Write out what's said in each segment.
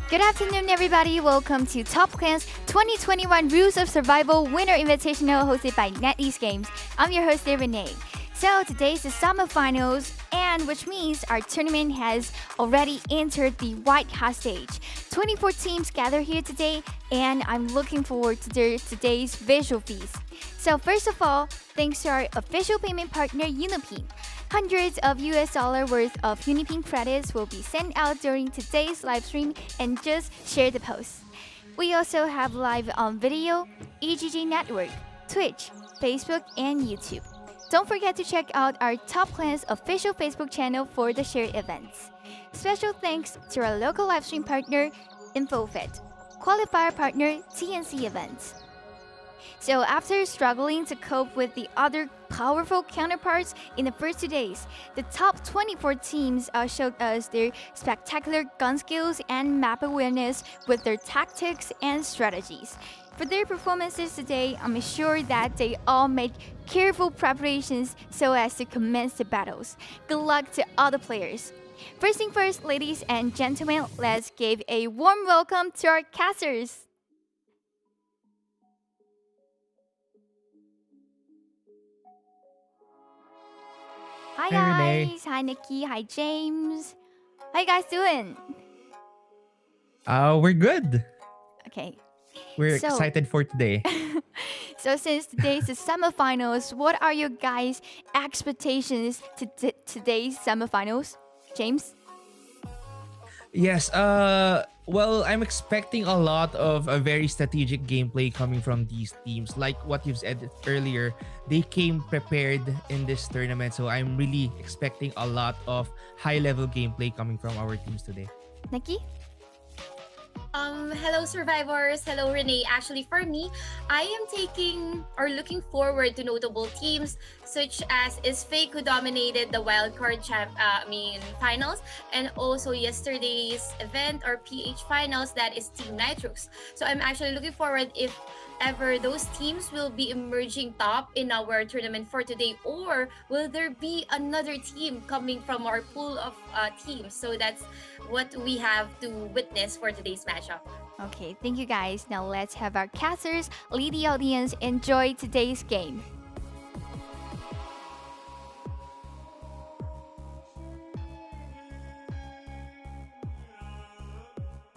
Good afternoon, everybody. Welcome to Top Clan's 2021 Rules of Survival Winter Invitational hosted by NetEase Games. I'm your host, Renee. So today's the summer finals, and which means our tournament has already entered the white hot stage. 24 teams gather here today, and I'm looking forward to today's visual feast. So first of all, thanks to our official payment partner, Unipin. Hundreds of US dollar worth of Unipin credits will be sent out during today's live stream, and just share the post. We also have live on video, EGG Network, Twitch, Facebook, and YouTube. Don't forget to check out our Top Clan's official Facebook channel for the shared events. Special thanks to our local livestream partner, InfoFit, qualifier partner, TNC Events. So after struggling to cope with the other powerful counterparts in the first 2 days, the top 24 teams showed us their spectacular gun skills and map awareness with their tactics and strategies. For their performances today, I'm sure that they all made careful preparations so as to commence the battles. Good luck to all the players. First thing first, ladies and gentlemen, let's give a warm welcome to our casters. Hi guys, hi Nikki, hi James. How you guys doing? We're good. Okay. We're excited for today. So since today's the semifinals, what are your guys' expectations to today's semifinals? James? Yes, well, I'm expecting a lot of a very strategic gameplay coming from these teams. Like what you've said earlier, they came prepared in this tournament, so I'm really expecting a lot of high-level gameplay coming from our teams today. Nikki? Hello survivors, hello Renee. Actually, for me, I am taking or looking forward to notable teams such as Isfake, who dominated the wildcard finals, and also yesterday's event or PH finals, that is Team Nitrox. So I'm actually looking forward if ever those teams will be emerging top in our tournament for today, or will there be another team coming from our pool of teams? So that's what we have to witness for today's matchup. Okay, thank you guys. Now let's have our casters lead the audience enjoy today's game.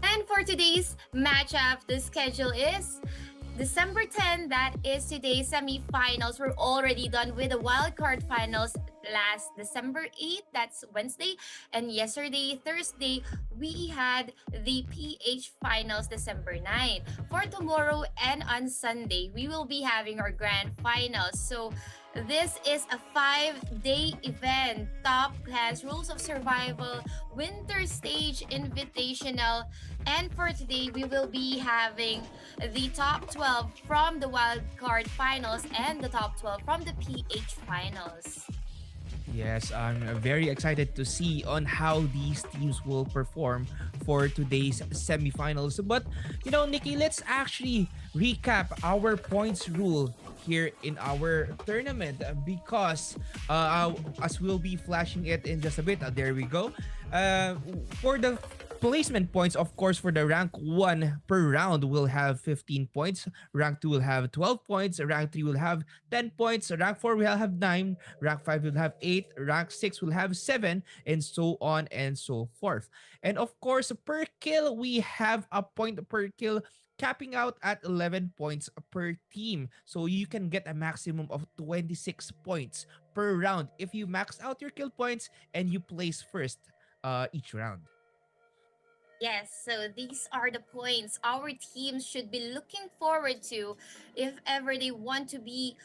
And for today's matchup, the schedule is December 10, that is today's semifinals. We're already done with the wildcard finals last December 8th, that's Wednesday. And yesterday, Thursday, we had the PH finals December 9. For tomorrow and on Sunday, we will be having our grand finals. So this is a 5-day event. Top Clans, Rules of Survival, Winter Stage Invitational. And for today, we will be having the top 12 from the wild card finals and the top 12 from the PH finals. Yes, I'm very excited to see on how these teams will perform for today's semifinals. But, Nikki, let's actually recap our points rule here in our tournament because as we'll be flashing it in just a bit. There we go. For the placement points, of course, for the rank 1 per round will have 15 points. Rank 2 will have 12 points. Rank 3 will have 10 points. Rank 4 will have 9. Rank 5 will have 8. Rank 6 will have 7, and so on and so forth. And of course, per kill, we have a point per kill, capping out at 11 points per team. So you can get a maximum of 26 points per round if you max out your kill points and you place first each round. Yes, so these are the points our teams should be looking forward to if ever they want to be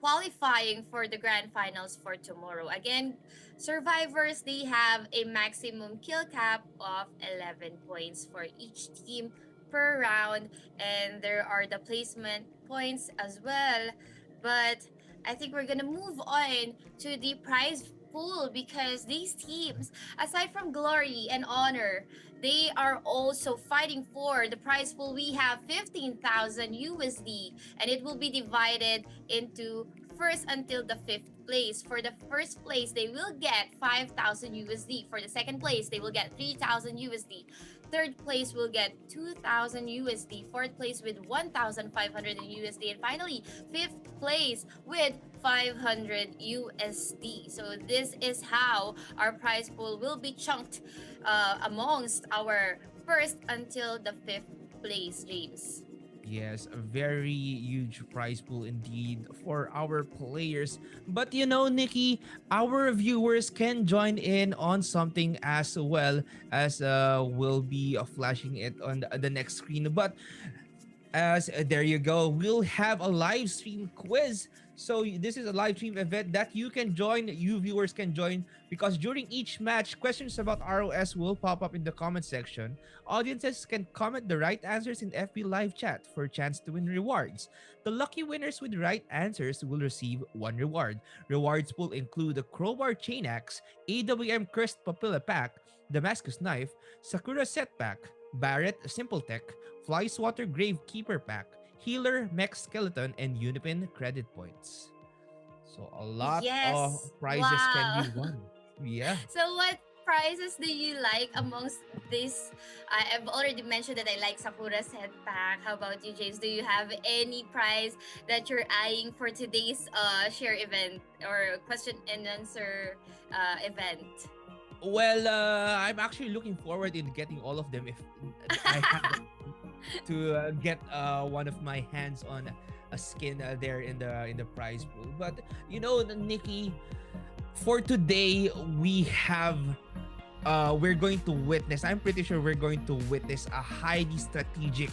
qualifying for the grand finals for tomorrow. Again, survivors, they have a maximum kill cap of 11 points for each team per round, and there are the placement points as well. But I think we're gonna move on to the prize pool because these teams, aside from glory and honor, they are also fighting for the prize pool. We have 15,000 USD, and it will be divided into first until the fifth place. For the first place, they will get 5,000 USD. For the second place, they will get 3,000 USD. Third place will get 2,000 USD. Fourth place with 1,500 USD. And finally, fifth place with 500 USD. So this is how our prize pool will be chunked amongst our first until the fifth place, James. Yes, a very huge prize pool indeed for our players. But Nikki, our viewers can join in on something as well as we'll be flashing it on the next screen. But as there you go, we'll have a live stream quiz. So this is a live stream event that you can join, you viewers can join, because during each match, questions about ROS will pop up in the comment section. Audiences can comment the right answers in FB live chat for a chance to win rewards. The lucky winners with right answers will receive one reward. Rewards will include a crowbar chain axe, AWM cursed papilla pack, Damascus knife, Sakura set pack, Barrett simple tech, Fly Swatter grave keeper pack, healer, mech skeleton, and Unipin credit points. So a lot of Yes. prizes can Wow. be won. Yeah. So what prizes do you like amongst this? I've already mentioned that I like Sakura's head pack. How about you, James? Do you have any prize that you're eyeing for today's share event or question and answer event? Well, I'm actually looking forward in getting all of them if I have to get one of my hands on a skin there in the prize pool. But Nikki, for today we have we're going to witness, I'm pretty sure we're going to witness a highly strategic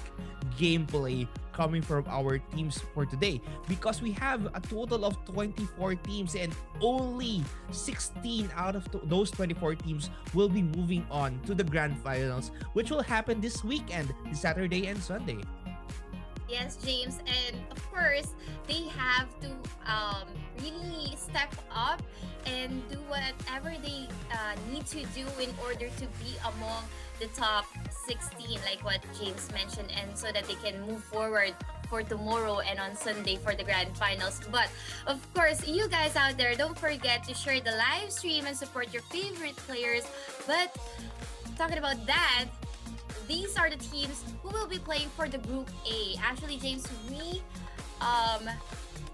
gameplay coming from our teams for today, because we have a total of 24 teams and only 16 out of those 24 teams will be moving on to the grand finals, which will happen this weekend, Saturday and Sunday. Yes, James, and of course, they have to really step up and do whatever they need to do in order to be among the top 16, like what James mentioned, and so that they can move forward for tomorrow and on Sunday for the grand finals. But of course, you guys out there, don't forget to share the live stream and support your favorite players. But talking about that, these are the teams who will be playing for the Group A. Actually, James, we um,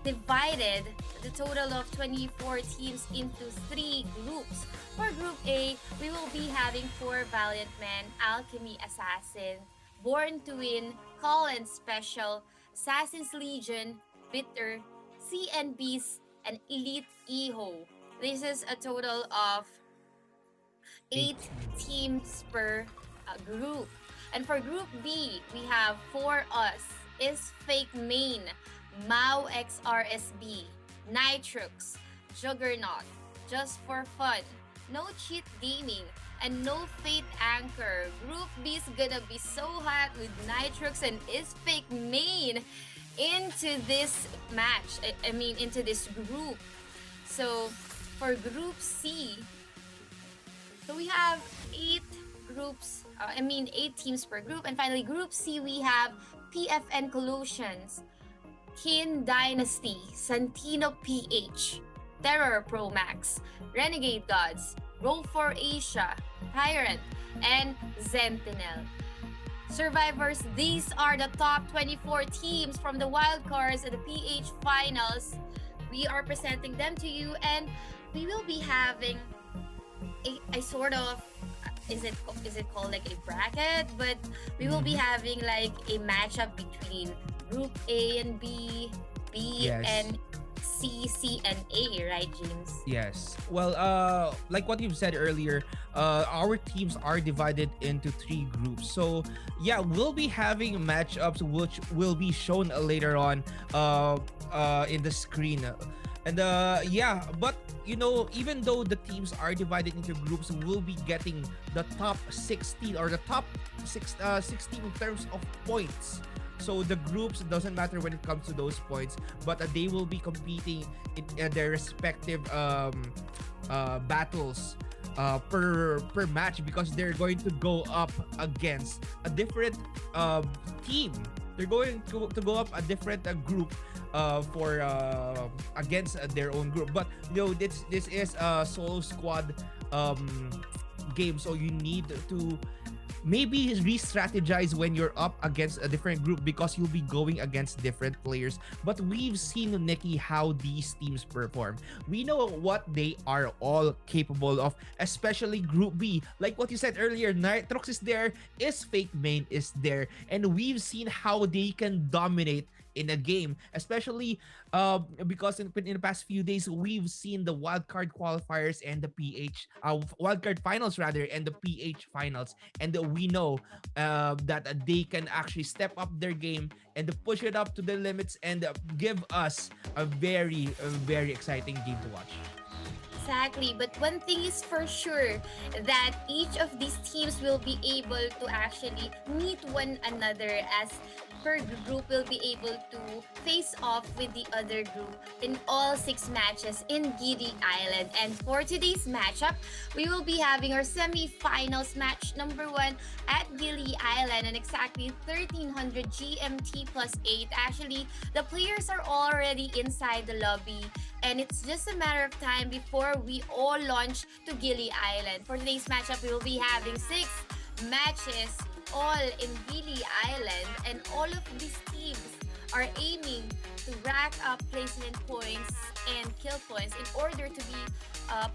divided the total of 24 teams into three groups. For Group A, we will be having four Valiant Men, Alchemy Assassin, Born to Win, Call and Special, Assassin's Legion, Bitter, CNBs, and Elite Eho. This is a total of 8 teams per group. And for Group B, we have for us is Fake Main, Mao XRSB, Nitrux, Juggernaut, Just for Fun, No Cheat Gaming, and No Fate Anchor. Group B is gonna be so hot with Nitrux and is Fake Main into this match. I mean, into this group. So for Group C, so we have 8 groups, 8 teams per group. And finally, Group C, we have PFN Collusions, Kin Dynasty, Santino PH, Terror Pro Max, Renegade Gods, Roll for Asia, Tyrant, and Sentinel. Survivors, these are the top 24 teams from the wildcards and the PH finals. We are presenting them to you, and we will be having a sort of, is it called like a bracket? But we will be having like a matchup between Group A and B, B Yes. and C, C and A, right, James? Yes. Well, like what you've said earlier, our teams are divided into 3 groups. So yeah, we'll be having matchups which will be shown later on in the screen. And yeah, but even though the teams are divided into groups, we'll be getting the top 16 or the top 16 in terms of points. So the groups doesn't matter when it comes to those points, but they will be competing in their respective battles per match, because they're going to go up against a different team. They're going to go up a different group for against their own group. But this is a solo squad game, so you need to maybe re-strategize when you're up against a different group, because you'll be going against different players. But we've seen, Nikki, how these teams perform. We know what they are all capable of, especially Group B. Like what you said earlier, Nitrox is there, is Fake Main is there, and we've seen how they can dominate in a game, especially because in the past few days we've seen the wildcard qualifiers and the PH wildcard finals rather, and the PH finals, and we know that they can actually step up their game and push it up to the limits and give us a very exciting game to watch. Exactly, but one thing is for sure, that each of these teams will be able to actually meet one another, as per group will be able to face off with the other group in all 6 matches in Giddy Island. And for today's matchup, we will be having our semi-finals match number 1 at Giddy Island, and exactly 1300 GMT plus 8. Actually, the players are already inside the lobby, and it's just a matter of time before we all launch to Gili Island. For today's matchup, we will be having 6 matches all in Gili Island, and all of these teams are aiming to rack up placement points and kill points in order to be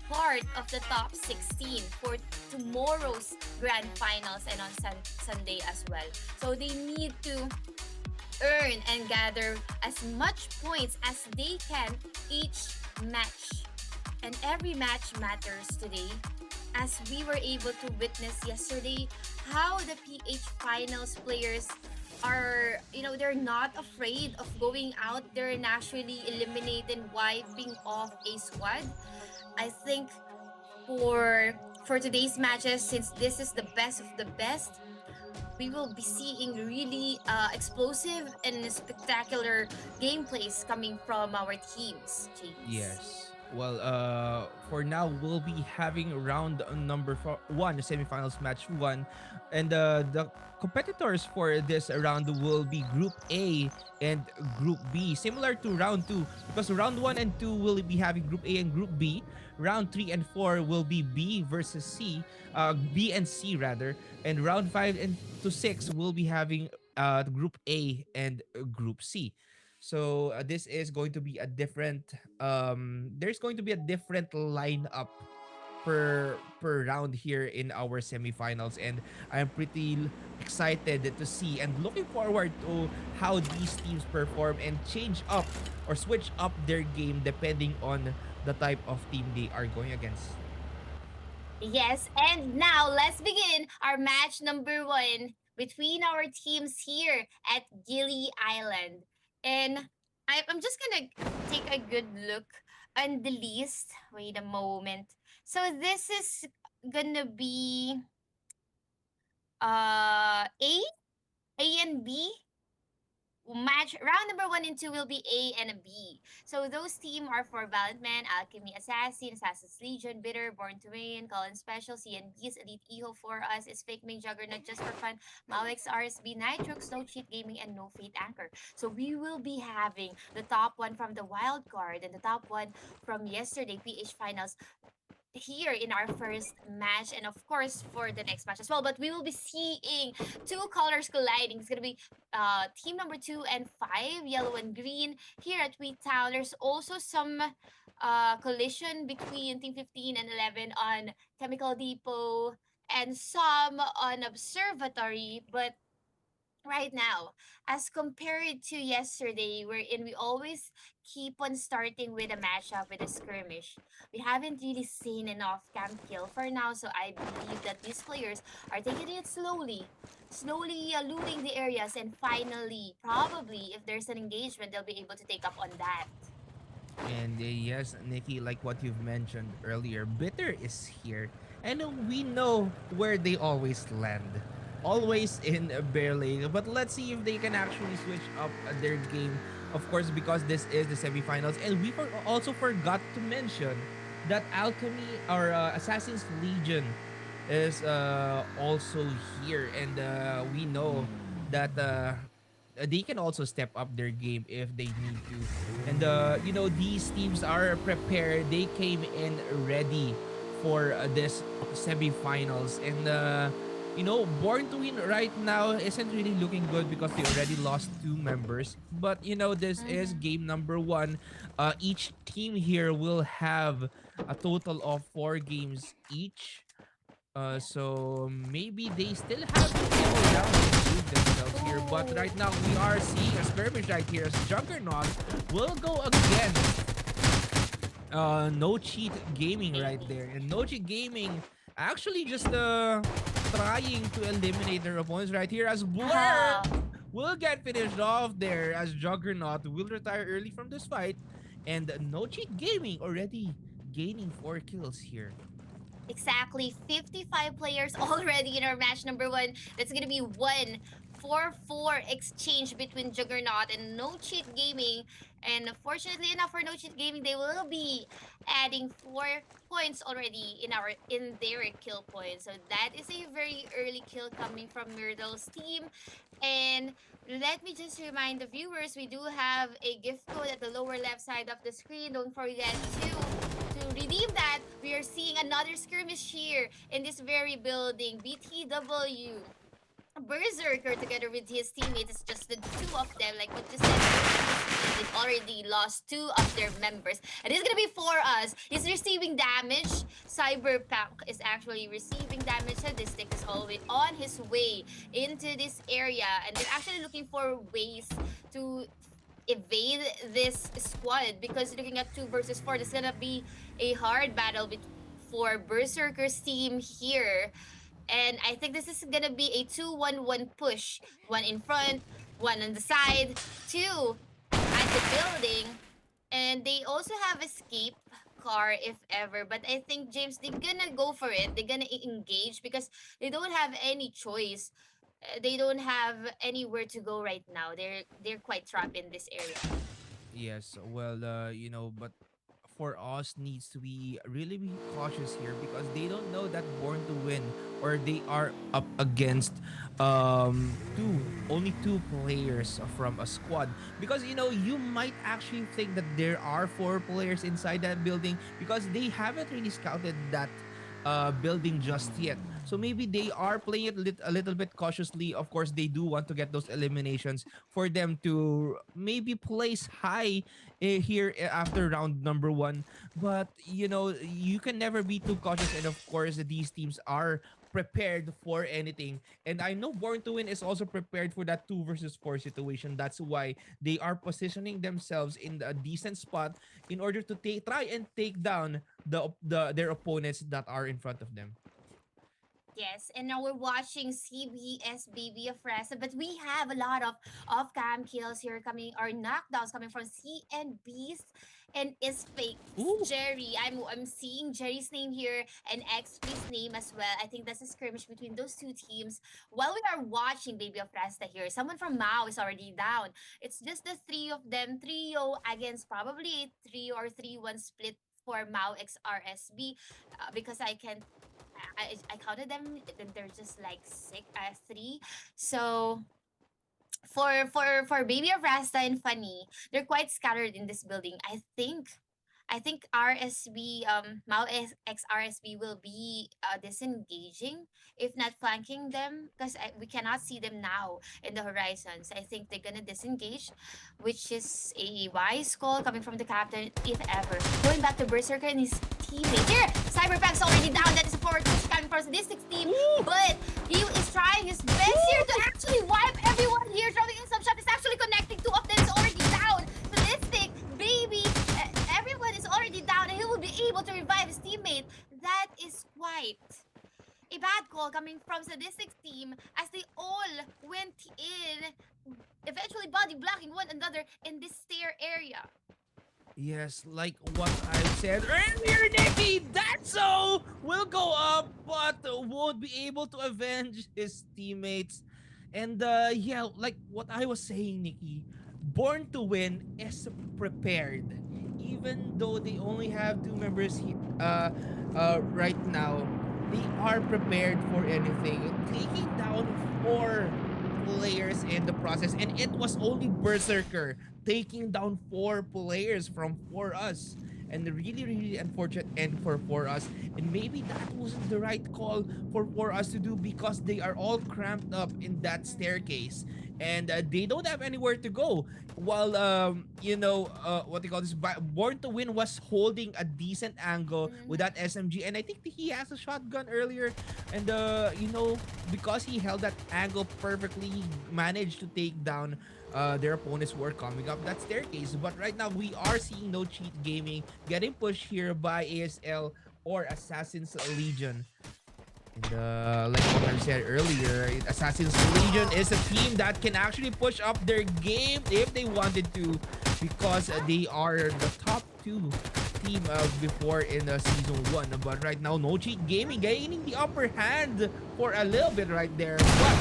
part of the top 16 for tomorrow's grand finals and on Sunday as well. So they need to earn and gather as much points as they can each match. And every match matters today, as we were able to witness yesterday how the PH finals players are, they're not afraid of going out there and actually eliminating, wiping off a squad. I think for today's matches, since this is the best of the best, we will be seeing really explosive and spectacular gameplays coming from our teams, James. Yes. Well, for now, we'll be having round number one, the semifinals match one, and the competitors for this round will be Group A and Group B, similar to round two, because round one and two will be having Group A and Group B. Round three and four will be B versus C, B and C rather, and round five and to six will be having Group A and Group C. So this is going to be a different there's going to be a different lineup per round here in our semifinals, and I'm pretty excited to see and looking forward to how these teams perform and change up or switch up their game depending on the type of team they are going against. Yes, and now let's begin our match number one between our teams here at Gili Island. And I'm just gonna take a good look on the list. Wait a moment. So this is gonna be A and B match. Round number one and two will be A and a B. So those team are for Valiant Man, Alchemy Assassin, Assassin's Legion, Bitter, Born to Win, Colin Special, CNBs, Elite Eho for us is Fake Main Juggernaut just for fun, Mawix RSB, Nitrox, No Cheat Gaming, and No Fate Anchor. So we will be having the top one from the wild card and the top one from yesterday PH Finals here in our first match, and of course for the next match as well. But we will be seeing two colors colliding. It's gonna be team number 2 and 5, yellow and green, here at Wheat Town. There's also some collision between team 15 and 11 on Chemical Depot, and some on Observatory. But right now, as compared to yesterday, wherein we always keep on starting with a matchup with a skirmish, we haven't really seen enough camp kill for now. So I believe that these players are taking it slowly looting the areas, and finally, probably if there's an engagement, they'll be able to take up on that. And yes, Nikki, like what you've mentioned earlier, Bitter is here. And we know where they always land. Always in Bear Lane. But let's see if they can actually switch up their game. Of course, because this is the semifinals. And we also forgot to mention that Alchemy or Assassin's Legion is also here. And we know that they can also step up their game if they need to. And these teams are prepared. They came in ready for this semifinals. And Born to Win right now isn't really looking good because they already lost two members. But this is Mm-hmm. game number one. Each team here will have a total of 4 games each. Yeah. So maybe they still have to go down and prove themselves here. But Ooh. right now we are seeing a skirmish right here as Juggernaut will go against No Cheat Gaming right Gaming. there. And No Cheat Gaming actually just trying to eliminate their opponents right here as Blur will get finished off there as Juggernaut will retire early from this fight. And No Cheat Gaming already gaining 4 kills here. Exactly. 55 players already in our match number one. That's gonna be 1-4-4 exchange between Juggernaut and No Cheat Gaming. And fortunately enough for No Cheat Gaming, they will be adding 4 points already in their kill points. So that is a very early kill coming from Myrtle's team. And let me just remind the viewers, we do have a gift code at the lower left side of the screen. Don't forget to redeem that. We are seeing another skirmish here in this very building. BTW Berserker together with his teammates. It's just the two of them. Like what you said, they've already lost 2 of their members. And it's gonna be for us. He's receiving damage. Cyberpunk is actually receiving damage. So this stick is always on his way into this area. And they're actually looking for ways to evade this squad, because looking at 2 versus 4, this is gonna be a hard battle for Berserker's team here. And I think this is gonna be a 2-1-1 push. One in front, one on the side, two at the building. And they also have escape car if ever. But I think, James, they're gonna go for it. They're gonna engage because they don't have any choice. They don't have anywhere to go right now. They're quite trapped in this area. Yes, well, but for us needs to be really be cautious here because they don't know that Born to Win or they are up against only two players from a squad because you might actually think that there are four players inside that building because they haven't really scouted that building just yet. So maybe they are playing it a little bit cautiously. Of course, they do want to get those eliminations for them to maybe place high here after round number one. But you can never be too cautious. And of course, these teams are prepared for anything. And I know Born to Win is also prepared for that 2 versus 4 situation. That's why they are positioning themselves in a decent spot in order to try and take down their opponents that are in front of them. Yes, and now we're watching CBS Baby of Rest, but we have a lot of off-cam kills here coming, or knockdowns coming from CNB's and is fake. Ooh. Jerry. I'm seeing Jerry's name here and XP's name as well. I think that's a skirmish between those two teams. While we are watching Baby of Resta here, someone from Mao is already down. It's just the three of them, trio against probably 3 or 3-1 split for Mao XRSB because I counted them. They're just like three. So for Baby of Rasta and Funny, they're quite scattered in this building. I think RSB Mao X RSB will be disengaging if not flanking them because we cannot see them now in the horizons. I think they're gonna disengage, which is a wise call coming from the captain if ever. Going back to Berserker and his teammates here. Cyberpunk's already down. That is a forward push coming from the Sadistic team, but he is trying his best here to actually wipe everyone here. Throwing in some shot is actually connecting. Two of them is already down. Sadistic, baby. Everyone is already down and he will be able to revive his teammate. That is quite a bad call coming from Sadistic's team as they all went in, eventually body blocking one another in this stair area. Yes, like what I said earlier, Nikki, Datso will go up but won't be able to avenge his teammates. And yeah, like what I was saying, Nikki, Born to Win is prepared. Even though they only have two members right now, they are prepared for anything. Taking down four players in the process, and it was only Berserker taking down four players from For Us. And really, really unfortunate end for us. And maybe that wasn't the right call for us to do because they are all cramped up in that staircase. And they don't have anywhere to go. While, what they call this, Born to Win was holding a decent angle with that SMG. And I think he has a shotgun earlier. And, because he held that angle perfectly, he managed to take down their opponents who are coming up that staircase. But right now, we are seeing No Cheat Gaming getting pushed here by ASL or Assassin's Legion. And like what I said earlier, Assassin's Legion is a team that can actually push up their game if they wanted to because they are the top two team before in season 1. But right now, No Cheat Gaming gaining the upper hand for a little bit right there. But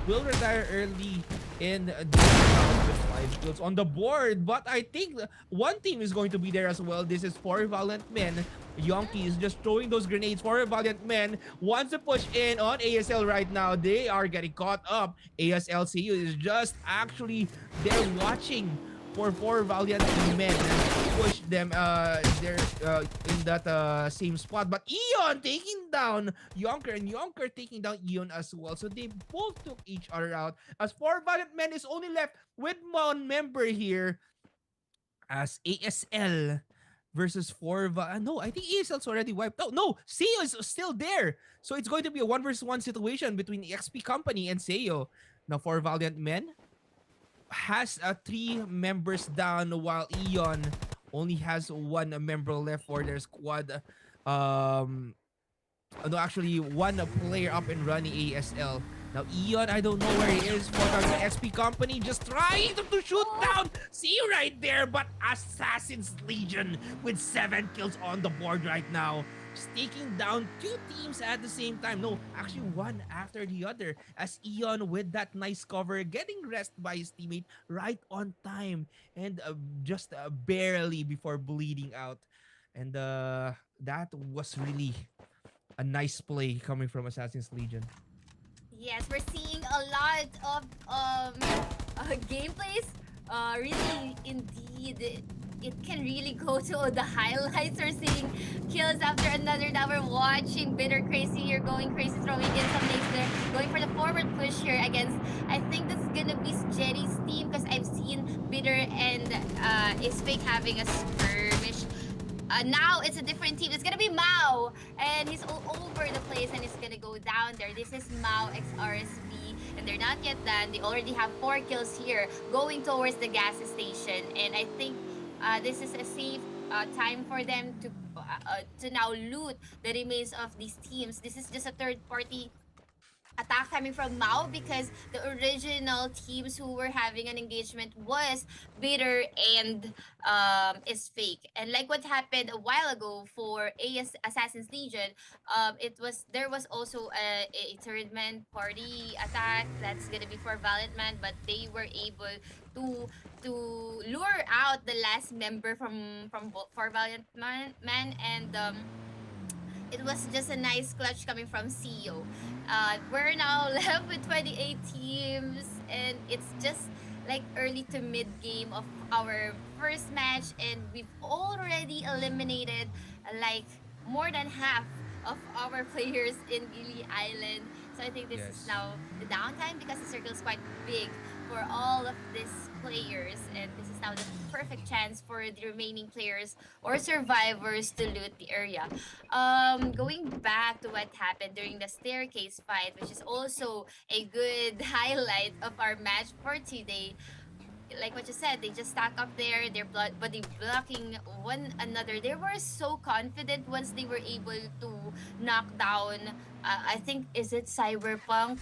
will retire early in the round with 5 kills on the board. But I think one team is going to be there as well. This is For Valiant Men. Yonki is just throwing those grenades. For Valiant Men wants to push in on ASL right now. They are getting caught up. ASL CU is just actually there watching for Valiant Men push them they're in that same spot. But Eon taking down Yonker and Yonker taking down Eon as well. So they both took each other out. As For Valiant Men is only left with one member here as ASL versus no, I think ASL's already wiped out. No, Seo is still there. So it's going to be a 1 versus 1 situation between XP Company and Seo. Now For Valiant Men has 3 members down while Eon only has 1 member left for their squad. No, actually, 1 player up and running ASL. Now, Eon, I don't know where he is. For the XP Company just trying to shoot down. See you right there. But Assassin's Legion with 7 kills on the board right now. Just taking down 2 teams at the same time. No, actually 1 after the other. As Eon with that nice cover, getting rest by his teammate right on time. And just barely before bleeding out. and that was really a nice play coming from Assassin's Legion. Yes, we're seeing a lot of gameplays. Really, indeed, it can really go to the highlights. We're seeing kills after another. Now we're watching Bitter Crazy here going crazy, throwing in some nades there, going for the forward push here against. I think this is gonna be Jetty's team because I've seen Bitter and is fake having a skirmish. Now it's a different team. It's gonna be Mao, and he's all over the place, and he's gonna go down there. This is Mao x RSB, and they're not yet done. They already have 4 kills here, going towards the gas station, and I think this is a safe time for them to now loot the remains of these teams. This is just a third party attack coming from Mao because the original teams who were having an engagement was Bitter and is fake. And like what happened a while ago for AS Assassin's Legion, there was also a third man party attack that's gonna be for Valiant Man, but they were able to to lure out the last member for Valiant Man and it was just a nice clutch coming from CEO. We're now left with 28 teams, and it's just like early to mid game of our first match, and we've already eliminated like more than half of our players in Gili Island. So I think this is Yes. now the downtime because the circle is quite big for all of these players, and this is now the perfect chance for the remaining players or survivors to loot the area. Going back to what happened during the staircase fight, which is also a good highlight of our match for today. Like what you said, they just stack up there, they're body blocking one another. They were so confident once they were able to knock down. I think is it Cyberpunk?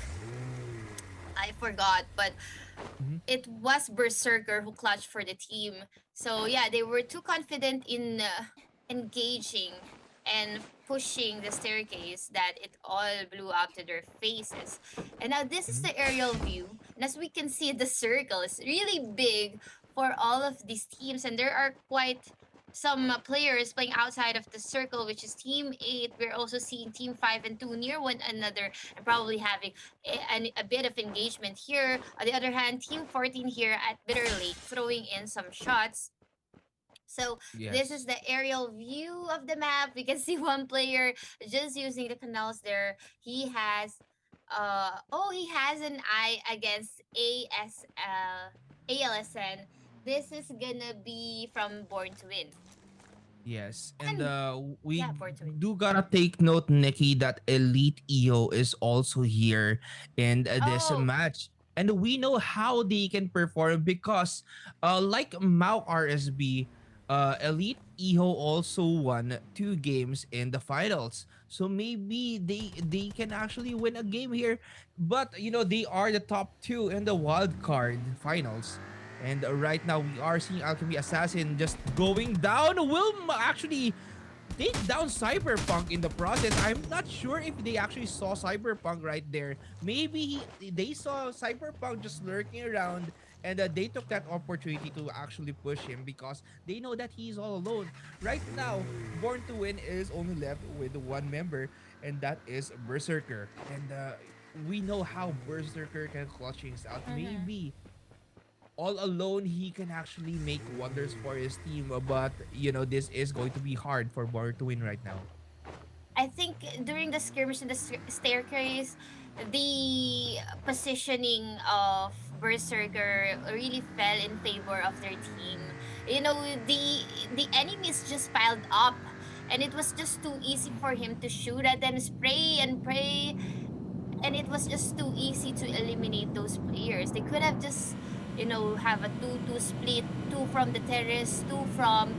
I forgot, but Mm-hmm. it was Berserker who clutched for the team. So yeah, they were too confident in engaging and pushing the staircase that it all blew up to their faces. And now this is Mm-hmm. the aerial view. And as we can see, the circle is really big for all of these teams, and there are quite some players playing outside of the circle, which is Team 8. We're also seeing Team 5 and 2 near one another and probably having a bit of engagement here. On the other hand, Team 14 here at Bitter Lake throwing in some shots. So this is Yes. the aerial view of the map. We can see one player just using the canals there. He has an eye against ALSN. This is gonna be from Born to Win. Yes, and And we yeah, Born to Win. do gotta take note, Nikki, that Elite EO is also here in this Oh, match, and we know how they can perform because, like Mao RSB, Elite EO also won 2 games in the finals, so maybe they can actually win a game here, but they are the top two in the wild card finals. And right now we are seeing Alchemy Assassin just going down. Will actually take down Cyberpunk in the process. I'm not sure if they actually saw Cyberpunk right there. Maybe they saw Cyberpunk just lurking around, and they took that opportunity to actually push him because they know that he's all alone. Right now, Born to Win is only left with one member, and that is Berserker. And we know how Berserker can clutch things out. mm-hmm. Maybe all alone he can actually make wonders for his team, but this is going to be hard for Bar to win right now. I think during the skirmish in the staircase, the positioning of Berserker really fell in favor of their team. You know, the enemies just piled up, and it was just too easy for him to shoot at them, spray and pray, and it was just too easy to eliminate those players. They could have just, have a 2-2 split, two from the terrace, two from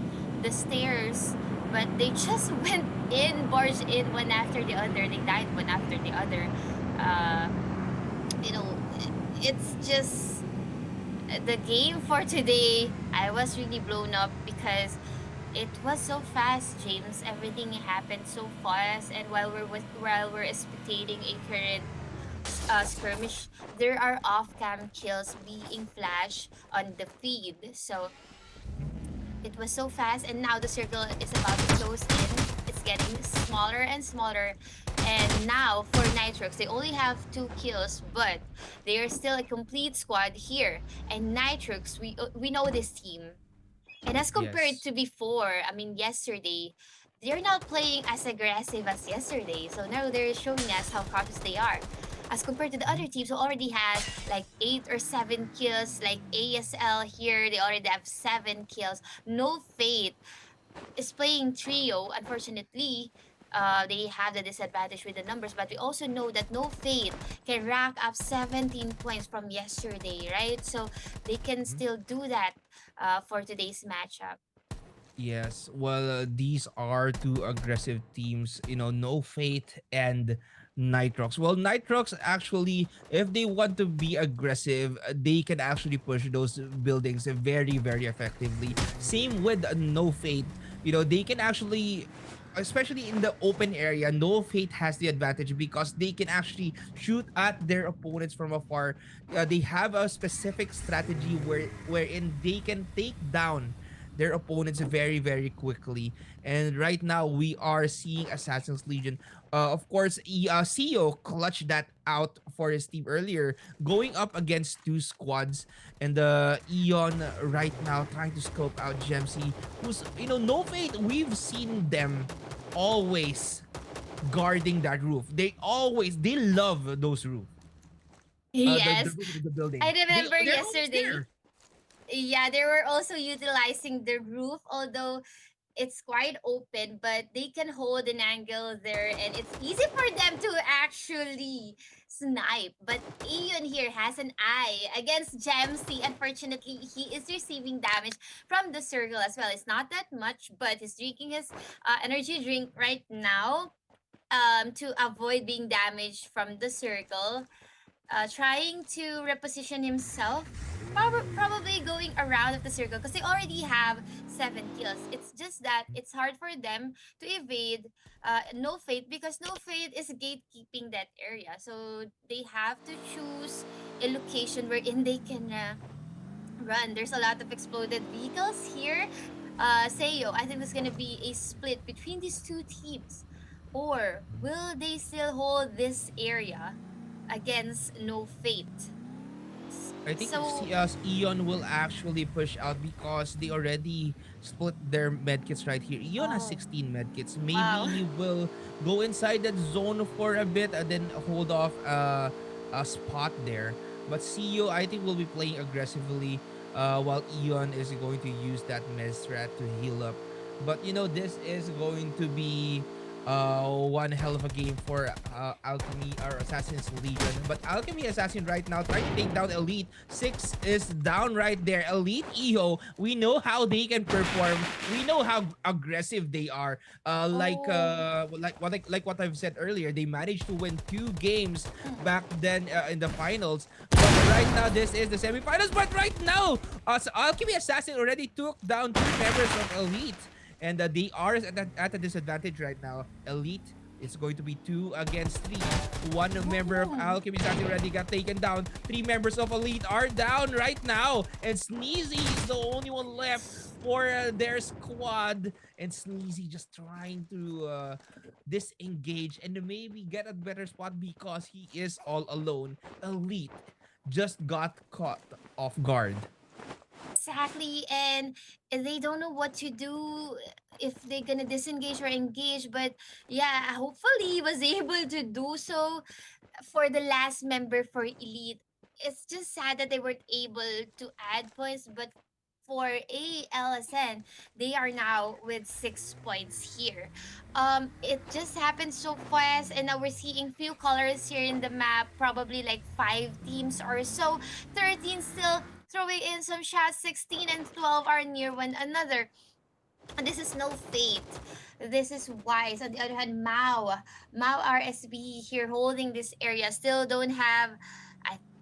the stairs, but they just went in, barged in one after the other. They died one after the other. Uh, you know, it's just the game for today. I was really blown up because it was so fast, James. Everything happened so fast, and while we're spectating a current skirmish, there are off-cam kills being flashed on the feed. So It was so fast, and now the circle is about to close in. It's getting smaller and smaller. And now for Nitrox, they only have 2 kills, but they are still a complete squad here. And Nitrox, we know this team. And as compared Yes. to before, I mean, yesterday, they're not playing as aggressive as yesterday. So now they're showing us how cautious they are. As compared to the Mhm. other teams who already had like 8 or 7 kills, like ASL here, they already have 7 kills. No Fate is playing trio. Unfortunately, they have the disadvantage with the numbers, but we also know that No Fate can rack up 17 points from yesterday, right? So they can Mhm. still do that for today's matchup. Yes, well, these are two aggressive teams, No Fate and Nitrox. Well, Nitrox actually, if they want to be aggressive, they can actually push those buildings very, very effectively. Same with No Fate. They can actually, especially in the open area, No Fate has the advantage because they can actually shoot at their opponents from afar. They have a specific strategy wherein they can take down their opponents very, very quickly. And right now, we are seeing Assassin's Legion. Of course, CEO clutched that out for his team earlier, going up against two squads. And Eon right now trying to scope out Gemsy, who's, no fate. We've seen them always guarding that roof. They love those roof. The Yes, roof of the building. I remember They're always yesterday. there. Yeah, they were also utilizing the roof, although it's quite open, but they can hold an angle there, and it's easy for them to actually snipe. But Ion here has an eye against Jamsey. Unfortunately, he is receiving damage from the circle as well. It's not that much, but he's drinking his energy drink right now to avoid being damaged from the circle, trying to reposition himself, probably going around of the circle because they already have 7 kills. It's just that it's hard for them to evade No Fate because No Fate is gatekeeping that area. So they have to choose a location wherein they can run. There's a lot of exploded vehicles here. Seyo, I think there's gonna be a split between these two teams. Or will they still hold this area against No Fate? I think So, Eon will actually push out because they already split their medkits right here. Eon has oh, 16 medkits. Maybe wow. he will go inside that zone for a bit and then hold off a spot there. But CEO, I think, will be playing aggressively while Eon is going to use that med strat to heal up. But this is going to be one hell of a game for Alchemy or Assassin's Legion. But Alchemy Assassin right now trying to take down Elite. Six is down right there. Elite EO, we know how they can perform. We know how aggressive they are. Oh, Like what I've said earlier, they managed to win 2 games mm, back then in the finals. But right now, this is the semifinals. But right now, Alchemy Assassin already took down 2 members of Elite. And they are at a disadvantage right now. Elite is going to be 2 against 3. One member of oh. Alchemy has already got taken down. 3 members of Elite are down right now. And Sneezy is the only one left for their squad. And Sneezy just trying to disengage and maybe get a better spot because he is all alone. Elite just got caught off guard. Exactly, and they don't know what to do if they're gonna disengage or engage. But yeah, hopefully he was able to do so for the last member for Elite. It's just sad that they weren't able to add points, but for ALSN, they are now with 6 points here. It just happened so fast, and now we're seeing few colors here in the map, probably like 5 teams or so. 13 still throwing in some shots, 16 and 12 are near one another. And this is No Fate. This is Wise. On the other hand, Mao RSB here holding this area. Still don't have.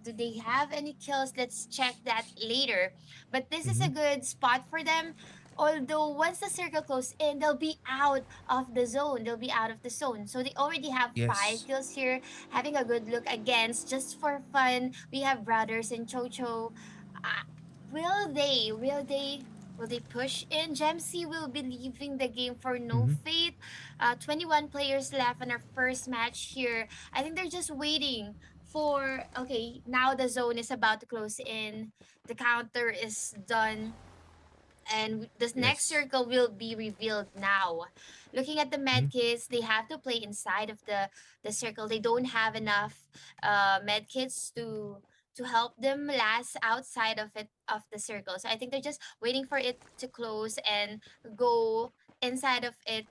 Do they have any kills? Let's check that later. But this is a Mhm. good spot for them. Although once the circle closes in, they'll be out of the zone. They'll be out of the zone. So they already have five Yes. kills here. Having a good look against just for fun. We have Brothers and Chocho. Uh, will they? Will they? Will they push in? Gemsy will be leaving the game for no Mm-hmm. fate. 21 players left in our first match here. I think they're just waiting for. Okay, now the zone is about to close in. The counter is done. And this next Yes. circle will be revealed now. Looking at the Mm-hmm. medkits, they have to play inside of the circle. They don't have enough medkits to help them last outside of it of the circle. So I think they're just waiting for it to close and go inside of it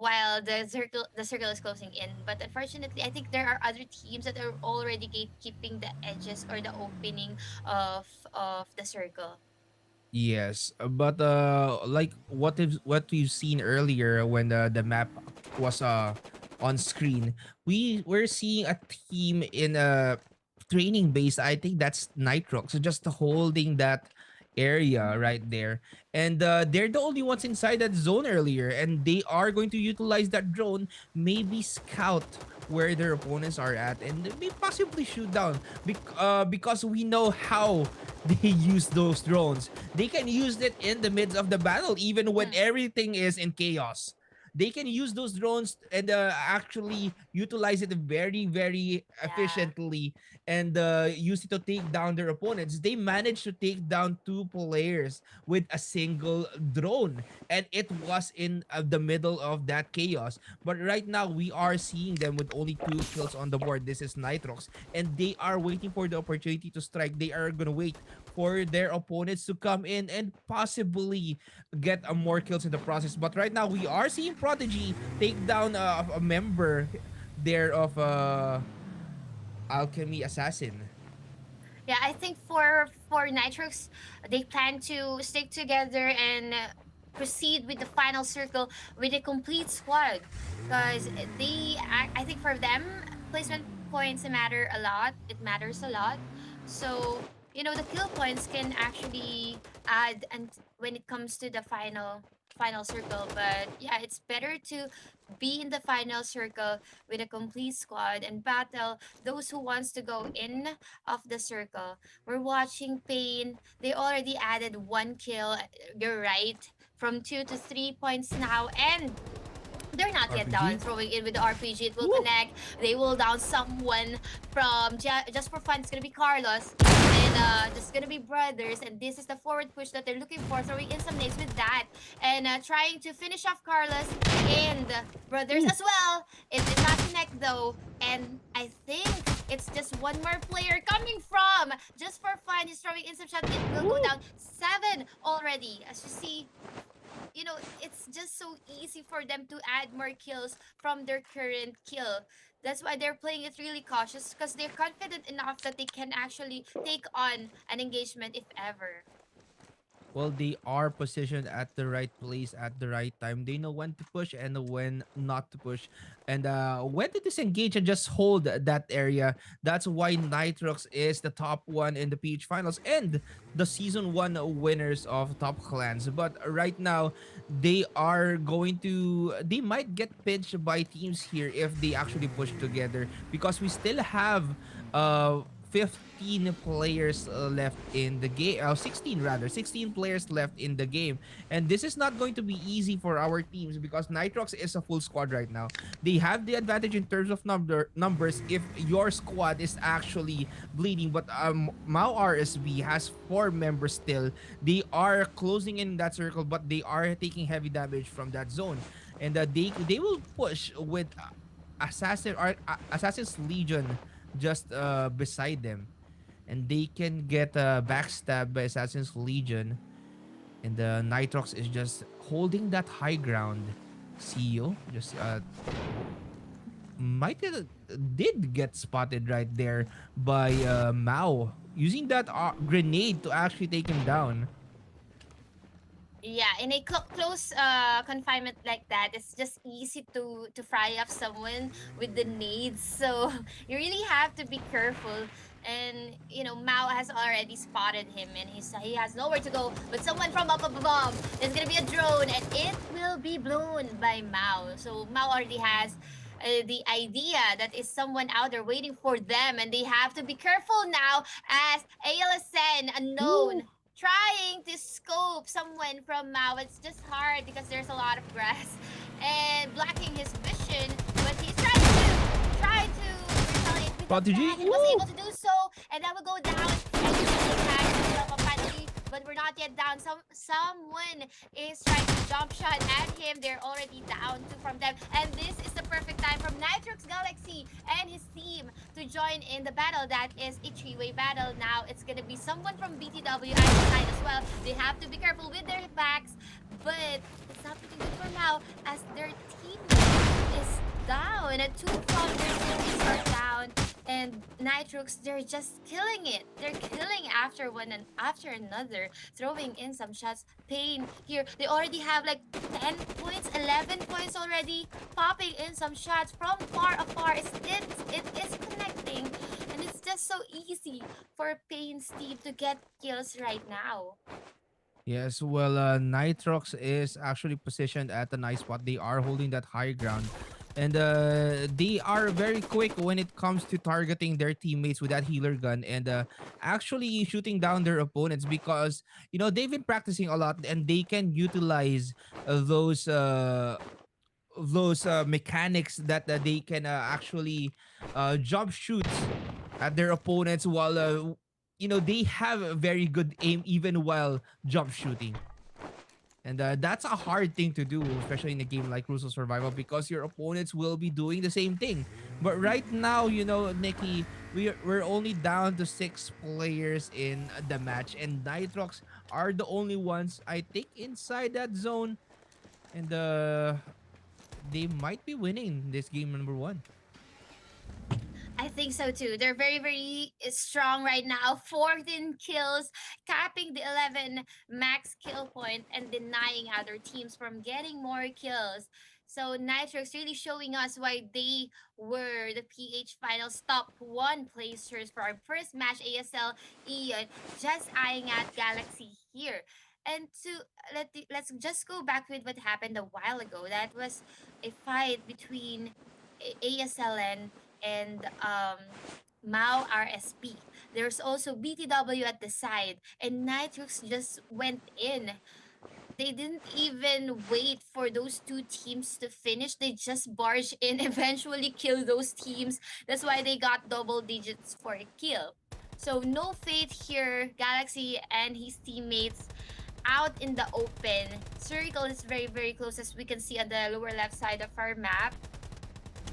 while the circle is closing in. But unfortunately, I think there are other teams that are already gatekeeping the edges or the opening of the circle. Yes, but like what we've seen earlier when the map was on screen, we're seeing a team in a training base. I think that's Nitrox, so just holding that area right there, and they're the only ones inside that zone earlier, and they are going to utilize that drone, maybe scout where their opponents are at, and maybe possibly shoot down. Because we know how they use those drones. They can use it in the midst of the battle, even when Mm, everything is in chaos. They can use those drones and actually utilize it very, very yeah. efficiently and use it to take down their opponents. They managed to take down two players with a single drone, and it was in the middle of that chaos. But right now, we are seeing them with only two kills on the board. This is Nitrox, and they are waiting for the opportunity to strike. They are gonna wait for their opponents to come in and possibly get more kills in the process. But right now, we are seeing Prodigy take down a member there of Alchemy Assassin. Yeah, I think for Nitrox, they plan to stick together and proceed with the final circle with a complete squad, because I think for them, placement points matter a lot. It matters a lot. So the kill points can actually add and when it comes to the final circle. But yeah, it's better to be in the final circle with a complete squad and battle those who wants to go in of the circle. We're watching Pain. They already added one kill. You're right. From 2 to 3 points now. And they're not yet down. RPG? Throwing in with the RPG, it will Woo! connect. They will down someone from just for fun. It's gonna be Carlos, and just gonna be brothers. And this is the forward push that they're looking for. Throwing in some nades with that, and trying to finish off Carlos and brothers Ooh. as well. It did not connect though, and I think it's just one more player coming from just for fun. He's throwing in some shot. It will go Woo! down 7 already. As you see, it's just so easy for them to add more kills from their current kill. That's why they're playing it really cautious because they're confident enough that they can actually take on an engagement if ever. Well, they are positioned at the right place at the right time. They know when to push and when not to push, and when to disengage and just hold that area. That's why Nitrox is the top one in the PH finals and the season one winners of Top Clans. But right now, they might get pinched by teams here if they actually push together, because we still have 15 players left in the game, 16 rather, 16 players left in the game, and this is not going to be easy for our teams because Nitrox is a full squad right now. They have the advantage in terms of numbers if your squad is actually bleeding, but Mao RSB has 4 members still. They are closing in that circle, but they are taking heavy damage from that zone, and they will push with Assassin's Legion just beside them, and they can get backstabbed by Assassin's Legion, and the Nitrox is just holding that high ground. CEO just might did get spotted right there by Mao using that grenade to actually take him down. Yeah, in a close confinement like that, it's just easy to fry up someone with the nades. So you really have to be careful. And Mao has already spotted him, and he has nowhere to go. But someone from up above, there's gonna be a drone, and it will be blown by Mao. So Mao already has the idea that is someone out there waiting for them, and they have to be careful now as ALSN unknown Ooh. trying to scope someone from Mao. It's just hard because there's a lot of grass and blocking his vision. But he's trying to retaliate with the Prodigy. flag and was Woo! able to do so. And that will go down. And he will attack finally. But we're not yet down. Someone is trying to jump shot at him. They're already down two from them. And this is the perfect time from Nitrox Galaxy and his team to join in the battle. That is a three-way battle. Now it's gonna be someone from BTW at the side as well. They have to be careful with their backs, but it's not looking good for now as their teammate is down. And two from their teammates are down. And Nitrox, they're just killing it. They're killing after one and after another, throwing in some shots. Pain here. They already have like 10 points, 11 points already, popping in some shots from far afar. It is connecting, and it's just so easy for Pain's team to get kills right now. Yes, well, Nitrox is actually positioned at a nice spot. They are holding that high ground. And they are very quick when it comes to targeting their teammates with that healer gun and actually shooting down their opponents because, they've been practicing a lot and they can utilize those mechanics that they can actually jump shoots at their opponents while they have a very good aim even while jump shooting. And that's a hard thing to do, especially in a game like Rules of Survival, because your opponents will be doing the same thing. But right now, Nikki, we're only down to 6 players in the match, and Nitrox are the only ones, I think, inside that zone. And they might be winning this game number one. I think so too. They're very, very strong right now. 14 kills, capping the 11 max kill point and denying other teams from getting more kills. So Nitrox really showing us why they were the PH Finals top one placers for our first match ASL Ian, just eyeing at Galaxy here. And let's just go back with what happened a while ago. That was a fight between ASLN and Mao RSP. There's also BTW at the side, and Nitrox just went in. They didn't even wait for those two teams to finish. They just barged in, eventually kill those teams. That's why they got double digits for a kill. So no fate here. Galaxy and his teammates out in the open. Circle is very, very close as we can see on the lower left side of our map.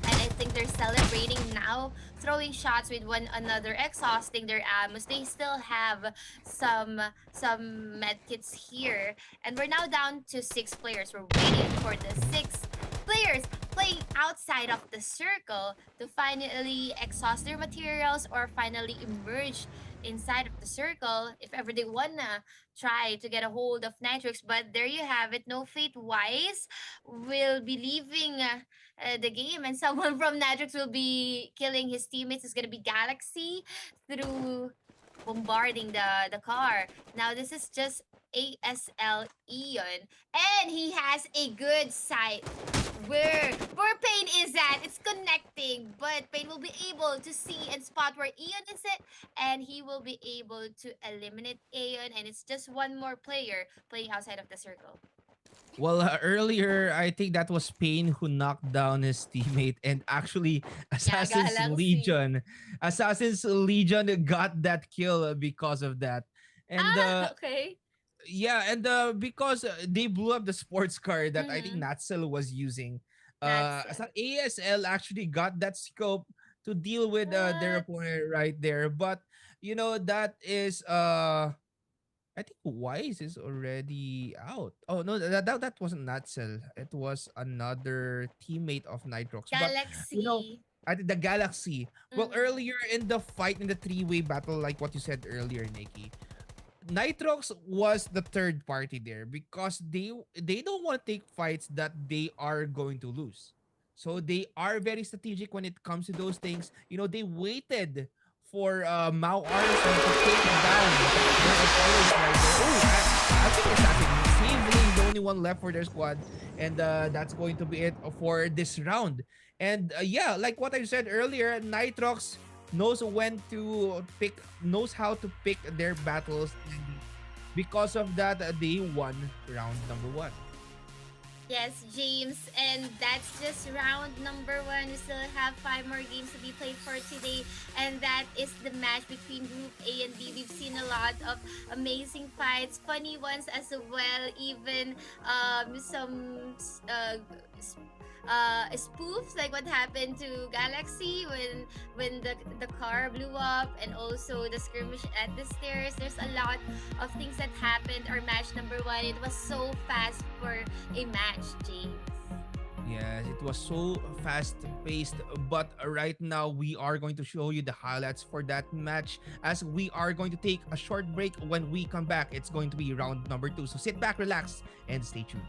And I think they're celebrating now, throwing shots with one another, exhausting their ammos. They still have some medkits here, and we're now down to 6 players. We're waiting for the 6 players playing outside of the circle to finally exhaust their materials or finally emerge inside of the circle if ever they wanna try to get a hold of Nitrox. But there you have it. No Fate Wise will be leaving the game, and someone from Nitrox will be killing his teammates. It's gonna be Galaxy through bombarding the car. Now this is just ASL Eon, and he has a good sight where Pain is at. It's connecting, but Pain will be able to see and spot where Eon is at, and he will be able to eliminate Aeon, and it's just one more player playing outside of the circle. Well, earlier, I think that was Pain who knocked down his teammate, and actually, Yeah, Galaxy. Assassin's Legion got that kill because of that. And Okay. yeah, and because they blew up the sports car that I think Mm-hmm. Natsel was using. That's it. ASL actually got that scope to deal with their What? opponent right there. But that is I think Wise is already out. Oh no, that wasn't Natsel. It was another teammate of Nitrox. But you know, Galaxy. I think the Galaxy. Well, Mm-hmm. earlier in the fight in the three-way battle, like what you said earlier, Nikki, Nitrox was the third party there because they don't want to take fights that they are going to lose. So they are very strategic when it comes to those things. They waited for Mao Arson to take down their opponents right there. Oh, I think it's actually Save the only one left for their squad, and that's going to be it for this round. And yeah, like what I said earlier, Nitrox knows when to pick, knows how to pick their battles. And Because of that, they won round number one. Yes, James, and that's just round number one. We still have five more games to be played for today, and that is the match between Group A and B. We've seen a lot of amazing fights, funny ones as well, even some spoofs like what happened to Galaxy when the car blew up, and also the skirmish at the stairs. There's a lot of things that happened. Our match number one, it was so fast for a match, James. Yes, it was so fast paced, but right now we are going to show you the highlights for that match as we are going to take a short break. When we come back, it's going to be round number two. So sit back, relax, and stay tuned.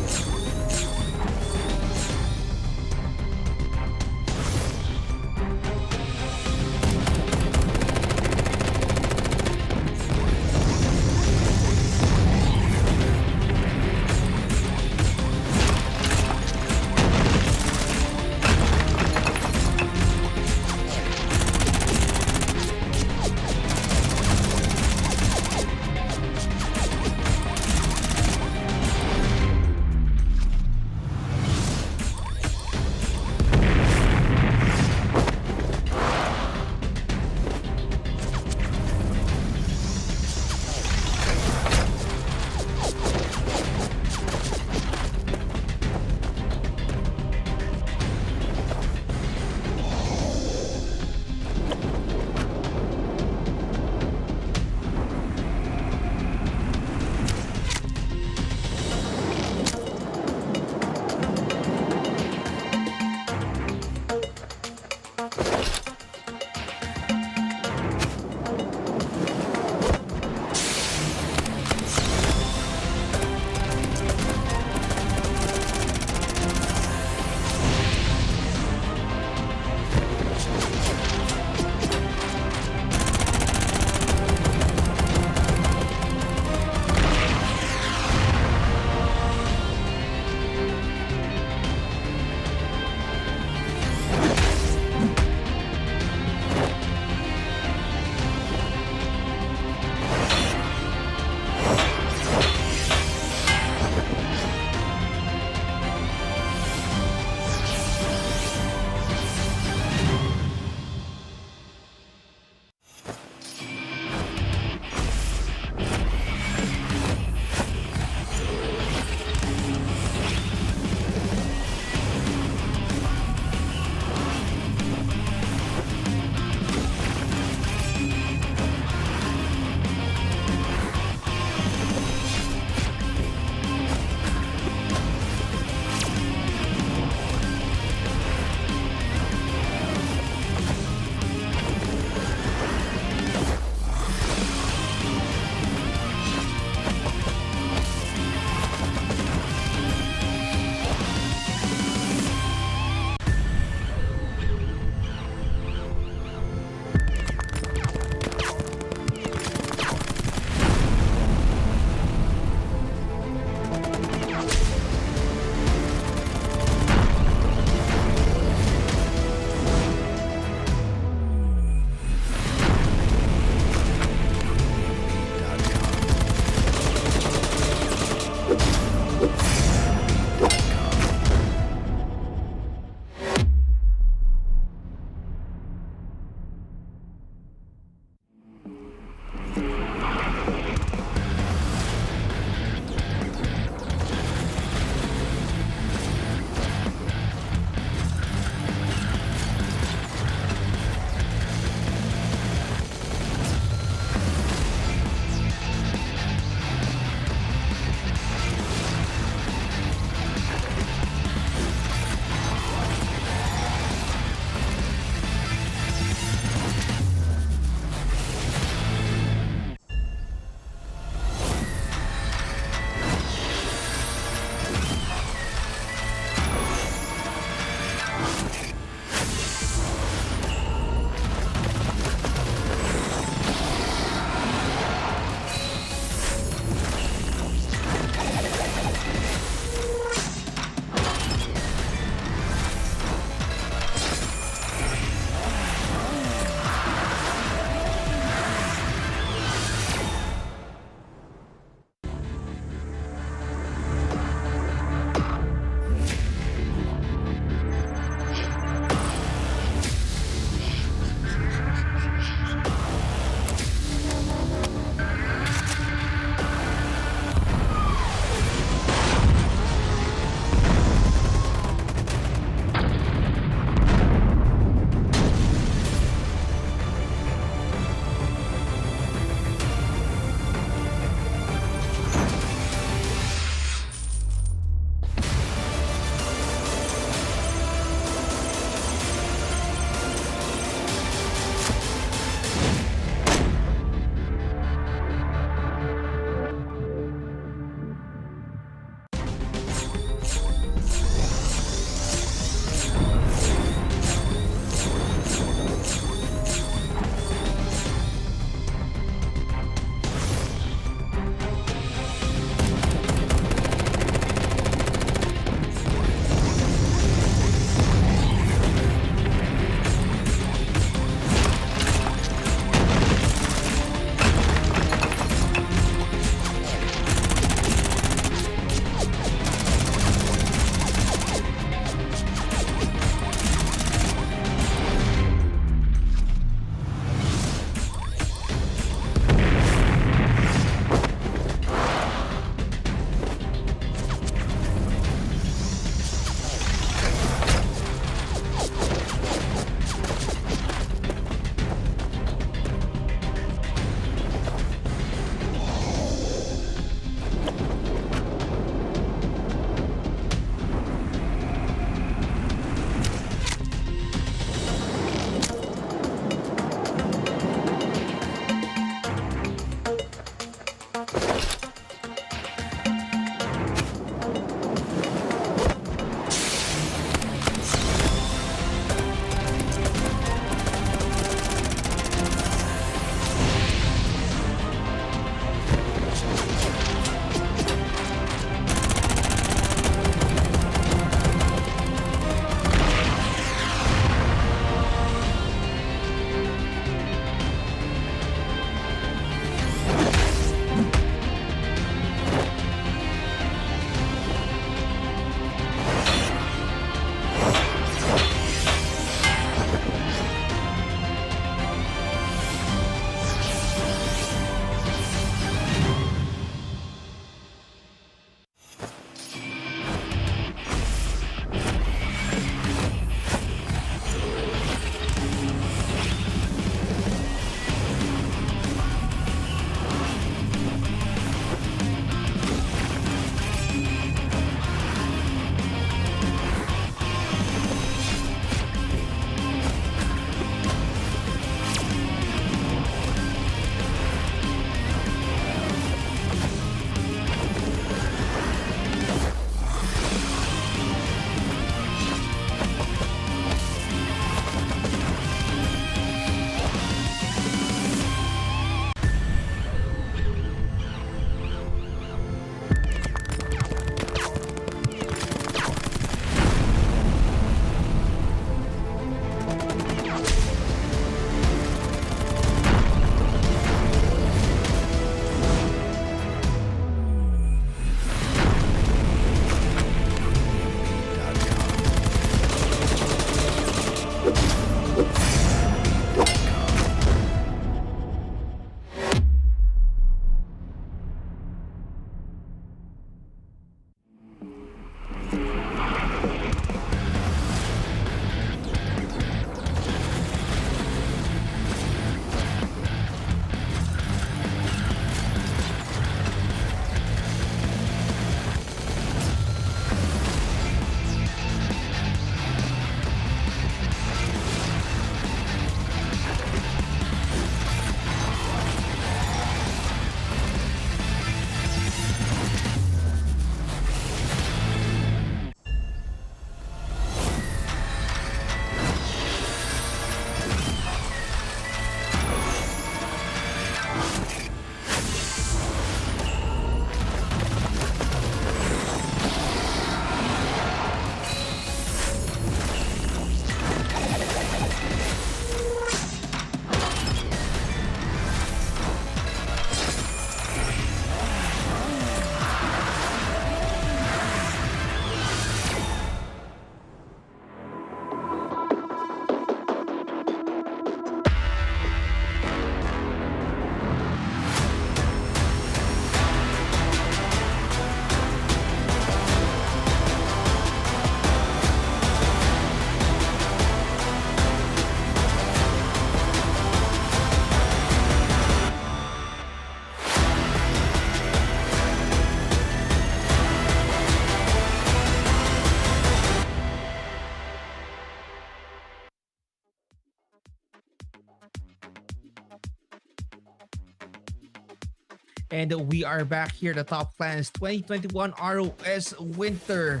And we are back here, the Top Clans 2021 ROS Winter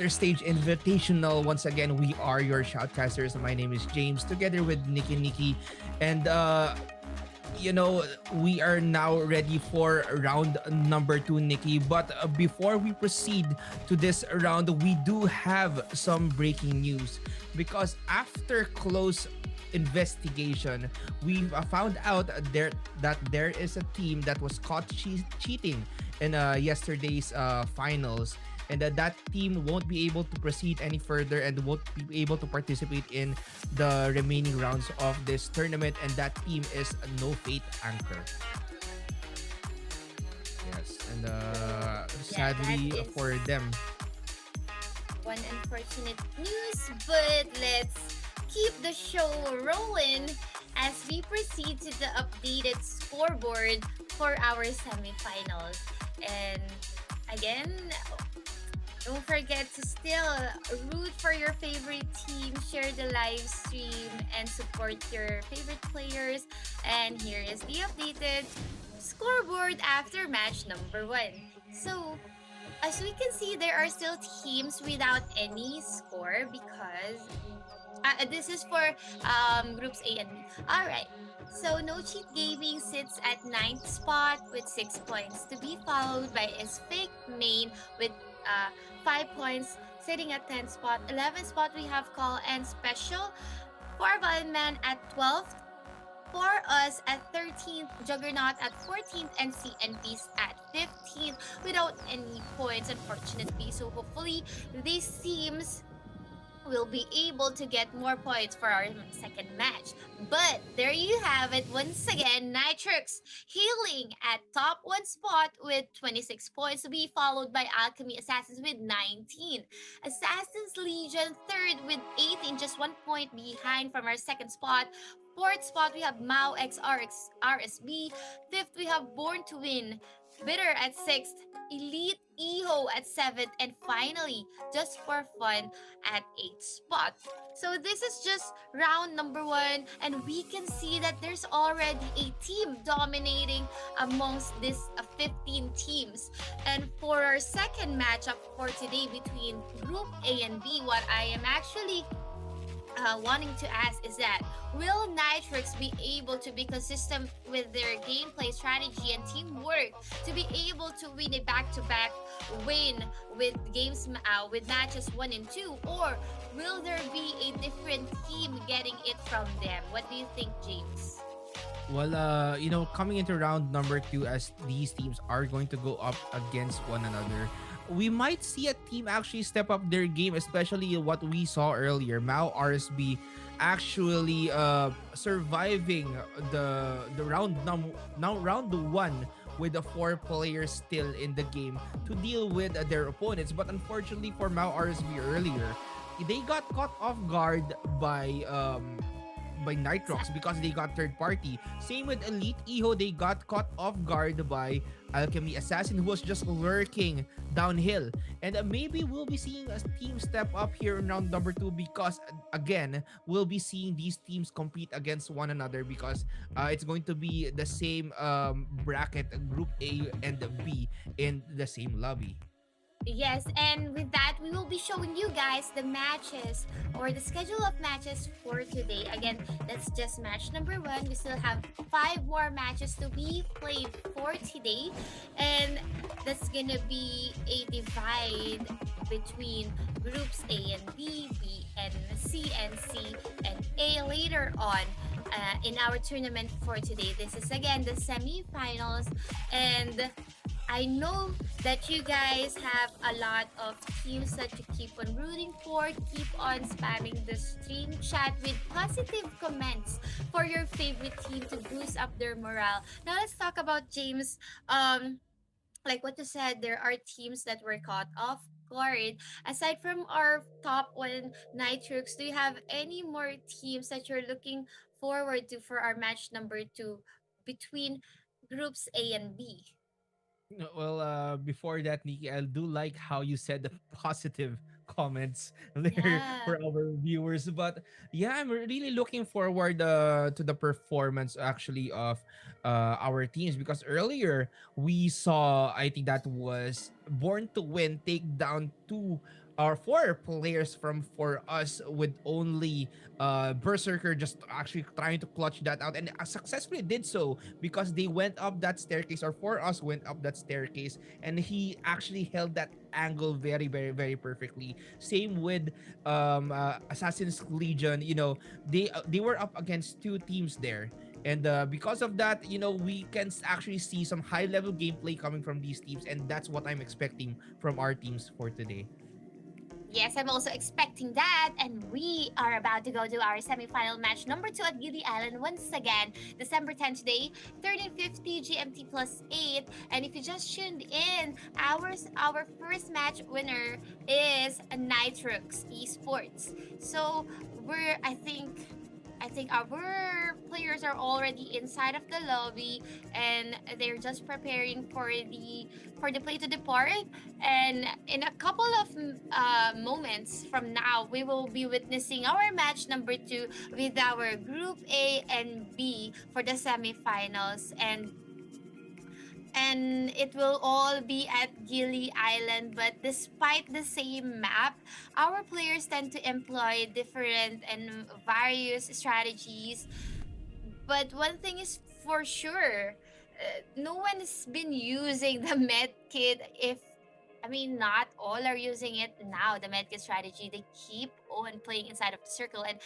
Stage Invitational. Once again, we are your shoutcasters. My name is James, together with Nikki. And we are now ready for round number two, Nikki. But before we proceed to this round, we do have some breaking news because after close investigation, we've found out there is a team that was caught cheating in yesterday's finals, and that team won't be able to proceed any further and won't be able to participate in the remaining rounds of this tournament, and that team is No Fate Anchor. Yes, and Yeah, that sadly is for them. one unfortunate news, but let's keep the show rolling as we proceed to the updated scoreboard for our semifinals. And again, don't forget to still root for your favorite team, share the live stream, and support your favorite players. And here is the updated scoreboard after match number one. So, as we can see, there are still teams without any score because this is for groups A and B. All right. So No Cheat Gaming sits at ninth spot with 6 points, to be followed by is Fake Main with 5 points, sitting at 10th spot. 11th spot we have Call and Special. For Man at 12th. For us at 13th, Juggernaut at 14th, and CNPs at 15th without any points, unfortunately. So hopefully these teams will be able to get more points for our second match. But there you have it once again. Nitrix healing at top one spot with 26 points, to be followed by Alchemy Assassins with 19. Assassins Legion third with 18, just 1 point behind from our second spot. Fourth spot we have Mao XRX RSB. Fifth we have Born to Win. Bitter at sixth. Elite Eho at seventh. And finally, just for fun, at 8th spot. So this is just round number one, and we can see that there's already a team dominating amongst these 15 teams. And for our second matchup for today between Group A and B, what I am actually wanting to ask is that will Nitrix be able to be consistent with their gameplay strategy and teamwork to be able to win a back-to-back win with with matches 1 and 2, or will there be a different team getting it from them? What do you think, James? Well, coming into round number two, as these teams are going to go up against one another, we might see a team actually step up their game, especially what we saw earlier. Mao RSB actually surviving the round one with the four players still in the game to deal with their opponents. But unfortunately for Mao RSB earlier, they got caught off guard by Nitrox because they got third party. Same with Elite Eho, they got caught off guard by Alchemy Assassin, who was just lurking downhill. And maybe we'll be seeing a team step up here in round number two because, again, we'll be seeing these teams compete against one another because it's going to be the same bracket, Group A and B in the same lobby. Yes, and with that, we will be showing you guys the matches or the schedule of matches for today. Again, that's just match number one. We still have 5 more matches to be played for today, and that's gonna be a divide between groups A and B and C, and A later on. In our tournament for today. This is again the semi-finals, and I know that you guys have a lot of teams that you keep on rooting for. Keep on spamming the stream chat with positive comments for your favorite team to boost up their morale. Now let's talk about James. Like what you said, there are teams that were caught off guard. Aside from our top one, Nitrix, do you have any more teams that you're looking forward to for our match number two between groups A and B? No, well, before that, Nikki, I do like how you said the positive comments there Yeah. for our viewers. But yeah, I'm really looking forward to the performance actually of our teams, because earlier we saw, I think that was Born to Win take down two or four players from for us, with only Berserker just actually trying to clutch that out, and successfully did so, because they went up that staircase, or for us went up that staircase, and he actually held that angle very perfectly. Same with Assassin's Legion. They were up against two teams there, and because of that, we can actually see some high level gameplay coming from these teams, and that's what I'm expecting from our teams for today. Yes, I'm also expecting that. And we are about to go to our semifinal match number 2 at Gili Island once again, December 10th today, 13:50 GMT plus 8. And if you just tuned in, our first match winner is Nitrox Esports. So I think our players are already inside of the lobby, and they're just preparing for the play to depart. And in a couple of moments from now, we will be witnessing our match number 2 with our Group A and B for the semifinals. And it will all be at Gili Island. But despite the same map, our players tend to employ different and various strategies. But one thing is for sure, no one has been using the med kit. Not all are using it now, the med kit strategy. They keep on playing inside of the circle and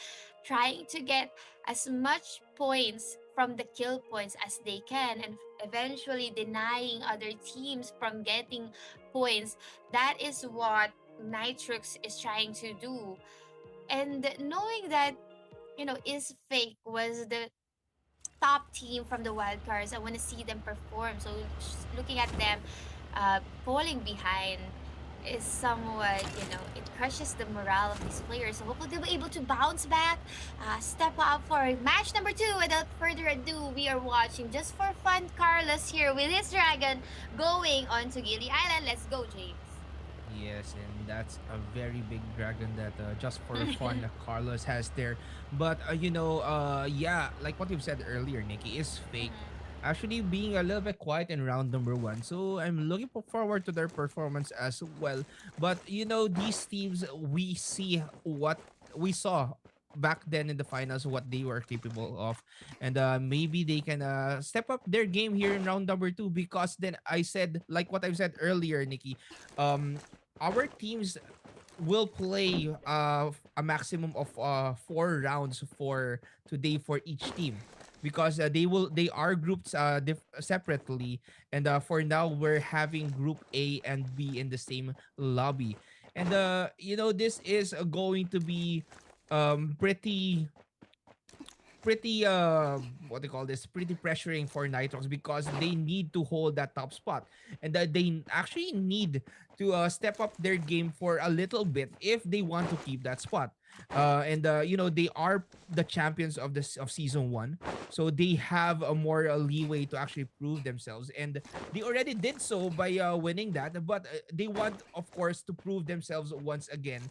trying to get as much points from the kill points as they can, and eventually denying other teams from getting points. That is what Nitrix is trying to do. And knowing that, is fake was the top team from the wildcards. I want to see them perform. So just looking at them falling behind is somewhat, it crushes the morale of these players. So hopefully they'll be able to bounce back, step up for match number 2. Without further ado, we are watching just for fun Carlos here with his dragon going on to Gili Island. Let's go, James. Yes, and that's a very big dragon that just for fun Carlos has there. But yeah, like what you've said earlier, Nikki, is fake. Actually being a little bit quiet in round number 1. So I'm looking forward to their performance as well. But these teams, we saw back then in the finals, what they were capable of, and maybe they can step up their game here in round number 2, because then I said, like what I've said earlier, Nikki, um our teams will play a maximum of 4 rounds for today for each team, because they are grouped separately, and for now we're having group A and B in the same lobby. And this is going to be pretty what they call this, pretty pressuring for Nitrox, because they need to hold that top spot, and they actually need to step up their game for a little bit if they want to keep that spot. And they are the champions of this of season 1, so they have a more leeway to actually prove themselves, and they already did so by winning that. But they want, of course, to prove themselves once again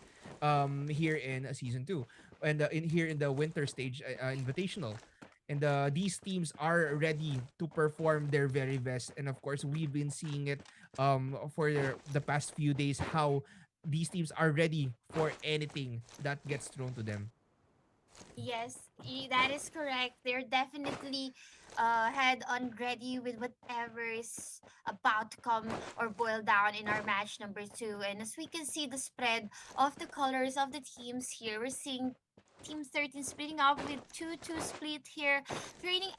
here in season 2, and in here in the winter stage invitational. And these teams are ready to perform their very best, and of course we've been seeing it for the past few days, how these teams are ready for anything that gets thrown to them. Yes, that is correct. They're definitely head on ready with whatever is about to come or boil down in our match number 2. And as we can see the spread of the colors of the teams here, we're seeing Team 13 splitting up with 2-2 split here, training,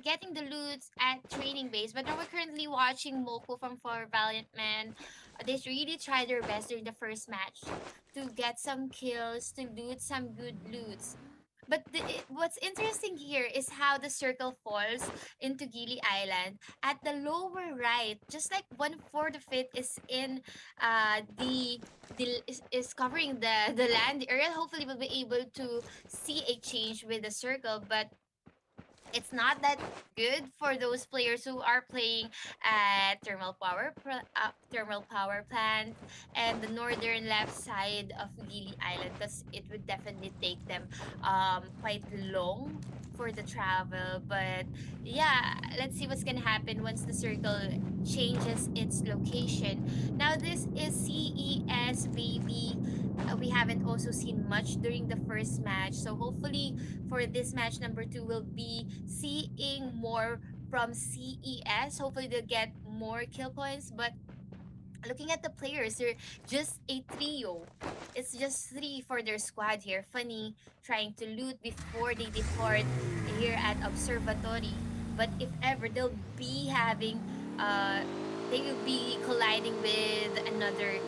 getting the loots at training base. But now we're currently watching Moku from For Valiant Man. They really tried their best during the first match to get some kills, to loot some good loots. But what's interesting here is how the circle falls into Gili Island. At the lower right, just like 1/4 of it is in is covering the land area. Hopefully, we'll be able to see a change with the circle. But it's not that good for those players who are playing at thermal power plant and the northern left side of Gili Island, because it would definitely take them quite long for the travel. But yeah, let's see what's gonna happen once the circle changes its location. Now this is CES, baby. We haven't also seen much during the first match, so hopefully for this match number two, we'll be seeing more from CES. Hopefully, they'll get more kill points. But looking at the players, they're just a trio. It's just three for their squad here. Funny trying to loot before they depart here at Observatory. But if ever they'll be having, they will be colliding with another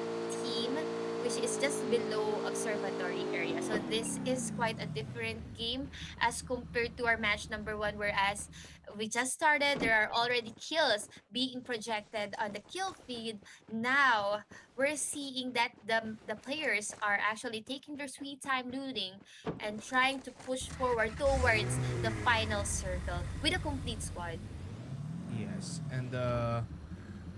team, which is just below Observatory area. So this is quite a different game as compared to our match number one. Whereas we just started, there are already kills being projected on the kill feed. Now we're seeing that the players are actually taking their sweet time looting and trying to push forward towards the final circle with a complete squad. Yes, and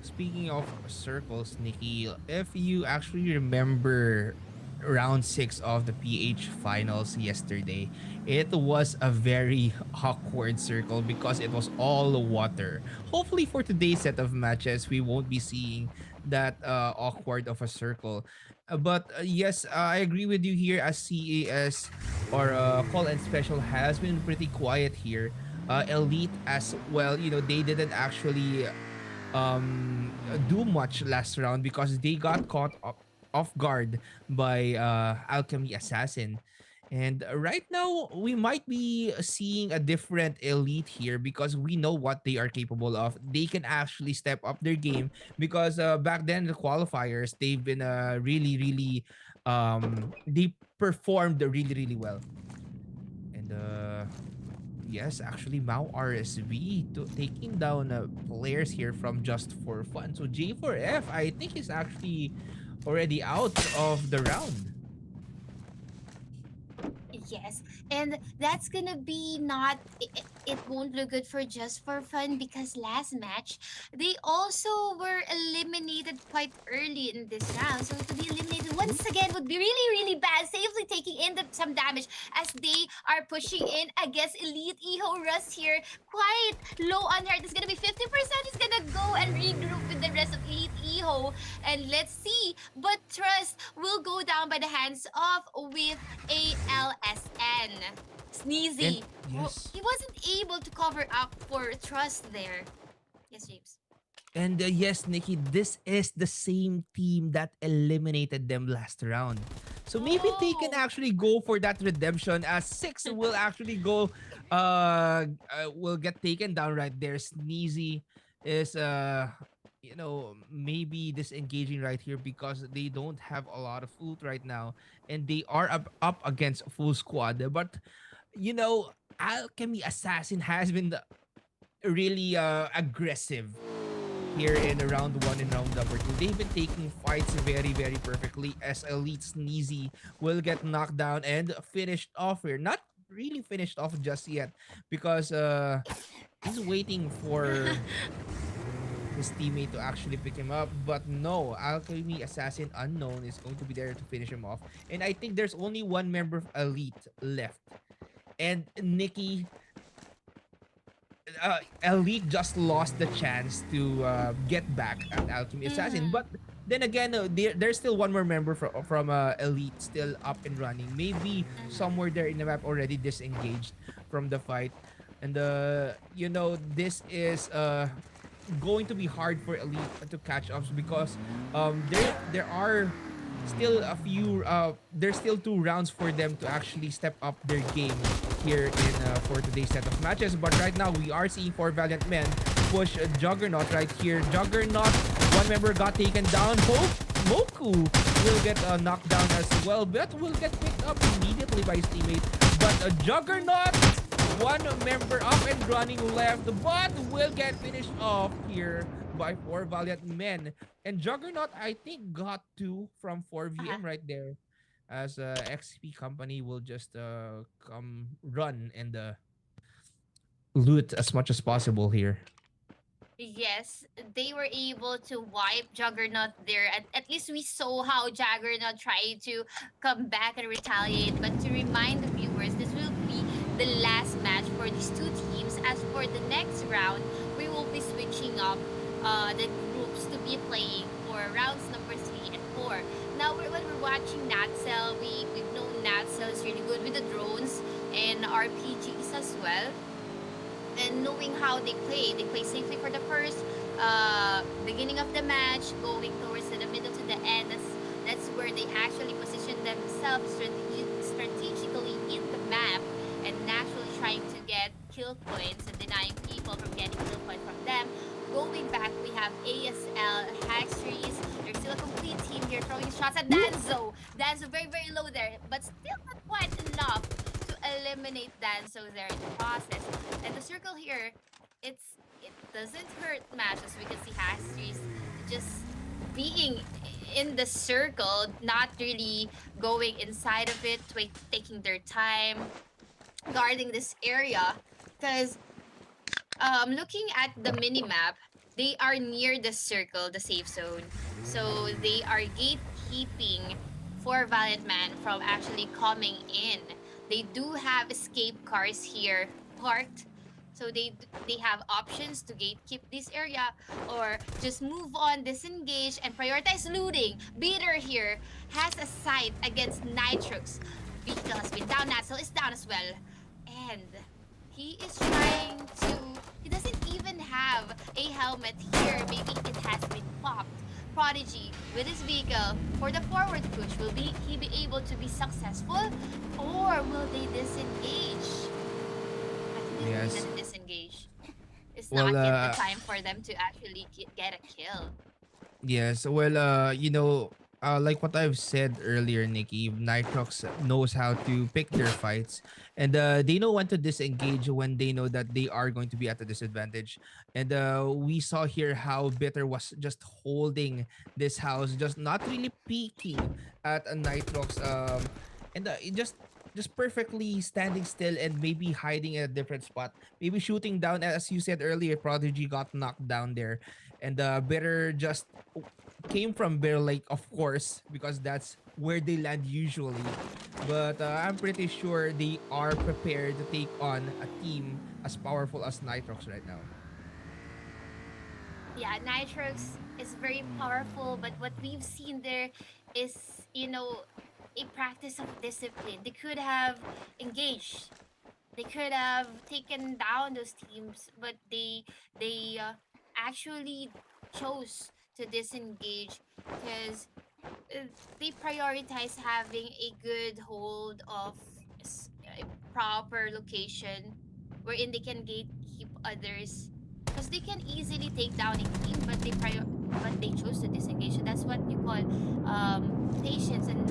speaking of circles, Nikki, if you actually remember round 6 of the PH finals yesterday, it was a very awkward circle because it was all water. Hopefully for today's set of matches, we won't be seeing that awkward of a circle. But yes, I agree with you here as CAS or Call and Special has been pretty quiet here. Elite as well, they didn't actually do much last round because they got caught off guard by Alchemy Assassin. And right now, we might be seeing a different elite here because we know what they are capable of. They can actually step up their game because back then, the qualifiers, they've been really, really, they performed really, really well. And yes, actually, Mao RSV taking down players here from Just for Fun. So J4F, I think is actually already out of the round. Yes, and that's gonna be not. It won't look good for just for fun because last match they also were eliminated quite early in this round. So to be eliminated once again would be really really bad. Safely taking in some damage as they are pushing in. I guess Elite Eho Russ here quite low on her. It's gonna be 50%. He's gonna go and regroup with the rest of Elite Eho, and let's see. But Trust will go down by the hands of with ALSN. And Sneezy. yes, He wasn't able to cover up for Trust there. Yes, James. and yes, Nikki, this is the same team that eliminated them last round. So maybe they can Oh. actually go for that redemption as six will actually go will get taken down right there. Sneezy is maybe disengaging right here because they don't have a lot of food right now and they are up against a full squad. But Alchemy Assassin has been really aggressive here in round one and round number two. They've been taking fights very, very perfectly as Elite Sneezy will get knocked down and finished off here. Not really finished off just yet because he's waiting for his teammate to actually pick him up. But no, Alchemy Assassin Unknown is going to be there to finish him off. And I think there's only one member of Elite left. And Nikki, Elite just lost the chance to get back at Alchemy Assassin. Mm-hmm. But then again, there's still one more member from Elite still up and running. Maybe somewhere there in the map already disengaged from the fight. And this is going to be hard for Elite to catch up because there are still a few there's still 2 rounds for them to actually step up their game here in for today's set of matches. But right now we are seeing 4 Valiant Men push Juggernaut right here. Juggernaut, one member got taken down. Moku will get knocked down as well, but will get picked up immediately by his teammate. But Juggernaut, one member up and running left, but will get finished off here by 4 Valiant Men. And Juggernaut, I think, got 2 from Uh-huh. 4VM right there. As XP company will just come run and loot as much as possible here. Yes, they were able to wipe Juggernaut there. At least we saw how Juggernaut tried to come back and retaliate. But to remind the viewers, this will be the last match for these two teams. As for the next round, we will be switching up the groups to be playing for rounds number 3 and 4. Now, when we're watching Natcel, we've known Natcel is really good with the drones and RPGs as well, and knowing how they play safely for the first beginning of the match, going towards the middle to the end. That's where they actually position themselves strategically in the map and naturally trying to get kill points and denying people from getting kill points from them. Going back, we have ASL, Haxtrees. There's still a complete team here throwing shots at Danzo. Danzo very, very low there, but still not quite enough to eliminate Danzo there in the process. And the circle here, it doesn't hurt much, as we can see Haxtrees just being in the circle, not really going inside of it, taking their time, guarding this area. Because looking at the mini map, they are near the circle, the safe zone. So they are gatekeeping for Valiant Man from actually coming in. They do have escape cars here parked. So they have options to gatekeep this area or just move on, disengage, and prioritize looting. Beater here has a sight against Nitrox. Vehicle has been down, Natsel is down as well. And he is trying to... He doesn't even have a helmet here. Maybe it has been popped. Prodigy with his vehicle for the forward push. Will he be able to be successful? Or will they disengage? I think they will be Yes. gonna disengage. It's Well, not yet the time for them to actually get a kill. yes. Well, like what I've said earlier, Nikki, Nitrox knows how to pick their fights, and they know when to disengage when they know that they are going to be at a disadvantage. And we saw here how Bitter was just holding this house, just not really peeking at a Nitrox, and it just perfectly standing still and maybe hiding in a different spot, maybe shooting down. As you said earlier, Prodigy got knocked down there, and Bitter just came from Bear Lake, of course, because that's where they land usually. But I'm pretty sure they are prepared to take on a team as powerful as Nitrox right now. Yeah, Nitrox is very powerful, but what we've seen there is, a practice of discipline. They could have engaged. They could have taken down those teams, but they actually chose to disengage because uh, they prioritize having a good hold of a proper location wherein they can gatekeep others, because they can easily take down a team, but they chose to disengage. So that's what you call patience and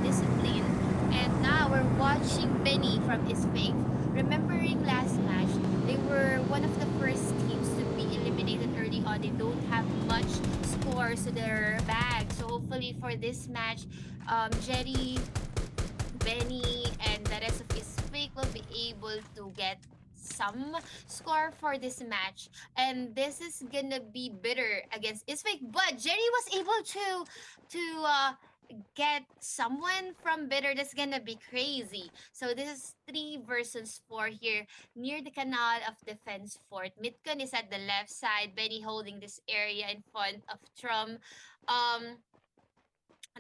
discipline. And now we're watching Benny from his fake. Remembering last match, they were one of the first teams to be eliminated early on. They don't have much scores to their bag. So hopefully for this match, Jerry, Benny, and the rest of his fake will be able to get some score for this match. And this is gonna be bitter against Isfake, but Jerry was able to get someone from bitter. That's gonna be crazy. So this is 3 versus 4 here near the canal of defense fort. Mitcon is at the left side, Benny holding this area in front of Trum. um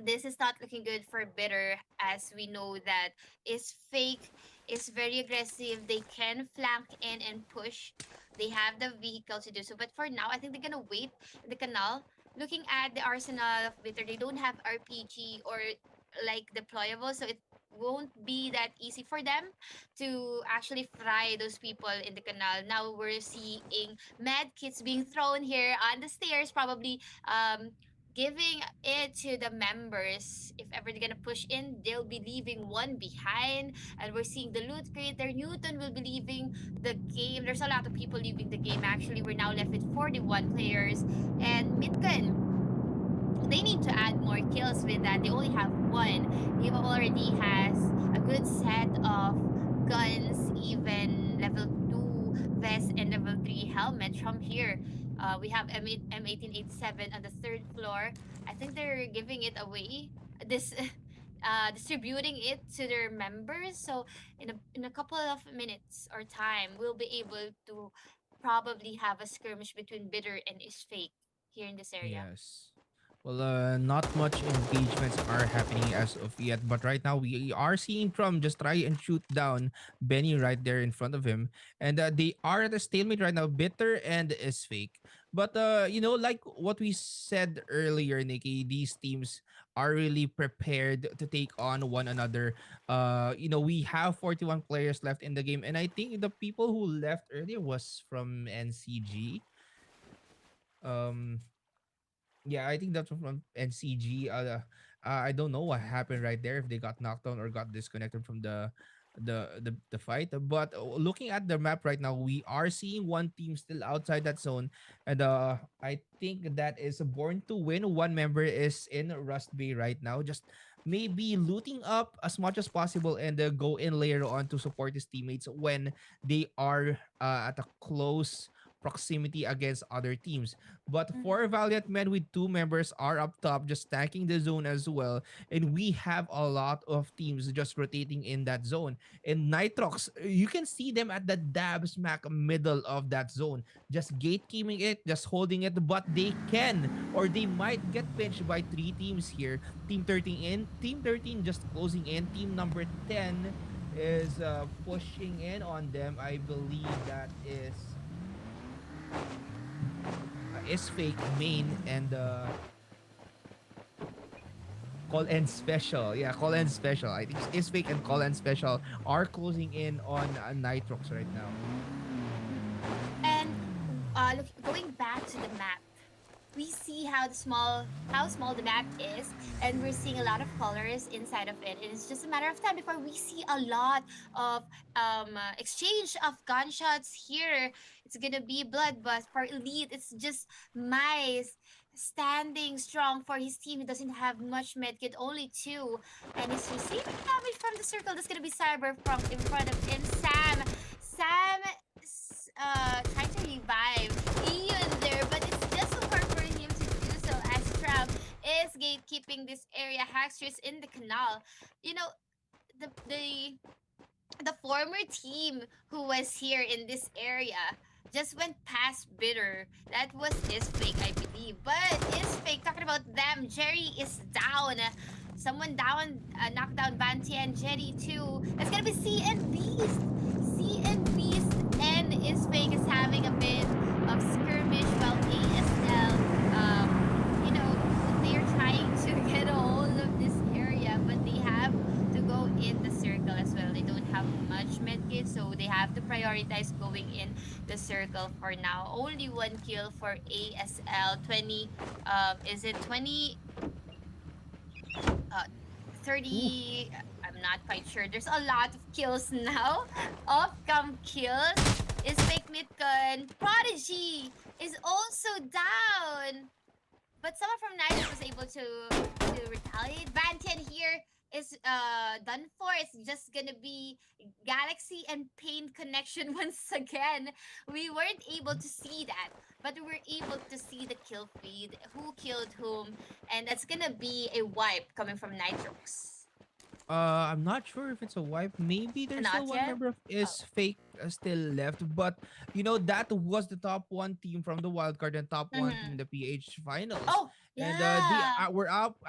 this is not looking good for bitter, as we know that is fake is very aggressive. They can flank in and push. They have the vehicle to do so, but for now I think they're gonna wait in the canal. Looking at the arsenal of bitter, they don't have RPG or like deployable, so it won't be that easy for them to actually fry those people in the canal. Now we're seeing med kits being thrown here on the stairs, probably giving it to the members. If ever they're gonna push in, they'll be leaving one behind. And we're seeing the loot creator Newton will be leaving the game. There's a lot of people leaving the game. Actually, we're now left with 41 players. And Mitken, they need to add more kills with that. They only have one. Eva already has a good set of guns, even level 2 helmet from here. We have M1887 on the third floor. I think they're giving it away. This distributing it to their members. So in a couple of minutes or time, we'll be able to probably have a skirmish between Bitter and Is Fake here in this area. Yes. Well, not much engagements are happening as of yet, but right now we are seeing Trump just try and shoot down Benny right there in front of him, and they are at a stalemate right now. Bitter and is fake, but like what we said earlier, Nikki, these teams are really prepared to take on one another. We have 41 players left in the game, and I think the people who left earlier was from NCG. Um, yeah, I think that's from NCG. I don't know what happened right there if they got knocked down or got disconnected from the fight. But looking at the map right now, we are seeing one team still outside that zone, and I think that is Born to Win. One member is in Rust Bay right now, just maybe looting up as much as possible and go in later on to support his teammates when they are at a close proximity against other teams. But four Mhm. Valiant men with two members are up top, just tanking the zone as well. And we have a lot of teams just rotating in that zone. And Nitrox, you can see them at the dab smack middle of that zone, just gatekeeping it, just holding it. But they can, or they might get pinched by three teams here. Team 13 just closing in. Team number 10 is pushing in on them. I believe that is fake main and call end special. Yeah, call end special. I think is fake and call end special are closing in on Nitrox right now. And look, going back to the map, we see how small the map is, and we're seeing a lot of colors inside of it. And it's just a matter of time before we see a lot of exchange of gunshots here. It's gonna be bloodbath for Elite. It's just Mice standing strong for his team. He doesn't have much medkit, only two, and he's receiving damage from the circle. That's gonna be Cyber from in front of him. Sam trying to revive Ian there, but it's just so hard for him to do so as Trump is gatekeeping this area. Hacksters in the canal. You know, the the the former team who was here in this area just went past Bitter. That was Is Fake, I believe. But Is Fake, talking about them, Jerry is down. Someone down, knocked down Vanti and Jerry too. That's gonna be C and Beast. C and Beast and Is Fake is having a bit of skirmish while ASL, they're trying to get a hold of this area, but they have to go in the circle as well. They don't have much medkit, so they have to prioritize going in the circle for now. Only one kill for ASL. 20, is it 20? Uh, Ooh. 30, I'm not quite sure. There's a lot of kills now. Off-cam kills is fake Mitcon. Prodigy is also down. But someone from Niger was able to retaliate. Vantian here is done for. It's just gonna be Galaxy and Pain connection once again. We weren't able to see that, but we were able to see the kill feed, who killed whom, and that's gonna be a wipe coming from Nitrox. I'm not sure if it's a wipe. Maybe there's still Not one yet? member of Oh. is fake still left, but that was the top one team from the wildcard and top one team in Mm-hmm. the PH finals, Oh, and they yeah. were up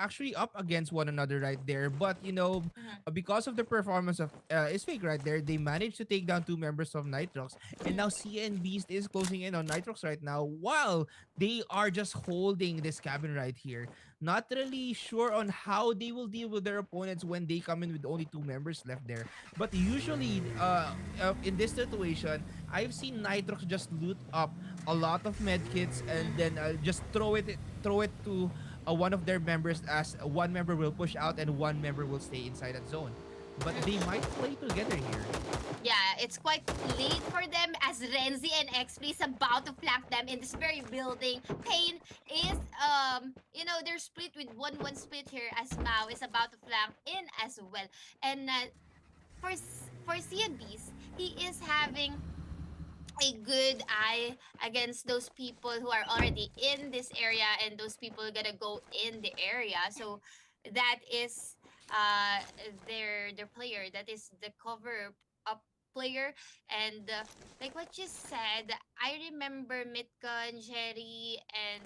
against one another right there. But Mm-hmm. because of the performance of is fake right there, they managed to take down two members of Nitrox, and now CN Beast is closing in on Nitrox right now, while they are just holding this cabin right here. Not really sure on how they will deal with their opponents when they come in with only two members left there. But usually, in this situation, I've seen Nitrox just loot up a lot of medkits and then just throw it to one of their members, as one member will push out and one member will stay inside that zone. But they Mm-hmm. might play together here. Yeah, it's quite late for them as Renzi and XP is about to flank them in this very building. Pain is they're split with 1-1 split here as Mao is about to flank in as well. And for CNBs, he is having a good eye against those people who are already in this area, and those people gonna go in the area. So that is their player, that is the cover up player. And like what you said, I remember Mitcon, Jerry, and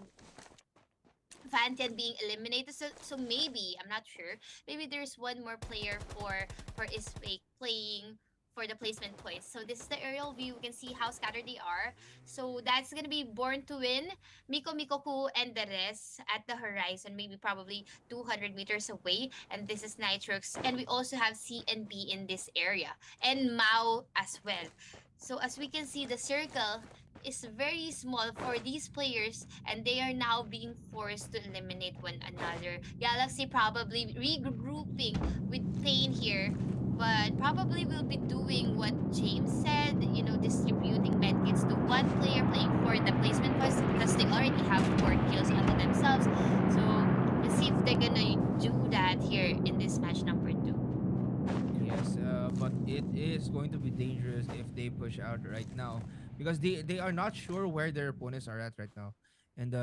Vantian being eliminated. So maybe, I'm not sure. Maybe there's one more player for Isfake playing for the placement points. So this is the aerial view. We can see how scattered they are. So that's gonna be Born to Win, Miko Mikoku, and the rest at the horizon, maybe probably 200 meters away. And this is Nitrox. And we also have C and B in this area. And Mao as well. So as we can see, the circle is very small for these players, and they are now being forced to eliminate one another. Galaxy probably regrouping with Pain here, but probably will be doing what James said, distributing medkits to one player playing for the placement points, because they already have 4 kills onto themselves. So let's see if they're gonna do that here in this match number 2. Yes, but it is going to be dangerous if they push out right now because they are not sure where their opponents are at right now, and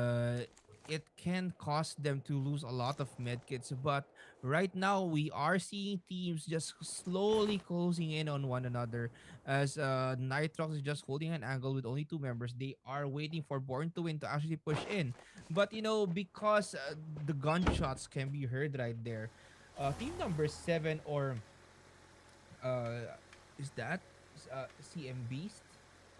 it can cost them to lose a lot of medkits. But right now we are seeing teams just slowly closing in on one another as Nitrox is just holding an angle with only 2 members. They are waiting for Born to Win to actually push in, but because the gunshots can be heard right there. Team number 7 or uh, is that CM Beast?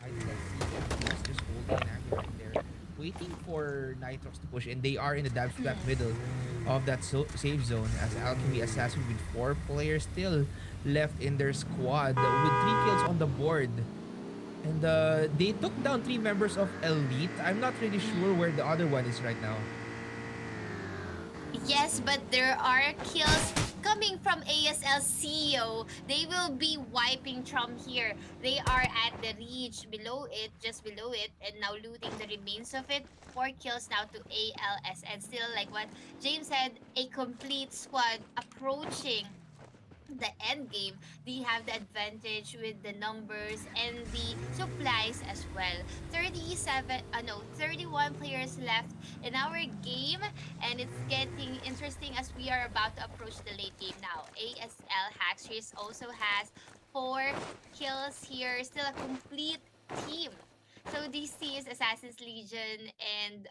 I think that's CM Beast just holding an angle right there, waiting for Nitrox to push in. They are in the dab slap middle of that safe zone as Alchemy Assassin with 4 players still left in their squad with 3 kills on the board. And they took down 3 members of Elite. I'm not really sure where the other one is right now. Yes, but there are kills coming from ASL CEO. They will be wiping from here. They are at the reach below it, just below it, and now looting the remains of it. 4 kills now to ALS. And still, like what James said, a complete squad approaching the end game. They have the advantage with the numbers and the supplies as well. 31 players left in our game, and it's getting interesting as we are about to approach the late game now. ASL Hackstreets also has 4 kills here, still a complete team. So DC is Assassin's Legion and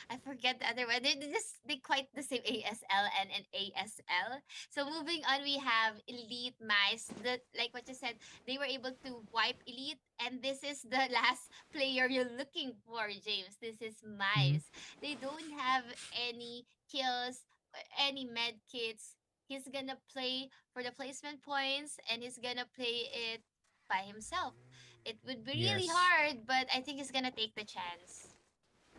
I forget the other one. They quite the same, ASL and an ASL. So moving on, we have Elite Mice. The like what you said, they were able to wipe Elite, and this is the last player you're looking for, James. This is Mhm. Mice. They don't have any kills, any med kits. He's gonna play for the placement points, and he's gonna play it by himself. It would be really Yes. hard, but I think he's gonna take the chance.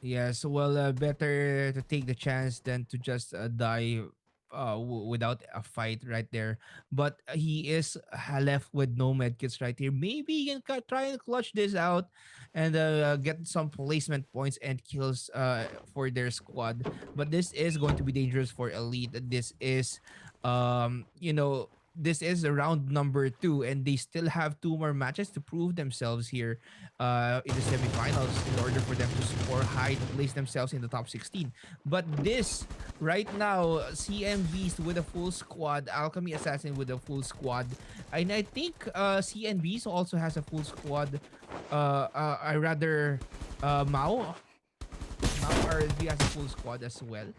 Yes, well, better to take the chance than to just die without a fight right there. But he is left with no medkits right here. Maybe he can try and clutch this out and get some placement points and kills for their squad. But this is going to be dangerous for Elite. This is round number 2, and they still have 2 more matches to prove themselves here in the semifinals in order for them to score high to place themselves in the top 16. But this right now, CM Beast with a full squad, Alchemy Assassin with a full squad, and I think CM Beast also has a full squad. I rather Mao RSB has a full squad as well.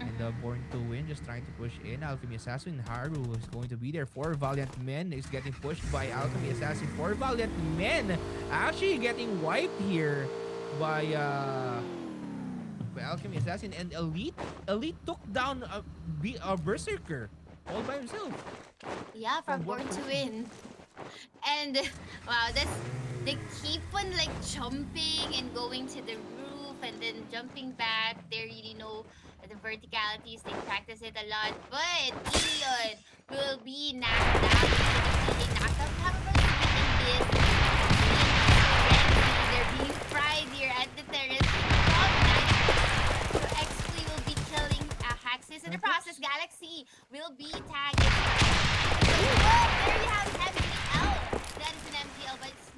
And Born to Win just trying to push in. Alchemy Assassin Haru is going to be there. 4 Valiant Men is getting pushed by Alchemy Assassin. 4 Valiant Men actually getting wiped here by Alchemy Assassin. And Elite took down a Berserker all by himself Yeah, from from Born Born to to Win. Win. And wow, they keep on like jumping and going to the roof and then jumping back. They really know the verticalities. They practice it a lot. But Ilion will be knocked down. It's gonna be a knockout. However, in this, CMB's already. They're being fried here at the terrace from Night. So XP will be killing Haxis. In the process, Nitrox? Galaxy will be tagged. Oh, there you have MGL. That is an MGL, but it's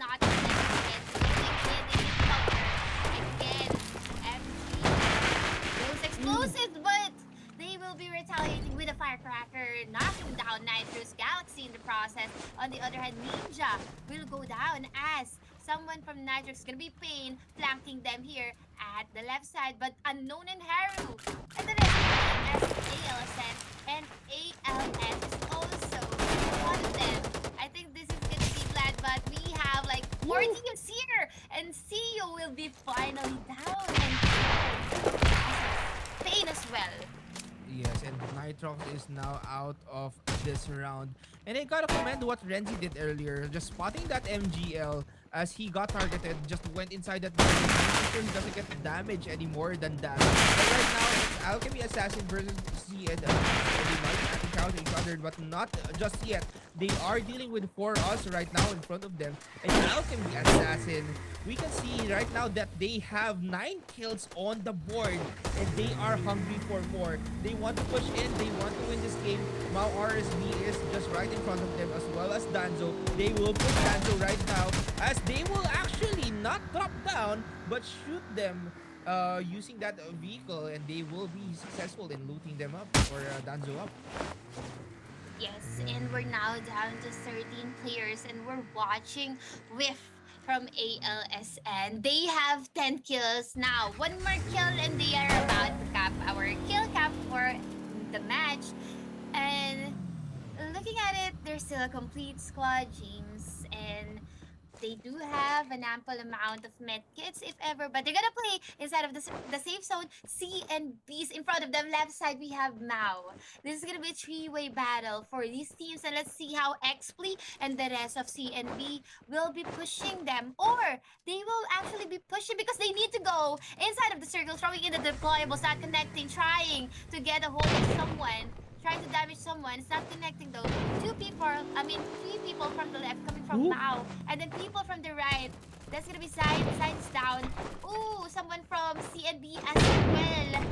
will be retaliating with a firecracker, knocking down Nitro's Galaxy in the process. On the other hand, Ninja will go down as someone from Nitro's gonna be Pain flanking them here at the left side, but Unknown and Haru. And the rest of the team as ALSN and ALS is also one of them. I think this is gonna be bad, but we have like 4 teams here, and CEO will be finally down, and Pain as well. Yes, and Nitrox is now out of this round. And I gotta commend what Renzi did earlier, just spotting that MGL as he got targeted, just went inside that building, making sure he doesn't get damage any more than that. But right now, it's Alchemy Assassin versus C, and they might encounter each other, but not just yet. They are dealing with 4 us right now in front of them. And Alchemy Assassin, we can see right now that they have 9 kills on the board, and they are hungry for more. They want to push in, they want to win this game. Mao RSB is just right in front of them, as well as Danzo. They will push Danzo right now, as they will actually not drop down, but shoot them using that vehicle, and they will be successful in looting them up, or Danzo up. Yes, and we're now down to 13 players, and we're watching Whiff from ALSN. They have 10 kills now. One more kill, and they are about to cap our kill cap for the match. And looking at it, there's still a complete squad, James, and they do have an ample amount of medkits, if ever, but they're gonna play inside of the safe zone. C and B's in front of them. Left side, we have Mao. This is gonna be a 3-way battle for these teams, and let's see how XPLE and the rest of C and B will be pushing them, or they will actually be pushing because they need to go inside of the circle, throwing in the deployables, not connecting, trying to get a hold of someone. Trying to damage someone. It's not connecting though. 3 people from the left coming from Mao. And then people from the right. That's gonna be Signs down. Ooh, someone from CNB as well.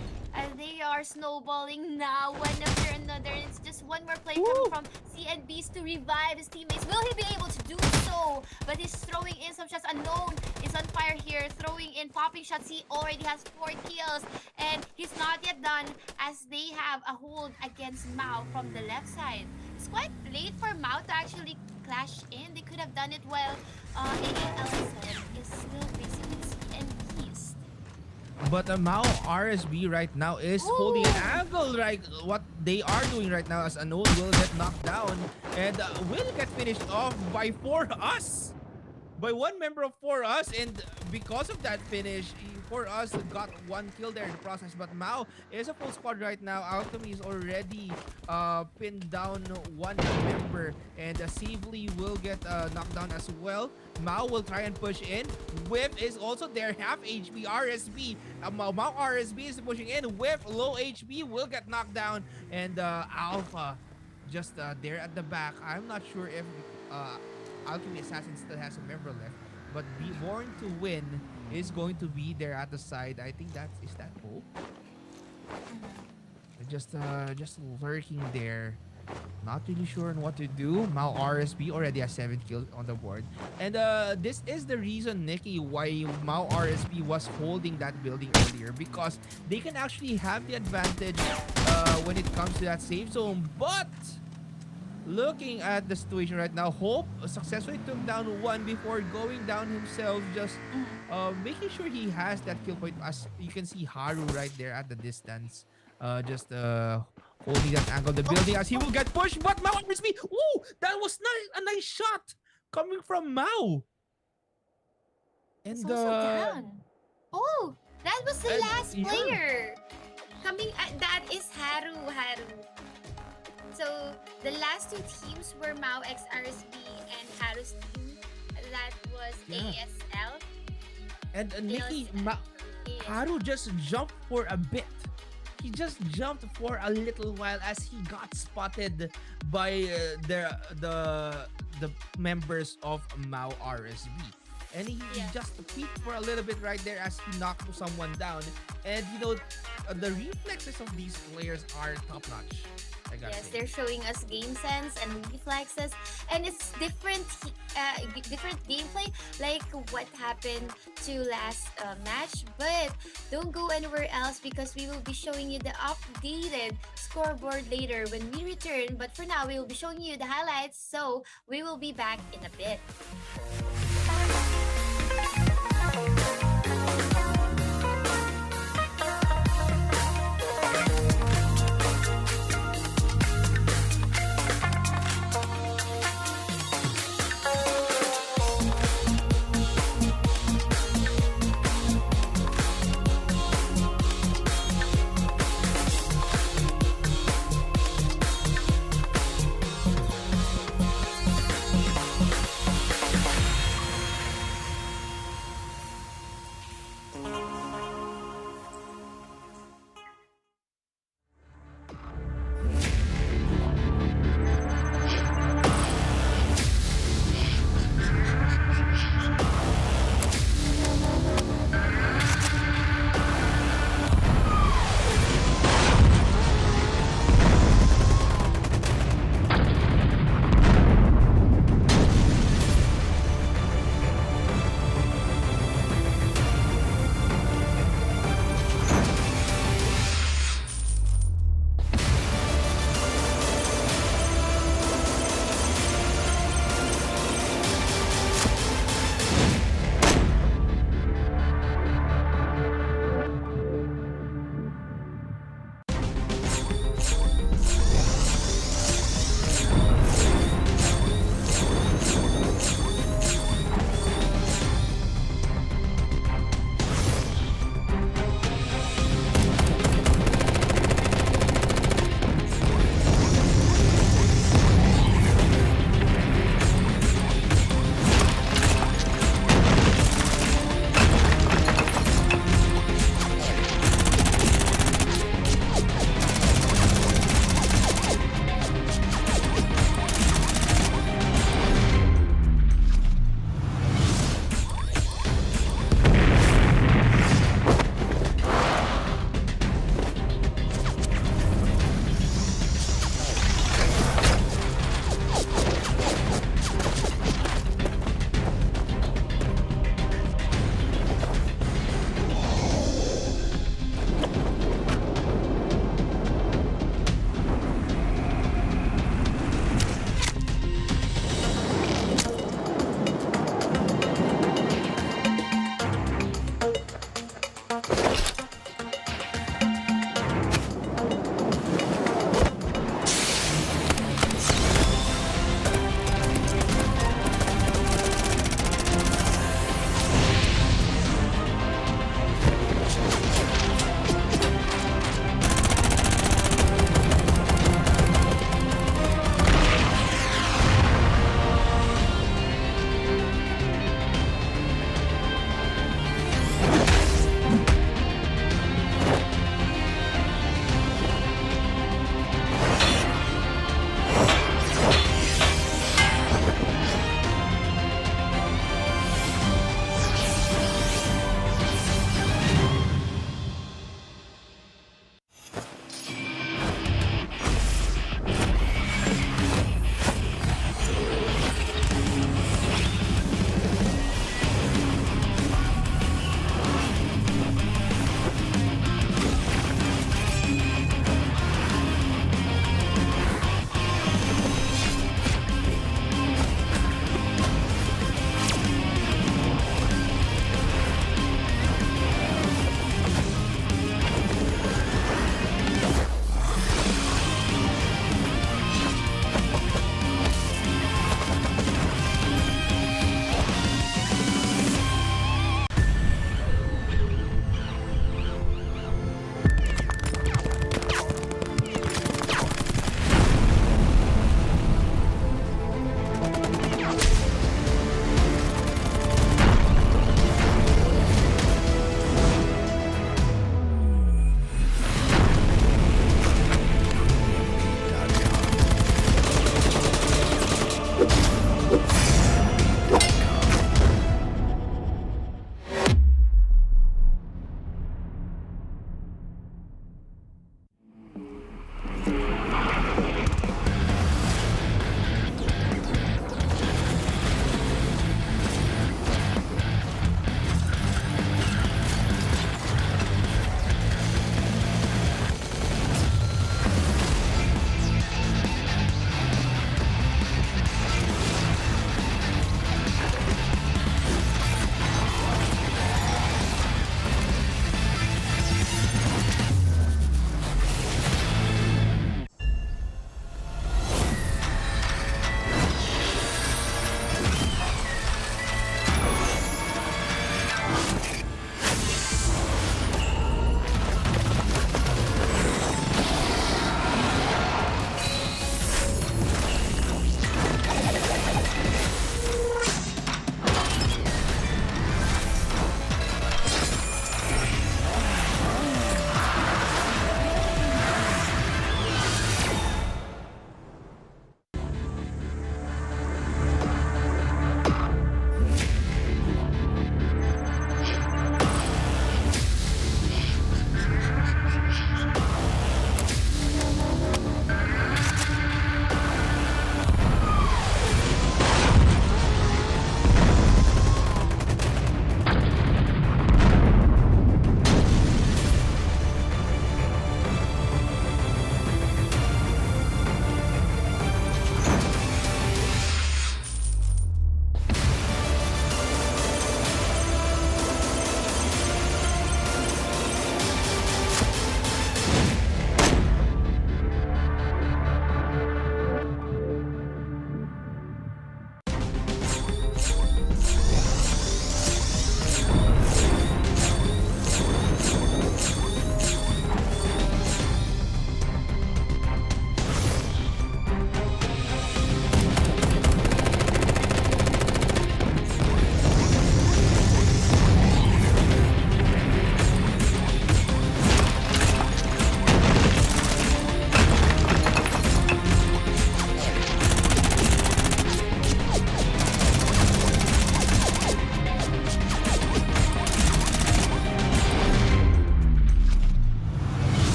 They are snowballing now, one after another. And it's just one more play coming from CNBs to revive his teammates. Will he be able to do so? But he's throwing in some shots. Unknown is on fire here, throwing in popping shots. He already has 4 kills, and he's not yet done as they have a hold against Mao from the left side. It's quite late for Mao to actually clash in. They could have done it while ALSN is still facing its enemies. But Mao RSB right now is holding an angle, right? What they are doing right now, as Unknown will get knocked down and will get finished off by 4 us. By one member of 4 us, and because of that finish, 4 us got 1 kill there in the process. But Mao is a full squad right now. Alchemy is already pinned down 1 member, and Safely will get knocked down as well. Mao will try and push in. Whiff is also there, half HP. RSB, Mao RSB is pushing in. Whiff, low HP, will get knocked down, and Alpha just there at the back. I'm not sure if Alchemy Assassin still has a member left, but Be Born to Win is going to be there at the side. I think is that Hope? Just lurking there. Not really sure on what to do. Mao RSB already has 7 kills on the board. And this is the reason, Nikki, why Mao RSB was holding that building earlier, because they can actually have the advantage when it comes to that safe zone. But looking at the situation right now, Hope successfully took down 1 before going down himself, just making sure he has that kill point. As you can see, Haru right there at the distance, just holding that angle of the building as he will get pushed. But Mao RSB, ooh, that was a nice shot coming from Mao. And It's also down. Oh, that was the last player. Coming, that is Haru. So the last 2 teams were Mao x RSB and Haru's team. That was ASL. And Nikki, Haru just jumped for a bit. He just jumped for a little while as he got spotted by the members of Mao RSB. and he Yeah. just peeked for a little bit right there as he knocked someone down. And the reflexes of these players are top notch. I gotta Yes, say. they're showing us game sense and reflexes, and it's different gameplay, like what happened to last match. But don't go anywhere else because we will be showing you the updated scoreboard later when we return. But for now, we will be showing you the highlights, so we will be back in a bit.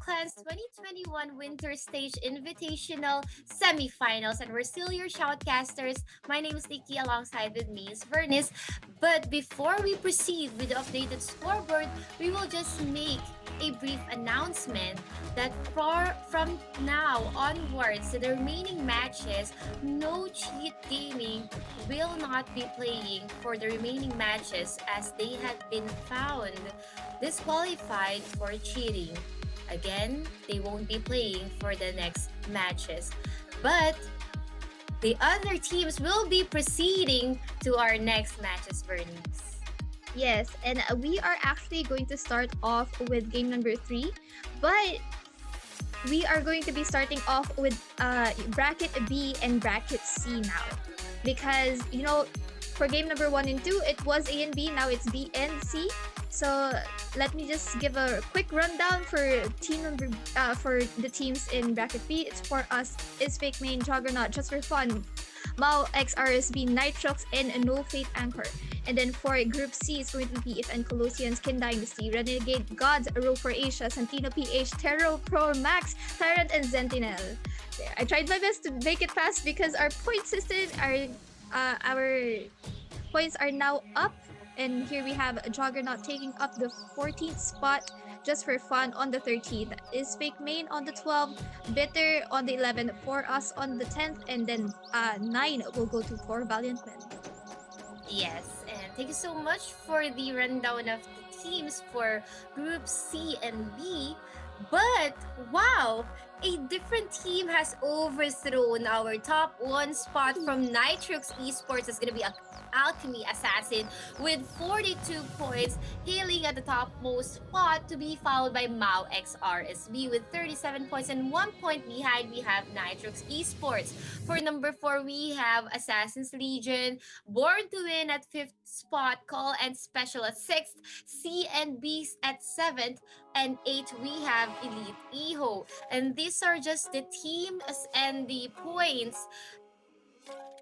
Clans 2021 Winter Stage Invitational Semifinals, and we're still your shoutcasters. My name is Nikki, alongside with me is Vernis. But before we proceed with the updated scoreboard, we will just make a brief announcement that from now onwards to the remaining matches, no cheat gaming will not be playing for the remaining matches as they have been found disqualified for cheating. Again, they won't be playing for the next matches. But the other teams will be proceeding to our next matches, Bernice. Yes, and we are actually going to start off with game number 3, but we are going to be starting off with bracket B and bracket C now. Because, for game number 1 and 2, it was A and B, now it's B and C. So let me just give a quick rundown for for the teams in bracket B. It's for us is Fake Main, Juggernaut, Just for Fun, Mao X RSB, Nitrox, and No Fate Anchor. And then for Group C, it's going to be PF and Colossian, Skin Dynasty, Renegade Gods, Row for Asia, Santino PH, Terro Pro Max, Tyrant, and Sentinel. I tried my best to make it fast because our point system, our points are now up. And here we have Juggernaut taking up the 14th spot, Just for Fun on the 13th, is Fake Main on the 12th, Bitter on the 11th, For Us on the 10th, and then 9 will go to For Valiant Men. Yes, and thank you so much for the rundown of the teams for Group C and B. But wow, a different team has overthrown our top 1 spot from Nitrox Esports. Is going to be a Alchemy Assassin with 42 points, hailing at the topmost spot, to be followed by Mao XRSB with 37 points, and 1 point behind we have Nitrox Esports. For number 4, we have Assassin's Legion, Born to Win at 5th spot, Call and Special at 6th, C and B at 7th, and 8th we have Elite Eho. And these are just the teams and the points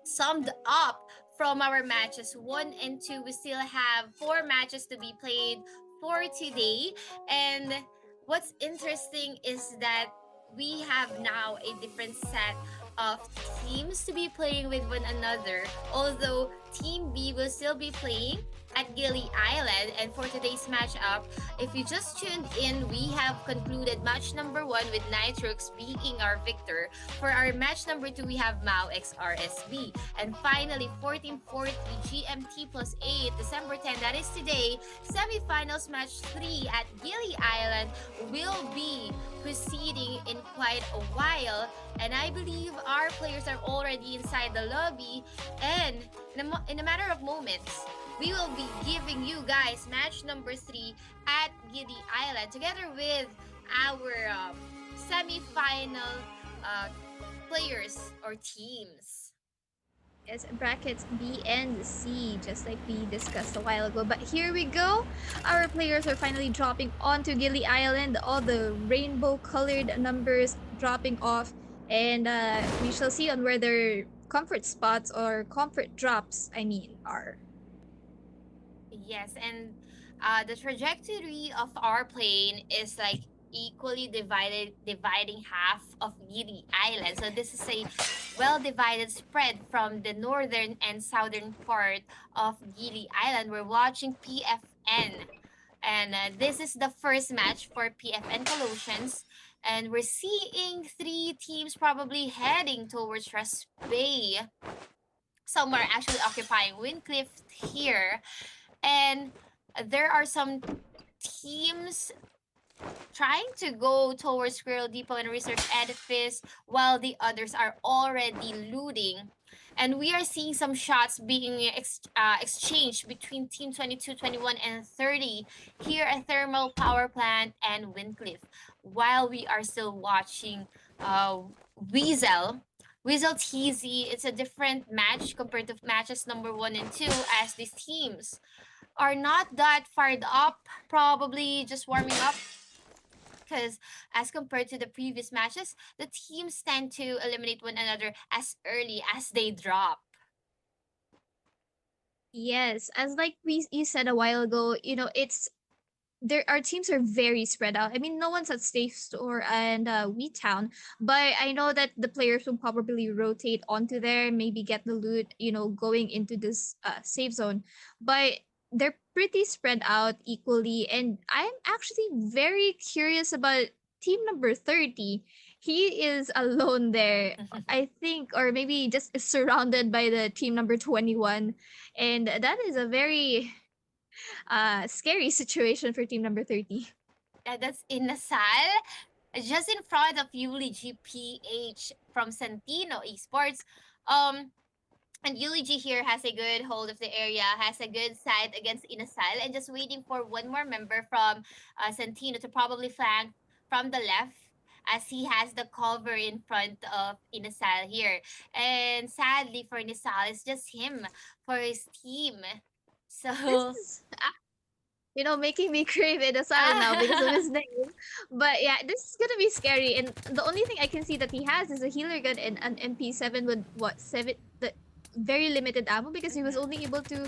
summed up from our matches 1 and 2. We still have 4 matches to be played for today. And what's interesting is that we have now a different set of teams to be playing with one another. Although Team B will still be playing at Gilly Island. And for today's matchup, if you just tuned in, we have concluded match number 1 with Nitrox being our victor. For our match number 2, we have Mao X RSB. And finally, 1440 GMT plus 8, December 10, that is today, semifinals match 3 at Gilly Island will be proceeding in quite a while. And I believe our players are already inside the lobby. And in a matter of moments, we will be giving you guys match number 3 at Giddy Island together with our semi-final players or teams. Yes, brackets B and C, just like we discussed a while ago. But here we go. Our players are finally dropping onto Gilly Island. All the rainbow-colored numbers dropping off. And we shall see on where their comfort spots or comfort drops, are. Yes, and the trajectory of our plane is like equally dividing half of Giddy Island. So this is a well-divided spread from the northern and southern part of Giddy Island. We're watching PFN. And this is the first match for PFN Colossians. And we're seeing 3 teams probably heading towards Rust Bay. Some are actually occupying Windcliff here. And there are some teams trying to go towards Squirrel Depot and Research Edifice, while the others are already looting. And we are seeing some shots being exchanged between Team 22, 21, and 30 here at Thermal Power Plant and Windcliff, while we are still watching Weasel. Weasel TZ, it's a different match compared to matches number 1 and 2, as these teams are not that fired up, probably just warming up, because as compared to the previous matches, the teams tend to eliminate one another as early as they drop. Yes, as like you said a while ago, it's there our teams are very spread out. I mean, no one's at Safe Store and Wheat Town, but I know that the players will probably rotate onto there, maybe get the loot, going into this safe zone. But they're pretty spread out equally, and I'm actually very curious about team number 30. He is alone there, I think, or maybe just surrounded by the team number 21, and that is a very scary situation for team number 30. That's Inasal, just in front of Yuli GPH from Santino Esports. Um, and YuliG here has a good hold of the area, has a good side against Inasal, and just waiting for one more member from Santino to probably flank from the left, as he has the cover in front of Inasal here. And sadly for Inasal, it's just him for his team. This So, is making me crave Inasal now because of his name. But yeah, this is gonna be scary. And the only thing I can see that he has is a healer gun and an MP7 with what seven the very limited ammo because he was only able to,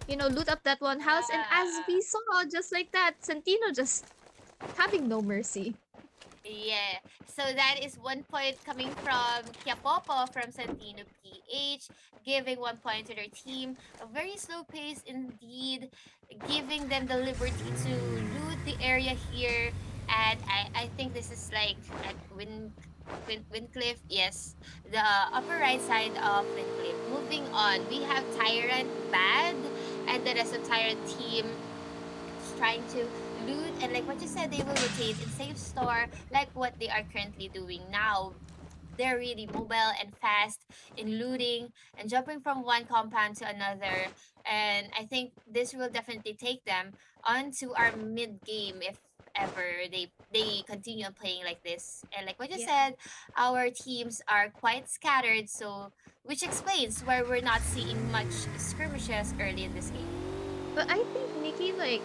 loot up that one house. And as yeah. we saw, just like that, Santino just having no mercy. Yeah. So that is 1 point coming from Kiapopo from Santino PH, giving 1 point to their team. A very slow pace indeed, giving them the liberty to loot the area here. And I think this is like at Wincliffe. Yes, the upper right side of Wincliffe. Moving on, we have Tyrant Bad and the rest of Tyrant team trying to loot, and like what you said, they will rotate in safe store like what they are currently doing now. They're really mobile and fast in looting and jumping from one compound to another, and I think this will definitely take them onto our mid game if ever they continue playing like this. And like what you Yeah. said, our teams are quite scattered, so which explains why we're not seeing much skirmishes early in this game. But I think Nikki, like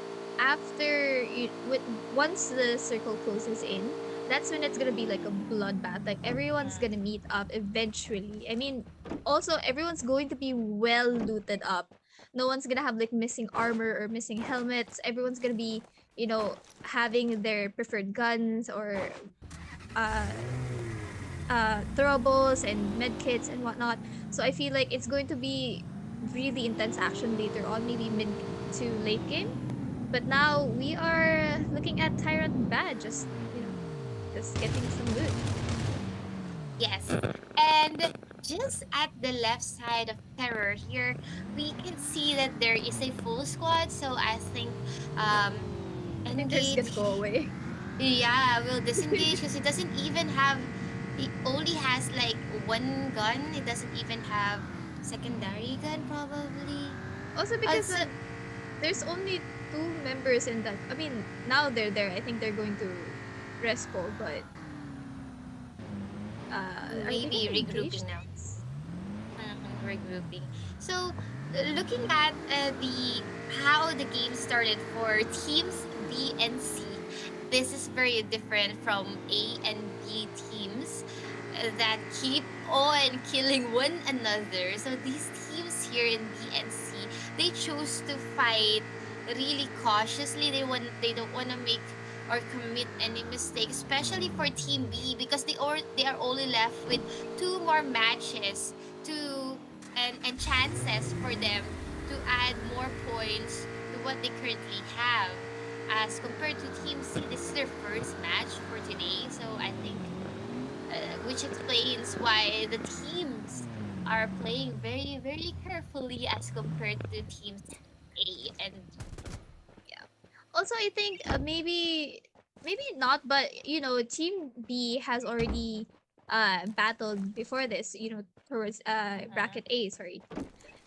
once the circle closes in, that's when it's gonna be like a bloodbath. Like everyone's gonna meet up eventually. I mean, also everyone's going to be well looted up. No one's gonna have like missing armor or missing helmets. Everyone's gonna be, having their preferred guns or uh throwables and medkits and whatnot. So I feel like it's going to be really intense action later on, maybe mid to late game. But now we are looking at Tyrant Bad, just getting some loot. Yes. And just at the left side of Terror here, we can see that there is a full squad. So I think I think they're just gonna Engage, go away. yeah, will disengage because he doesn't even have, he only has like one gun. He doesn't even have secondary gun probably. Also because Also, there's only two members in that. I mean, now they're there. I think they're going to respo, but are they maybe gonna engage regrouping now. next? Regrouping. So, looking at the how the game started for teams B and C, this is very different from A and B teams that keep on killing one another. So these teams here in B and C, they chose to fight really cautiously. They don't want to make or commit any mistake, especially for Team B because they are only left with two more matches to and chances for them to add more points to what they currently have. As compared to Team C, this is their first match for today, so I think which explains why the teams are playing very very carefully as compared to teams A and Also, I think maybe not, but Team B has already battled before this. Towards bracket A, sorry.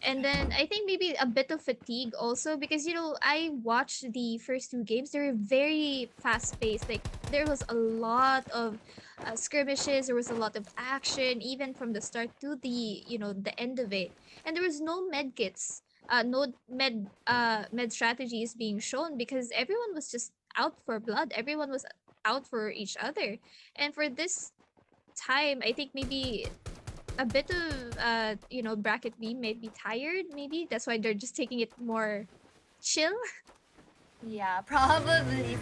And then I think maybe a bit of fatigue also because I watched the first two games. They were very fast paced. Like there was a lot of skirmishes. There was a lot of action, even from the start to the end of it. And there was no med kits, no med strategies being shown because everyone was just out for blood. Everyone was out for each other. And for this time, I think maybe a bit of bracket B may be tired, maybe that's why they're just taking it more chill. Yeah, probably.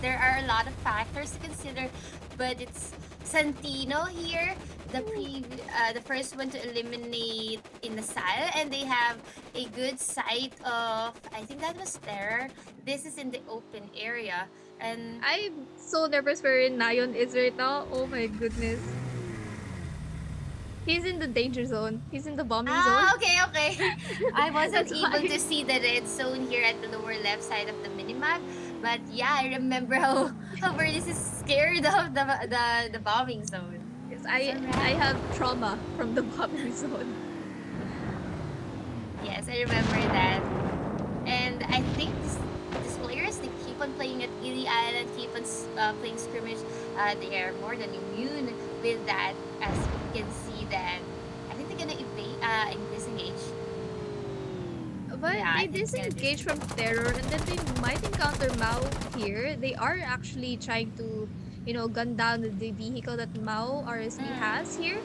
There are a lot of factors to consider, but it's Santino here, the first one to eliminate in the Sal, and they have a good sight of, I think that was Terror. This is in the open area, and I'm so nervous where Nayon is right now. Oh my goodness. He's in the danger zone. He's in the bombing zone. okay. I wasn't That's able why. to see the red zone here at the lower left side of the minimap, but yeah, I remember how Bernice is scared of the bombing zone. Yes, So I right. have trauma from the bombing zone. Yes, I remember that. And I think these players, they keep on playing at Gili Island, keep on playing scrimmage. They are more than immune with that, as we can see that. I think they're gonna evade, disengage. But Yeah, I they think they're gonna disengage from disengage. terror and then they might encounter Mao here. They are actually trying to, gun down the vehicle that Mao RSV Mm. has here.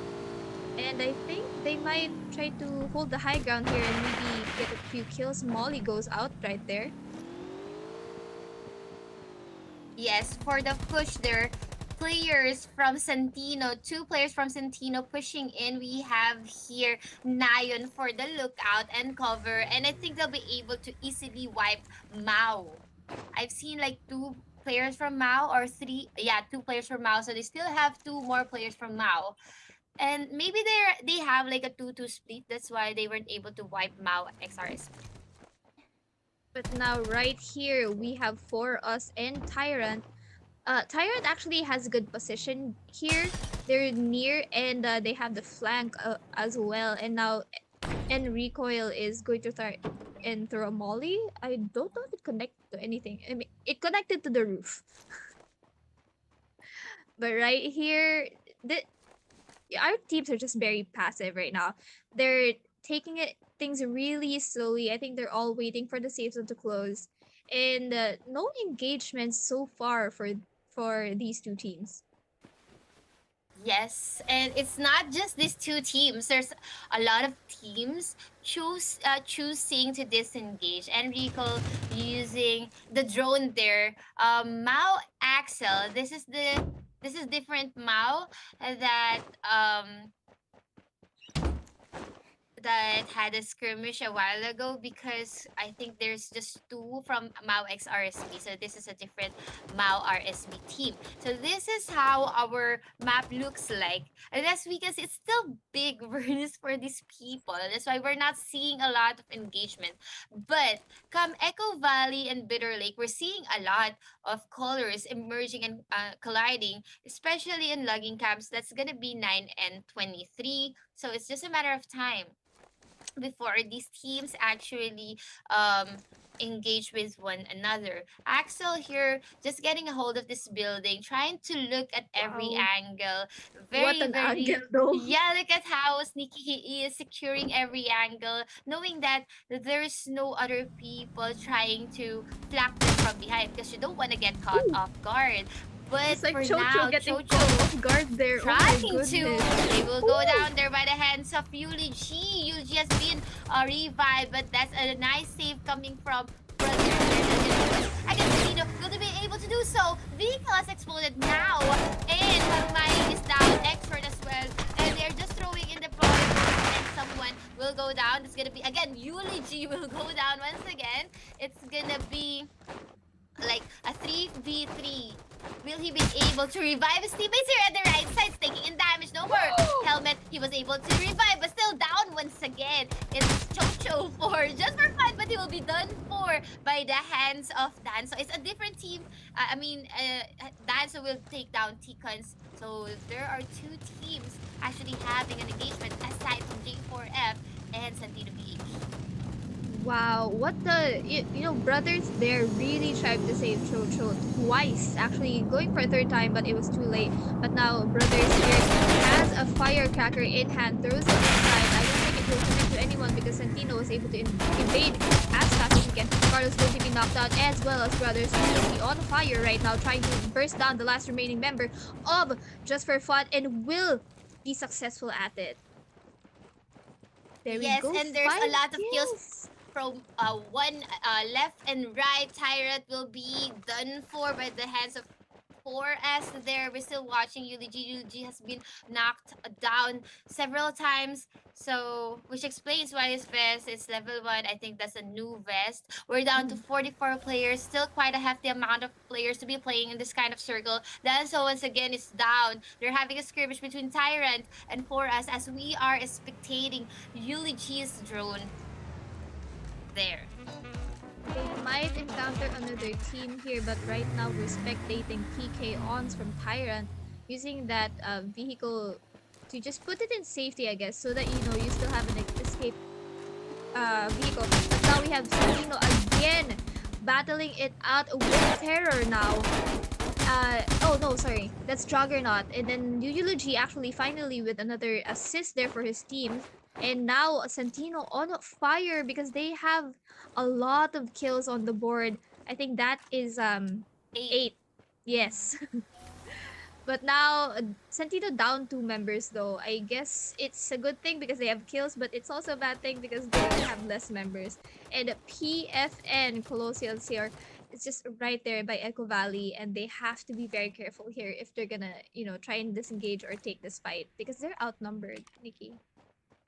And I think they might try to hold the high ground here and maybe get a few kills. Molly goes out right there. Yes, for the push there, players from Santino, two players from Santino pushing in. We have here Nayon for the lookout and cover, and I think they'll be able to easily wipe Mao. I've seen like two players from Mao or three, yeah, two players from Mao, so they still have two more players from Mao. And maybe they have like a 2-2 split. That's why they weren't able to wipe Mao XRSP. But now right here we have for us and Tyrant. Tyrant actually has a good position here. They're near and they have the flank as well. And now and recoil is going to start and throw a molly. I don't know if it connected to anything. I mean, it connected to the roof. But right here, the our teams are just very passive right now. They're taking it things really slowly. I think they're all waiting for the safe zone to close, and no engagement so far for these two teams. Yes, and it's not just these two teams. There's a lot of teams choosing to disengage. Enrico using the drone there. Mao Axel. This is different Mao that that had a skirmish a while ago, because I think there's just two from Mao X RSB. So this is a different Mao RSB team. So this is how our map looks like. And as we can see, it's still big versus for these people. That's why we're not seeing a lot of engagement. But come Echo Valley and Bitter Lake, we're seeing a lot of colors emerging and colliding, especially in logging camps. That's gonna be 9 and 23. So it's just a matter of time before these teams actually engage with one another. Axel here just getting a hold of this building, trying to look at every Wow, angle. what Very, an angle very, though! yeah, look at how sneaky he is, securing every angle, knowing that there's no other people trying to flank them from behind, because you don't want to get caught Ooh, off guard. But it's like for Chocho now, getting caught Chocho off guard there. Oh my trying to. goodness! They will go Ooh, down there by the hands of Yuli G. Yuli G has been revived, but that's a nice save coming from Brother. I can see will they be able to do so? Vehicle has exploded now, and Harumai is down. Expert as well, and they're just throwing in the power, and someone will go down. It's gonna be again Yuli G will go down once again. It's gonna be like a 3v3. Will he be able to revive his teammates here at the right side? Taking in damage. No more helmet. He was able to revive, but still down once again. It's Chocho for just for fun, but he will be done for by the hands of Danzo. It's a different team. Danzo will take down Ticons. So there are two teams actually having an engagement aside from J4F and Santino BH. wow, what the brothers there really tried to save Chocho twice, actually going for a third time, but it was too late. But now brothers here has a firecracker in hand, throws it inside. I don't think it will connect to anyone because Santino was able to invade as fast as he can. Carlos going to be knocked out, as well as brothers who will be on fire right now, trying to burst down the last remaining member of Just for Fun, and will be successful at it. There we Yes, go, and there's a 5 lot of kills. kills. from one left and right. Tyrant will be done for by the hands of 4S there. We're still watching Eulogy. Eulogy has been knocked down several times. So, which explains why his vest is level 1. I think that's a new vest. We're down to 44 players. Still quite a hefty amount of players to be playing in this kind of circle. Danzo once again is down. They're having a skirmish between Tyrant and 4S as we are spectating Eulogy's drone there. They might encounter another team here, but right now we're spectating PK ons from Tyrant using that vehicle to just put it in safety, I guess, so that you know you still have an escape vehicle. But now we have Salino again battling it out with Terror now. Oh no, sorry, that's Juggernaut, and then Eulogy actually finally with another assist there for his team. And now Santino on fire because they have a lot of kills on the board. I think that is 8. 8. Yes. But now Santino down 2 members though. I guess it's a good thing because they have kills, but it's also a bad thing because they have less members. And PFN Colossal CR is just right there by Echo Valley, and they have to be very careful here if they're gonna, try and disengage or take this fight because they're outnumbered, Nikki.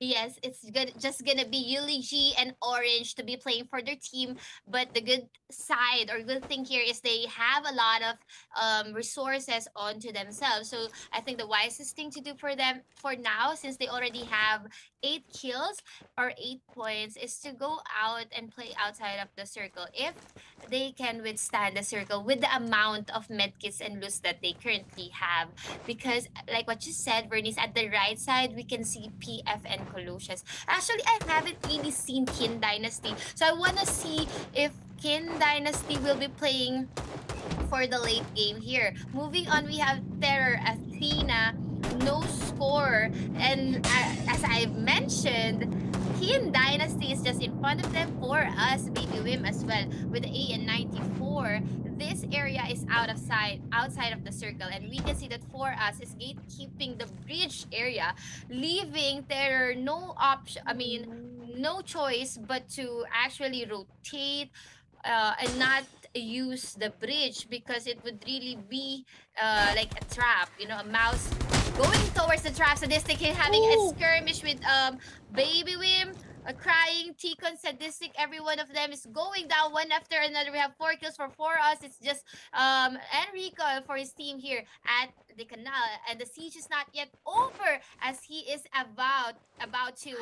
Yes, it's good. Just gonna be Eulogy and Orange to be playing for their team. But the good side or good thing here is they have a lot of resources onto themselves. So I think the wisest thing to do for them for now, since they already have 8 kills or 8 points, is to go out and play outside of the circle. If they can withstand the circle with the amount of medkits and loot that they currently have, because like what you said, Bernice, at the right side we can see PF and Colossus. Actually, I haven't really seen Kin Dynasty, so I want to see if Kin Dynasty will be playing for the late game here. Moving on, we have Terror Athena, no score, and as I've mentioned, Kin Dynasty is just in front of them. For us, Baby Wim as well with the AN94. This area is out of sight, outside of the circle, and we can see that for us is gatekeeping the bridge area, leaving Terror no option. I mean, no choice but to actually rotate and not use the bridge because it would really be like a trap, a mouse going towards the trap. Sadistic having a skirmish with Baby Wim. Crying, Tikon, Sadistic, every one of them is going down one after another. We have 4 kills for us. It's just Enrico for his team here at the canal, and the siege is not yet over as he is about to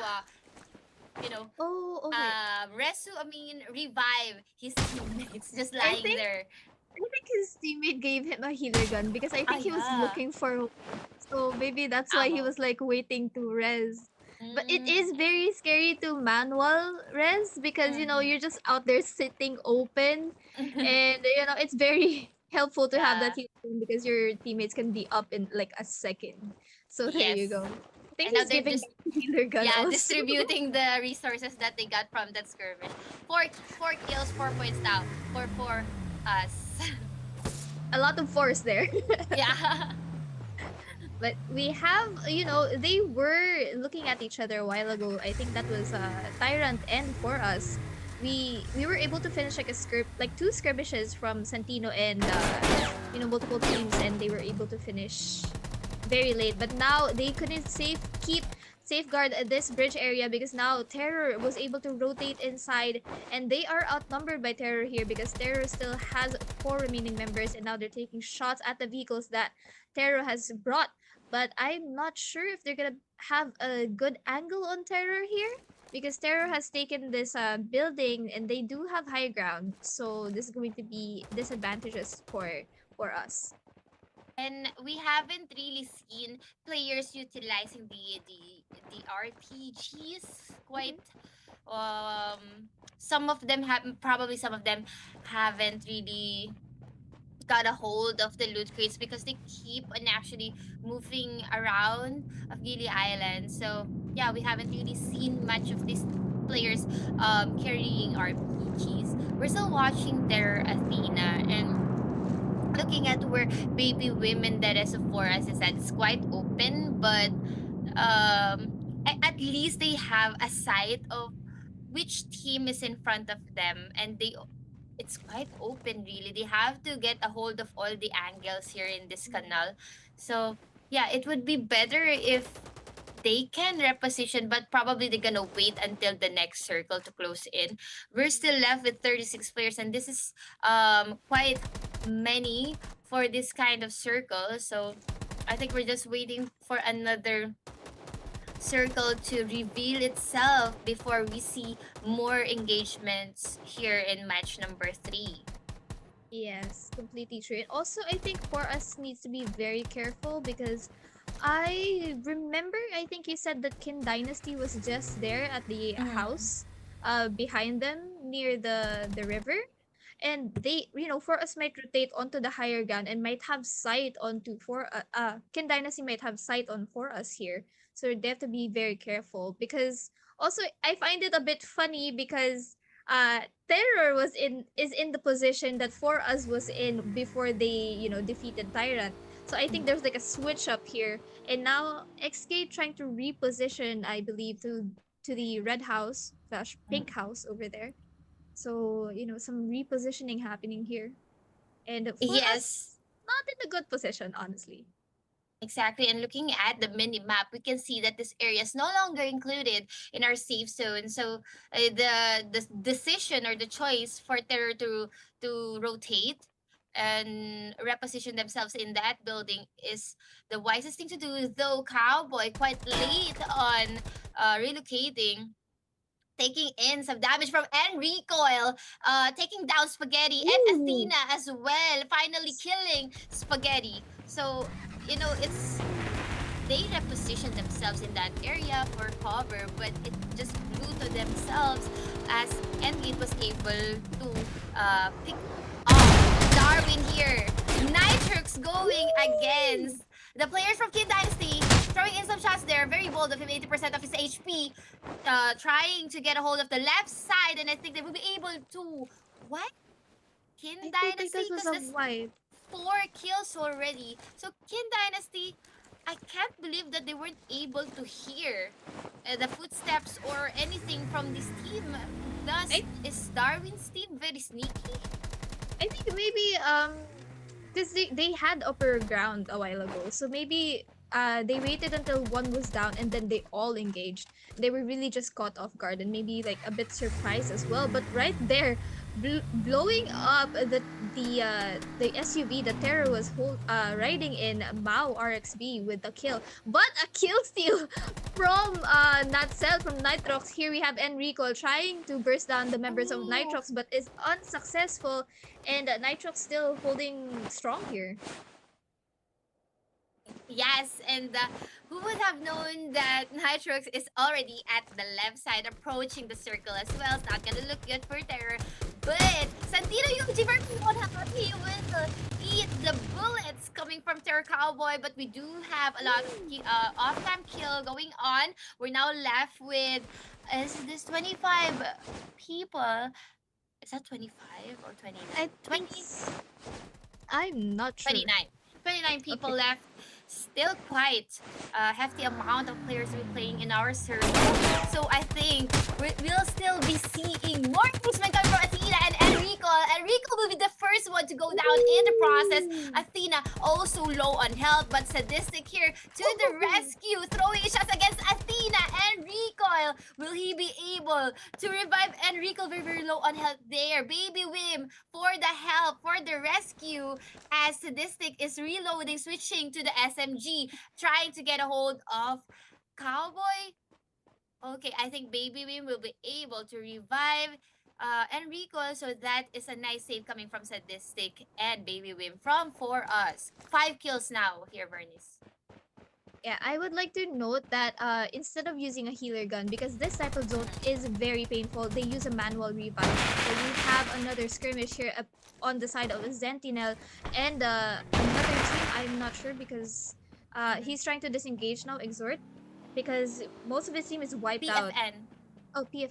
Oh, okay. revive his teammates just lying think- there. I think his teammate gave him a healer gun because I think he was yeah. looking for, so maybe that's why he Ammo. was like waiting to res. But it is Mm, very scary to manual res because you're just out there sitting open, and it's very helpful to have that yeah. healer gun because your teammates can be up in like a second. So there you Yes. go. I think And now he's they're giving just the healer gun also. distributing the resources that they got from that skirmish. Four kills, 4 points down for us. A lot of force there. Yeah. But we have, they were looking at each other a while ago. I think that was Tyrant and for us. We were able to finish like 2 skirmishes from Santino and multiple teams, and they were able to finish very late. But now they couldn't safeguard this bridge area because now Terror was able to rotate inside, and they are outnumbered by Terror here because Terror still has 4 remaining members, and now they're taking shots at the vehicles that Terror has brought. But I'm not sure if they're gonna have a good angle on Terror here because Terror has taken this building and they do have high ground, so this is going to be disadvantageous for us. And we haven't really seen players utilizing the RPGs quite. Some of them have probably some of them haven't really got a hold of the loot crates because they keep on actually moving around of Gili Island. So yeah, we haven't really seen much of these players carrying RPGs. We're still watching their Athena and looking at where Baby Women that is for us is that it's quite open, but at least they have a sight of which team is in front of them, and it's quite open really. They have to get a hold of all the angles here in this canal. So yeah, it would be better if they can reposition, but probably they're gonna wait until the next circle to close in. We're still left with 36 players, and this is quite many for this kind of circle. So I think we're just waiting for another circle to reveal itself before we see more engagements here in match number 3. Yes, completely true. And also, I think for us needs to be very careful because I remember, I think you said that Qin Dynasty was just there at the house behind them near the river. And they, for us might rotate onto the higher ground and might have sight onto Qin Dynasty might have sight on for us here. So they have to be very careful because also I find it a bit funny because Terror is in the position that For Us was in before they defeated Tyrant. So I think there's like a switch up here, and now XK trying to reposition, I believe, to the red house slash pink house over there. So some repositioning happening here, and For Yes. Us not in a good position, honestly. Exactly. And looking at the mini map, we can see that this area is no longer included in our safe zone. So the decision or the choice for Terror to rotate and reposition themselves in that building is the wisest thing to do. Though Cowboy quite late on relocating, taking in some damage from Enricoil, taking down Spaghetti and Ooh. Athena as well, finally killing Spaghetti. So, it's they repositioned themselves in that area for cover, but it just blew to themselves as Endgate was able to pick off Darwin here. Nitrox going against the players from Kid Dynasty, throwing in some shots there, very bold of him, 80% of his HP, trying to get a hold of the left side, and I think they will be able to... What? Kin I do think Dynasty? that was Because a that's wipe. 4 kills already. So Kin Dynasty, I can't believe that they weren't able to hear the footsteps or anything from this team. Thus, I is Darwin's team very sneaky? I think maybe because they had upper ground a while ago, so maybe they waited until one was down and then they all engaged. They were really just caught off guard and maybe like a bit surprised as well. But right there, blowing up the SUV that Terror was riding in, Mao RXB with the kill, but a kill steal from Natcel from Nitrox. Here we have Enrico trying to burst down the members of Nitrox, but is unsuccessful, and Nitrox still holding strong here. Yes, and who would have known that Nitrox is already at the left side, approaching the circle as well. It's not gonna look good for Terror. But Santino Yuji very unhappy will eat the bullets coming from Terror Cowboy, but we do have a lot of off-time kill going on. We're now left with, is this 25 people? Is that 25 or 29? I think 20? I'm not sure. 29 people Okay. left. Still quite a hefty amount of players will be playing in our circle. So I think we'll still be seeing more engagement coming from Athena and Enrico. Enrico will be the first one to go down in the process. Athena also low on health, but Sadistic here to the rescue, throwing shots against Athena. Enrico, will he be able to revive Enrico? Very, very low on health there. Baby Wim for the help, for the rescue, as Sadistic is reloading, switching to the SMG, trying to get a hold of Cowboy. Okay, I think Baby Wim will be able to revive Enrico, so that is a nice save coming from Sadistic and Baby Wim from For Us. 5 kills now here, Vernice. Yeah, I would like to note that instead of using a healer gun, because this type of zone is very painful, they use a manual revive. So we have another skirmish here on the side of Sentinel and another team. I'm not sure because he's trying to disengage now, Exhort, because most of his team is wiped out. PFN. Oh, PF.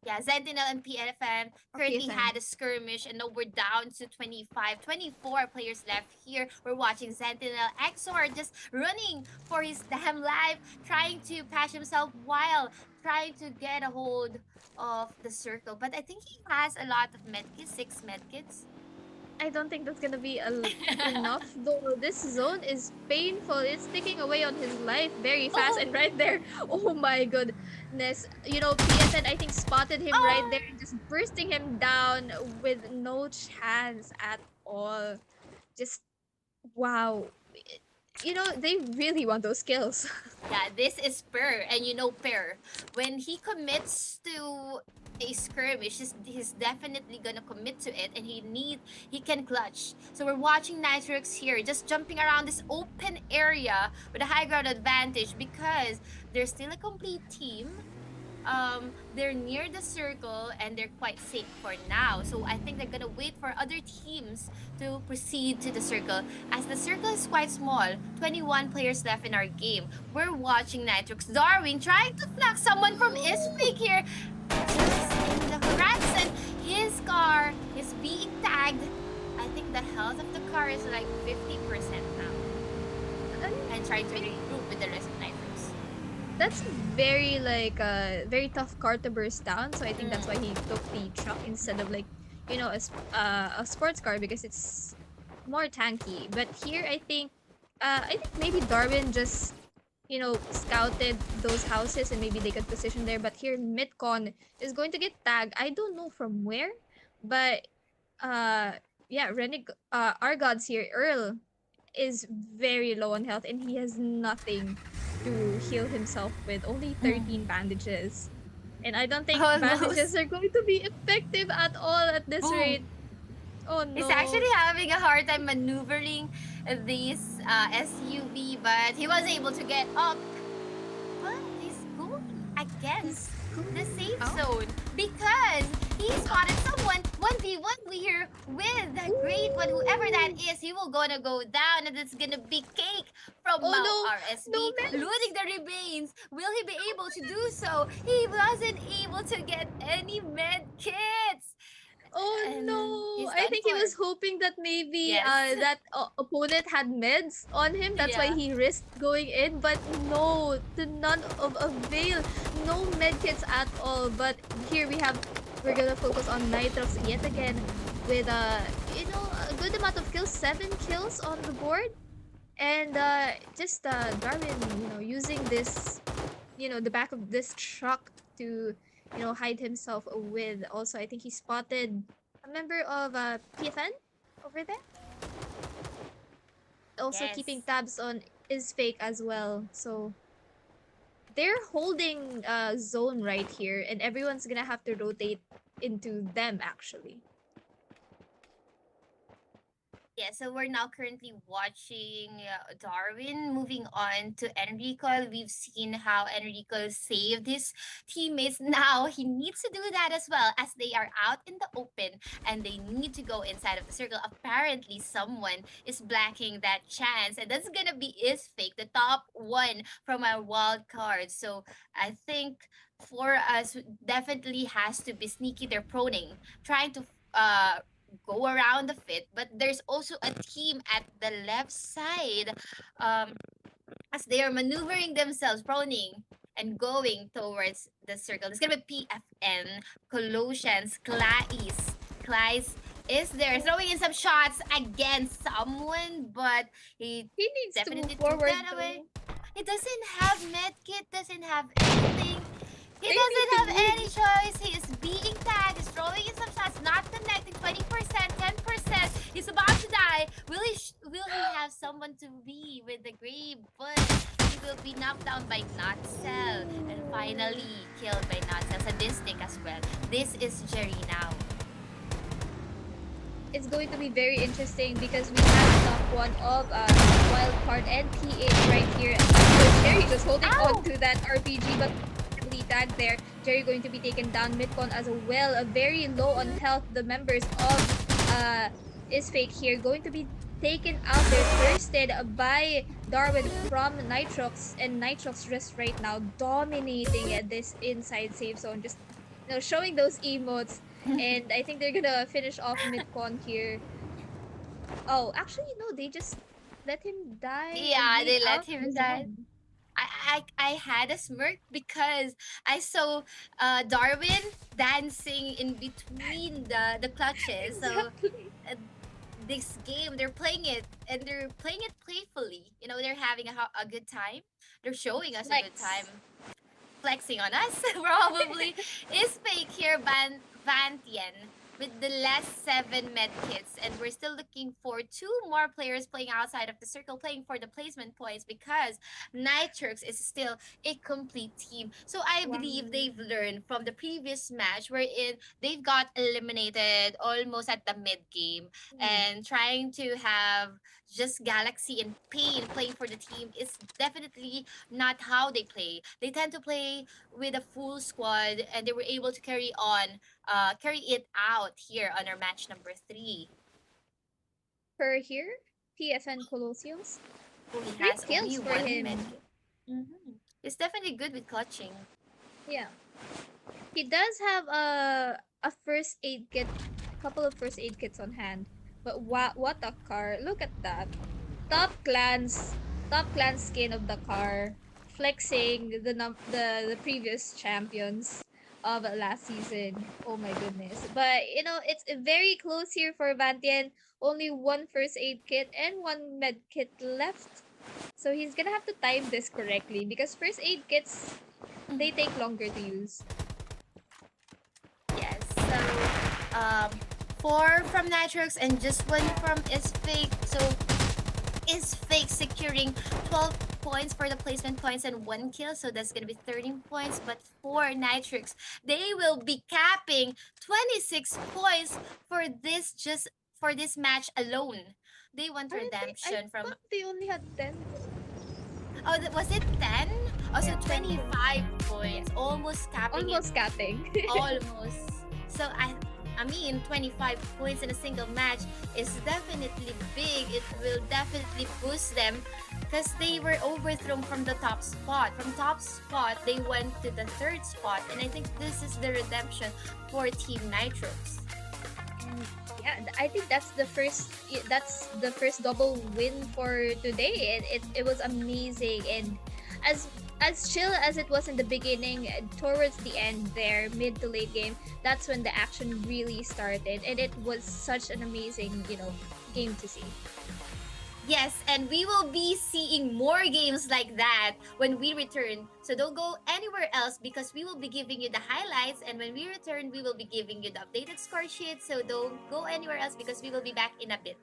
Yeah, Sentinel and PFM currently PFM. had a skirmish, and now we're down to 25, 24 players left here. We're watching Sentinel XOR just running for his damn life, trying to patch himself while trying to get a hold of the circle. But I think he has a lot of medkits, 6 medkits. I don't think that's gonna be enough though. This zone is painful. It's taking away on his life very fast. Oh, And right there, oh my goodness. You know, PSN I think spotted him right oh, there and just bursting him down with no chance at all. Just wow. You know, they really want those kills. yeah, this is Per, and you know Per. When he commits to a skirmish, he's definitely gonna commit to it, and he can clutch. So we're watching Nitrox here, just jumping around this open area with a high ground advantage because there's still a complete team. They're near the circle and they're quite safe for now. So I think they're gonna wait for other teams to proceed to the circle. As the circle is quite small, 21 players left in our game. We're watching Nitrox. Darwin trying to flank someone from Isfig here. Just in the horizon, his car is being tagged. I think the health of the car is like 50% now. And trying to regroup with the rest of Nitrox. That's very very tough car to burst down. So I think that's why he took the truck instead of like, you know, a sports car because it's more tanky. But here I think maybe Darwin just, you know, scouted those houses and maybe they could position there. But here Midcon is going to get tagged. I don't know from where, but yeah, our gods here, Earl, is very low on health and he has nothing to heal himself with, only 13 bandages. And I don't think Almost. bandages are going to be effective at all at this Boom. rate. Oh no. He's actually having a hard time maneuvering this SUV, but he was able to get up. But he's going against the safe zone because he spotted someone 1v1 here with the great one, whoever that is. He will gonna go down, and it's gonna be cake from Oh, Mount no. RSB, No, man. looting the remains. Will he be able to do so? He wasn't able to get any med kits. Oh And no! he's I done think he for. was hoping that maybe Yes. that opponent had meds on him. That's why Yeah. he risked going in. But no, to none of avail. No medkits at all. But here we're gonna focus on Nitrox yet again with you know, a good amount of kills, 7 kills on the board, and just Darwin, you know, using this, you know, the back of this truck to, you know, hide himself with. Also, I think he spotted a member of PFN over there. Also Yes. keeping tabs on is fake as well. So they're holding zone right here, and everyone's gonna have to rotate into them actually. Yeah, so we're now currently watching Darwin moving on to Enrico. We've seen how Enrico saved his teammates. Now he needs to do that as well, as they are out in the open and they need to go inside of the circle. Apparently, someone is blocking that chance, and that's gonna be Isfake, the top one from our wild card. So I think for us, definitely has to be sneaky. They're proning, trying to go around the fit, but there's also a team at the left side, um as they are maneuvering themselves, proning and going towards the circle. It's gonna be PFN, Colossians, Claes is there throwing in some shots against someone, but he He needs to definitely move took forward that away. though. He doesn't have medkit, doesn't have anything. He They doesn't need to have move. any choice. He is being tagged. He's throwing in some shots, not connecting. 20%, 10%. He's about to die. Will he have someone to be with the grave? But he will be knocked down by Nutcell and finally killed by Nutcell. Sadistic as well. This is Jerry now. It's going to be very interesting because we have top one of Wildcard and PH right here. So Jerry just holding Ow! on to that RPG, but heavily tagged there. Jerry going to be taken down midcon as well. A very low on health. The members of Isfake here going to be taken out. They're thirsted by Darwin from Nitrox, and Nitrox just right now dominating at this inside safe zone. Just showing those emotes. And I think they're gonna finish off mid-con here. Oh, actually, no, they just let him die and Yeah, bleed they let out him his die. head. I had a smirk because I saw Darwin dancing in between the clutches. So Exactly. uh, this game, they're playing it, and they're playing it playfully. You know, they're having a good time. They're showing us a good time. Flex. Flexing on us probably is fake here, Vantien, with the last 7 med kits, and we're still looking for 2 more players playing outside of the circle, playing for the placement points, because Nitrox is still a complete team. So I Wow. believe they've learned from the previous match wherein they've got eliminated almost at the mid game, Hmm. and trying to have just Galaxy and Pain playing for the team is definitely not how they play. They tend to play with a full squad, and they were able to carry it out here on our match number 3. For here, PFN Colossus. Who he Three has only kills for one med him. kit. Mm-hmm. He's definitely good with clutching. Yeah. He does have a first aid kit, couple of first aid kits on hand. But what a car. Look at that. Top clans, top clan skin of the car, flexing the previous champions of last season. Oh my goodness. But it's very close here for Vantian. Only one first aid kit and one med kit left. So he's gonna have to time this correctly because first aid kits they take longer to use. Yes. So, 4 from Nitrox and just 1 from is fake. So is fake securing 12 points for the placement points and 1 kill, so that's gonna be 13 points. But for Nitrix, they will be capping 26 points for this match alone. They want I redemption from, thought they only had 10. oh, was it 10? Also Yeah, 10 25 points. points, Yeah. almost capping it. Almost capping. Almost. So I mean 25 points in a single match is definitely big. It will definitely boost them because they were overthrown from the top spot. From top spot, they went to the 3rd spot, and I think this is the redemption for Team Nitrox. Yeah, I think that's the first double win for today. It was amazing, and as chill as it was in the beginning, towards the end there, mid to late game, that's when the action really started, and it was such an amazing, game to see. Yes, and we will be seeing more games like that when we return. So don't go anywhere else because we will be giving you the highlights, and when we return, we will be giving you the updated score sheet. So don't go anywhere else because we will be back in a bit.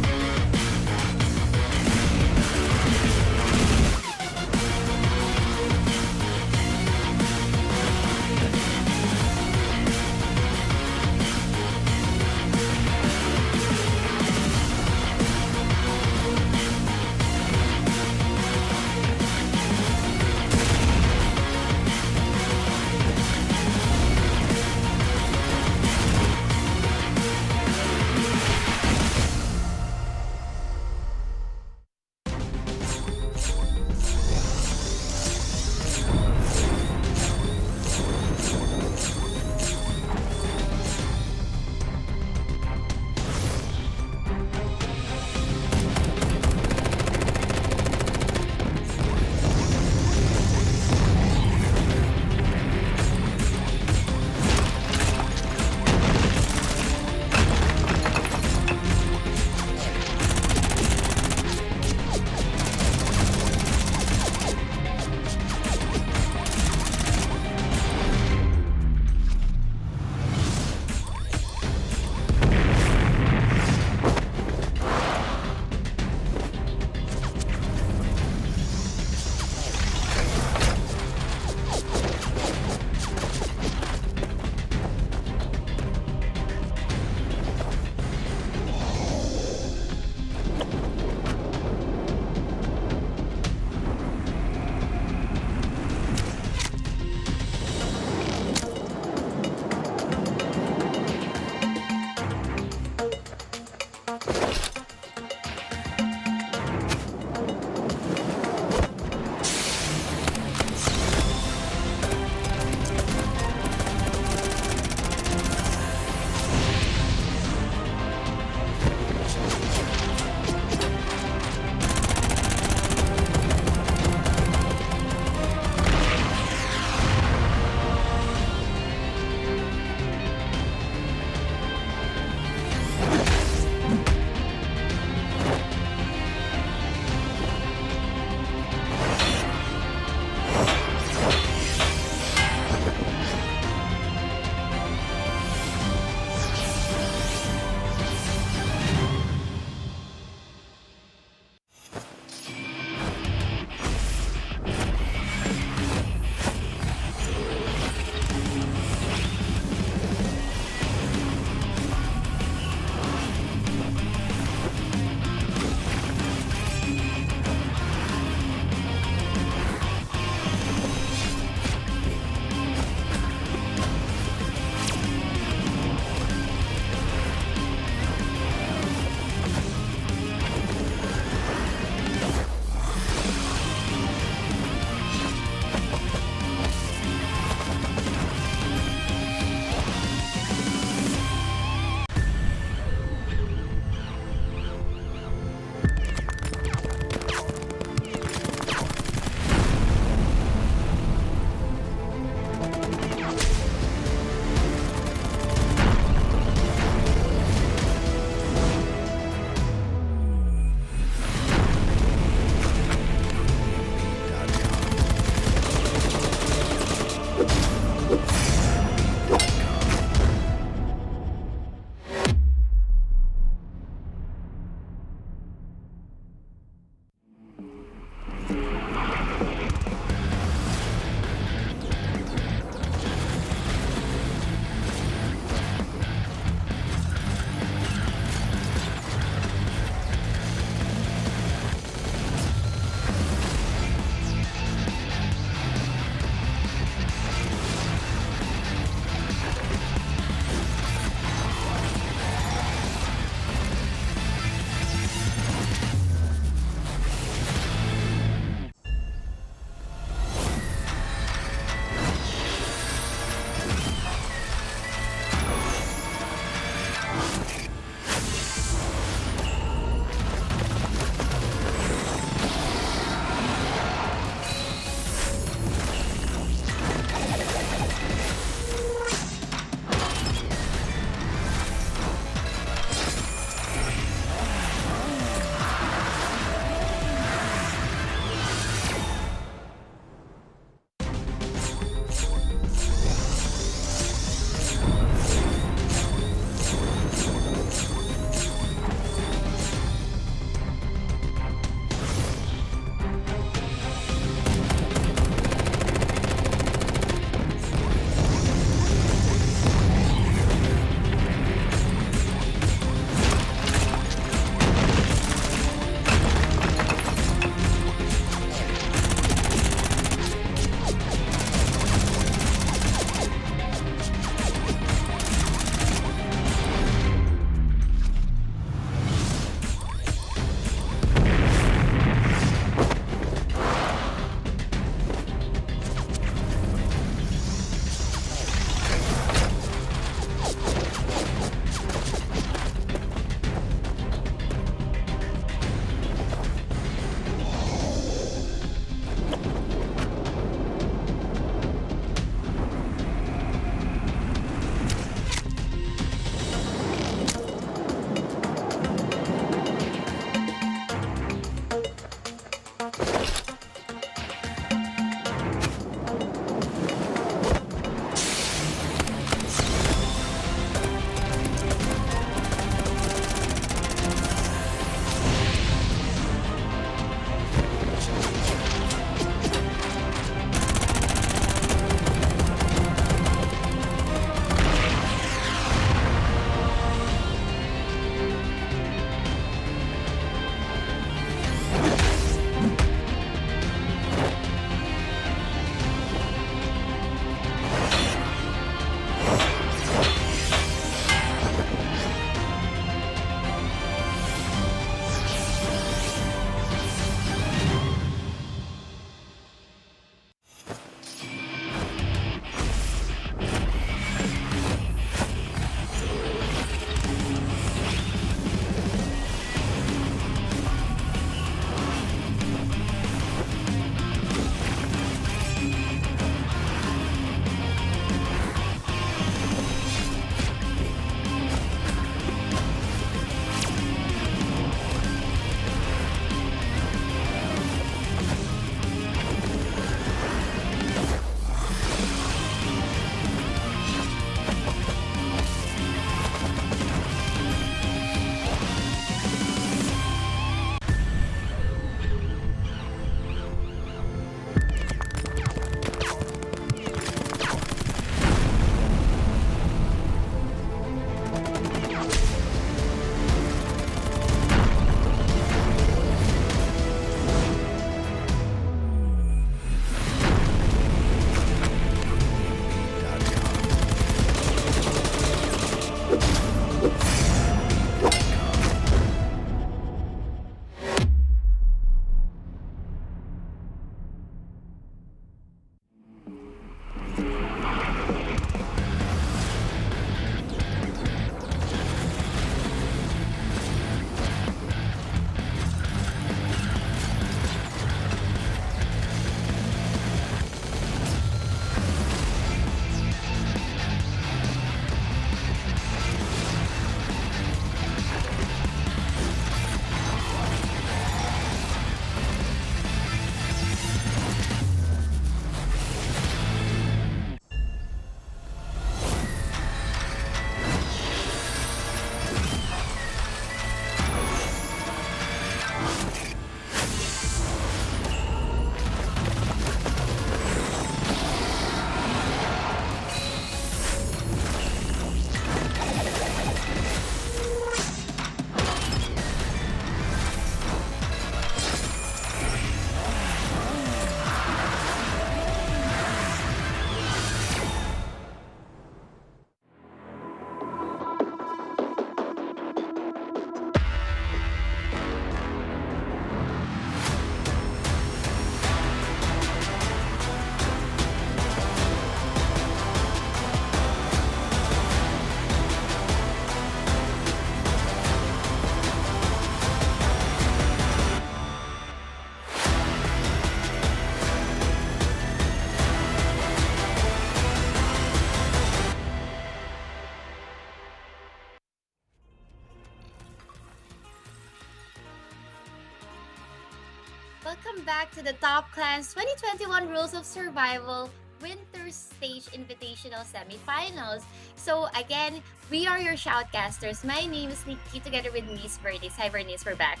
Welcome back to the Top Clans 2021 Rules of Survival Winter Stage Invitational Semifinals. So again, we are your shoutcasters. My name is Nikki together with Miss Vernice. Hi Vernice, we're back.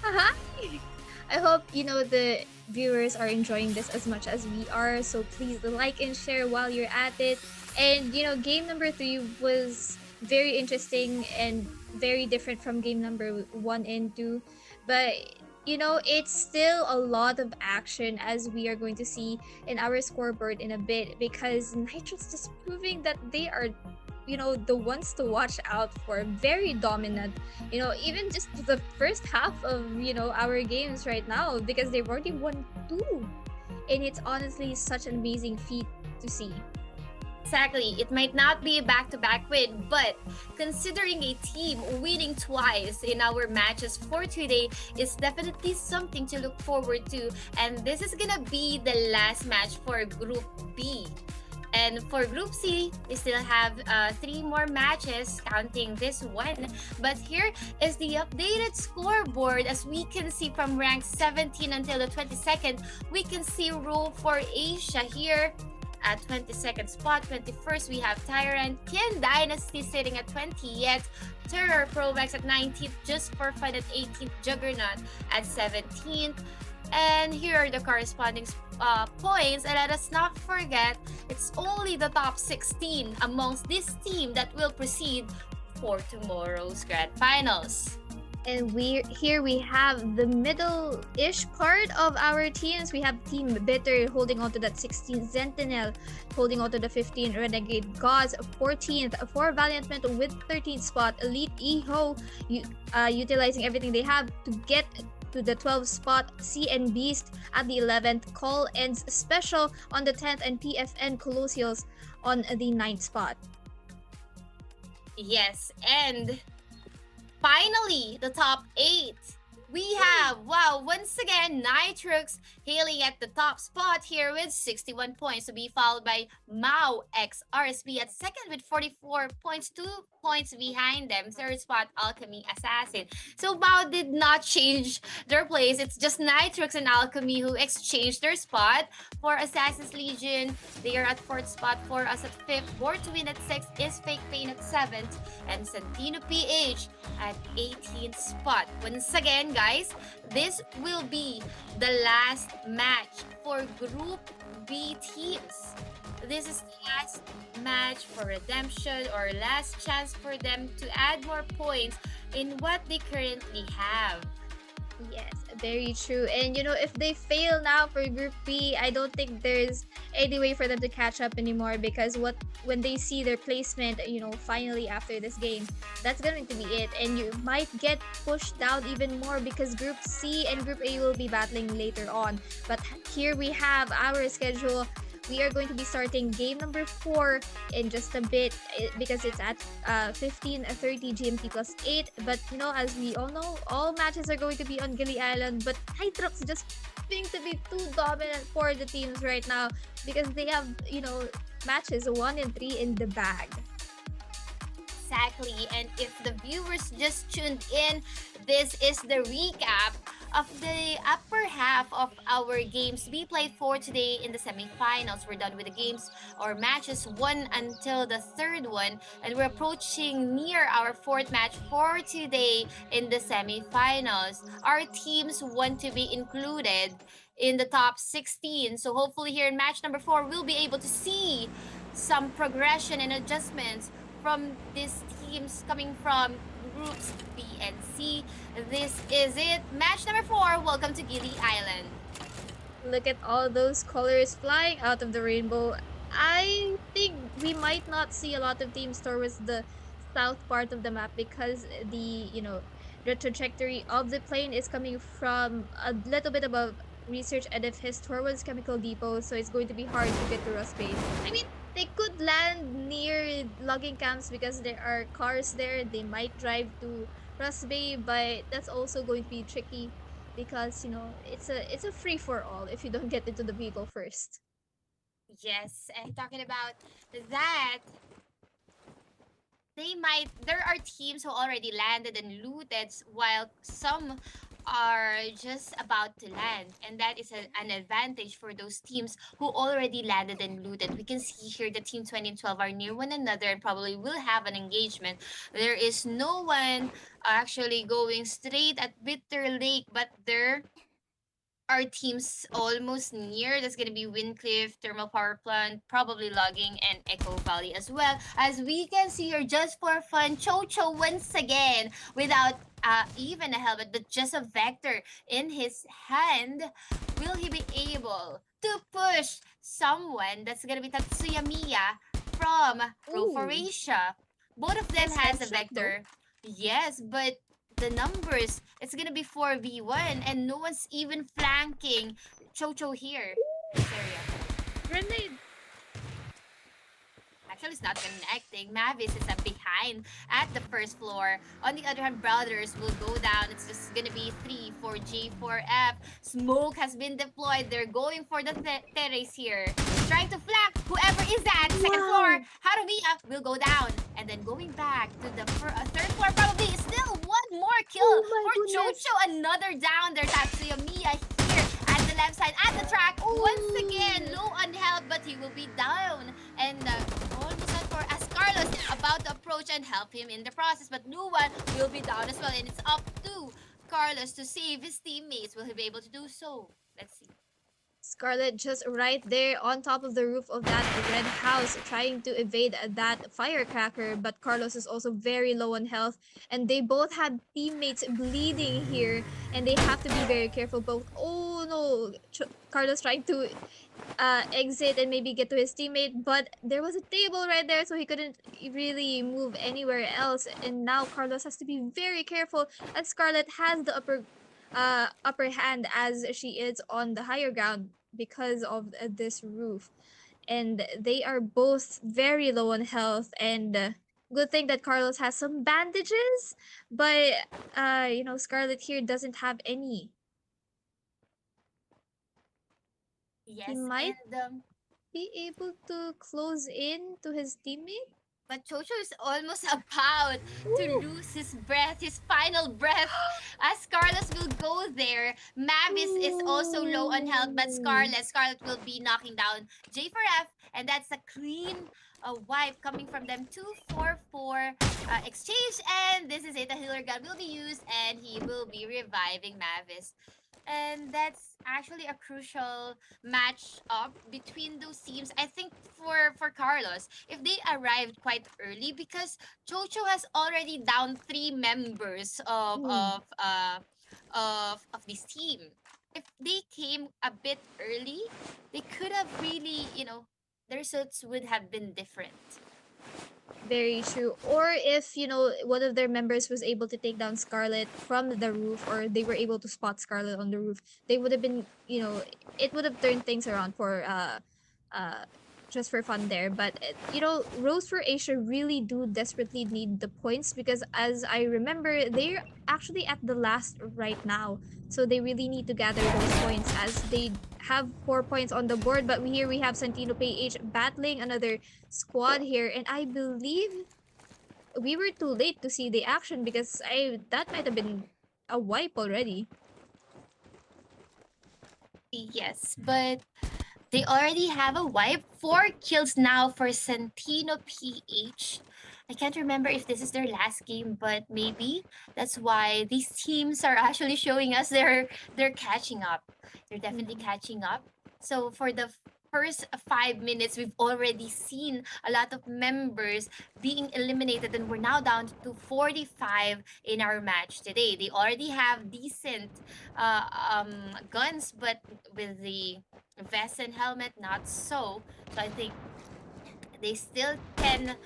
Haha. I hope the viewers are enjoying this as much as we are. So please like and share while you're at it. And game number 3 was very interesting and very different from game number 1 and 2. But it's still a lot of action as we are going to see in our scoreboard in a bit, because Nitro's just proving that they are the ones to watch out for. Very dominant, even just the first half of our games right now, because they've already won 2, and it's honestly such an amazing feat to see. Exactly. It might not be a back-to-back win, but considering a team winning twice in our matches for today is definitely something to look forward to. And this is gonna be the last match for Group B. And for Group C, we still have 3 more matches, counting this one. But here is the updated scoreboard. As we can see from rank 17 until the 22nd, we can see rule for Asia here at 22nd spot. 21st, we have Tyrant, Kin Dynasty sitting at 20th, Terror Provax at 19th, Just for Fun at 18th, Juggernaut at 17th. And here are the corresponding points. And let us not forget, it's only the top 16 amongst this team that will proceed for tomorrow's grand finals. And we have the middle-ish part of our teams. We have Team Bitter holding on to that 16th, Sentinel holding on to the 15th, Renegade Gods 14th, For Valiant Mental with 13th spot, Elite Eho utilizing everything they have to get to the 12th spot, CN Beast at the 11th, Call Ends Special on the 10th, and PFN Colossials on the 9th spot. Yes, and finally, the top 8. We have, wow, once again, Nitrox hailing at the top spot here with 61 points, to be followed by Mao X RSB at second with 44 points, 2 points behind them. Third spot, Alchemy Assassin. So Mao did not change their place. It's just Nitrox and Alchemy who exchanged their spot. For Assassin's Legion, they are at fourth spot. For us at fifth, War to Win at sixth, is Fake Pain at seventh, and Santino PH at 18th spot. Once again, guys, this will be the last match for Group B teams. This is the last match for redemption, or last chance for them to add more points in what they currently have. Yes, very true. And if they fail now for Group B, I don't think there's any way for them to catch up anymore, because when they see their placement, finally after this game, that's going to be it. And you might get pushed down even more, because Group C and Group A will be battling later on. But here we have our schedule. We are going to be starting game number 4 in just a bit, because it's at 15:30 GMT plus 8. But as we all know, all matches are going to be on Gili Island. But Hydrox just seem to be too dominant for the teams right now, because they have matches 1 and 3 in the bag. Exactly. And if the viewers just tuned in, this is the recap of the upper half of our games we played for today in the semifinals. We're done with the games or matches 1 until the third one, and we're approaching near our fourth match for today in the semifinals. Our teams want to be included in the top 16, so hopefully here in match number 4 we'll be able to see some progression and adjustments from these teams coming from Groups B and C. This is it. Match number 4. Welcome to Gili Island. Look at all those colors flying out of the rainbow. I think we might not see a lot of teams towards the south part of the map, because the trajectory of the plane is coming from a little bit above Research Edifice towards Chemical Depot, so it's going to be hard to get to RoS base. I mean, they could land near logging camps because there are cars there. They might drive to RoS Bay, but that's also going to be tricky, because it's a free for all if you don't get into the vehicle first. Yes, and talking about that, there are teams who already landed and looted, while some are just about to land, and that is an advantage for those teams who already landed and looted. We can see here the Team 20 and 12 are near one another and probably will have an engagement. There is no one actually going straight at Bitter Lake, but there our team's almost near. That's gonna be Windcliff, Thermal Power Plant, probably Logging, and Echo Valley as well. As we can see here, just for fun, Chocho once again without even a helmet, but just a vector in his hand. Will he be able to push someone? That's gonna be Tatsuya Miya from Ooh, Roforatia. Both of them nice has a headshot though. vector. Yes, but the numbers, it's gonna be 4v1 and no one's even flanking Chocho here in this area. Grenade. Actually, it's not connecting. Mavis is behind at the first floor. On the other hand, Brothers will go down. It's just gonna be 3 for G4F. Smoke has been deployed. They're going for the terrace here. Trying to flank whoever is at second floor. Wow. Harumiya will go down. And then going back to the third floor, probably still one more kill Oh my for goodness. Jojo. Another down there. Tatsuya Miya here at the left side at the track. Once again, Oh. low on health, but he will be down. And almost on for as Carlos about to approach and help him in the process. But no one will be down as well. And it's up to Carlos to save his teammates. Will he be able to do so? Let's see. Scarlet just right there on top of the roof of that red house trying to evade that firecracker, but Carlos is also very low on health and they both have teammates bleeding here and they have to be very careful both. Oh no, Carlos trying to exit and maybe get to his teammate, but there was a table right there so he couldn't really move anywhere else, and now Carlos has to be very careful as Scarlet has the upper hand as she is on the higher ground because of this roof, and they are both very low on health, and good thing that Carlos has some bandages, but Scarlet here doesn't have any. He Yes, might and be able to close in to his teammate. but Chocho is almost about to Ooh. lose his breath, his final breath, as Carlos will go there. Mavis is also low on health, but Ooh. Scarlet will be knocking down J4F, and that's a clean wipe coming from them. 2-4-4 exchange, and this is it. A healer gun will be used, and he will be reviving Mavis. And that's actually a crucial match up between those teams. I think for Carlos, if they arrived quite early, because Chocho has already down 3 members Mm. of this team. If they came a bit early, they could have really, the results would have been different. Very true. Or if, one of their members was able to take down Scarlet from the roof, or they were able to spot Scarlet on the roof, they would have been, it would have turned things around for uh just for fun there. But Rose for Asia really do desperately need the points because as I remember, they're actually at the last right now. So they really need to gather those points as they have 4 points on the board. But here we have Santino PH battling another squad here, and I believe we were too late to see the action because I that might have been a wipe already. Yes, but they already have a wipe. 4 kills now for Santino PH. I can't remember if this is their last game, but maybe that's why these teams are actually showing us they're catching up. They're definitely Mhm. catching up. So for the first 5 minutes, we've already seen a lot of members being eliminated, and we're now down to 45 in our match today. They already have decent guns, but with the vest and helmet, not so. So I think they still can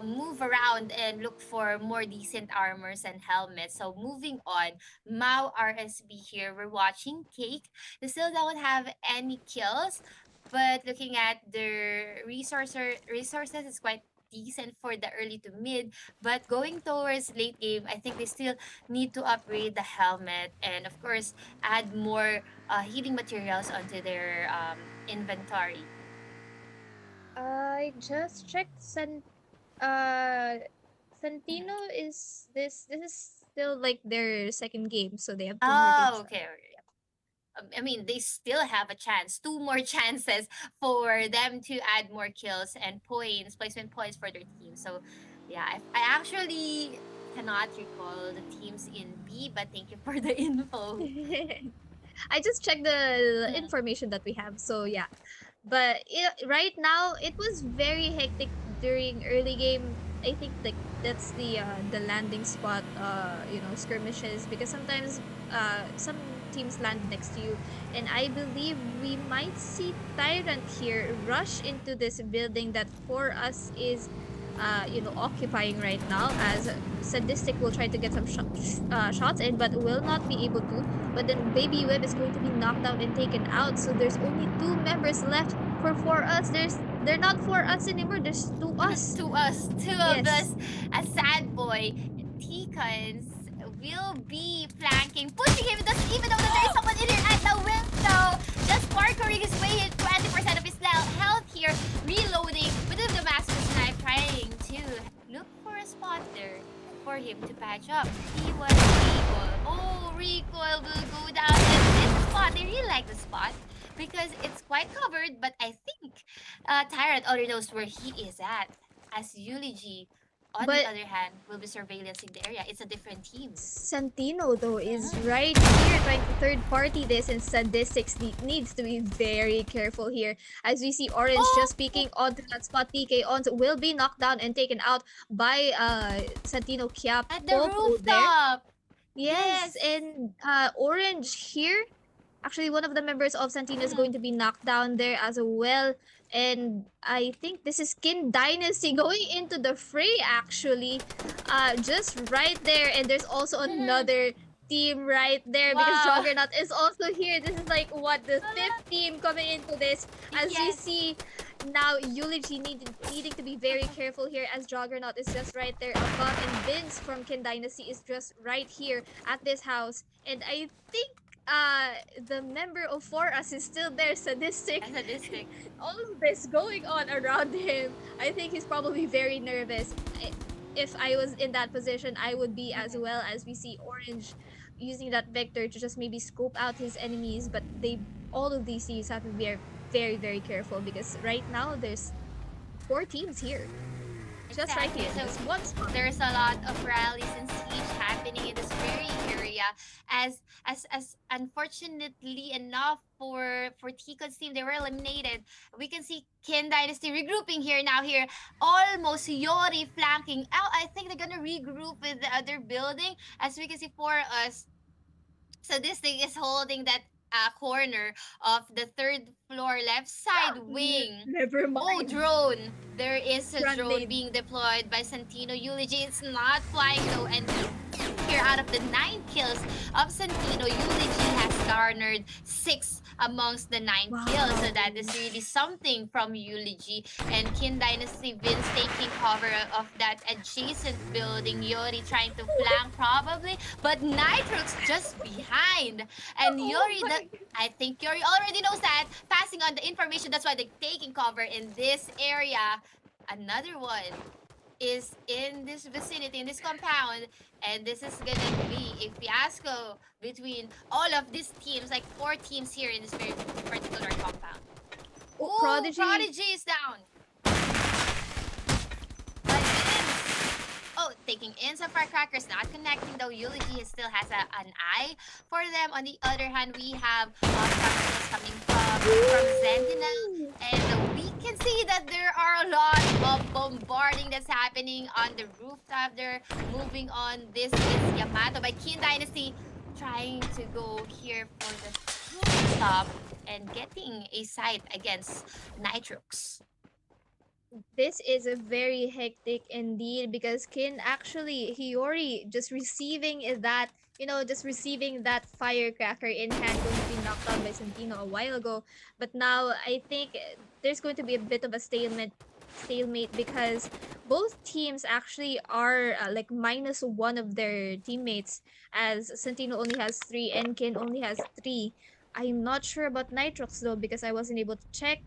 move around and look for more decent armors and helmets. So moving on, Mao RSB here. We're watching Cake. They still don't have any kills, but looking at their resources, it's quite decent for the early to mid. But going towards late game, I think they still need to upgrade the helmet and of course add more healing materials onto their inventory. I just checked uh Santino is this is still like their second game, so they have two more games Oh, left. okay. Okay. I mean, they still have a chance, two more chances for them to add more kills and points, placement points for their team. So, yeah, I actually cannot recall the teams in B, but thank you for the info. I just checked the Mm. information that we have, so yeah. But right now, it was very hectic during early game. I think like that's the landing spot, skirmishes, because sometimes some teams land next to you, and I believe we might see Tyrant here rush into this building that for us is occupying right now, as Sadistic will try to get some shots in but will not be able to. But then Baby Web is going to be knocked out and taken out, so there's only two members left for us. They're not for us anymore, there's two us. To us, two of Yes. us, a sad boy. Ticons will be flanking, pushing him. He doesn't even know that there is someone in here at the window. Just parkouring his way in 20% of his health here. Reloading with the master snipe, trying to look for a spot there for him to patch up. He was able. Oh, recoil will go down in this spot. They really like the spot because it's quite covered, but I think Tyrant already knows where he is at. As Eulogy, on the But other hand, will be surveillancing the area. It's a different team. Santino though is Mhm. right here trying to third party this, and Statistics needs to be very careful here, as we see Orange Oh, just peeking onto that spot. PK on will be knocked down and taken out by Santino Kiap at the Popo there. rooftop. Yes, Yes. and Orange here. Actually, one of the members of Santino is Mhm. going to be knocked down there as well. And I think this is Kin Dynasty going into the fray, actually. Just right there. And there's also Mhm. another team right there, because Wow. Juggernaut is also here. This is like what, the fifth team coming into this. As we Yes. see now, Eulogy needing to be very careful here, as Juggernaut is just right there above, and Vince from Kin Dynasty is just right here at this house. And I think the member of For Us is still there, Sadistic. As a district. All of this going on around him, I think he's probably very nervous. If I was in that position, I would be as Mhm. well, as we see Orange using that vector to just maybe scope out his enemies. But all of these teams have to be very, very careful, because right now there's four teams here. Just right Exactly. here. So Just one spot. there's a lot of rallies and siege happening in this very area. As unfortunately enough for Tico's team, they were eliminated. We can see Kin Dynasty regrouping here now. Here, almost Yori flanking out. I think they're gonna regroup with the other building. As we can see, for us, so this thing is holding that corner of the third floor left side wing. Never Oh, mind. drone. There is a Front drone lane. being deployed by Santino. Eulogy is not flying though, and here out of the 9 kills of Santino, Eulogy has garnered 6 amongst the 9 kills. So that is really something from Eulogy. And Kin Dynasty Vince taking cover of that adjacent building. Yori trying to flank probably, but Nitrox just behind. And Yori, Oh my I think Yori already knows that. Passing on the information, that's why they're taking cover in this area. Another one is in this vicinity, in this compound, and this is gonna be a fiasco between all of these teams, like 4 teams here in this very particular compound. Oh, Ooh, Prodigy. Prodigy is down. But oh, taking in some firecrackers, not connecting though. Eulogy still has an eye for them. On the other hand, we have particles coming from Sentinel, and we can see that there are a lot of bombarding that's happening on the rooftop. They're moving on. This is Yamato by Kin Dynasty, trying to go here for the rooftop and getting a sight against Nitrox. This is a very hectic indeed, because Kin actually, Hiyori just receiving that, just receiving that firecracker in hand, going to be knocked out by Santino a while ago. But now I think there's going to be a bit of a stalemate, because both teams actually are like -1 of their teammates, as Santino only has 3 and Kin only has 3. I'm not sure about Nitrox though, because I wasn't able to check.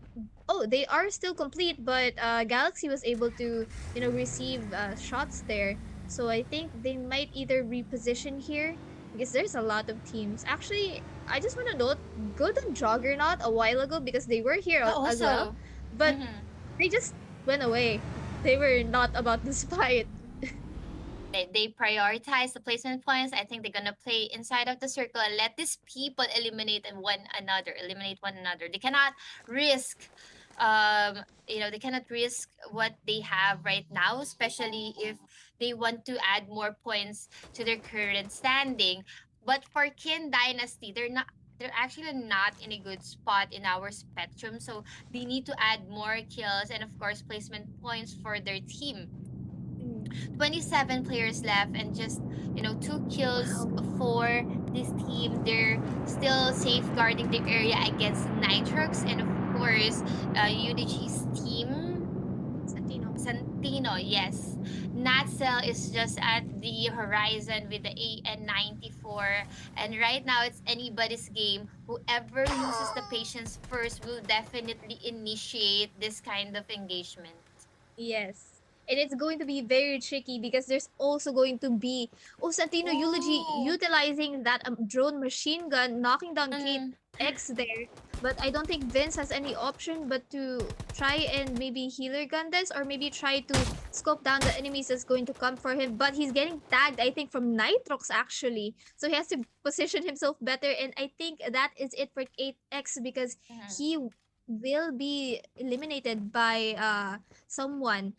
Oh, they are still complete, but Galaxy was able to, receive shots there. So I think they might either reposition here because there's a lot of teams. Actually, I just want to note good on Juggernaut a while ago because they were here But as well, also, but mhm, they just went away. They were not about this fight. they prioritize the placement points. I think they're gonna play inside of the circle and let these people eliminate one another. They cannot risk, they cannot risk what they have right now, especially if they want to add more points to their current standing. But for Kin Dynasty, they're actually not in a good spot in our spectrum, so they need to add more kills and of course placement points for their team. Mm, 27 players left and just, two kills wow. for this team. They're still safeguarding the area against Nitrox and of course UDG's team. Santino. Santino, yes. Natcel is just at the horizon with the AN94. And right now, it's anybody's game. Whoever loses the patience first will definitely initiate this kind of engagement. Yes. And it's going to be very tricky because there's also going to be Santino Eulogy Ooh. utilizing that drone machine gun, knocking down Kate Mm, X there. But I don't think Vince has any option but to try and maybe healer gun this or maybe try to scope down the enemies that's going to come for him. But he's getting tagged, I think, from Nitrox actually. So he has to position himself better. And I think that is it for 8X because mhm. he will be eliminated by someone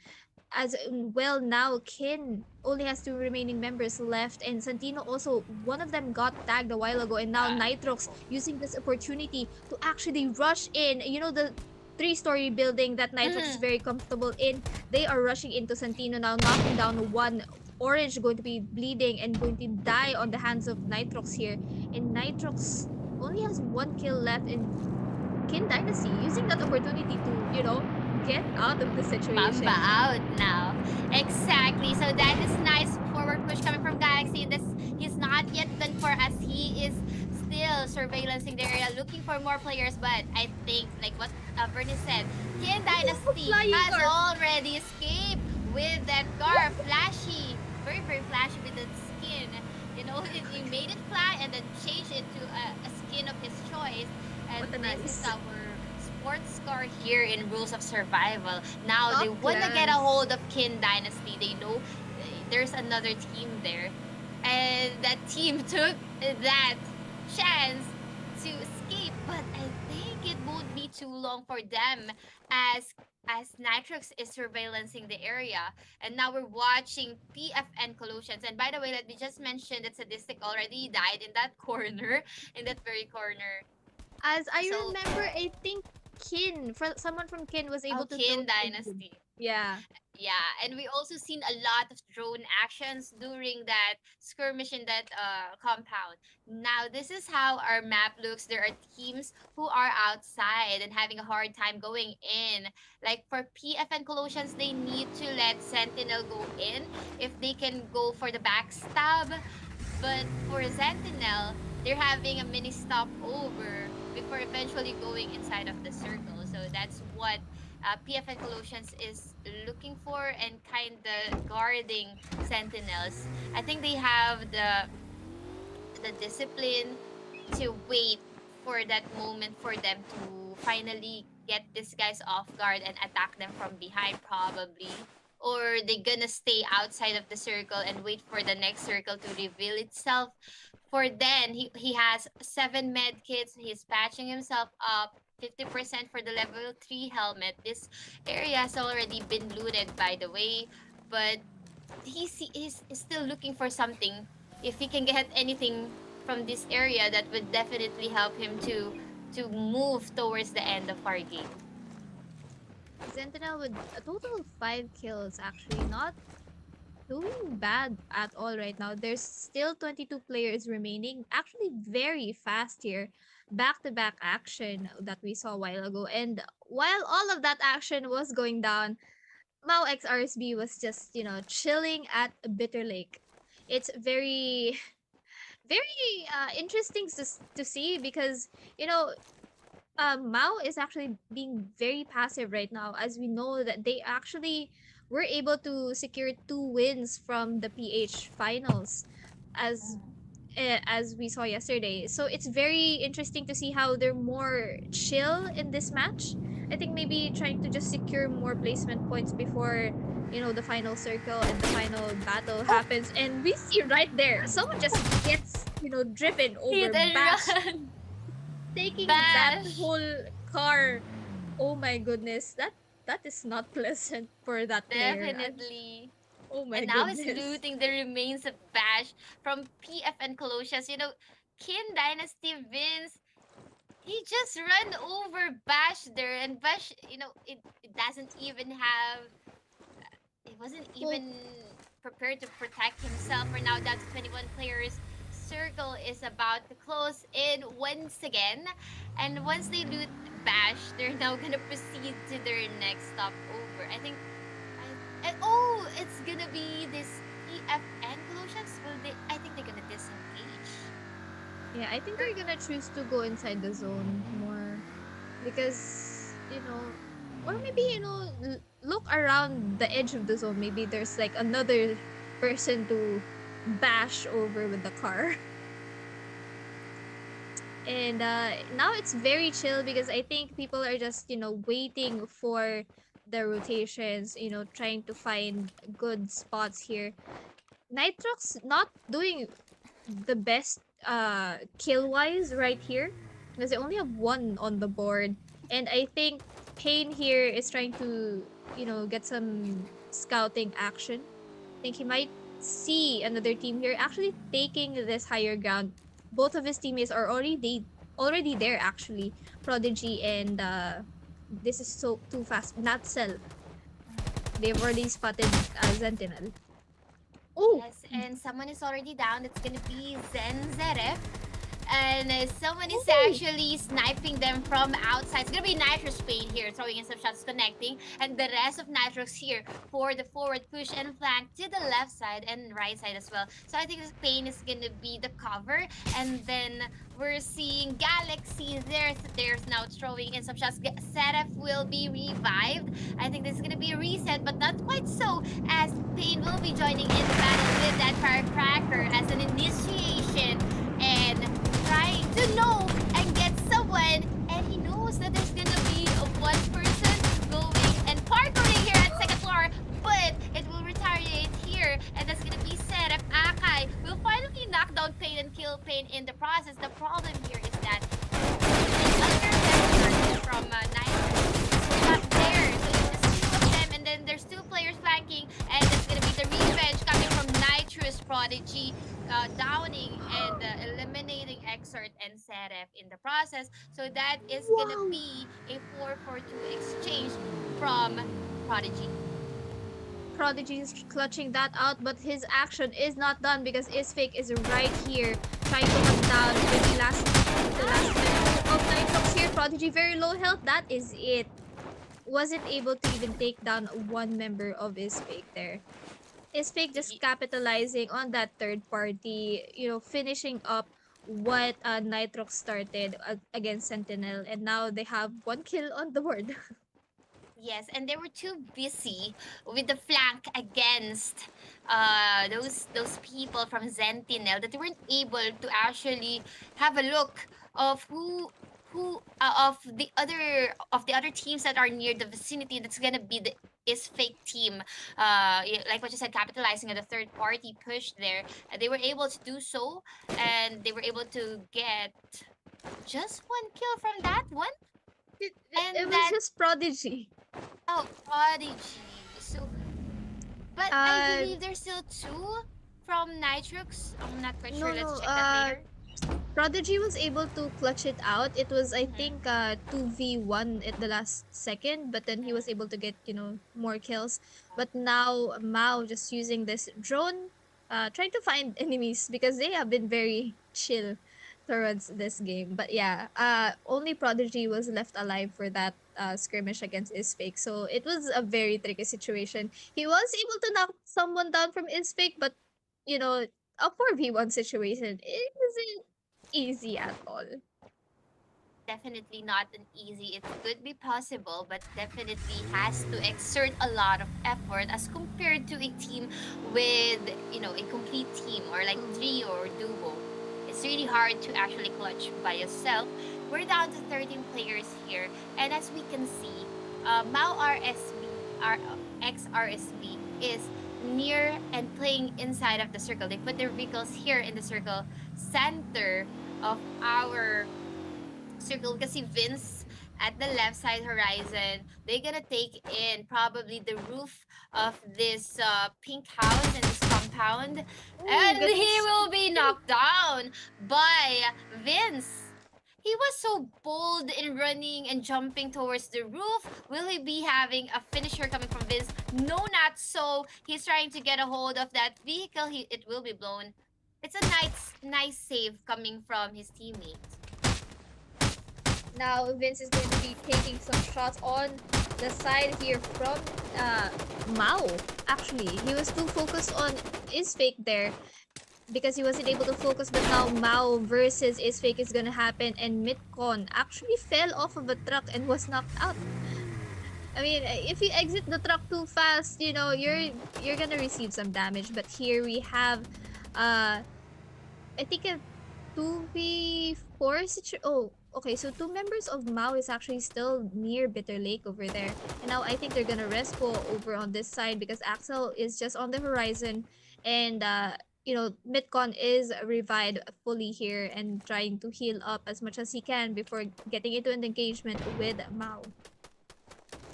as well. Now Kin only has two remaining members left and Santino also, one of them got tagged a while ago, and now Nitrox using this opportunity to actually rush in, the three-story building that Nitrox is Mhm. very comfortable in. They are rushing into Santino now, knocking down one. Orange going to be bleeding and going to die on the hands of Nitrox here, and Nitrox only has one kill left in Kin Dynasty, using that opportunity to, get out of the Mamba situation. out now. Exactly. So that is nice forward push coming from Galaxy. This he's not yet done for us. He is still surveillancing the area, looking for more players. But I think, like what Bernie said, Kian Oh, Dynasty flying has car. already escaped with that car. Flashy, very very flashy with the skin. He made it fly and then changed it to a skin of his choice. And What a this is nice. our sports car here in Rules of Survival. Now they Top wanna get a clans. hold of Kin Dynasty. They know there's another team there, and that team took that chance to escape. But I think it won't be too long for them as Nitrox is surveillancing the area. And now we're watching PFN Collusions. And by the way, let me just mention that Sadistic already died in that corner, in that very corner. As I So, remember, I think someone from Kin was able to throw Kin the. Dynasty. Yeah. Yeah, and we also seen a lot of drone actions during that skirmish in that compound. Now, this is how our map looks. There are teams who are outside and having a hard time going in. Like for PFN Colossians, they need to let Sentinel go in if they can go for the backstab. But for Sentinel, they're having a mini stopover before eventually going inside of the circle. So that's what PFN Colossians is looking for and kind of guarding Sentinels. I think they have the discipline to wait for that moment for them to finally get these guys off guard and attack them from behind probably, or they gonna stay outside of the circle and wait for the next circle to reveal itself. For then he has 7 med kits. He's patching himself up, 50% for the level 3 helmet. This area has already been looted by the way, but he's still looking for something. If he can get anything from this area, that would definitely help him to move towards the end of our game. Sentinel with a total of 5 kills, actually. Not doing bad at all right now. There's still 22 players remaining. Actually, very fast here. Back to back action that we saw a while ago. And while all of that action was going down, Mao X RSB was just, chilling at Bitter Lake. It's very, very interesting to see because, you know, Mao is actually being very passive right now, as we know that they actually were able to secure 2 wins from the PH finals, as as we saw yesterday. So it's very interesting to see how they're more chill in this match. I think maybe trying to just secure more placement points before, the final circle and the final battle happens. And we see right there, someone just gets, driven Hit over, and Bash run. taking that Bash. whole car. Oh my goodness, that is not pleasant for that player. Definitely. Oh my And now he's goodness. looting the remains of Bash from PF and Colossus. Kin Dynasty wins. He just ran over Bash there, and Bash, it doesn't even have. It wasn't Full even prepared to protect himself. For now, down to 21 players. Circle is about to close in once again. And once they loot Bash, they're now gonna proceed to their next stopover. I think it's gonna be this EFN Colossians. I think they're gonna disengage. Yeah, I think they're gonna choose to go inside the zone more because or maybe look around the edge of the zone. Maybe there's like another person to bash over with the car. And now it's very chill because I think people are just waiting for the rotations, trying to find good spots here. Nitrox not doing the best kill wise right here because they only have one on the board, and I think Pain here is trying to get some scouting action. I think he might see another team here actually taking this higher ground. Both of his teammates are already there actually, Prodigy and this is so too fast, not Cell. They've already spotted Sentinel. Oh, Yes, and someone is already down. It's gonna be Zen Zeref. And someone is oh, actually sniping them from outside. It's gonna be Nitro's Pain here, throwing in some shots, connecting, and the rest of Nitro's here for the forward push and flank to the left side and right side as well. So I think this Pain is gonna be the cover, and then we're seeing Galaxy. There's now throwing in some shots. Seraph will be revived. I think this is gonna be a reset, but not quite so, as Pain will be joining in the battle with that firecracker as an initiation and trying to know and get someone, and he knows that there's gonna be one person going and parkouring here at second floor, but it will retaliate here, and that's gonna be Seraph. Akai will finally knock down Pain and kill Pain in the process. The problem here is that another member from Night is not there, so it's just two of them, and then there's two players flanking, and it's gonna be the revenge coming from Nitrous Prodigy, downing and eliminating Exort and Seraph in the process. So that is gonna wow. be a 4-4-2 exchange from Prodigy. Prodigy is clutching that out, but his action is not done because Isfake is right here trying to hunt down the last member of Nitrox here. Prodigy very low health. That is it. Wasn't able to even take down one member of Isfake there. Isfake just capitalizing on that third party, finishing up what Nitrox started against Sentinel, and now they have one kill on the board. Yes, and they were too busy with the flank against those people from Sentinel that they weren't able to actually have a look of of the other teams that are near the vicinity. That's gonna be the is fake team. Like what you said, capitalizing on the third party push there. They were able to do so, and they were able to get just one kill from that one, It and was that. just Prodigy. Oh, Prodigy. So, but I Uh, believe there's still two from Nitrox. I'm not quite sure. no, Let's no. check that later. Prodigy was able to clutch it out. It was, I Mm-hmm. think, 2v1 at the last second, but then he was able to get, more kills. But now, Mao just using this drone, trying to find enemies because they have been very chill towards this game. But yeah, only Prodigy was left alive for that skirmish against Isfake. So it was a very tricky situation. He was able to knock someone down from Isfake, but, a 4v1 situation isn't easy at all. definitely not an easy. It could be possible, but definitely has to exert a lot of effort as compared to a team with, a complete team or like three or duo. It's really hard to actually clutch by yourself. We're down to 13 players here, and as we can see, Mao RSB, XRSB is near and playing inside of the circle. They put their vehicles here in the circle center of our circle. We can see Vince at the left side horizon. They're gonna take in probably the roof of this pink house and this compound, Oh, and getting he will be knocked down by Vince. He was so bold in running and jumping towards the roof. Will he be having a finisher coming from Vince? No, not so. He's trying to get a hold of that vehicle. It will be blown. It's a nice save coming from his teammate. Now Vince is going to be taking some shots on the side here from uh, Mao. Actually, he was too focused on is fake there because he wasn't able to focus. But now Mao versus is fake is gonna happen, and Mitcon actually fell off of a truck and was knocked out. I mean, if you exit the truck too fast, you're gonna receive some damage. But here we have, I think a 2v4 situation. Oh, okay. So two members of Mao is actually still near Bitter Lake over there. And now I think they're gonna respo over on this side because Axel is just on the horizon. And, Mitcon is revived fully here and trying to heal up as much as he can before getting into an engagement with Mao.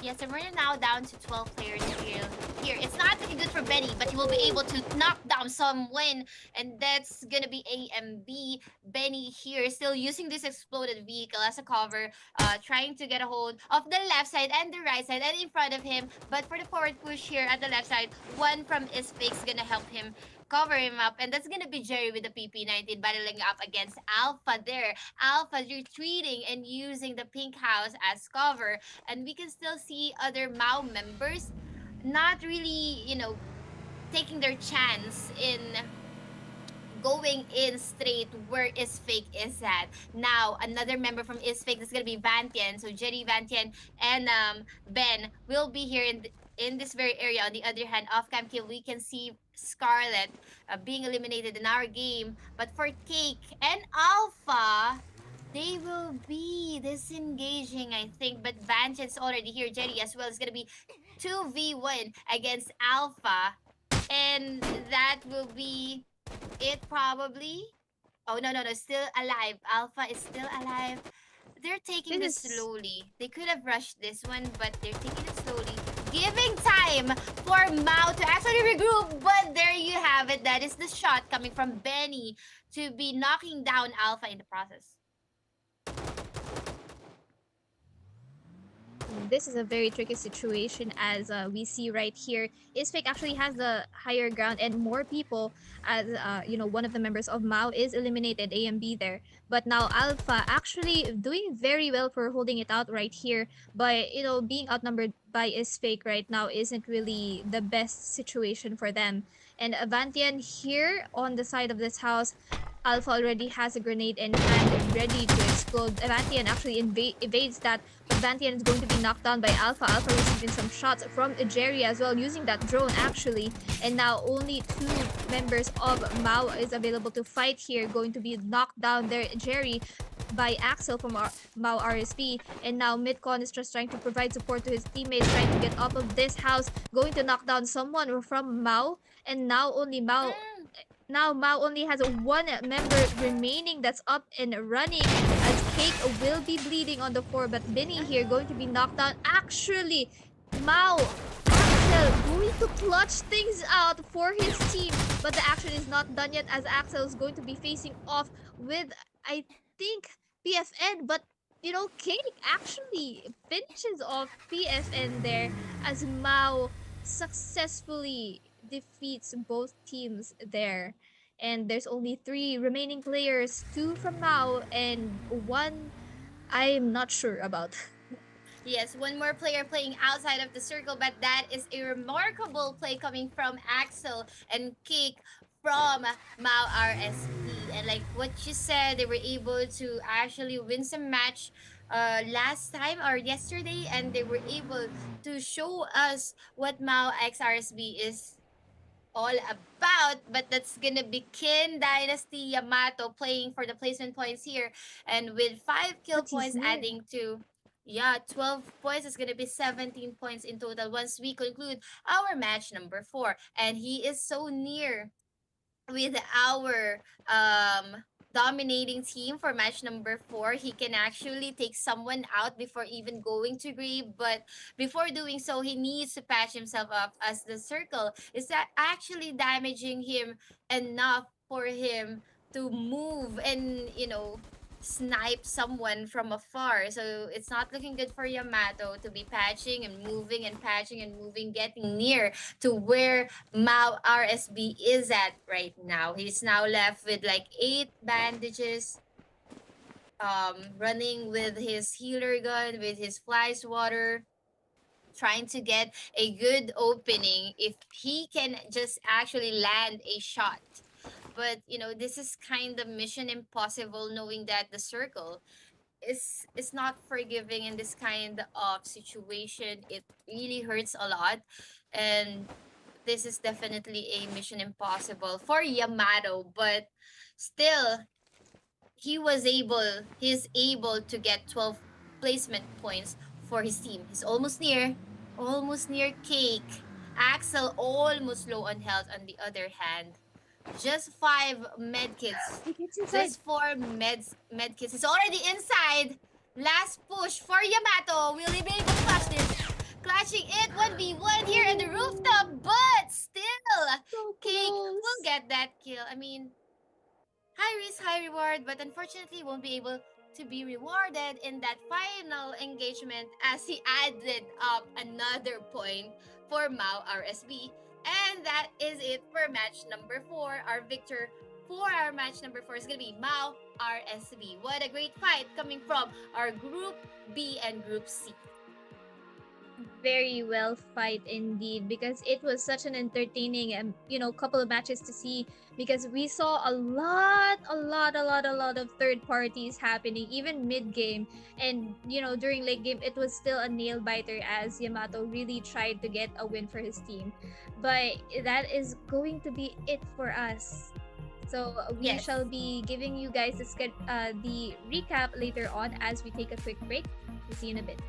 Yes, and we're now down to 12 players here. It's not looking good for Benny, but he will be able to knock down someone, and that's gonna be AMB. Benny here still using this exploded vehicle as a cover, trying to get a hold of the left side and the right side and in front of him. But for the forward push here at the left side, one from Isfix gonna help him cover him up, and that's gonna be Jerry with the PP19 battling up against Alpha there. Alpha retreating and using the pink house as cover, and we can still see other Mao members not really, taking their chance in going in straight where is fake is at. Now another member from is fake is gonna be Vantian. So Jerry, Vantian, and Ben will be here in this very area. On the other hand, off cam kill, we can see Scarlet being eliminated in our game. But for Cake and Alpha, they will be disengaging, I think. But Vantian's already here. Jerry as well is gonna be 2v1 against Alpha. And that will be it probably. Oh no, no, no, still alive. Alpha is still alive. They're taking this This is slowly. They could have rushed this one, but they're taking it slowly. Giving time for Mao to actually regroup. But there you have it. That is the shot coming from Benny to be knocking down Alpha in the process. this is a very tricky situation as we see right here. Isfake actually has the higher ground and more people as one of the members of Mao is eliminated A and B there. But now Alpha actually doing very well for holding it out right here. But being outnumbered by Isfake right now isn't really the best situation for them. And Avantian here on the side of this house, Alpha already has a grenade in hand ready to explode. Avantian actually evades that, but Avantian is going to be knocked down by Alpha. Alpha receiving some shots from Jerry as well, using that drone actually. And now only two members of Mao is available to fight here, going to be knocked down there. Jerry by Axel from Mao RSP. And now Midcon is just trying to provide support to his teammates, trying to get up of this house, going to knock down someone from Mao. And now Mao only has one member remaining that's up and running as Cake will be bleeding on the floor, but Benny here going to be knocked down. Actually, Mao Axel going to clutch things out for his team, but the action is not done yet as Axel is going to be facing off with, I think, PFN, but Cake actually finishes off PFN there as Mao successfully defeats both teams there. And there's only three remaining players, two from Mao and one I'm not sure about. Yes, one more player playing outside of the circle, but that is a remarkable play coming from Axel and Cake from Mao RSP. And like what you said, they were able to actually win some match last time or yesterday, and they were able to show us what Mao XRSB is all about. But that's gonna be Kin Dynasty Yamato playing for the placement points here, and with 5 kill But he's points near. adding to, yeah, 12 points is gonna be 17 points in total once we conclude our match number 4. And he is so near with our dominating team for match number 4. He can actually take someone out before even going to grave, but before doing so he needs to patch himself up, as the circle is that actually damaging him enough for him to move and, snipe someone from afar. So it's not looking good for Yamato to be patching and moving and patching and moving, getting near to where Mao RSB is at right now. He's now left with like 8 bandages, running with his healer gun, with his flies water, trying to get a good opening if he can just actually land a shot. But this is kind of mission impossible, knowing that the circle is not forgiving in this kind of situation. It really hurts a lot, and this is definitely a mission impossible for Yamato. But still, he's able to get 12 placement points for his team. He's almost near cake. Axel almost low on health on the other hand. Just 5 medkits. He gets inside. Just 4 medkits. He's already inside. Last push for Yamato. Will he be able to clutch this? Clutching it 1v1 here at the rooftop, but still, So Cake will close. get that kill. I mean, high risk, high reward, but unfortunately won't be able to be rewarded in that final engagement, as he added up another point for Mao RSB. And that is it for match number 4. Our victor for our match number 4 is going to be Mao RSB. What a great fight coming from our Group B and Group C. Very well fight indeed, because it was such an entertaining and couple of matches to see, because we saw a lot of third parties happening even mid game, and during late game it was still a nail biter as Yamato really tried to get a win for his team. But that is going to be it for us. So we Yes. shall be giving you guys the recap later on as we take a quick break. We'll see you in a bit.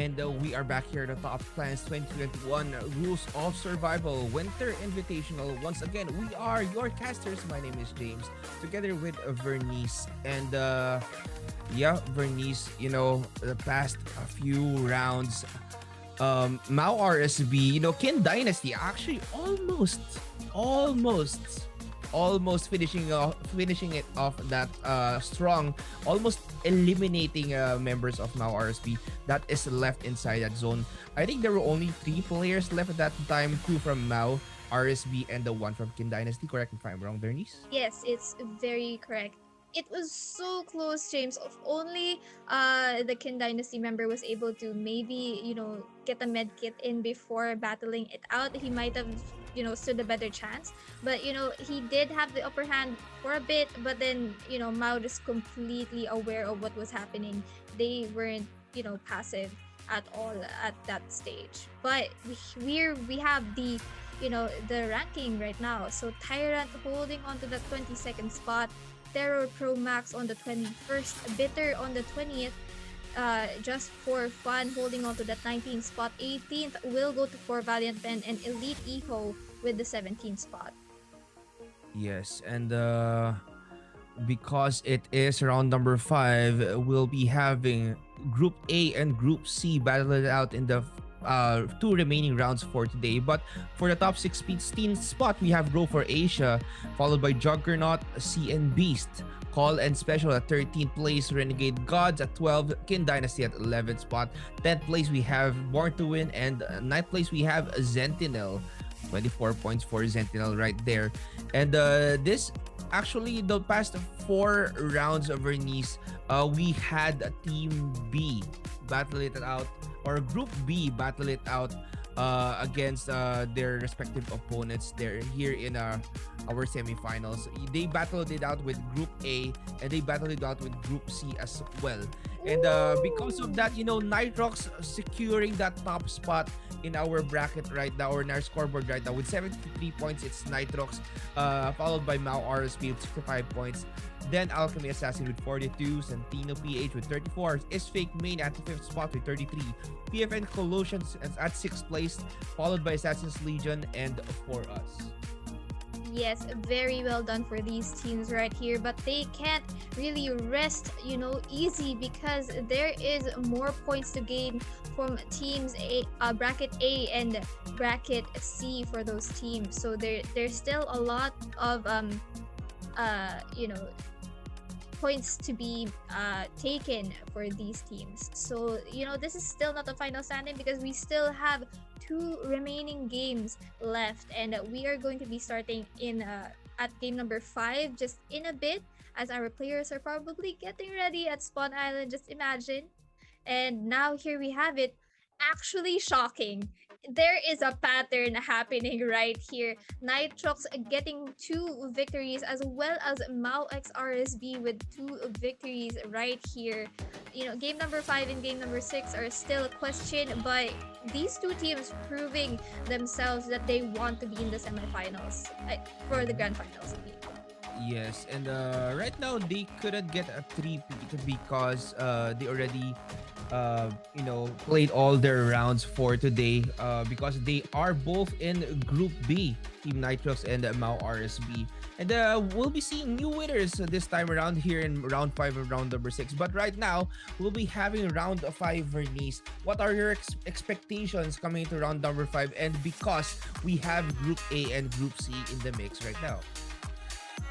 And we are back here at the Top Clans 2021 Rules of Survival Winter Invitational. Once again, we are your casters. My name is James, together with Vernice. And yeah, Vernice, the past few rounds, Mao RSB, Kin Dynasty actually almost finishing it off that strong, almost eliminating members of Mao RSB that is left inside that zone. I think there were only 3 players left at that time, 2 from Mao RSB and the 1 from Kin Dynasty. Correct me if I'm wrong, Bernice. Yes, it's very correct. It was so close, James. If only the Kin Dynasty member was able to maybe, get a med kit in before battling it out, he might have, stood a better chance. But, he did have the upper hand for a bit, but then, Mao just completely aware of what was happening. They weren't, passive at all at that stage. But we have the ranking right now. So Tyrant holding on to the 22nd spot, Terror Pro Max on the 21st, Bitter on the 20th, just for fun holding on to that 19th spot. 18th will go to For Valiant Ben, and Elite Eho with the 17th spot. Yes, and because it is round number 5, we'll be having Group A and Group C battle it out in the 2 remaining rounds for today. But for the top 16 spot, we have Grow for Asia, followed by Juggernaut, Sea and Beast, Call and Special at 13th place, Renegade Gods at 12, Kin Dynasty at 11th spot. 10th place we have Born to Win, and 9th place we have Sentinel. 24 points for Sentinel right there. And this actually, the past 4 rounds of Vernice, we had Team B battle it out, or Group B battle it out against their respective opponents. They're here in our semifinals. They battled it out with Group A, and they battled it out with Group C as well. And because of that, Nitrox securing that top spot in our bracket right now, or in our scoreboard right now, with 73 points. It's Nitrox, followed by Mao RSP with 65 points. Then Alchemy Assassin with 42, Santino PH with 34, Is Fake Main at the 5th spot with 33, PFN Colossians at 6th place, followed by Assassin's Legion and For Us. Yes, very well done for these teams right here, but they can't really rest, easy, because there is more points to gain from teams bracket A and bracket C for those teams. So there's still a lot of points to be taken for these teams. So this is still not the final standing, because we still have 2 remaining games left, and we are going to be starting in at game number 5 just in a bit, as our players are probably getting ready at Spawn Island. Just imagine. And now here we have it. Actually shocking. There is a pattern happening right here. Nitrox getting 2 victories, as well as Mao X RSB with 2 victories right here. Game number 5 and game number 6 are still a question, but these 2 teams proving themselves that they want to be in the semifinals, for the grand finals. Yes, and right now they couldn't get a 3-peat because they already played all their rounds for today, because they are both in Group B, Team Nitrox and Mao RSB. And we'll be seeing new winners this time around here in round 5 and round number 6. But right now, we'll be having round 5, Vernice. What are your expectations coming into round number 5? And because we have Group A and Group C in the mix right now.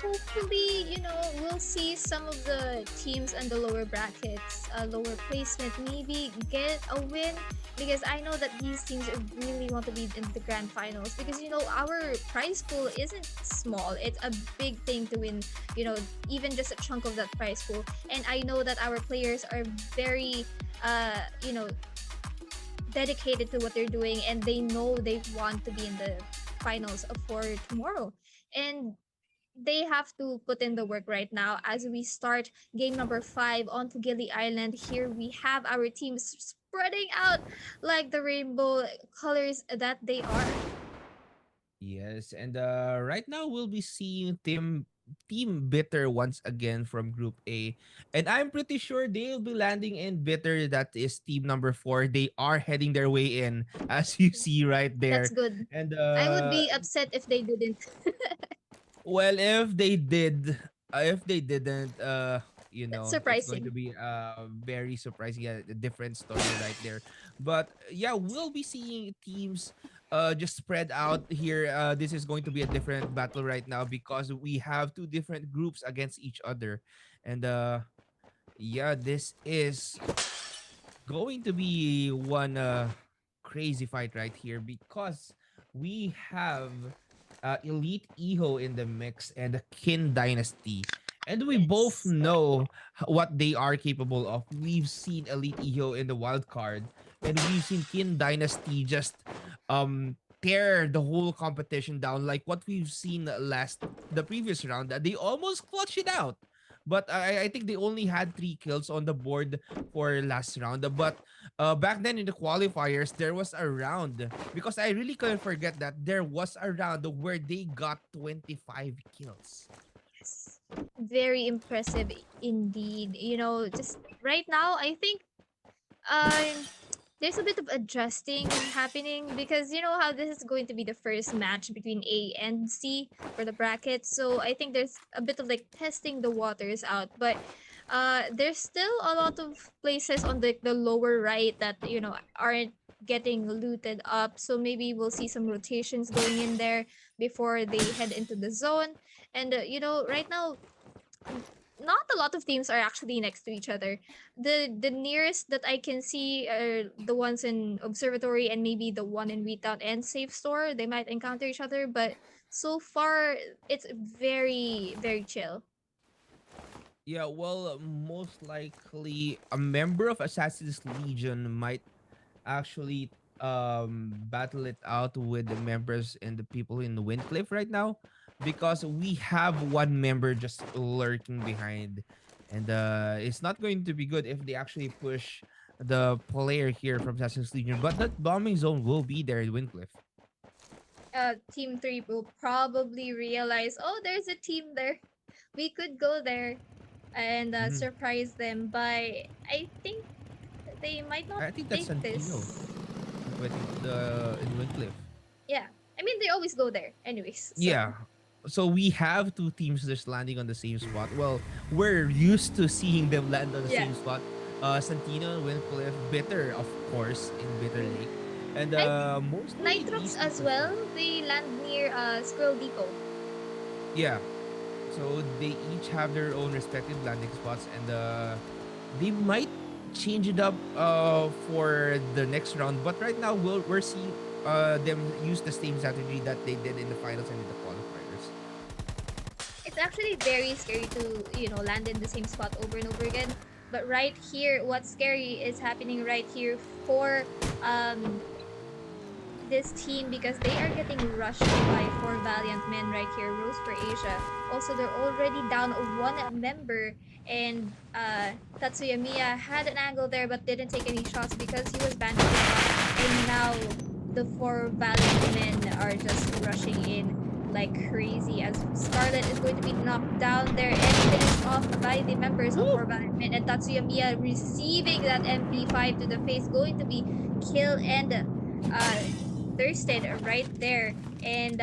Hopefully, we'll see some of the teams in the lower brackets, lower placement, maybe get a win, because I know that these teams really want to be in the grand finals, because our prize pool isn't small. It's a big thing to win, even just a chunk of that prize pool. And I know that our players are very dedicated to what they're doing, and they know they want to be in the finals for tomorrow. And they have to put in the work right now as we start game number 5 onto Gili Island. Here we have our teams spreading out like the rainbow colors that they are. Yes, and right now we'll be seeing Team Bitter once again from Group A. And I'm pretty sure they'll be landing in Bitter. That is team number 4. They are heading their way in, as you see right That's there. good. And I would be upset if they didn't. well, if they didn't, That's it's going to surprising. be very surprising, a different story right there. But yeah, we'll be seeing teams just spread out here. This is going to be a different battle right now because we have two different groups against each other. And yeah, this is going to be one crazy fight right here because we have Elite Eho in the mix and the Kin Dynasty. And we both Yes. know what they are capable of. We've seen Elite Eho in the wild card, and we've seen Kin Dynasty just tear the whole competition down like what we've seen the previous round. That they almost clutched it out. But I think they only had 3 kills on the board for last round. But back then in the qualifiers, there was a round because I really couldn't forget that there was a round where they got 25 kills. Yes. Very impressive indeed. Just right now, I think um there's a bit of adjusting happening because you know how this is going to be the first match between A and C for the bracket. So I think there's a bit of like testing the waters out. But there's still a lot of places on the lower right that aren't getting looted up. So maybe we'll see some rotations going in there before they head into the zone. And right now n- not a lot of teams are actually next to each other. The nearest that I can see are the ones in Observatory and maybe the one in Wheatown and Safe Store. They might encounter each other, but so far it's very very chill. Yeah, well, most likely a member of Assassin's Legion might actually battle it out with the members and the people in the Windcliff right now because we have one member just lurking behind, and it's not going to be good if they actually push the player here from Assassin's Legion. But that bombing zone will be there in Windcliff. Team 3 will probably realize, oh, there's a team there. We could go there and Hmm. surprise them, but I think they might not I think that's take Santino this. with the in Windcliff. Yeah. I mean, they always go there anyways. So, Yeah. So we have two teams just landing on the same spot. Well, we're used to seeing them land on the yeah. same spot. Santino, Wincliffe, Bitter, of course, in Bitter Mm. Lake. And I mostly Nitrox these two as for well. sure. They land near Squirrel Depot. Yeah. So they each have their own respective landing spots, and they might change it up for the next round. But right now we're seeing them use the same strategy that they did in the finals and in the qualifiers. It's actually very scary to, land in the same spot over and over again. But right here, what's scary is happening right here for um this team because they are getting rushed by four valiant men right here, RoS for Asia. Also, they're already down one member, and Tatsuya Miya had an angle there but didn't take any shots because he was bandaging up. And now the four valiant men are just rushing in like crazy as Scarlet is going to be knocked down there and finished off by the members of Woo! four valiant men. And Tatsuya Miya receiving that MP5 to the face, going to be kill and thirsted right there. And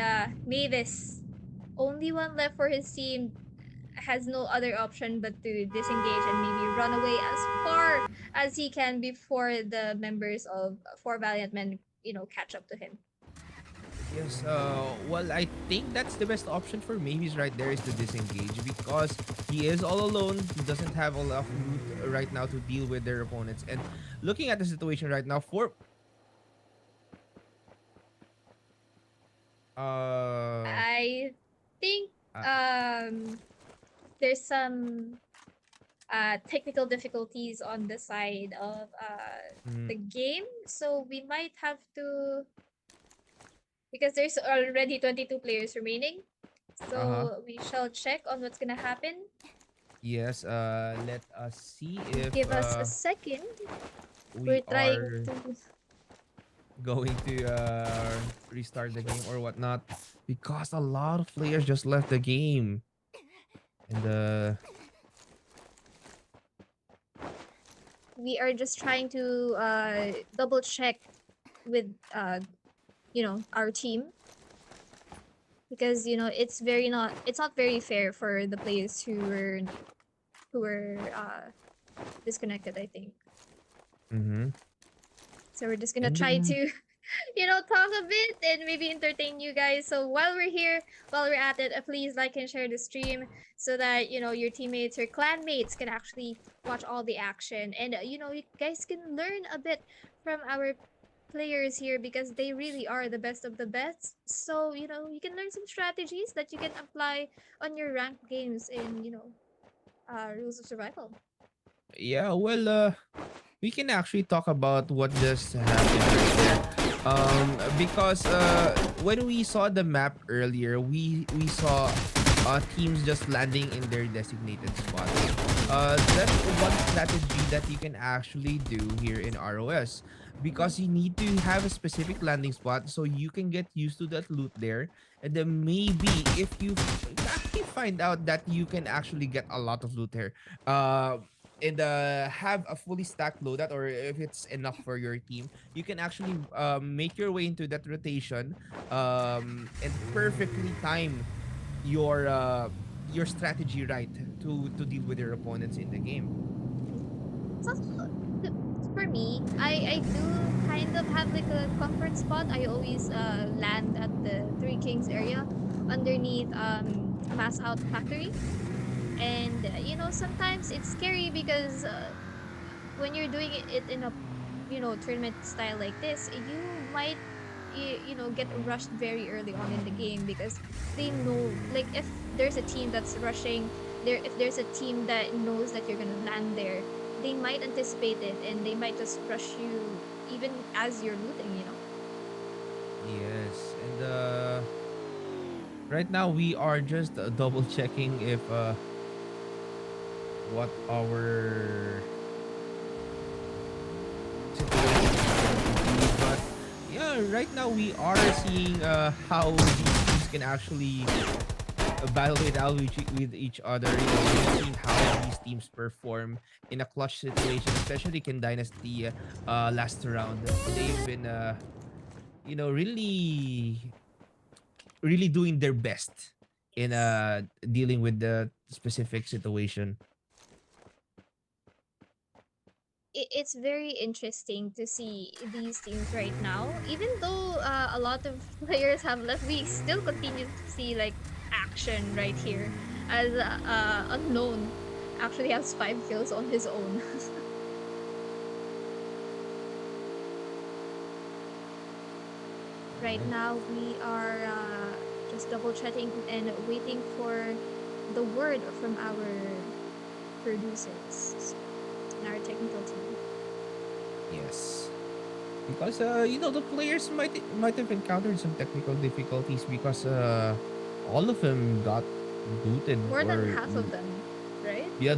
Mavis, only one left for his team, has no other option but to disengage and maybe run away as far as he can before the members of Four Valiant Men, catch up to him. Yes, well, I think that's the best option for Mavis right there is to disengage because he is all alone. He doesn't have enough loot right now to deal with their opponents. And looking at the situation right now, for uh, I think uh there's some technical difficulties on the side of mm, the game, so we might have to, because there's already 22 players remaining. uh-huh. So we shall check on what's gonna happen. Yes, let us see if Give us a second. we We're trying are to. going to restart the game or whatnot because a lot of players just left the game. And We are just trying to double check with our team, because it's not very fair for the players who were disconnected, I think. mm-hmm. So we're just gonna And try to talk a bit and maybe entertain you guys. So while we're at it, please like and share the stream so that your teammates or clanmates can actually watch all the action, and you guys can learn a bit from our players here, because they really are the best of the best. So you can learn some strategies that you can apply on your ranked games in rules of survival. yeah, well, we can actually talk about what just happened right there. Because when we saw the map earlier, we saw teams just landing in their designated spots. That's one strategy that you can actually do here in ROS, because you need to have a specific landing spot so you can get used to that loot there, and then maybe if you actually find out that you can actually get a lot of loot there, and have a fully stacked loadout, or if it's enough for your team, you can actually make your way into that rotation, and perfectly time your strategy right to deal with your opponents in the game. It's also th- for me. I do kind of have like a comfort spot. I always land at the Three Kings area underneath Mass Out Factory, and sometimes it's scary because when you're doing it in a tournament style like this, you might get rushed very early on in the game, because they know, like, if there's a team that's rushing there, if there's a team that knows that you're gonna land there, they might anticipate it and they might just rush you even as you're looting. Yes, and right now we are just double checking if what our situation is going to be. But yeah, right now we are seeing how these teams can actually battle it out with each other. We've seen how these teams perform in a clutch situation, especially in Dynasty last round. They've been really really doing their best in Yes. dealing with the specific situation. It's very interesting to see these teams right now. Even though a lot of players have left, we still continue to see like action right here. As Unknown actually has 5 kills on his own. Right Right. now, we are just double checking and waiting for the word from our producers and our technical team. Yes. Because the players might have encountered some technical difficulties because all of them got booted, More than or half of them, right? yeah,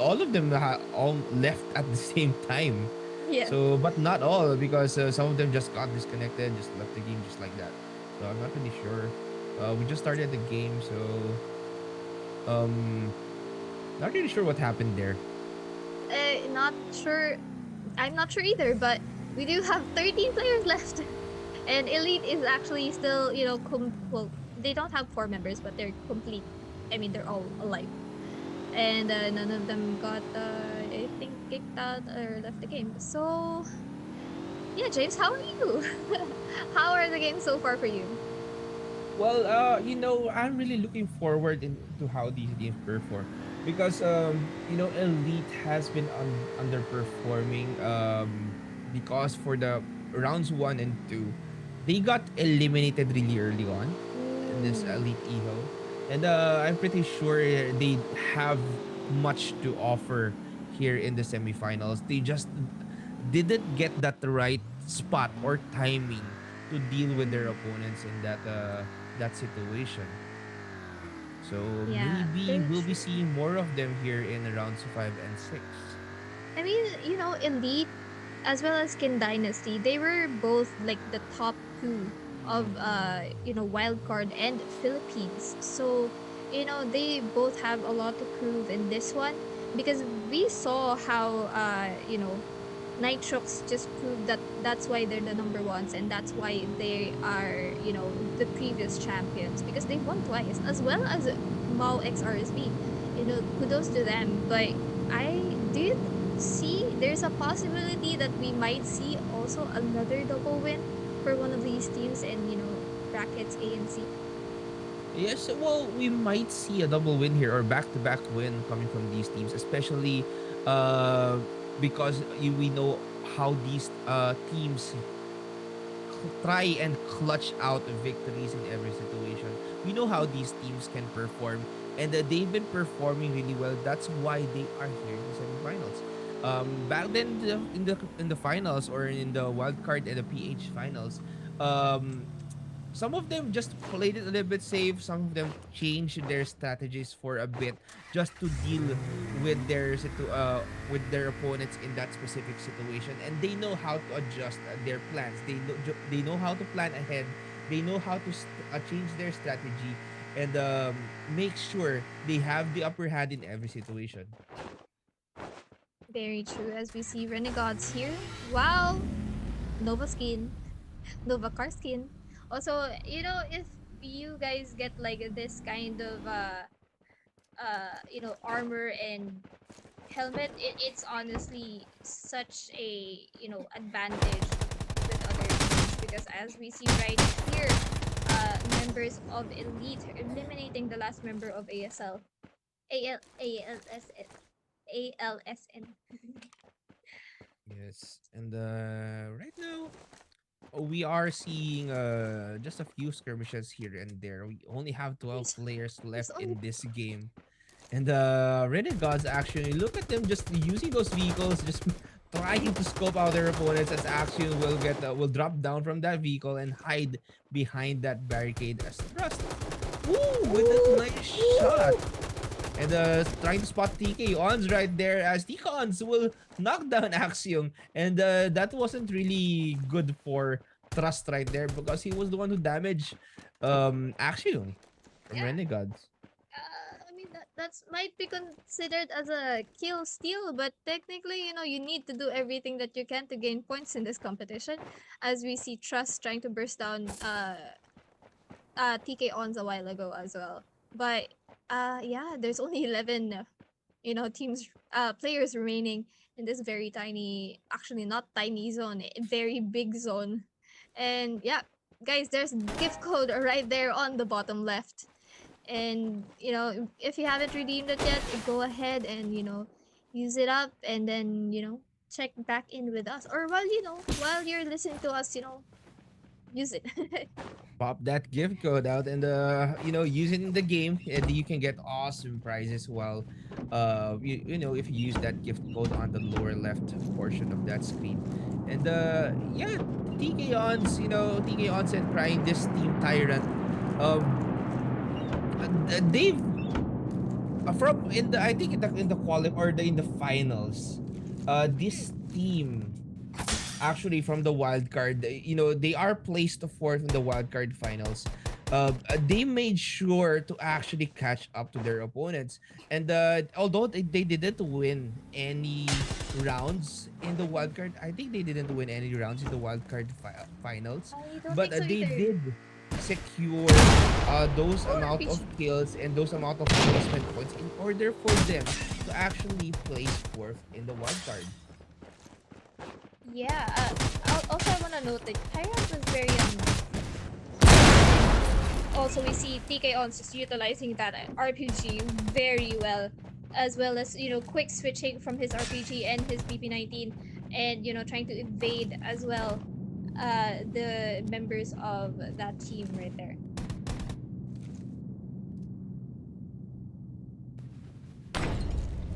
all of them all left at the same time. Yeah. So, but not all, because some of them just got disconnected, just left the game just like that. So I'm not really sure. We just started the game, so um, not really sure what happened there. Not sure. I'm not sure either, but we do have 13 players left. And Elite is actually still, well, they don't have 4 members, but they're complete. I mean, they're all alive. And none of them got, I think, kicked out or left the game. So, yeah, James, how are you? How are the games so far for you? Well, I'm really looking forward into how these games perform, because Elite has been underperforming, because for the rounds 1 and 2, they got eliminated really early on in this Mm, Elite Evo, and I'm pretty sure they have much to offer here in the semifinals. They just didn't get that right spot or timing to deal with their opponents in that situation. So yeah, maybe very we'll be true. seeing more of them here in rounds 5 and 6. I mean, Elite as well as Kin Dynasty, they were both like the top two of wildcard and Philippines. So they both have a lot to prove in this one, because we saw how Nitrox just proved that that's why they're the number ones, and that's why they are, the previous champions, because they won twice, as well as Mao XRSB. Kudos to them. But I did see there's a possibility that we might see also another double win for one of these teams, and brackets A and C. Yes, well, we might see a double win here or back-to-back win coming from these teams, especially uh, because we know how these teams try and clutch out victories in every situation. We know how these teams can perform, and they've been performing really well. That's why they are here in the semifinals. Back then in the finals or in the wild card and the PH finals, um, some of them just played it a little bit safe. Some of them changed their strategies for a bit just to deal with with their opponents in that specific situation, and they know how to adjust their plans. They know how to plan ahead. They know how to change their strategy and make sure they have the upper hand in every situation. Very true. As we see Renegades here. Wow, Nova skin. Nova car skin. Also, if you guys get like this kind of armor and helmet, it's honestly such a advantage with other teams, because as we see right here, members of Elite eliminating the last member of ASL. ALSN. Yes, and right now we are seeing just a few skirmishes here and there. We only have 12 there's, players there's left only in this game. And Renegades actually look at them just using those vehicles, just trying to scope out their opponents as Action will drop down from that vehicle and hide behind that barricade as Trust. Ooh, with that ooh, nice shot. ooh. And trying to spot TK Ons right there as TK Ons will knock down Axiom. And that wasn't really good for Trust right there because he was the one who damaged Axiom from Yeah. Renegades. I mean that's might be considered as a kill steal, but technically, you need to do everything that you can to gain points in this competition. As we see Trust trying to burst down TK Ons a while ago as well. But yeah, there's only 11 teams players remaining in this very tiny, actually not tiny zone, very big zone. And yeah, guys, there's gift code right there on the bottom left. And if you haven't redeemed it yet, go ahead and use it up, and then check back in with us, or while you're listening to us, use it. Pop that gift code out and use it in the game and you can get awesome prizes while if you use that gift code on the lower left portion of that screen. And yeah, TK Ons and trying this team Tyrant, um they've from in the I think in the quali or in the finals, this team actually from the wild card, they are placed fourth in the wild card finals. They made sure to actually catch up to their opponents, and although they didn't win any rounds in the wild card, I think they didn't win any rounds in the wild card finals, I don't but think so they either. did secure those Or amount of RPG. kills and those amount of placement points in order for them to actually place fourth in the wild card. Yeah. Also, I want to note that Tyrant was very also, we see TK Ons just utilizing that RPG very well as quick switching from his RPG and his BP-19, and trying to evade as well the members of that team right there.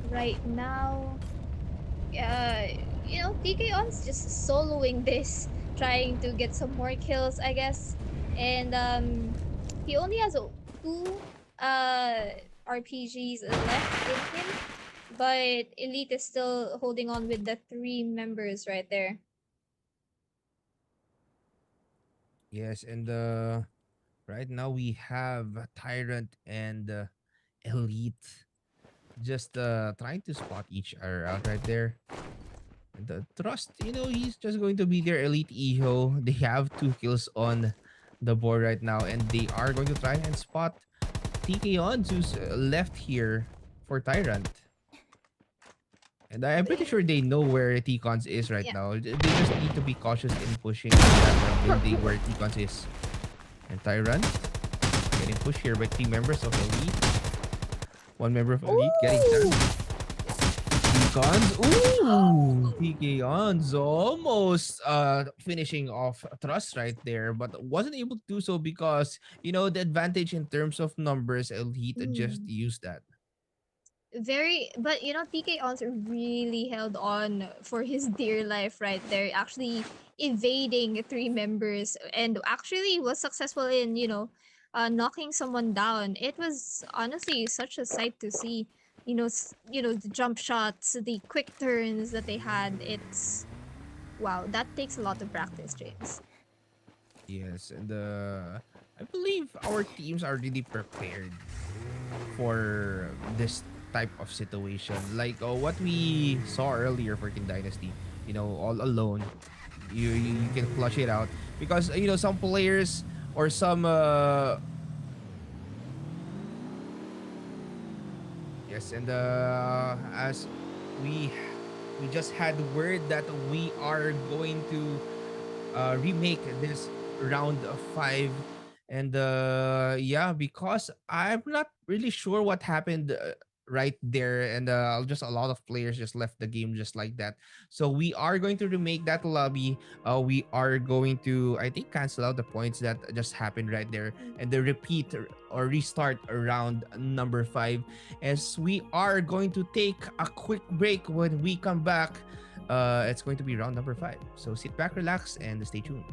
Right now, uh, TK On's just soloing this, trying to get some more kills, I guess. And he only has two RPGs left in him, but Elite is still holding on with the three members right there. Yes, and right now we have Tyrant and Elite just trying to spot each other out right there. And the Trust, he's just going to be their elite Eho. They have 2 kills on the board right now, and they are going to try and spot TK Ons, who's left here for Tyrant. And I'm pretty sure they know where T-Cons is right Yeah. now. They just need to be cautious in pushing that building where T-Cons is. And Tyrant getting pushed here by 3 members of Elite. 1 member of Elite getting Ooh! tagged. T-Cons. Ooh! TK Ons almost finishing off Trust right there, but wasn't able to do so because, the advantage in terms of numbers, Elite just Mm. used that. But TK also really held on for his dear life right there, actually evading 3 members, and actually was successful in, knocking someone down. It was honestly such a sight to see. The jump shots, the quick turns that they had. It's wow, that takes a lot of practice, James. Yes, and I believe our teams are really prepared for this type of situation. Like what we saw earlier for King Dynasty, all alone, you can flush it out because some players or some yes, and as we we just had word that we are going to remake this round of 5. And yeah, because I'm not really sure what happened right there, and just a lot of players just left the game just like that. So we are going to remake that lobby. We are going to, I think, cancel out the points that just happened right there, and the repeat or restart around number 5, as we are going to take a quick break. When we come back, it's going to be round number 5. So sit back, relax, and stay tuned.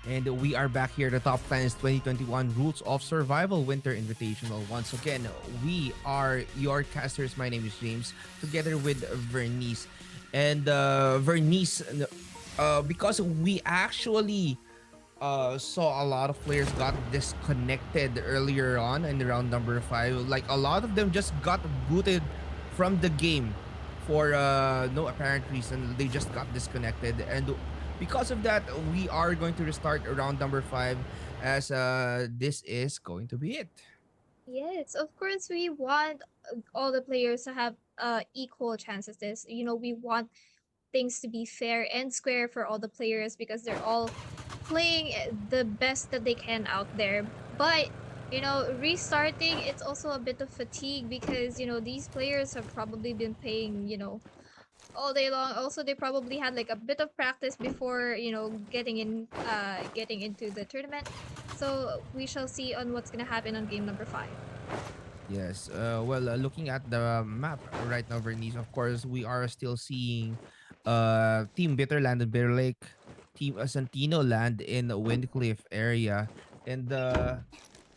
And we are back here at the Top Clans 2021 Rules of Survival Winter Invitational. Once again, we are your casters. My name is James, together with Vernice. And Vernice, because we actually saw a lot of players got disconnected earlier on in round number 5. Like a lot of them just got booted from the game for no apparent reason. They just got disconnected, and because of that, we are going to restart round number 5, as this is going to be it. Yes, of course we want all the players to have equal chances. This, we want things to be fair and square for all the players because they're all playing the best that they can out there. But restarting, it's also a bit of fatigue because these players have probably been playing all day long. Also, they probably had like a bit of practice before getting into the tournament. So we shall see on what's gonna happen on game number 5. Yes. Well, looking at the map right now, Vernice, of course, we are still seeing Team Bitterland and Bitter Lake, Team Santino land in Windcliff area, and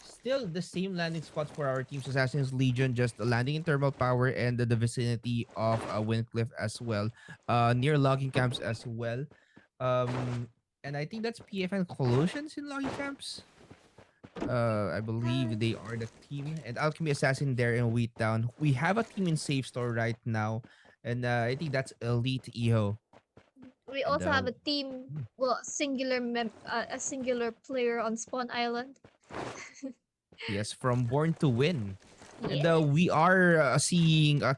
still the same landing spots for our team's Assassin's Legion, just landing in Thermal Power and the vicinity of Windcliff as well, near logging camps as well. And I think that's PFN Collusions in logging camps. I Uh, believe they are the team, and Alchemy Assassin there in Wheat Town. We have a team in Safe Store right now, and I think that's Elite EHO. we And also have a team, hmm, well, a singular player on Spawn Island. yes, from Born to Win. And Yes. we are seeing a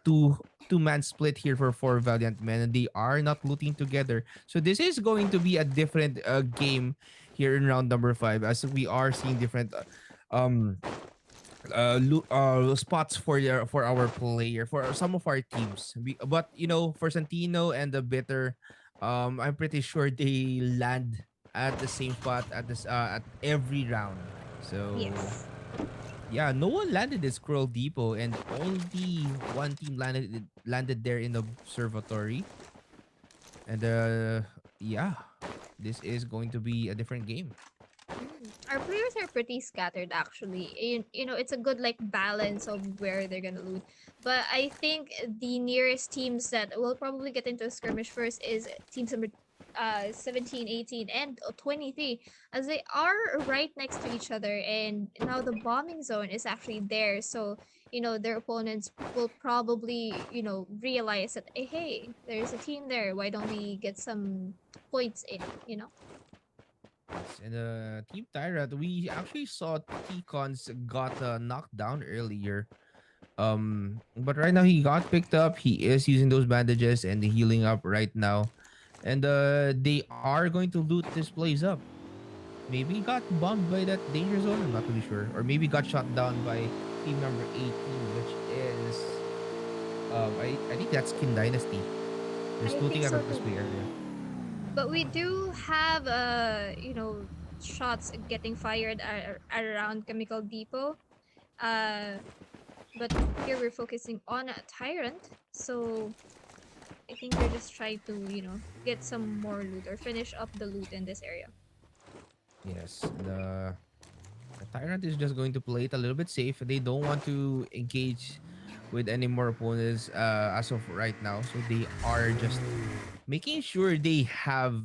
two-man split here for four Valiant Men, and they are not looting together. So this is going to be a different game here in round number 5, as we are seeing different um spots for our player, for some of our teams. But for Santino and the Bitter, I'm pretty sure they land at the same spot at every round. So Yes. yeah, no one landed at Scroll Depot, and only one team landed there in the observatory. And yeah, this is going to be a different game. Our players are pretty scattered actually. It's a good like balance of where they're gonna loot. But I think the nearest teams that will probably get into a skirmish first is teams number 17, 18, and 23, as they are right next to each other, and now the bombing zone is actually there. So their opponents will probably realize that, hey, there's a team there, why don't we get some points in. Yes, and Team Tyrant, we actually saw T-Cons got knocked down earlier. But right now he got picked up. He is using those bandages and healing up right now. And they are going to loot this place up. Maybe got bombed by that danger zone. I'm not really sure. Or maybe got shot down by team number 18, which is I think that's Kin Dynasty. They're I looting think at so the too. display area. But we do have shots getting fired around Chemical Depot. Uh but here we're focusing on a Tyrant. So I think they're just trying to, get some more loot or finish up the loot in this area. Yes, the Tyrant is just going to play it a little bit safe. They don't want to engage with any more opponents as of right now. So they are just making sure they have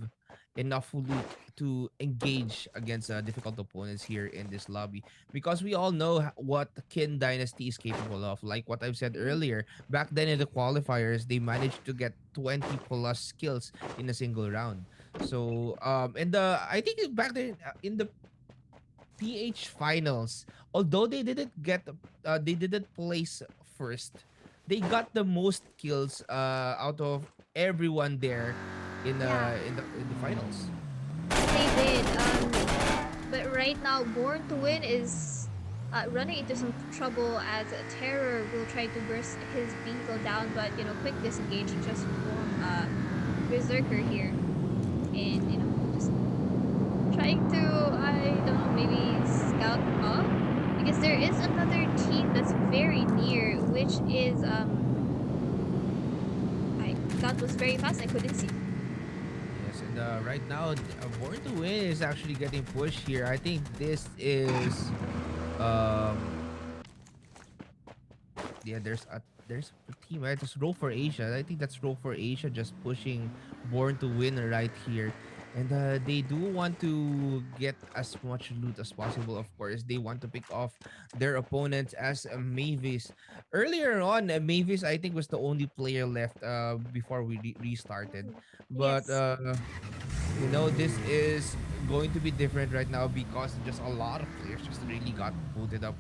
enough loot to engage against difficult opponents here in this lobby, because we all know what Kin Dynasty is capable of. Like what I've said Mm. earlier, back then in the qualifiers, they managed to get 20 plus skills in a single round. So and I think back then in the PH finals, although they didn't place first, they got the most kills out of everyone there Yeah, in the finals. they did. But right now, Born to Win is running into some trouble as Terror will try to burst his vehicle down, but quick disengage just from Berserker here, and just trying to, I don't know, maybe scout up, because there is another team that's very near, which is that was very fast. I couldn't see. Yes, and And right now, Born to Win is actually getting pushed here. I think this is um yeah, there's a team, right? Just Roll for Asia. I think that's Roll for Asia just pushing Born to Win right here. And they do want to get as much loot as possible, of course. They want to pick off their opponents as Mavis. Earlier on, Mavis, I think, was the only player left before we restarted. Mm. But Yes. this is going to be different right now because just a lot of players just really got booted up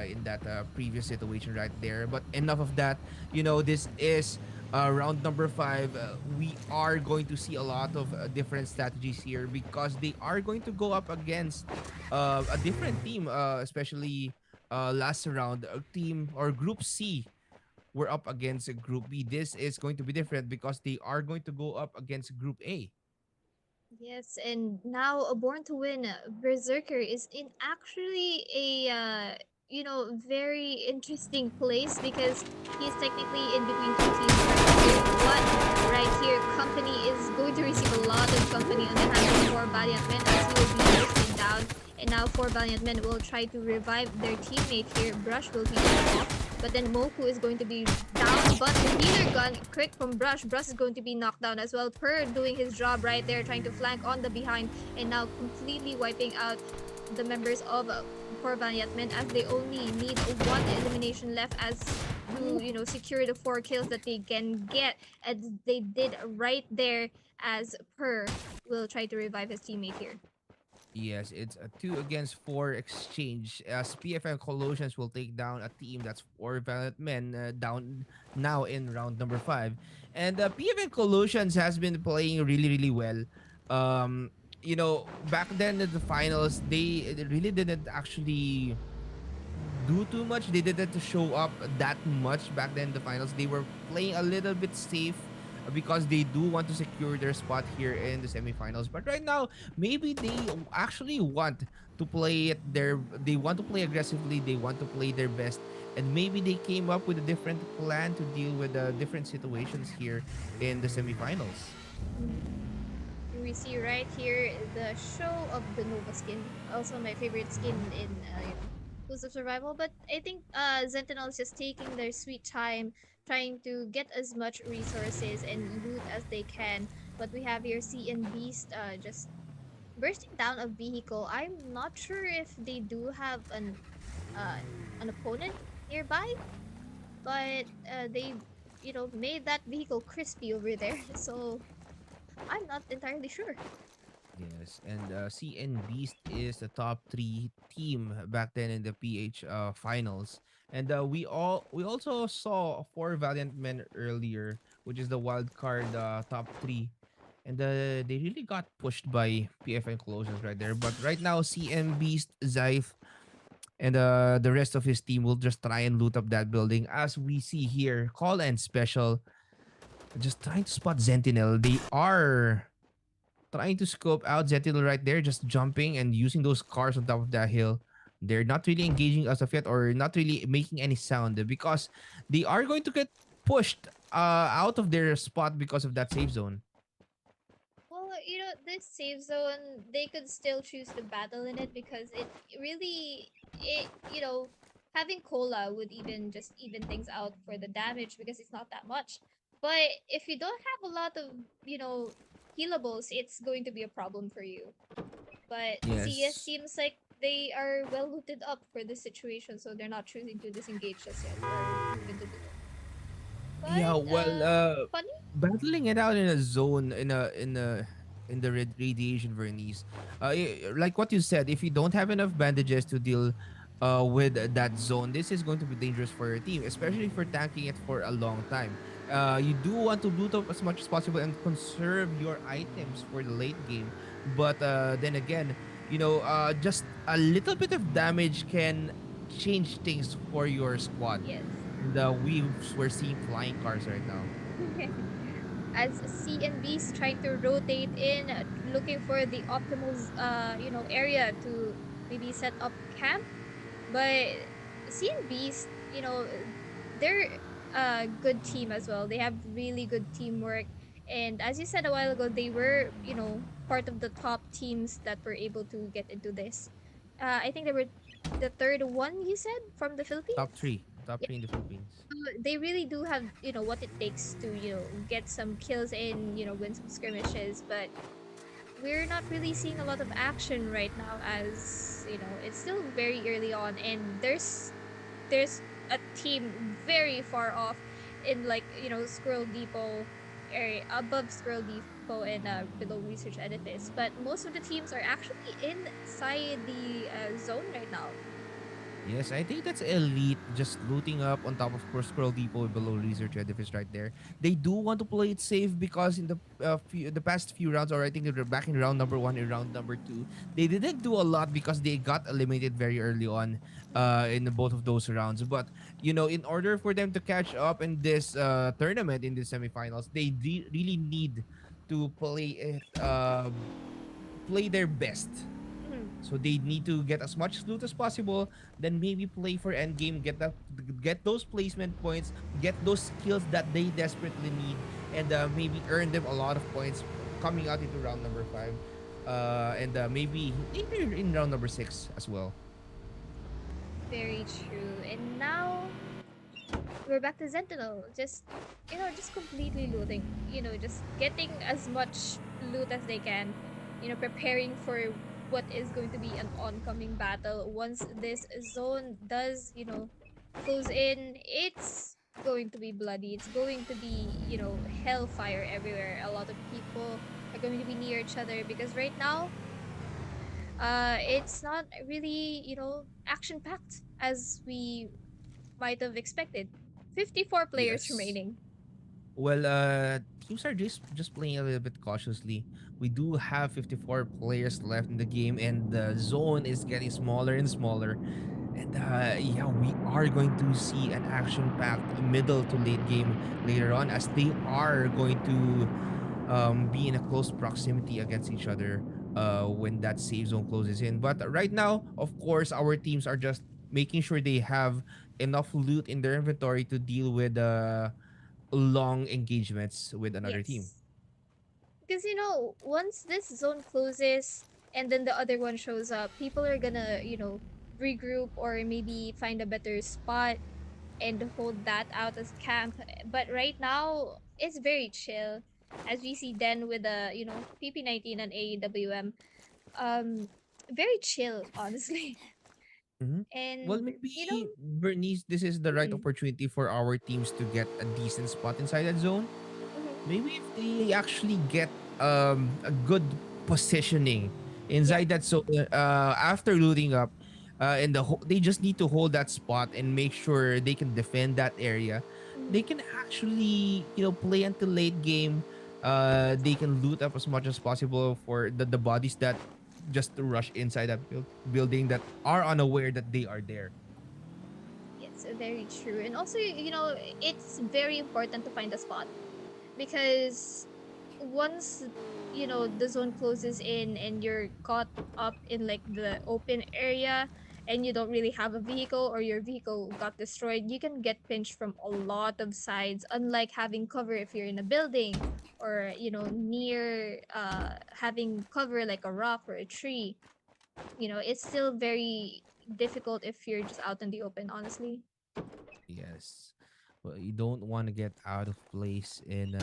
in that previous situation right there. But enough of that. This is round number 5. We are going to see a lot of different strategies here because they are going to go up against a different team, especially last round, a team or Group C. We're up against Group B. This is going to be different because they are going to go up against Group A. Yes, and now a Born to Win Berserker is in actually a very interesting place because he's technically in between two teams right here. But right here, Company is going to receive a lot of company on the hands of four Valiant Men as he will be roasted down. And now four Valiant Men will try to revive their teammate here. Brush will be off. But then Moku is going to be down, but the healer gun quick from Brush. Brush is going to be knocked down as well. Per doing his job right there, trying to flank on the behind, and now completely wiping out the members of Four Valiant Men as they only need one elimination left as to secure the 4 kills that they can get, as they did right there as Per will try to revive his teammate here. Yes, it's a 2 against 4 exchange. As PFN Colossians will take down a team that's 4 Valiant Men down now in round number 5. And PFN Colossians has been playing really, really well. Back then in the finals, they really didn't actually do too much. They didn't show up that much back then in the finals. They were playing a little bit safe because they do want to secure their spot here in the semifinals. But right now, maybe they actually want to play it their they want to play aggressively, they want to play their best. And maybe they came up with a different plan to deal with the different situations here in the semifinals. We see right here the show of the Nova skin, also my favorite skin in Tools of Survival. But I think Sentinel is just taking their sweet time, trying to get as much resources and loot as they can. But we have here Sea and Beast just bursting down a vehicle. I'm not sure if they do have uh, an opponent nearby, but they made that vehicle crispy over there. So I'm not entirely sure. Yes, and CN Beast is the top 3 team back then in the PH finals. And we also saw 4 Valiant Men earlier, which is the wild card top 3. And they really got pushed by PFN Closers right there. But right now, CN Beast, Zaif, and the rest of his team will just try and loot up that building. As we see here, Call and Special just trying to spot Sentinel. They are trying to scope out Zentinel right there, just jumping and using those cars on top of that hill. They're not really engaging as of yet or not really making any sound because they are going to get pushed out of their spot because of that safe zone. Well, this safe zone, they could still choose to battle in it because it really, having cola would even just even things out for the damage because it's not that much. But if you don't have a lot of, healables, it's going to be a problem for you. But CS Yes. seems like they are well looted up for this situation, so they're not choosing to disengage just yet or even to do it. Yeah, But well, funny. battling it out in a zone in the radiation vernice. Like what you said, if you don't have enough bandages to deal with that zone, this is going to be dangerous for your team, especially for tanking it for a long time. You do want to loot up as much as possible and conserve your items for the late game, but then again, just a little bit of damage can change things for your squad. Yes. And we're seeing flying cars right now. As C and B's trying to rotate in, looking for the optimal, area to maybe set up camp. But C and B's, they're a good team as well. They have really good teamwork, And as you said a while ago, they were, part of the top teams that were able to get into this. I think they were the third one you said from the Philippines. Top three in the Philippines. They really do have, what it takes to, get some kills in, win some skirmishes, but we're not really seeing a lot of action right now, as, it's still very early on, and there's a team very far off in, like, Squirrel Depot area, above Squirrel Depot and below Research Edifice, but most of the teams are actually inside the zone right now. Yes, I think that's elite. Just looting up on top of course Squirrel Depot below Research Edifice right there. They do want to play it safe because in the past few rounds, or I think they were back in round number one and round number two, they didn't do a lot because they got eliminated very early on, in both of those rounds. But in order for them to catch up in this tournament in the semifinals, they really need to play their best. Mhm. So they need to get as much loot as possible, then maybe play for endgame, get those placement points, get those skills that they desperately need, and maybe earn them a lot of points coming out into round number five, and maybe in round number six as well. Very true. And now we're back to Sentinel. Just, just completely looting. Just getting as much loot as they can. Preparing for what is going to be an oncoming battle. Once this zone does, close in, it's going to be bloody. It's going to be, hellfire everywhere. A lot of people are going to be near each other because right now, it's not really, action packed as we might have expected. 54 players Yes. remaining. Well, teams are just playing a little bit cautiously. We do have 54 players left in the game, and the zone is getting smaller and smaller. And yeah, we are going to see an action-packed middle to late game later on, as they are going to be in a close proximity against each other when that safe zone closes in. But right now, of course, our teams are just making sure they have enough loot in their inventory to deal with long engagements with another team. Yes. Because, once this zone closes and then the other one shows up, people are gonna, regroup or maybe find a better spot and hold that out as camp. But right now, it's very chill. As we see then with the, PP19 and AEWM. Um, Very chill, honestly. Mhm. Well, And, maybe Bernice, this is the right mhm, opportunity for our teams to get a decent spot inside that zone. mhm. Maybe if they actually get a good positioning Yeah. inside that zone after looting up, and they just need to hold that spot and make sure they can defend that area. They Mhm. can actually play until late game. They can loot up as much as possible for the bodies that just to rush inside that building that are unaware that they are there. Yes, very true. And also, it's very important to find a spot because once, the zone closes in and you're caught up in like the open area and you don't really have a vehicle or your vehicle got destroyed, you can get pinched from a lot of sides, unlike having cover if you're in a building or, near having cover like a rock or a tree. It's still very difficult if you're just out in the open, honestly. Yes. Well, you don't want to get out of place in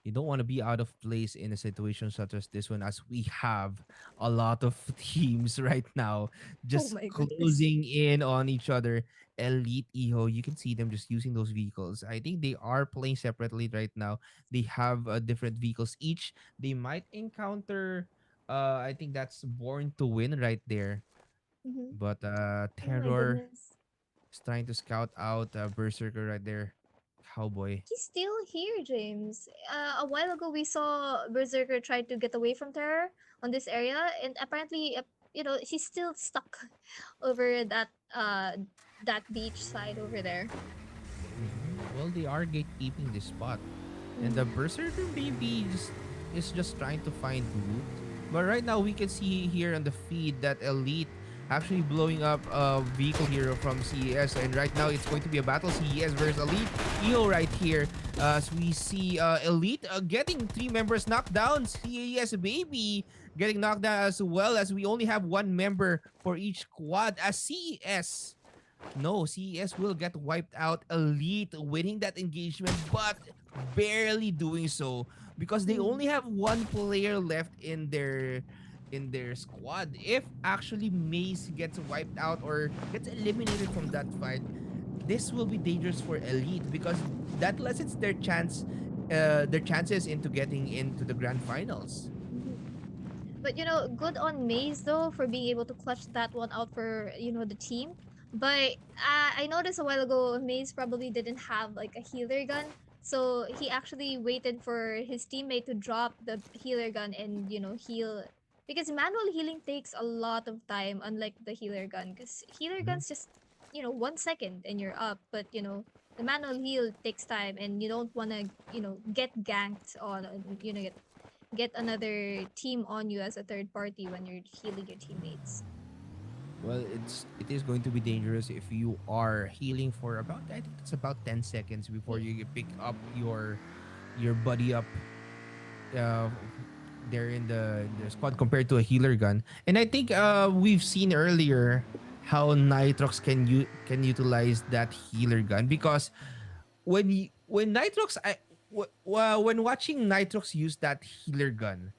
you don't want to be out of place in a situation such as this one, as we have a lot of teams right now Oh just my goodness. closing in on each other. Elite Eho, you can see them just using those vehicles. I think they are playing separately right now. They have different vehicles each. They might encounter I think that's Born to Win right there. Hmm. But Oh my Terror goodness. is trying to scout out Berserker right there. Cowboy. He's still here, James. A while ago, we saw Berserker try to get away from Terror on this area, and apparently, he's still stuck over that beach side over there. Well, they are gatekeeping this spot. And the Mm. Berserker maybe just is just trying to find loot. But right now we can see here on the feed that Elite actually blowing up a vehicle here from CES. And right now, it's going to be a battle CES versus Elite. EO right here. As we see Elite getting three members knocked down. CES baby getting knocked down as well, as we only have one member for each squad. As CES, no, CES will get wiped out. Elite winning that engagement, but barely doing so because they Hmm. only have one player left in their squad. If actually Maze gets wiped out or gets eliminated from that fight, this will be dangerous for Elite because that lessens their chances into getting into the grand finals. Mhm. But good on Maze though for being able to clutch that one out for the team. But I noticed a while ago Maze probably didn't have like a healer gun, so he actually waited for his teammate to drop the healer gun and heal, because manual healing takes a lot of time, unlike the healer gun. Because healer Mhm. guns just 1 second and you're up, but the manual heal takes time, and you don't want to get ganked on, get another team on you as a third party when you're healing your teammates. Well, it is going to be dangerous if you are healing for about, I think it's about 10 seconds before Yeah. you pick up your buddy up uh there in the squad compared to a healer gun. And I think we've seen earlier how Nitrox can utilize that healer gun because when Nitrox when watching Nitrox use that healer gun,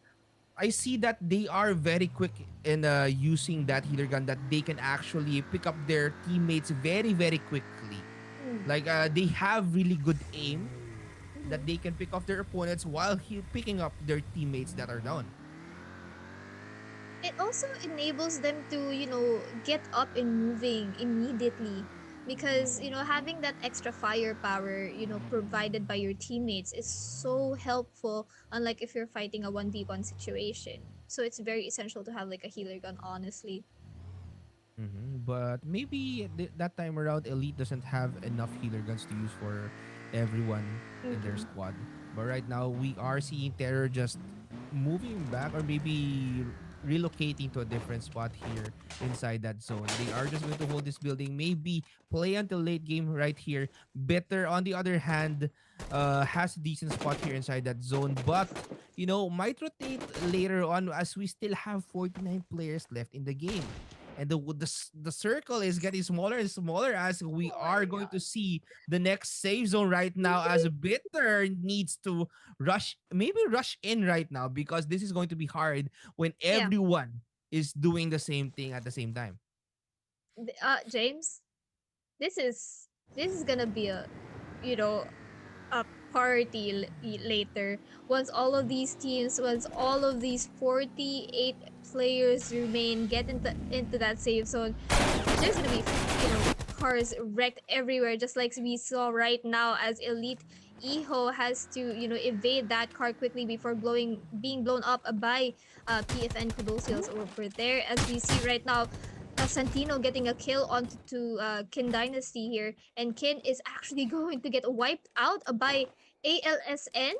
I see that they are very quick in using that healer gun, that they can actually pick up their teammates very very quickly. Mm. Like they have really good aim Mhm. that they can pick off their opponents while picking up their teammates that are down. It also enables them to, get up and moving immediately, because, having that extra firepower, provided by your teammates is so helpful, unlike if you're fighting a 1v1 situation. So it's very essential to have like a healer gun, honestly. But maybe that time around, Elite doesn't have enough healer guns to use for everyone in their Mm-mm. squad. But right now, we are seeing Terror just moving back or maybe relocating to a different spot here inside that zone. They are just going to hold this building, maybe play until late game right here. Bitter, on the other hand, has a decent spot here inside that zone, but might rotate later on as we still have 49 players left in the game. And the circle is getting smaller and smaller as we Oh are my going to god. see the next save zone right now, as Bitter needs to rush in right now because this is going to be hard when Yeah. everyone is doing the same thing at the same time. James, this is gonna be you know a party later, once all of these teams, once all of these 48 players remain, get into that safe zone. There's gonna be cars wrecked everywhere, just like we saw right now, as Elite Iho has to evade that car quickly before blowing being blown up by PFN Caduceus over there, as we see right now. Santino getting a kill onto Kin Dynasty here, and Kin is actually going to get wiped out by ALSN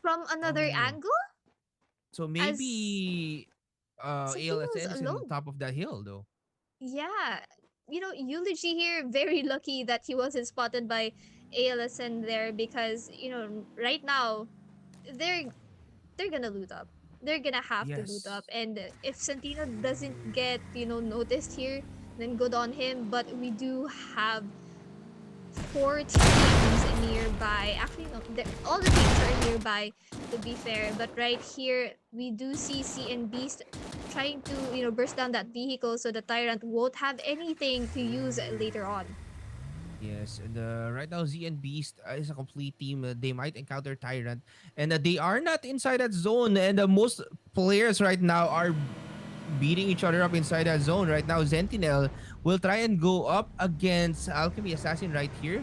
from another Oh, angle, so as maybe Santino's ALSN is in the alone. top of that hill though. Yeah, Eulogy here, very lucky that he wasn't spotted by ALSN there, because right now they're gonna loot up. They're gonna have to loot up, Yes. and if Santino doesn't get noticed here, then good on him. But we do have four teams nearby. Actually, no, all the teams are nearby, to be fair. But right here, we do see C and Beast trying to, burst down that vehicle so the Tyrant won't have anything to use later on. Yes, and right now Z and Beast is a complete team. They might encounter Tyrant, and they are not inside that zone. And most players right now are beating each other up inside that zone. Right now, Sentinel will try and go up against Alchemy Assassin right here.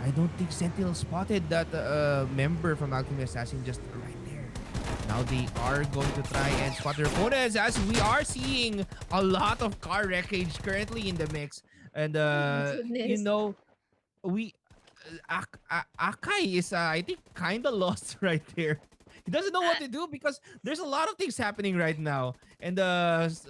I don't think Sentinel spotted that member from Alchemy Assassin just right there. Now they are going to try and spot their opponents, as we are seeing a lot of car wreckage currently in the mix. And Oh my goodness. we Akai is I think kind of lost right there He doesn't know what to do because there's a lot of things happening right now. And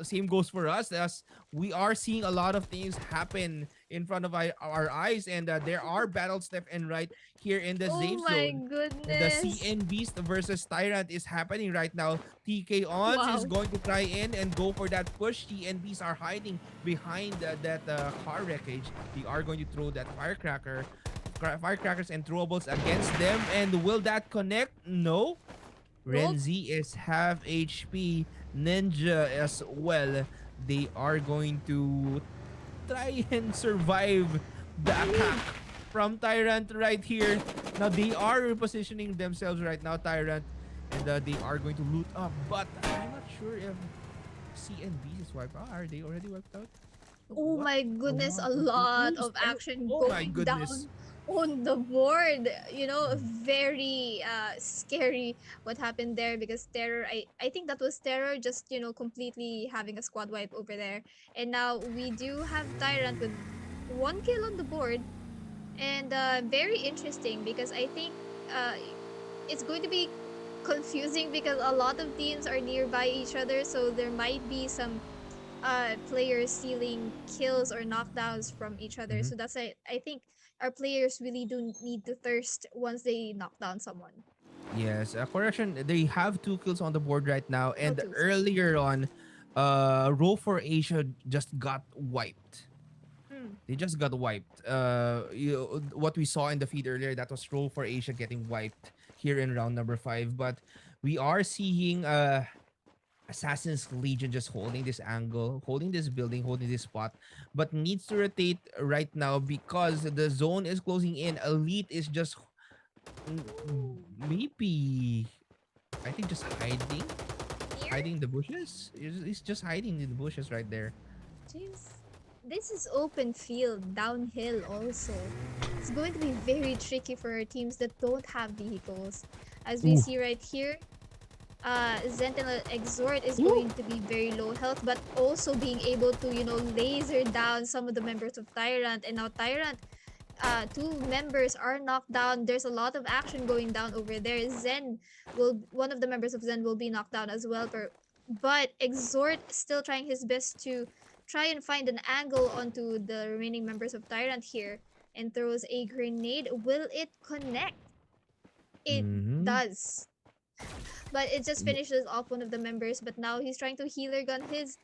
same goes for us, as we are seeing a lot of things happen in front of our eyes, and there are battles left and right here in the Oh safe my zone. And the goodness. CN Beast versus Tyrant is happening right now. TK Ons is Wow. going to try in and go for that push. CN Beasts are hiding behind that car wreckage. They are going to throw that firecrackers and throwables against them. And will that connect? No. Nope. Renzi is half HP. Ninja as well. They are going to try and survive the attack from Tyrant right here. Now they are repositioning themselves right now, Tyrant, and they are going to loot up. But I'm not sure if C and B is wiped out. Are they already wiped out? Oh What? my A goodness, lot a of lot oops, of action oh my going goodness. down on the board. Very scary what happened there because Terror, I think that was Terror just, completely having a squad wipe over there. And now we do have Tyrant with 1 kill on the board. And very interesting because I think uh, it's going to be confusing because a lot of teams are nearby each other, so there might be some players stealing kills or knockdowns from each other. Mhm. So that's I think our players really do need to thirst once they knock down someone. Yes, correction. They have 2 kills on the board right now, Oh, and two, sorry. earlier on, Row for Asia just got wiped. Hmm. They just got wiped. What we saw in the feed earlier, that was Roll for Asia getting wiped here in round number 5. But we are seeing Assassin's Legion just holding this angle, holding this building, holding this spot, but needs to rotate right now because the zone is closing in. Elite is just maybe, I think, just Here, hiding in the bushes. He's just hiding in the bushes right there. James. This is open field, downhill also. It's going to be very tricky for teams that don't have vehicles. As we Ooh. see right here, Sentinel Exhort is Ooh. going to be very low health, but also being able to, laser down some of the members of Tyrant. And now Tyrant, two members are knocked down. There's a lot of action going down over there. One of the members of Zen will be knocked down as well. But Exhort still trying his best to try and find an angle onto the remaining members of Tyrant here and throws a grenade. Will it connect? It Mm-hmm. does, but it just finishes off one of the members. But now he's trying to healer gun his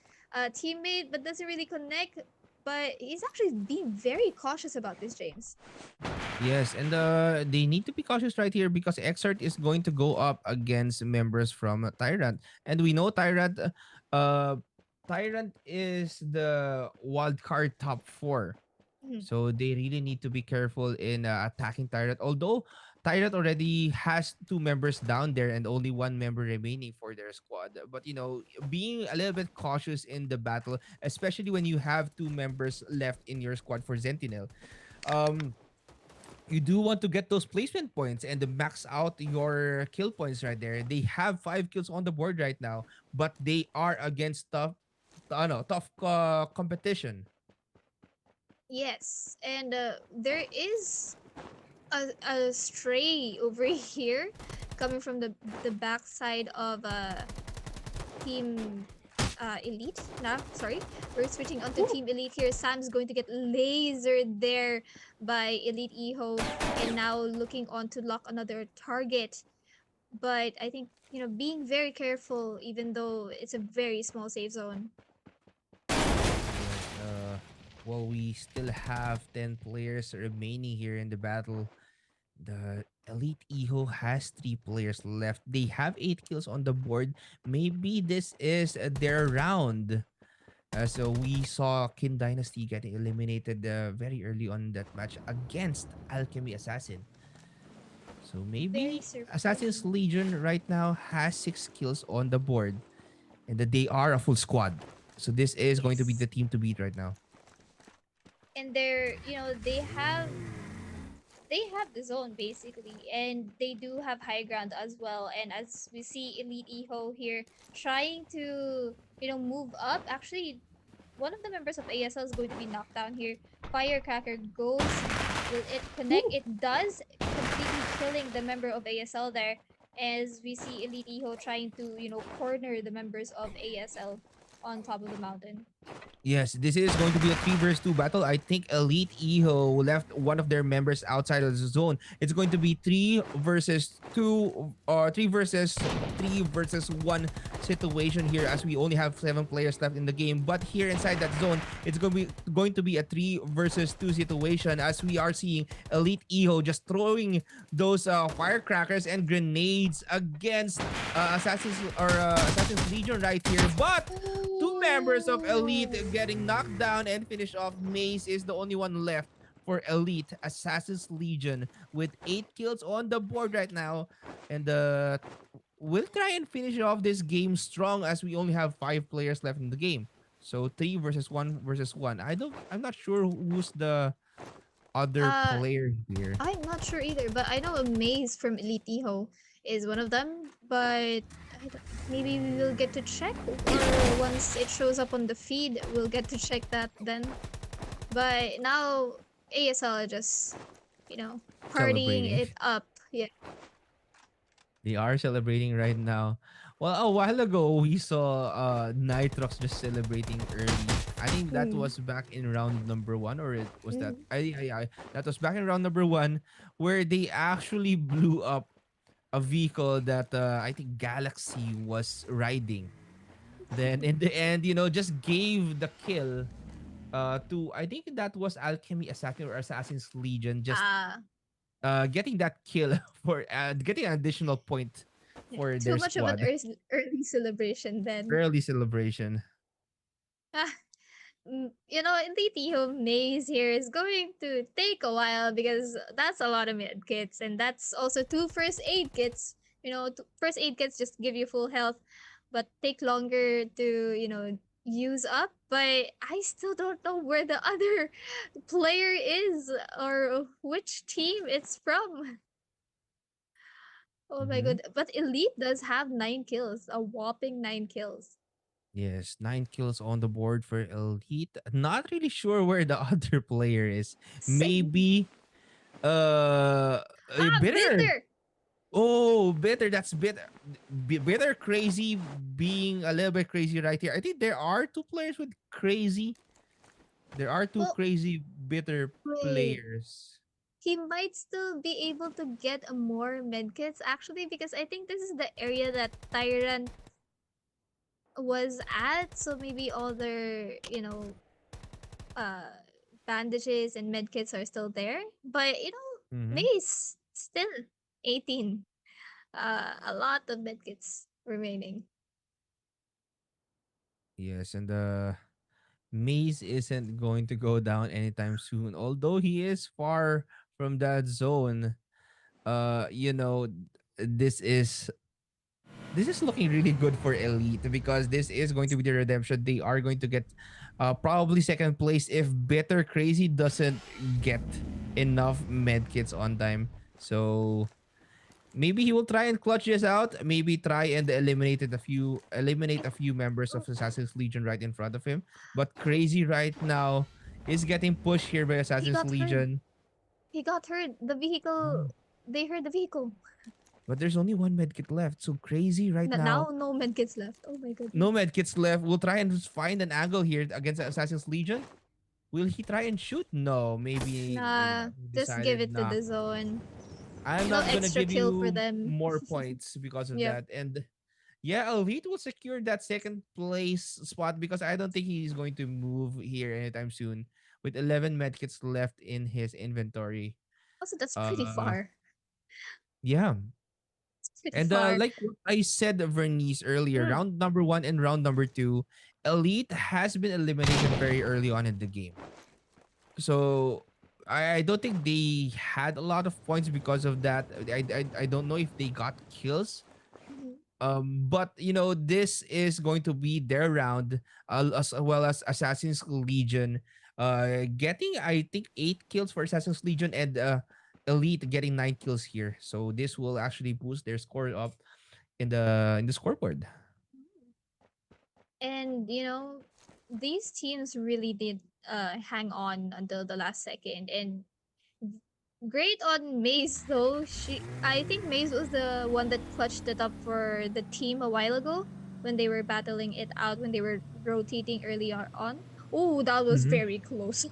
teammate, but doesn't really connect. But he's actually being very cautious about this, James. Yes, and they need to be cautious right here because Exart is going to go up against members from Tyrant, and we know uh, Tyrant is the wild card top 4, Mhm. so they really need to be careful in attacking Tyrant. Although Tyrant already has 2 members down there and only 1 member remaining for their squad, but being a little bit cautious in the battle, especially when you have 2 members left in your squad for Sentinel. Um, you do want to get those placement points and max out your kill points right there. They have 5 kills on the board right now, but they are against tough competition. Yes, and there is a stray over here coming from the backside of team elite. Nah, sorry, we're switching onto team elite here. Sam's going to get lasered there by elite Eho, and now looking on to lock another target. But I think, being very careful, even though it's a very small safe zone. Yes, well, we still have 10 players remaining here in the battle. The Elite Eho has 3 players left. They have 8 kills on the board. Maybe this is their round. So we saw Kin Dynasty getting eliminated very early on that match against Alchemy Assassin. So Very maybe Assassin's surprising. Legion right now has 6 kills on the board, and that they are a full squad. So this is going to be Yes. the team to beat right now. And they have the zone basically, and they do have high ground as well. And as we see elite Eho here trying to move up, actually one of the members of ASL is going to be knocked down here. Firecracker goes. Will it connect? It does, completely killing the member of ASL there. as we see Elite Iho trying to, corner the members of ASL on top of the mountain. Yes, this is going to be a 3 versus 2 battle. I think Elite Eho left one of their members outside of the zone. It's going to be 3 versus 2 or 3 versus 3 versus 1 situation here as we only have 7 players left in the game. But here inside that zone, it's going to be a 3 versus 2 situation as we are seeing Elite Eho just throwing those firecrackers and grenades against Assassin's Legion right here. But two members of Elite getting knocked down and finished off. Maze is the only one left for Elite Assassin's Legion with 8 kills on the board right now. And we'll try and finish off this game strong as we only have 5 players left in the game. So 3 versus 1 versus 1. I'm not sure who's the other Uh, player here. I'm not sure either, but I know a Maze from Elite Iho is one of them. But maybe we will get to check, or once it shows up on the feed, we'll get to check that then. But now ASL are just, partying Celebrating. it up. Yeah. They are celebrating right now. Well, a while ago we saw Nitrox just celebrating early. I think that Mm. was back in round number one, or it was that Mm. that was back in round number one where they actually blew up a vehicle that I think Galaxy was riding. Then in the end, just gave the kill to I think that was Alchemy Assassin or Assassin's Legion just Ah, getting that kill for getting an additional point yeah. for Too their much of an squad. early celebration then. Early celebration. Ah, Elite Iho Maze here is going to take a while because that's a lot of med kits, and that's also two first aid kits. First aid kits just give you full health, but take longer to, use up. But I still don't know where the other player is or which team it's from. Oh my Hmm. god. But Elite does have 9 kills, a whopping 9 kills. Yes, 9 kills on the board for Elite. Not really sure where the other player is. Same. Maybe Ah, Bitter. Bitter! Oh, Bitter. That's Bitter. Bitter crazy being a little bit crazy right here. I think there are two players with crazy. There are two Well, crazy Bitter wait. players. He might still be able to get more medkits actually, because I think this is the area that Tyrant was at. So maybe all their, uh bandages and medkits are still there. But Mm-hmm. Mace still 18. A lot of medkits remaining. Yes, and Maze isn't going to go down anytime soon. Although he is far from that zone, this is this is looking really good for Elite because this is going to be the redemption. They are going to get probably second place if Bitter Crazy doesn't get enough medkits on time. So maybe he will try and clutch this out. Maybe try and eliminate a few members of Assassin's Legion right in front of him. But Crazy right now is getting pushed here by He Assassin's got hurt. Legion. He got hurt. The vehicle. Oh. They heard the vehicle. But there's only one medkit left. So Crazy right Now now, no medkits left. Oh my no goodness. medkits left. We'll try and just find an angle here against Assassin's Legion. Will he try and shoot? No, maybe Nah, not. He just give decided it to nah. the zone. I'm not gonna Extra give kill for you them. more points because of Yep. that. And yeah, Elite will secure that second place spot because I don't think he's going to move here anytime soon. With 11 medkits left in his inventory. Also, that's pretty Uh, far. yeah. It's pretty And far. like what I said, Vernice earlier, Mm. round number one and round number two, Elite has been eliminated very early on in the game. So I don't think they had a lot of points because of that. I don't know if they got kills. Mhm. But this is going to be their round, as well as Assassin's Legion, getting I think 8 kills for Assassin's Legion and Elite getting 9 kills here. So this will actually boost their score up in the scoreboard. And these teams really did hang on until the last second, and Great on Maze though. I think Maze was the one that clutched it up for the team a while ago when they were battling it out when they were rotating earlier on. Oh, that was Mm-hmm. very close.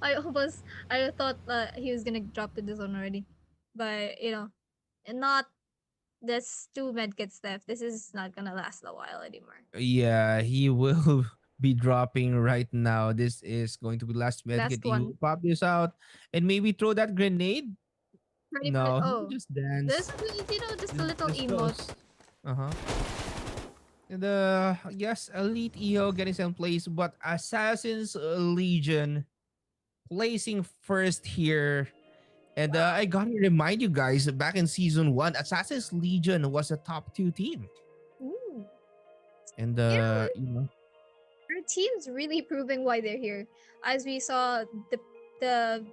I almost I thought he was gonna drop to the zone already, but and not this two medkits left. This is not gonna last a while anymore. Yeah, he will be dropping right now. This is going to be last medkit. Last He will one. pop this out and maybe throw that grenade. Ready for No, he will oh. just This dance. is just a little This emote. goes. Uh-huh. And yes, Elite EO getting some place, but Assassin's Legion placing first here. And I gotta remind you guys, back in season one, Assassin's Legion was a top two team. Ooh. And You know, our team's really proving why they're here. As we saw the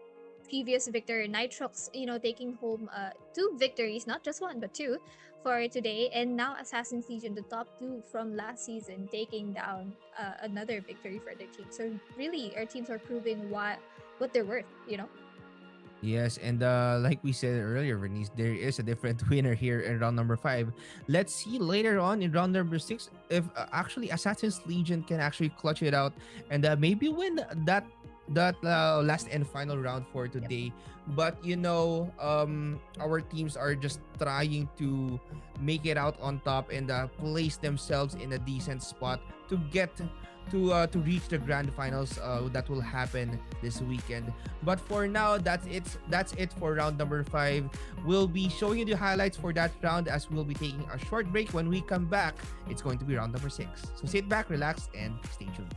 previous victor, Nitrox, taking home two victories, not just one but two, for today, and now Assassin's Legion, the top two from last season, taking down another victory for their team. So really, our teams are proving what they're worth. yes, and like we said earlier, Bernice, there is a different winner here in round number five. Let's see later on in round number six if actually Assassin's Legion can actually clutch it out and maybe win that last and final round for Yep. today. But our teams are just trying to make it out on top and place themselves in a decent spot to get to reach the grand finals that will happen this weekend. But for now, that's it for round number five. We'll be showing you the highlights for that round as we'll be taking a short break. When we come back, it's going to be round number six. So sit back, relax, and stay tuned.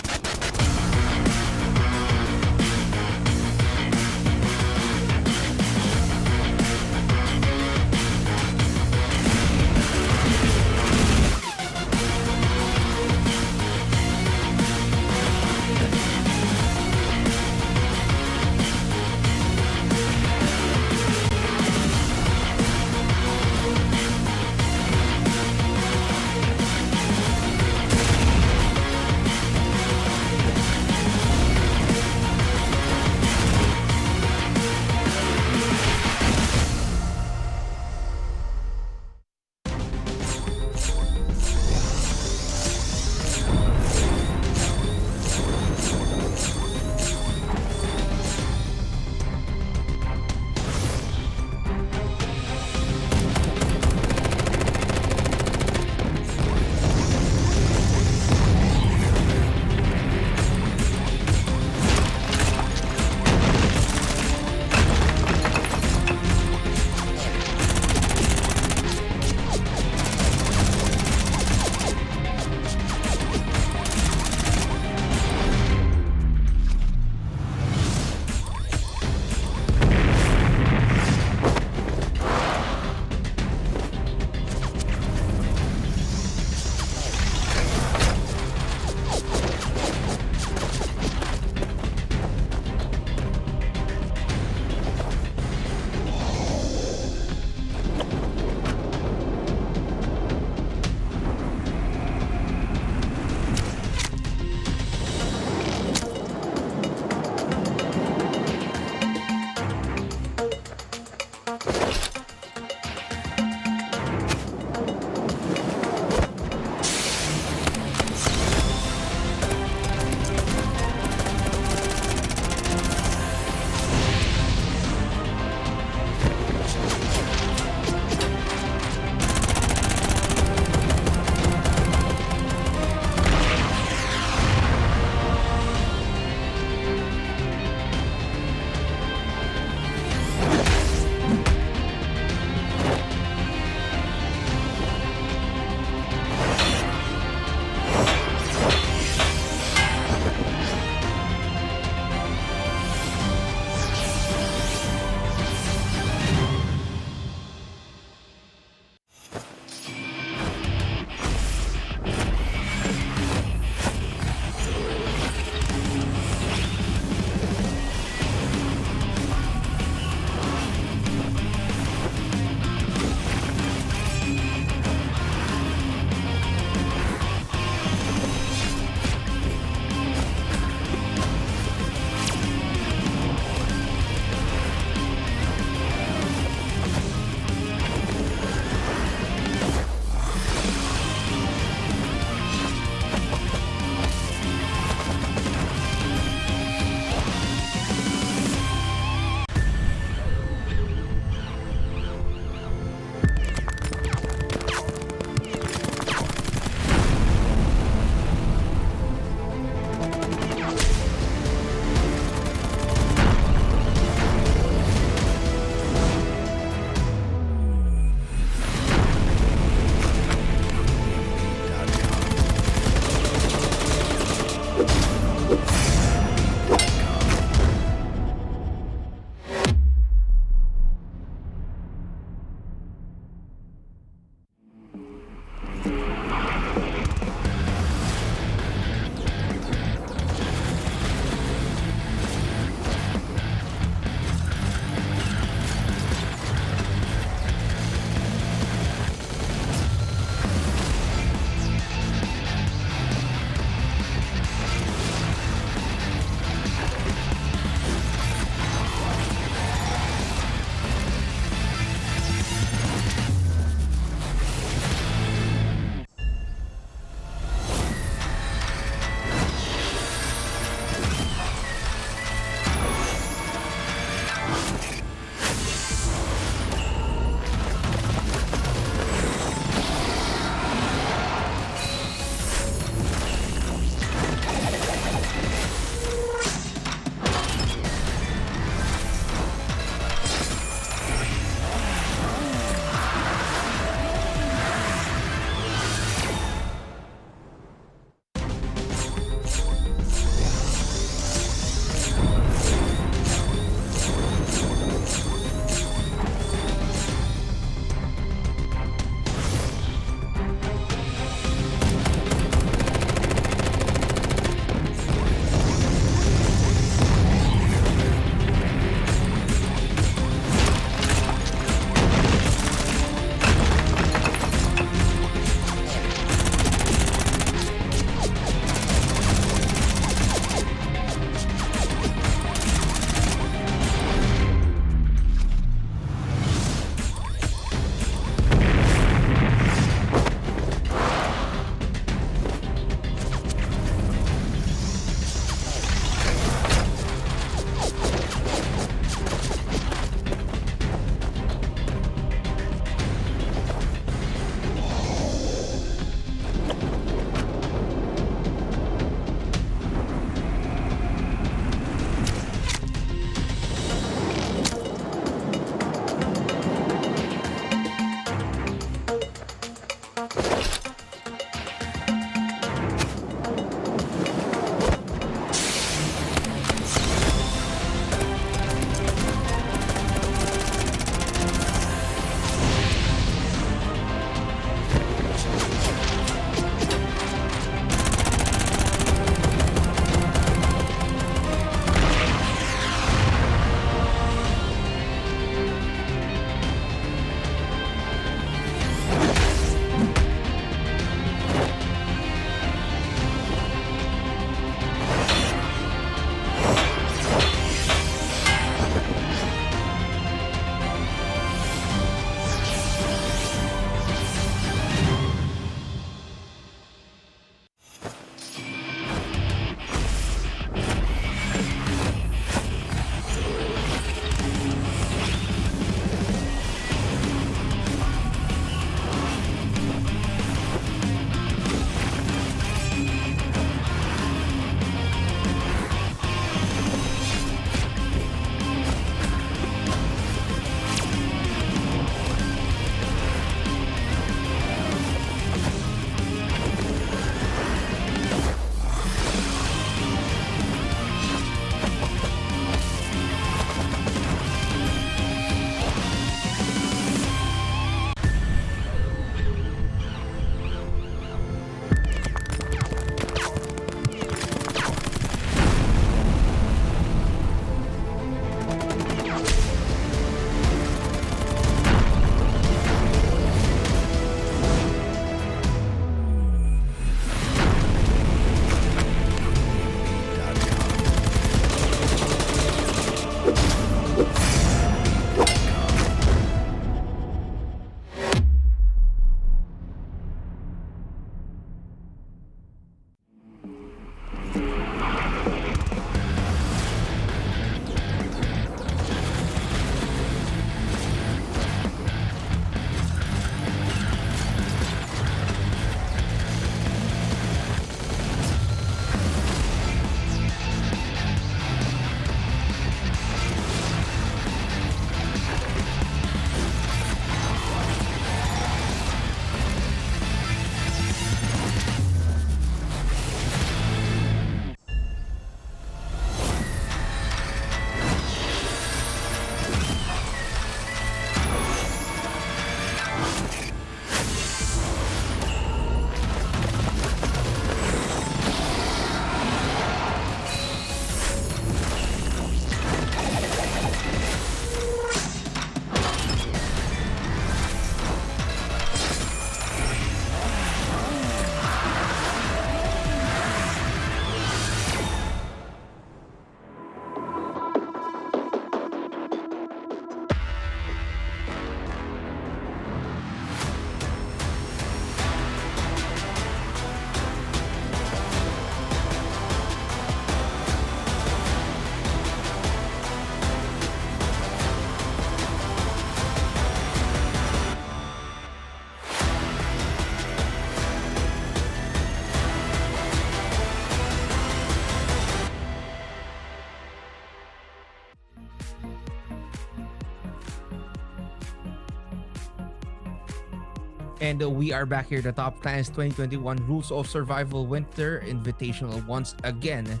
And we are back here, the Top Clans 2021 Rules of Survival Winter Invitational once again.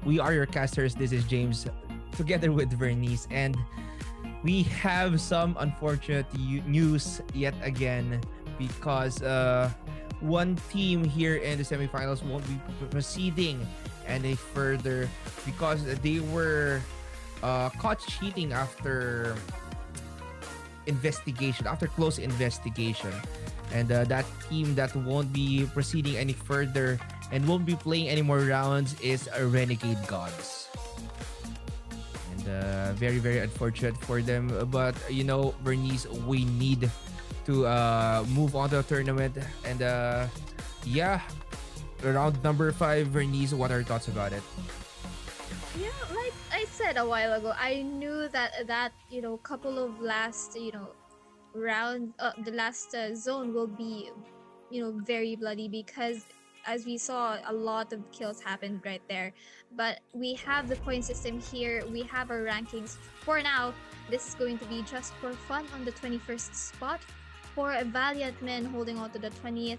We are your casters. This is James, together with Vernice, and we have some unfortunate news yet again because one team here in the semifinals won't be proceeding any further because they were caught cheating after close investigation, and that team that won't be proceeding any further and won't be playing any more rounds is Renegade Gods. And very very unfortunate for them, but Bernice, we need to move on to the tournament. And yeah, round number 5, Vernice, what are your thoughts about it? Yeah, like I said a while ago, I knew that couple of last round, the last zone will be very bloody, because as we saw, a lot of kills happened right there. But we have the point system here, we have our rankings. For now, this is going to be just for fun on the 21st spot, for Valiant Men holding on to the 20th,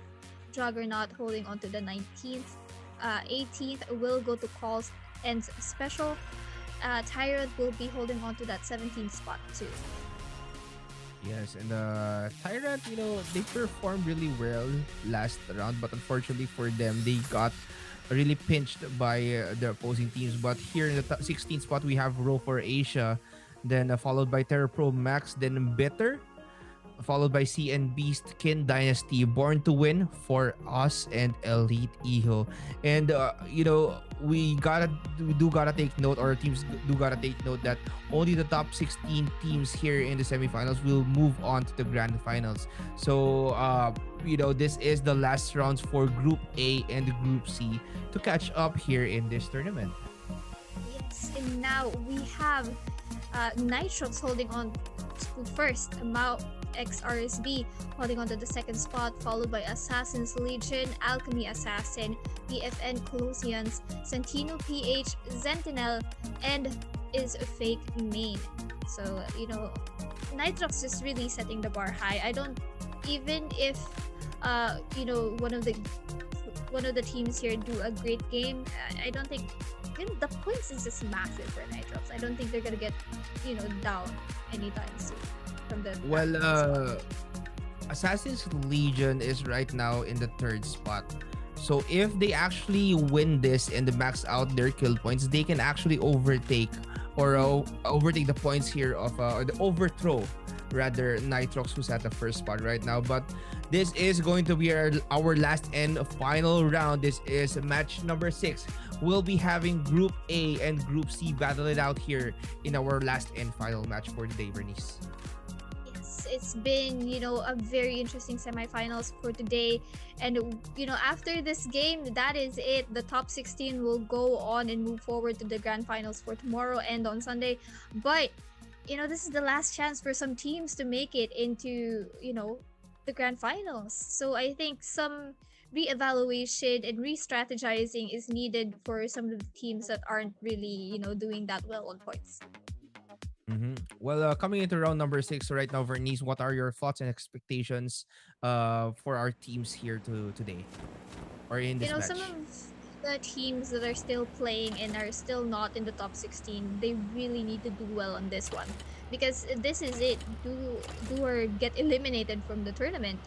Juggernaut holding on to the 19th, 18th will go to calls and special. Tyrant will be holding on to that 17th spot too. Yes, and Tyrant, they performed really well last round, but unfortunately for them, they got really pinched by the opposing teams. But here in the 16th spot, we have Ro for Asia, then followed by Terra Pro Max, then Bitter, followed by C and Beast, Kin Dynasty, Born to Win for us, and Elite Eho. And we do gotta take note, or teams do gotta take note, that only the top 16 teams here in the semifinals will move on to the grand finals. So this is the last rounds for Group A and Group C to catch up here in this tournament. Yes, and now we have Nitrox holding on to first, Mao XRSB holding on to the second spot, followed by Assassin's Legion, Alchemy Assassin, BFN Colossians, Santino PH, Sentinel, and is a fake main. So, Nitrox is really setting the bar high. I don't, even if one of the teams here do a great game, I don't think the points is just massive for Nitrox. I don't think they're gonna get down anytime soon from the Assassin's Legion is right now in the 3rd spot. So if they actually win this and max out their kill points, they can actually overtake the points here of or the overthrow rather Nitrox, who's at the 1st spot right now. But this is going to be our last and final round. This is match number 6. We'll be having Group A and Group C battle it out here in our last and final match for today, Bernice. It's been a very interesting semifinals for today, and after this game, that is it. The top 16 will go on and move forward to the grand finals for tomorrow and on Sunday. But this is the last chance for some teams to make it into the grand finals. So I think some re-evaluation and re-strategizing is needed for some of the teams that aren't really doing that well on points. Well, coming into round number 6 right now, Vernice, what are your thoughts and expectations for our teams here today or in this match? Some of the teams that are still playing and are still not in the top 16, they really need to do well on this one, because this is it. Do or get eliminated from the tournament.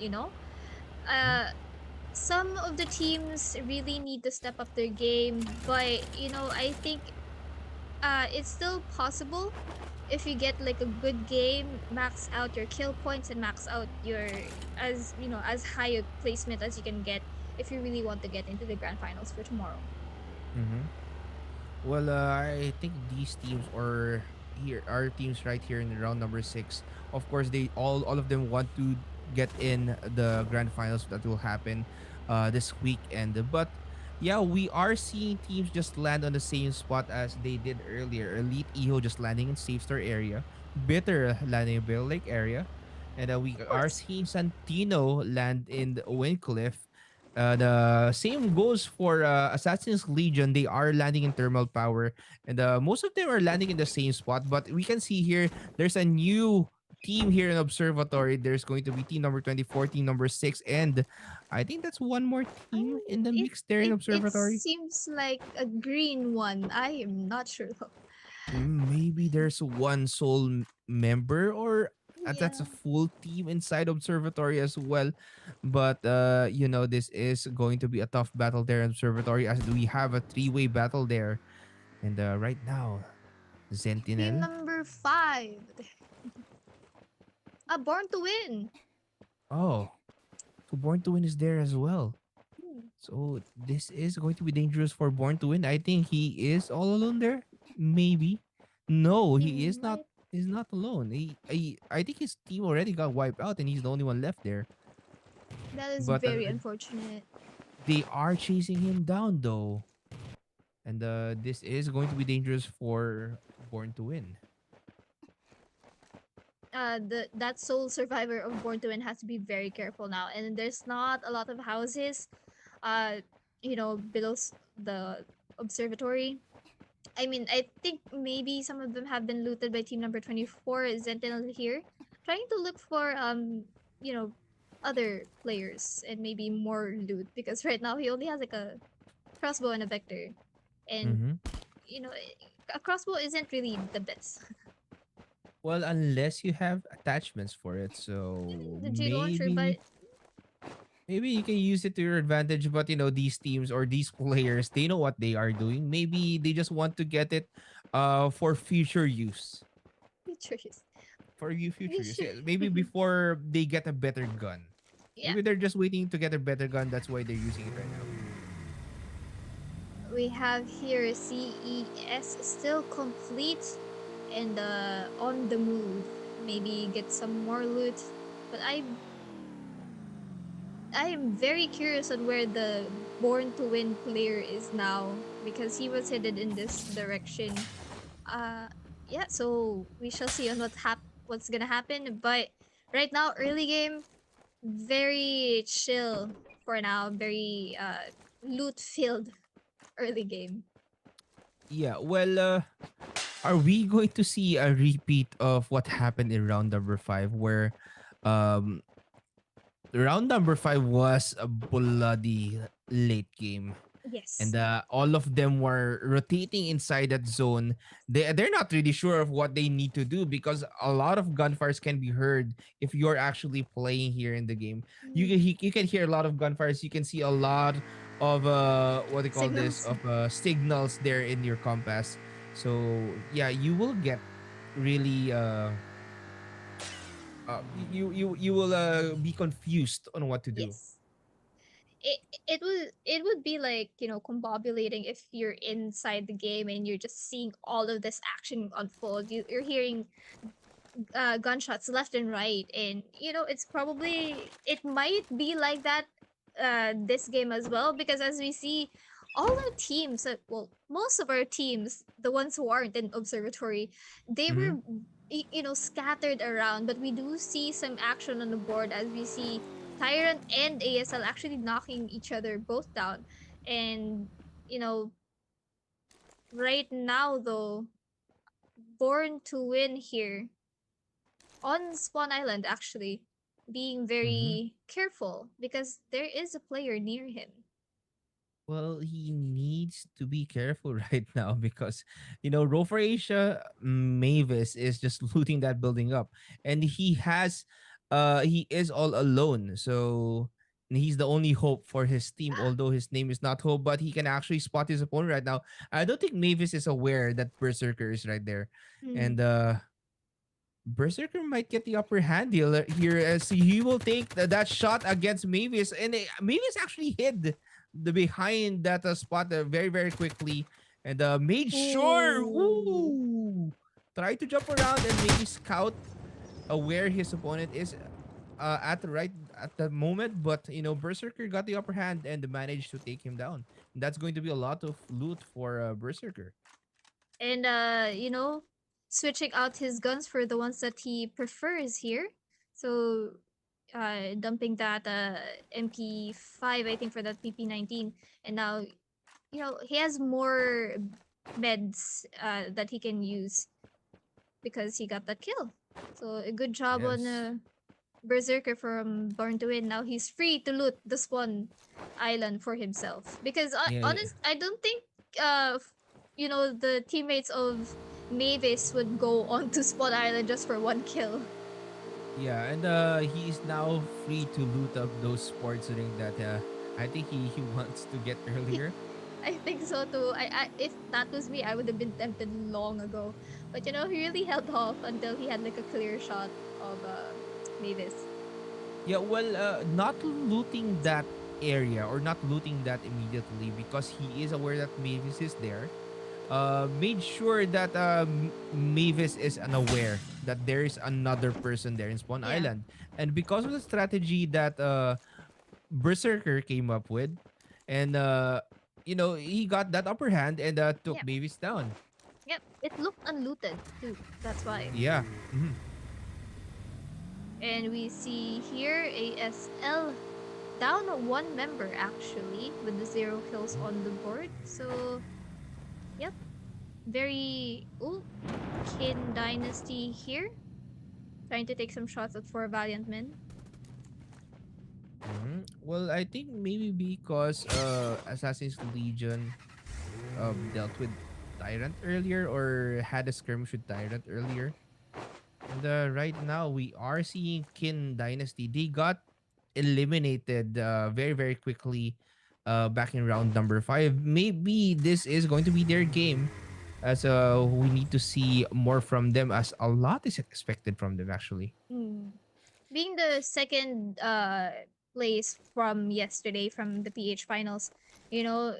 Some of the teams really need to step up their game, but I think it's still possible. If you get like a good game, max out your kill points and max out your as high a placement as you can get if you really want to get into the grand finals for tomorrow. Well, I think these teams are teams right here in round number 6. Of course, they all of them want to get in the grand finals that will happen this weekend. But yeah, we are seeing teams just land on the same spot as they did earlier. Elite Eho just landing in Safe Store area, Bitter landing in Bill Lake area, and we are seeing Santino land in the Wincliffe. The same goes for Assassin's Legion. They are landing in Thermal Power, and most of them are landing in the same spot. But we can see here there's a new team here in Observatory. There's going to be team number 24, team number 6, and I think that's one more team in the It mix there in it Observatory. seems like a green one. I am not sure though. Maybe there's one sole member, or that's a Yeah. full team inside Observatory as well. But this is going to be a tough battle there in Observatory, as we have a three-way battle there. And right now, Team Sentinel. number 5. Born to Win. Oh, so Born to Win is there as well. Hmm. So this is going to be dangerous for Born to Win. I think he is all alone there. Maybe. No, He he is not. might. He's not alone. I think his team already got wiped out, and he's the only one left there. That is But very unfortunate. they are chasing him down though, and this is going to be dangerous for Born to Win. That sole survivor of Born to Win has to be very careful now. And there's not a lot of houses, uh, below the observatory. I mean, I think maybe some of them have been looted by team number 24, Sentinel here, trying to look for you know, other players and maybe more loot because right now he only has like a crossbow and a vector, and Mm-hmm. you know, a crossbow isn't really the best. Well, unless you have attachments for it, so The Jade launcher, but maybe you can use it to your advantage. But these teams or these players, they know what they are doing. Maybe they just want to get it for future use. features. For you future We use. should, Yeah, maybe before they get a better gun. yeah. Maybe they're just waiting to get a better gun. That's why they're using it right now. We have here CES still complete and on the move. Maybe get some more loot. But I am very curious on where the Born to Win player is now because he was headed in this direction. Uh yeah, so we shall see on what's gonna happen. But right now, early game, very chill for now. Very loot filled early game. Yeah, well, are we going to see a repeat of what happened in round number 5, where um round number 5 was a bloody late game, and Yes. all of them were rotating inside that zone. They're not really sure of what they need to do, because a lot of gunfires can be heard if you're actually playing here in the game. Mm. You can hear a lot of gunfires. You can see a lot of what they call this, Signals. of signals there in your compass. So yeah, you will get really you will be confused on what to do. Yes. It would be like, combobulating if you're inside the game and you're just seeing all of this action unfold. You're hearing gunshots left and right, and it might be like that this game as well, because as we see, all our teams, well, most of our teams, the ones who aren't in observatory, they Mm-hmm. were scattered around, but we do see some action on the board as we see Tyrant and ASL actually knocking each other both down. And you know right now though, Born to Win here on Spawn Island, actually being Mm-hmm. very careful because there is a player near him. Well, he needs to be careful right now, because Roll for Asia Mavis is just looting that building up, and he is all alone. So he's the only hope for his team, although his name is not Hope, but he can actually spot his opponent right now. I don't think Mavis is aware that Berserker is right there, Mm. and Berserker might get the upper hand here, as he will take that shot against Mavis, and Mavis actually hid the behind that spot very very quickly, and made sure, Ooh. ooh, try to jump around and maybe scout where his opponent is at the moment, but Berserker got the upper hand and managed to take him down. And that's going to be a lot of loot for Berserker. And switching out his guns for the ones that he prefers here. So dumping that MP5, I think, for that PP19, and now he has more meds that he can use because he got that kill. So a good job on Yes. Berserker from Born to Win. Now he's free to loot the spawn island for himself. Because Yeah. honest, I don't think the teammates of Mavis would go onto spawn island just for one kill. Yeah, and he is now free to loot up those sports ring that I think he wants to get earlier. I think so too. If that was me, I would have been tempted long ago. But he really held off until he had like a clear shot of Mavis. Yeah, well, not looting that area or not looting that immediately because he is aware that Mavis is there. Made sure that Mavis is unaware that there is another person there in Spawn Yeah. Island, and because of the strategy that Berserker came up with, and he got that upper hand and took Yeah. Mavis down. Yep. It looked unlooted too. That's why. Yeah. Mhm. And we see here ASL down one member actually with the 0 kills on the board. So yep. Very Kin Dynasty here. Trying to take some shots at 4 Valiant Men. Well, I think maybe because Assassin's Legion dealt with Tyrant earlier or had a skirmish with Tyrant earlier. And right now we are seeing Kin Dynasty. They got eliminated very very quickly back in round number 5. Maybe this is going to be their game as we need to see more from them as a lot is expected from them actually. Mm. Being the second place from yesterday from the PH finals, you know,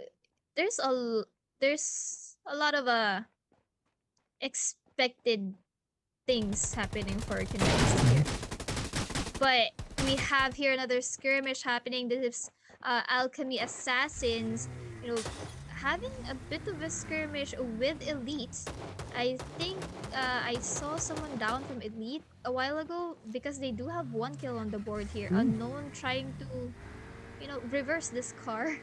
there's there's a lot of expected things happening for Kin Dynasty here. But we have here another skirmish happening. This is Alchemy Assassins, having a bit of a skirmish with Elite. I think I saw someone down from Elite a while ago because they do have 1 kill on the board here. Unknown trying to, reverse this car.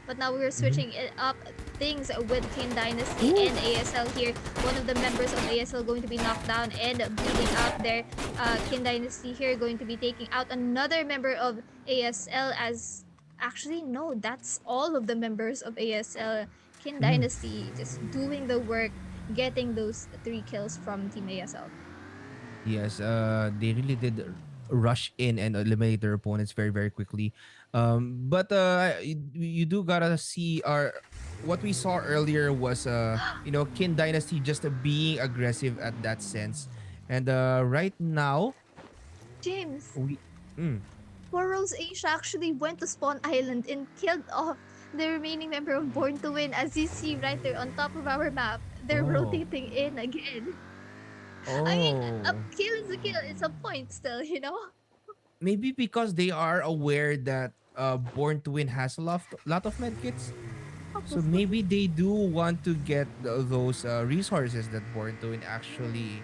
But now we're switching it up things with King Dynasty and ASL here. One of the members of ASL going to be knocked down and bleeding out there. King Dynasty here going to be taking out another member of ASL as... Actually, no, that's all of the members of ASL. King Dynasty just doing the work, getting those 3 kills from Team ASL. Yes, they really did rush in and eliminate their opponents very, very quickly. But you do gotta see our what we saw earlier was Kin Dynasty just being aggressive at that sense, and right now James, we. Mm, Boros Asia actually went to Spawn Island and killed off the remaining member of Born to Win. As you see right there on top of our map, they're Oh. rotating in again. I mean, a Oh, kill is a kill. It's a point still, you know? maybe because they are aware that Born to Win has a lot of medkits. So Probably. maybe they do want to get those resources that Born to Win actually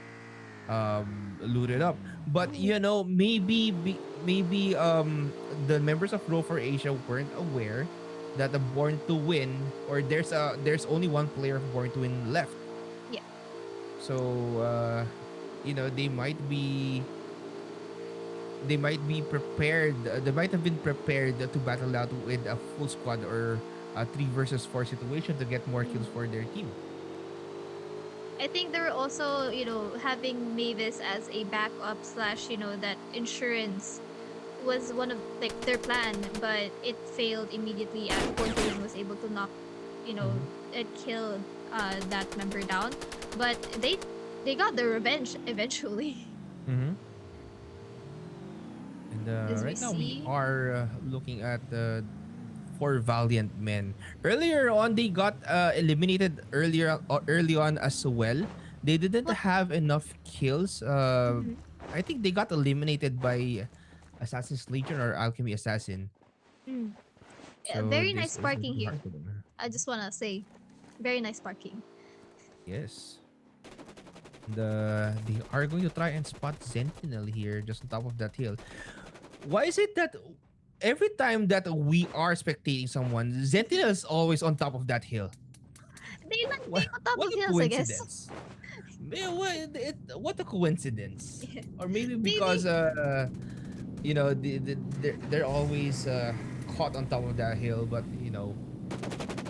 looted up. But maybe the members of Row for Asia weren't aware that the Born to Win or there's only one player of Born to Win left. Yeah. So they might be prepared. They might have been prepared to battle out with a full squad or a 3 versus 4 situation to get more kills for their team. I think they're also, having Mavis as a backup slash, that insurance was one of like their plan, but it failed immediately as Born to Win was able to knock, it killed that member down. But they got their revenge eventually. Mm-hmm. And As we right now we see. are looking at the 4 Valiant Men. Earlier on, they got eliminated early on as well. They didn't What? have enough kills. Mhm. I think they got eliminated by Assassin's Legion or Alchemy Assassin. Mm. Yeah, So very this nice is parking really here. hard for them. I just wanna say, very nice parking. Yes. They are going to try and spot Sentinel here just on top of that hill. Why is it that every time that we are spectating someone, Sentinel is always on top of that hill? They like What, being on top what of a hills, I guess. coincidence. Yeah, what a coincidence. Or maybe because Maybe they're always caught on top of that hill, but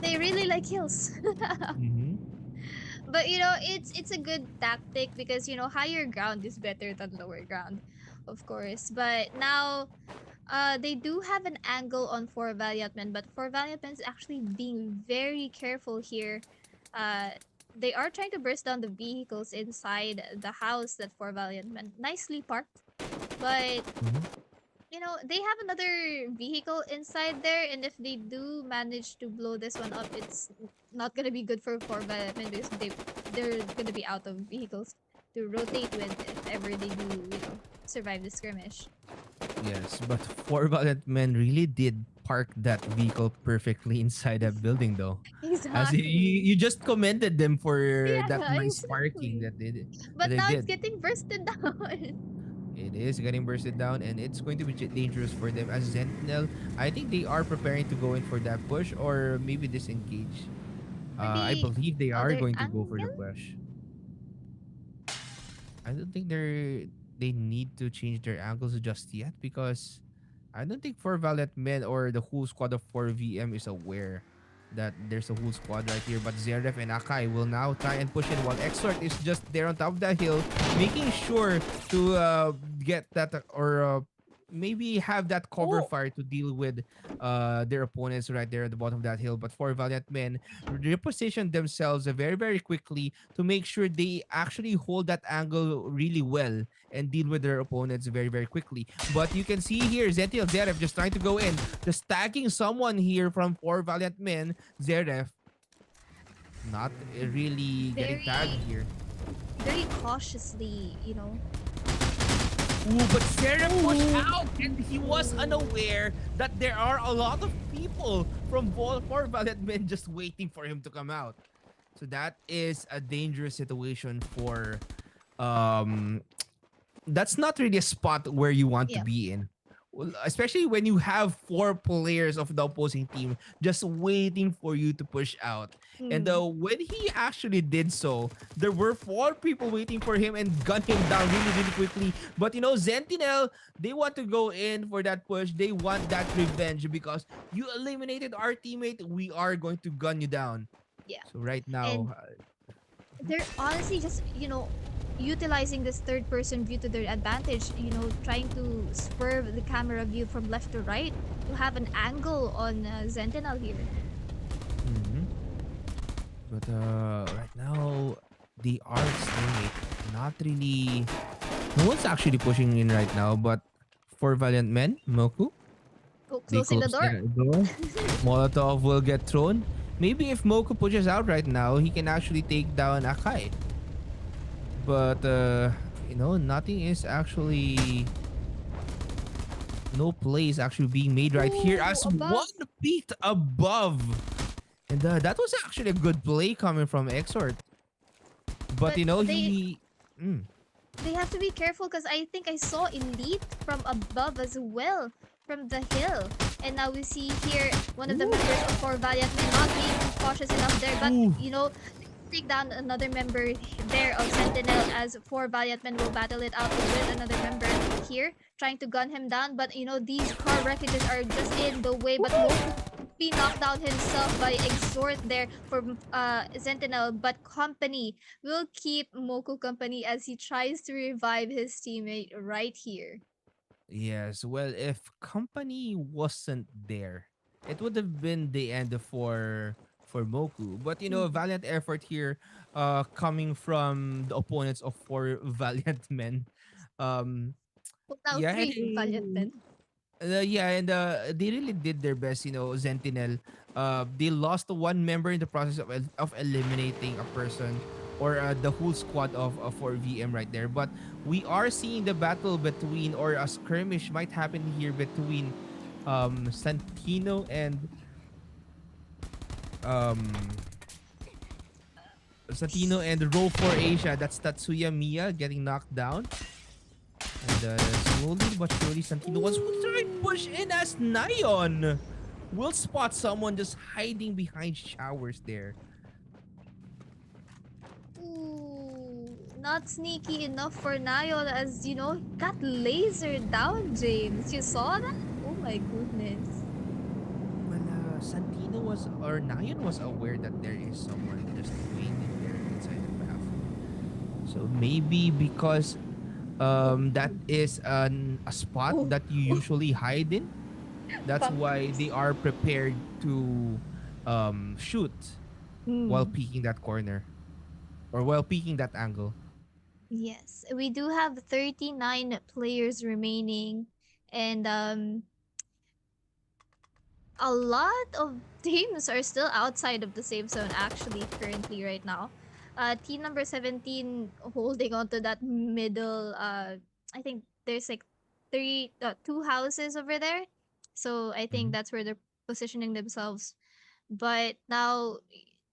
they really like hills. mhm. But it's a good tactic because higher ground is better than lower ground, of course. But now they do have an angle on four Valiant Men, but four Valiant Men is actually being very careful here. They are trying to burst down the vehicles inside the house that four Valiant Men nicely parked, but Mhm. they have another vehicle inside there, and if they do manage to blow this one up, it's not gonna be good for four Valiant Men because they're gonna be out of vehicles to rotate with if ever they do, survive the skirmish. Yes, but four valiant men really did park that vehicle perfectly inside that building, though. As Exactly. you just commended them for Yeah, that nice parking exactly. that But they now it's did. getting bursted down. It is getting bursted down, and it's going to be dangerous for them as Sentinel. I think they are preparing to go in for that push, or maybe disengage. I Maybe believe they are other going to go for the angle? push. I don't think they need to change their angles just yet because I don't think four Valiant Men or the whole squad of 4 VM is aware that there's a whole squad right here. But Zeref and Akai will now try and push in while Exort is just there on top of that hill, making sure to get that or maybe have that cover Oh, fire to deal with their opponents right there at the bottom of that hill. But four Valiant Men reposition themselves very, very quickly to make sure they actually hold that angle really well and deal with their opponents very, very quickly. But you can see here, Zetiel Zeref just trying to go in, just tagging someone here from four Valiant Men. Zeref not really getting tagged very, here. very cautiously, Ooh, but Zeref pushed Ooh. out and he was unaware that there are a lot of people from four Valiant Men just waiting for him to come out. So that is a dangerous situation for um that's not really a spot where you want to Yeah. be in. Well, especially when you have four players of the opposing team just waiting for you to push out. And Mm. when he actually did so, there were four people waiting for him and gun him down really, really quickly. But Sentinel, they want to go in for that push. They want that revenge because you eliminated our teammate. We are going to gun you down. Yeah. So right And now, they're honestly just, utilizing this third person view to their advantage, trying to swerve the camera view from left to right to have an angle on Sentinel here. mhm. But right now, they are stalemate. Not really. No one's actually pushing in right now, but for Valiant Men, Moku, they Closing the close door. their door. Molotov will get thrown. Maybe if Moku pushes out right now, he can actually take down Akai. But nothing is actually no play is actually being made right here Ooh, as above. one beat above. And that was actually a good play coming from Exort. But But they he. Mm, they have to be careful because I think I saw Elite from above as well, from the hill. And now we see here one of the members of Four Valiant Men not being cautious enough there, but ooh. take down another member there of Sentinel as Four Valiant Men will battle it out with another member here, trying to gun him down. But these car wreckages are just in the way, but Moku be knocked down himself by Exhort there for Sentinel, but Company will keep Moku company as he tries to revive his teammate right here. Yes, well, if company wasn't there, it would have been the end for Moku. But a Mm. valiant effort here, coming from the opponents of four valiant men. Um, Well, now yeah, three Valiant Men. yeah, and they really did their best. Sentinel. They lost one member in the process of eliminating a person or the whole squad of 4 VM right there. But we are seeing the battle between or a skirmish might happen here between Santino and um Roll for Asia. That's Tatsuya Miya getting knocked down. And slowly but surely, Santino wants to try and push in as Nyon will spot someone just hiding behind showers there. Ooh. not sneaky enough for Nayon as, got lasered down, James. You saw that? Oh my goodness. Well, Santino was or Nayan was aware that there is someone just waiting there inside the path. So maybe because Oh, that is a spot oh, that you oh. usually hide in. That's why Vampires. they are prepared to shoot while Hmm. peeking that corner or while peeking that angle. Yes, we do have 39 players remaining, and a lot of teams are still outside of the safe zone actually currently right now. Team number 17 holding on to that middle, I think there's like two houses over there. So I think Mm-hmm. that's where they're positioning themselves. But now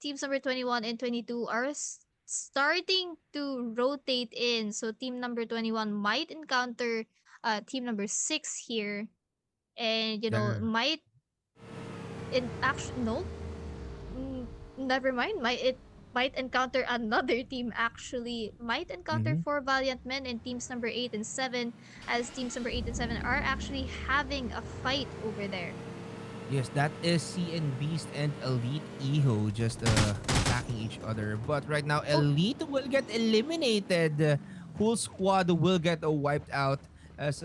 teams number 21 and 22 are starting to rotate in. So team number 21 might encounter team number 6 here, and There. might in actually no, mm, never mind. Might encounter another team, actually might encounter Mm-hmm. four valiant men in teams number 8 and 7, as teams number 8 and 7 are actually having a fight over there. Yes, that is CN Beast and Elite Eho just attacking each other. But right now, Oh. Elite will get eliminated. Whole squad will get wiped out as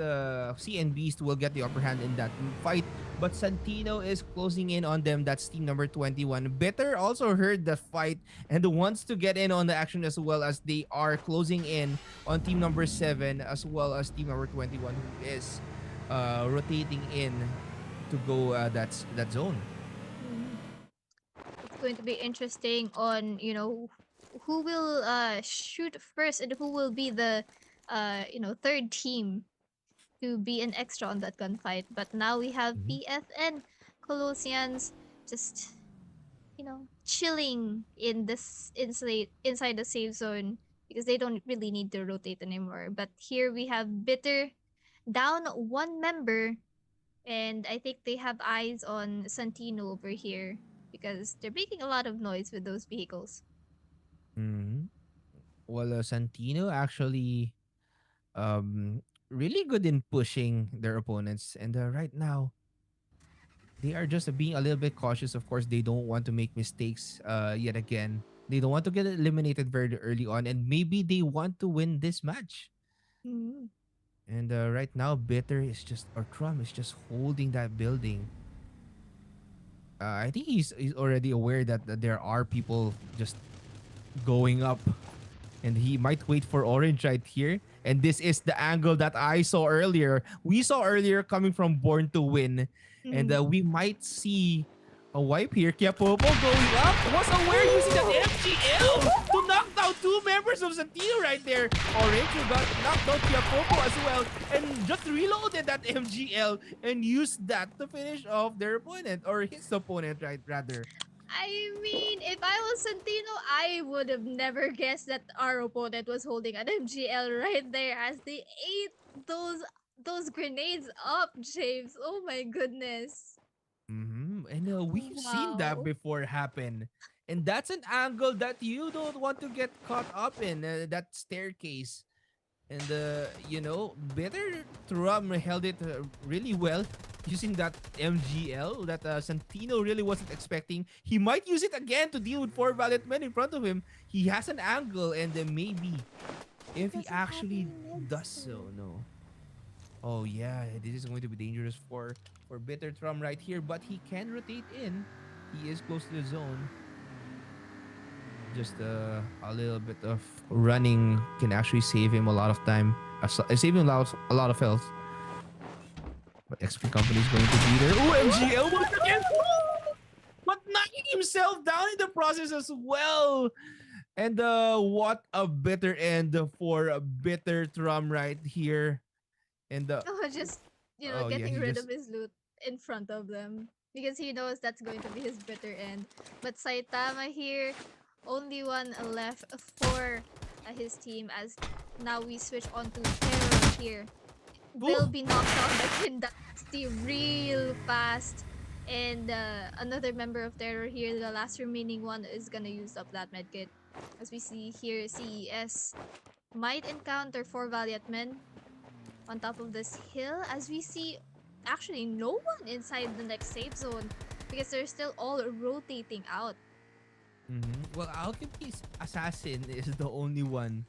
CN Beast will get the upper hand in that fight. But Santino is closing in on them. That's team number 21. Bitter also heard the fight and wants to get in on the action as well, as they are closing in on team number 7 as well as team number 21, who is rotating in to go that zone. Mm. It's going to be interesting on, who will shoot first and who will be the third team to be an extra on that gunfight. But now we have Mhm. PFN Colossians just, chilling in this inside the safe zone because they don't really need to rotate anymore. But here we have Bitter down one member, and I think they have eyes on Santino over here because they're making a lot of noise with those vehicles. Mhm. Well, Santino actually um really good in pushing their opponents, and right now they are just being a little bit cautious. Of course, they don't want to make mistakes yet again. They don't want to get eliminated very early on, and maybe they want to win this match. Mm. And right now, Bitter is just or Trump is just holding that building. I think he's already aware that there are people just going up, and he might wait for orange right here. And this is the angle that I saw earlier. We saw earlier coming from Born to Win, and Mm. we might see a wipe here. Kiapopo going up, was aware using that MGL to knock down two members of Santino right there. Orange who got knocked down Kiapopo as well, and just reloaded that MGL and used that to finish off their opponent, or his opponent, right? Rather. I mean, if I was Santino, I would have never guessed that our opponent was holding an MGL right there as they ate those grenades up, James. Oh my goodness. And we've seen that Wow. before happen. And that's an angle that you don't want to get caught up in, that staircase. And, Bitter Trum held it really well using that MGL that Santino really wasn't expecting. He might use it again to deal with four valid men in front of him. He has an angle, and maybe He if he doesn't have actually any meds does so, though. no. Oh yeah, this is going to be dangerous for Bitter Trum right here, but he can rotate in. He is close to the zone. Just a little bit of running can actually save him a lot of time. Save him a lot of health. But XP Company is going to be there. Ooh, MGL once again! But knocking himself down in the process as well. And what a bitter end for a Bitter Trum right here. And Oh, just, oh yeah, getting he rid of just his loot in front of them because he knows that's going to be his bitter end. But Saitama here, only one left for his team, as now we switch on to Terror here. ooh, Will be knocked out by Kindasti real fast. And another member of Terror here, the last remaining one, is gonna use up that medkit. As we see here, CES might encounter 4 valiant men on top of this hill, as we see actually no one inside the next safe zone because they're still all rotating out. Well, Alchemy's assassin is the only one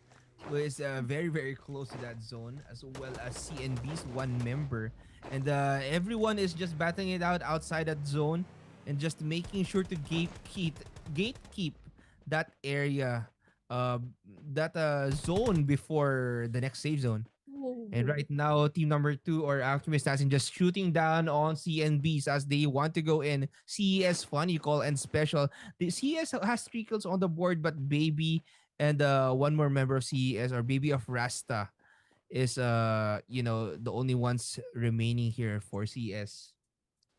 who is very very close to that zone, as well as CNB's one member, and everyone is just battling it out outside that zone, and just making sure to gatekeep that area, uh, that zone before the next safe zone. And Whoa. right now, team number two or Alchemist Assassin just shooting down on CNBs as they want to go in. CES Fun, you call, and Special. The CES has 3 kills on the board, but Baby and one more member of CES, or Baby of Rasta, is the only ones remaining here for CES.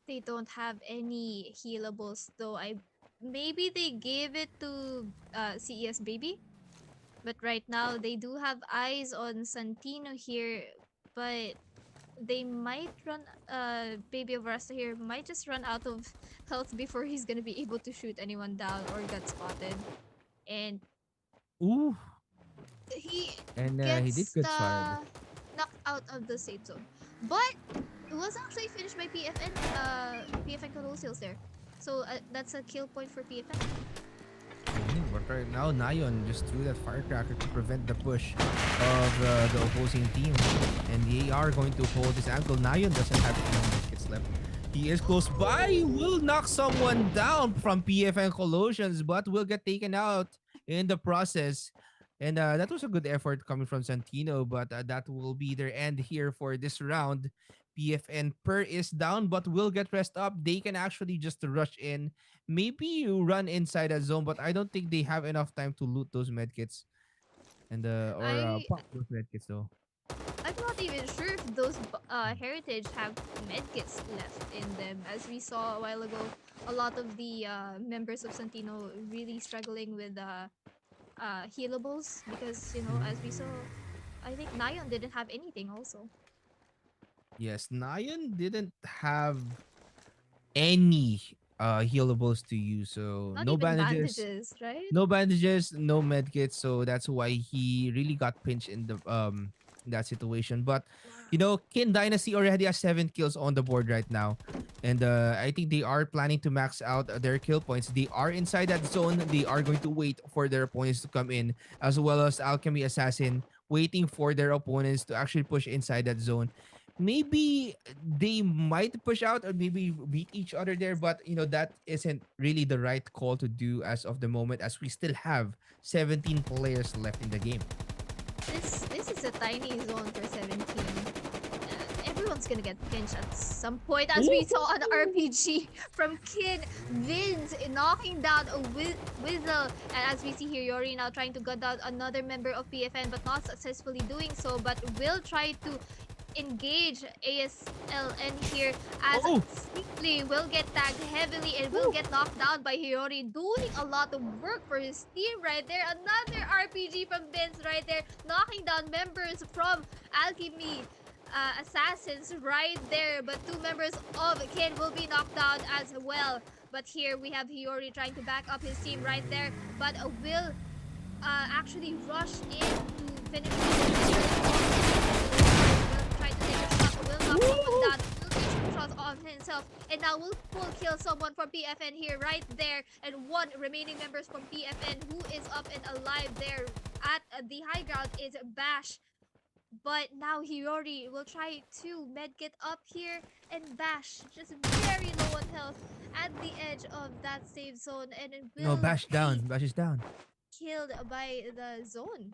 They don't have any healables though. I maybe they gave it to CES baby, but right now they do have eyes on Santino here, but they might run baby of Rasta here might just run out of health before he's gonna be able to shoot anyone down or get spotted. And Ooh, he and he did gets good sword. the knocked out of the safe zone. But it was actually finished by PFN. PFN control sales there. So that's a kill point for PFN. But right now, Nayon just threw that firecracker to prevent the push of the opposing team. And they are going to hold this angle. Nayon doesn't have any hits left. He is close by. Will knock someone down from PFN Colossians, but will get taken out in the process. And that was a good effort coming from Santino, but that will be their end here for this round. PFN Per is down, but will get rest up. They can actually just rush in. Maybe you run inside a zone, but I don't think they have enough time to loot those medkits and or I pop those medkits though. I'm not even sure if those heritage have medkits left in them. As we saw a while ago, a lot of the members of Santino really struggling with healables because as we saw, I think Nayon didn't have anything also. Yes, Nayan didn't have any healables to use, so Not no even bandages. bandages, right? No bandages, no medkits, so that's why he really got pinched in the that situation. But Kin Dynasty already has 7 kills on the board right now, and I think they are planning to max out their kill points. They are inside that zone. They are going to wait for their opponents to come in, as well as Alchemy Assassin waiting for their opponents to actually push inside that zone. Maybe they might push out or maybe beat each other there, but that isn't really the right call to do as of the moment, as we still have 17 players left in the game. This is a tiny zone for 17. Everyone's gonna get pinched at some point, as we saw an RPG from Kid Vince knocking down a Wizzle. And as we see here, Yori now trying to gun down another member of PFN, but not successfully doing so. But will try to engage ASLN here, as Sneakly will get tagged heavily and will get knocked down by Hiyori, doing a lot of work for his team right there. Another RPG from Vince right there, knocking down members from Alchemy Assassins right there, but 2 members of Kin will be knocked down as well. But here we have Hiyori trying to back up his team right there, but will actually rush in to finish shots on himself, and now will full kill someone from PFN here right there, and 1 remaining members from PFN who is up and alive there at the high ground is Bash. But now Hiyori will try to medkit up here, and Bash just very low on health at the edge of that safe zone, and it will No, Bash down. be Bash is down. killed by the zone.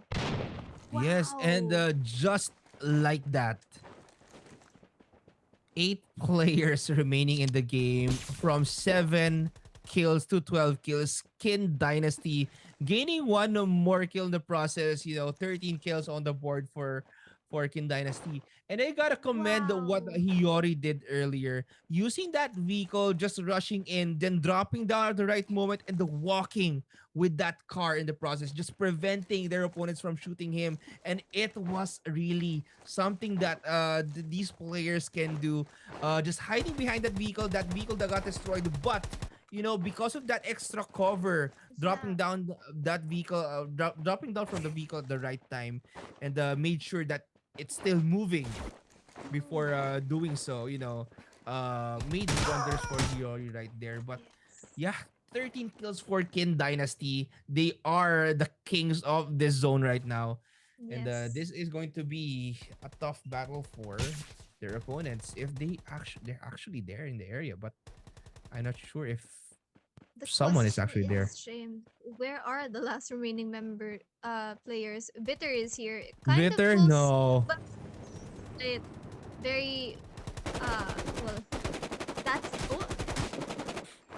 Yes, and Wow. just like that, 8 players remaining in the game, from 7 kills to 12 kills. Kin Dynasty gaining 1 more kill in the process. 13 kills on the board for Kin Dynasty. And I gotta commend what Wow. Hiyori did earlier. Using that vehicle, just rushing in, then dropping down at the right moment, and the walking with that car in the process, just preventing their opponents from shooting him. And it was really something that these players can do. Just hiding behind that vehicle that got destroyed. But because of that extra cover, dropping Yeah. down that vehicle, dropping down from the vehicle at the right time, and made sure that it's still moving before doing so. Made wonders for Hiyori right there. But Yes. yeah, 13 kills for Kin Dynasty. They are the kings of this zone right now. And Yes. this is going to be a tough battle for their opponents if they're actually there in the area. But I'm not sure if The someone is question actually there. is, Shame, where are the last remaining member players? Bitter is here, kind of Vitter, close, no. but it very well. That's oh,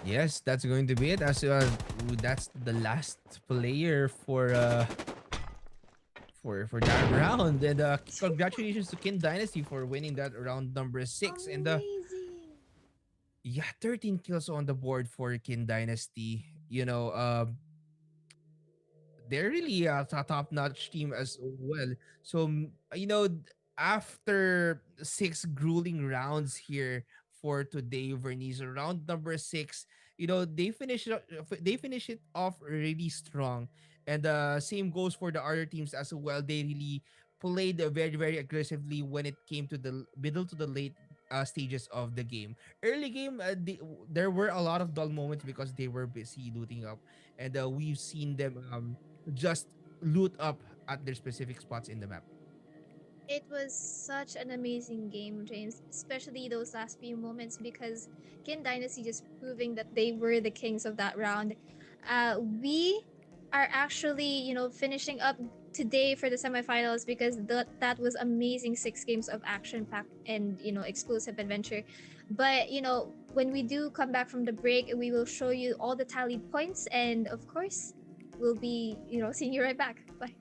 Yes, that's going to be it. That's the last player for that round. And congratulations to Kin Dynasty for winning that round number 6. And amazing. yeah, 13 kills on the board for Kin Dynasty. They're really a top-notch team as well. So after 6 grueling rounds here for today, Vernice, round number 6, they finish it off really strong. And same goes for the other teams as well. They really played very very aggressively when it came to the middle to the late stages of the game. Early game, there were a lot of dull moments because they were busy looting up, and we've seen them just loot up at their specific spots in the map. It was such an amazing game, James, especially those last few moments because Kin Dynasty just proving that they were the kings of that round. We are actually, finishing up today for the semifinals because that was amazing 6 games of action packed and, explosive adventure. But, when we do come back from the break, we will show you all the tallied points and, of course, we'll be, seeing you right back. Bye.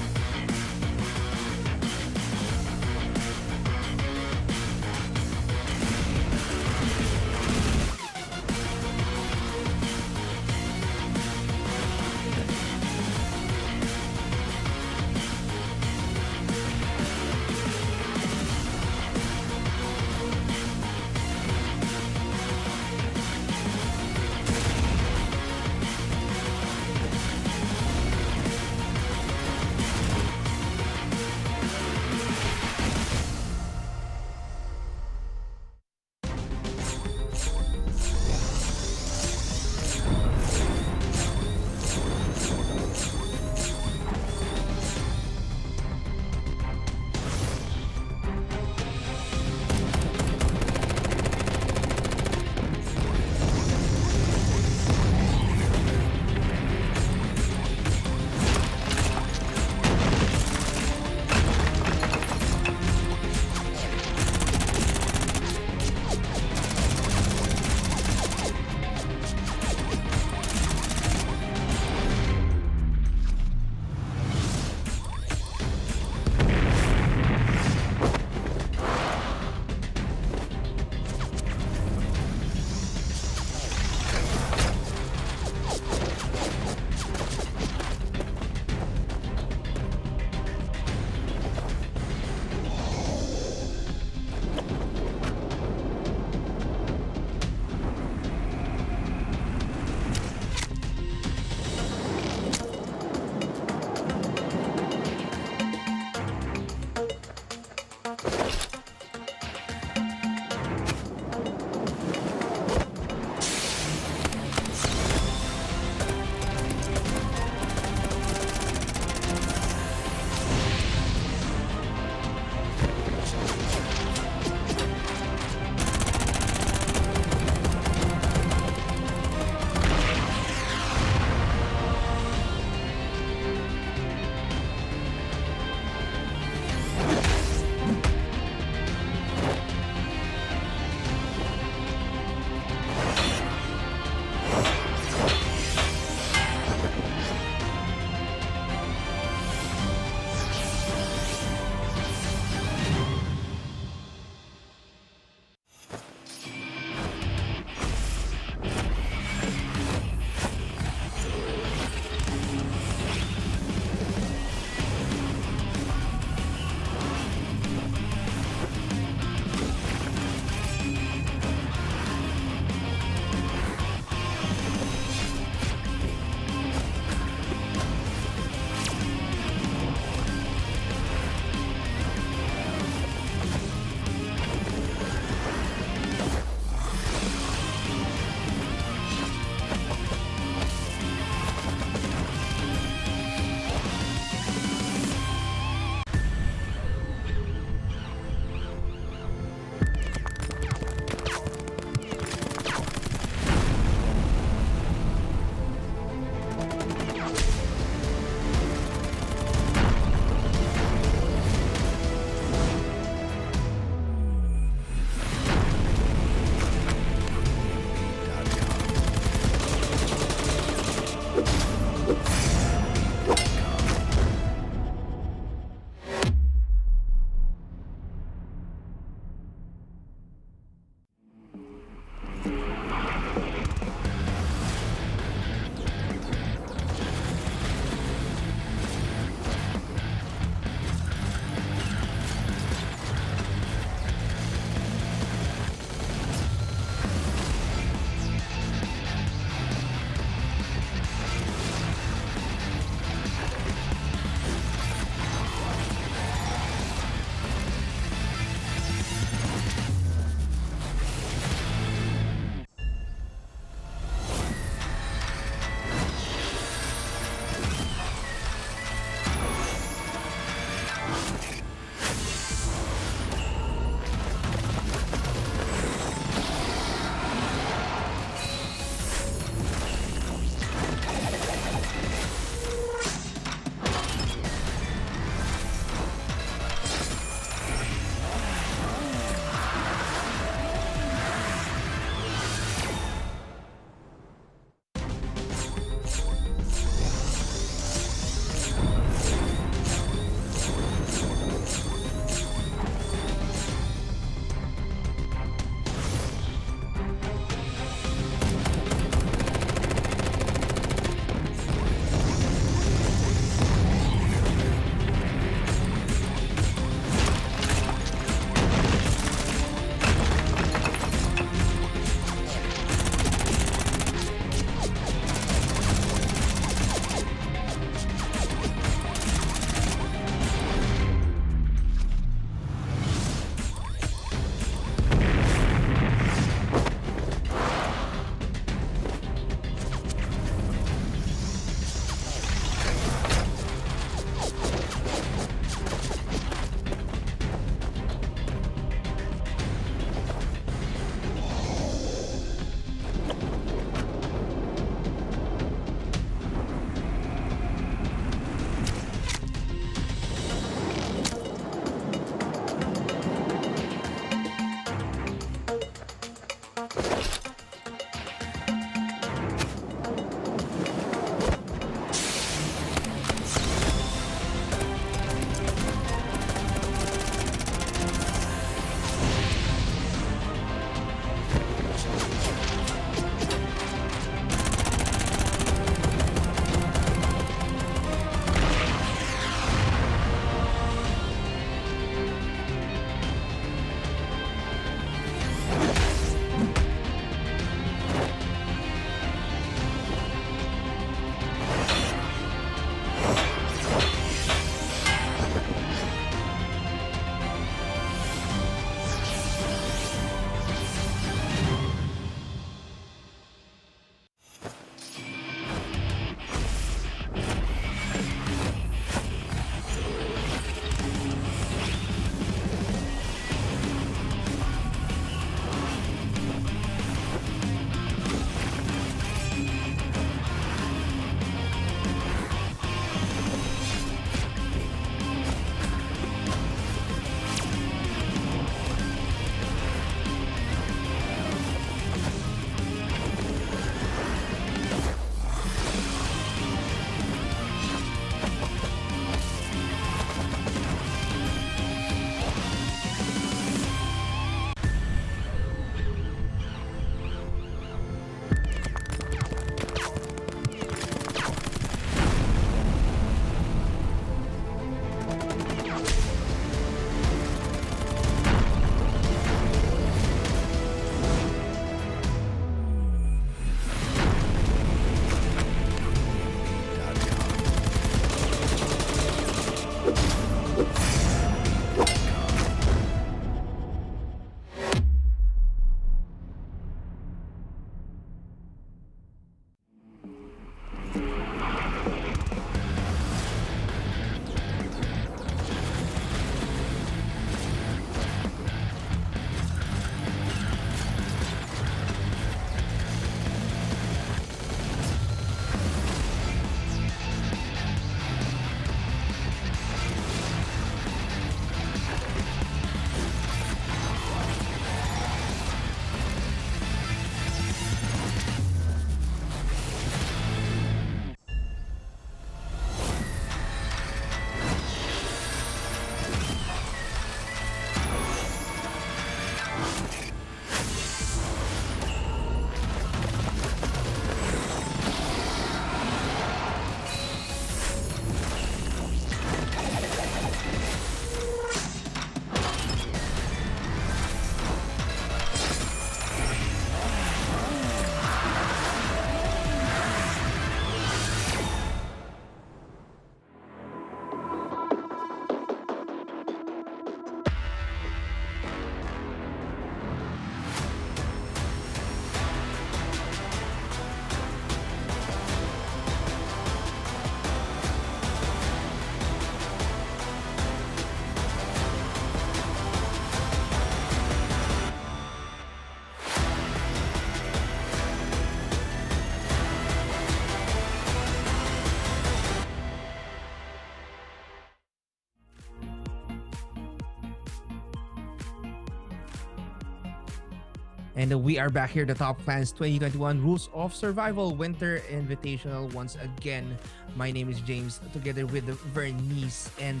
And we are back here, the Top Clans 2021 Rules of Survival Winter Invitational once again. My name is James, together with Vernice. And,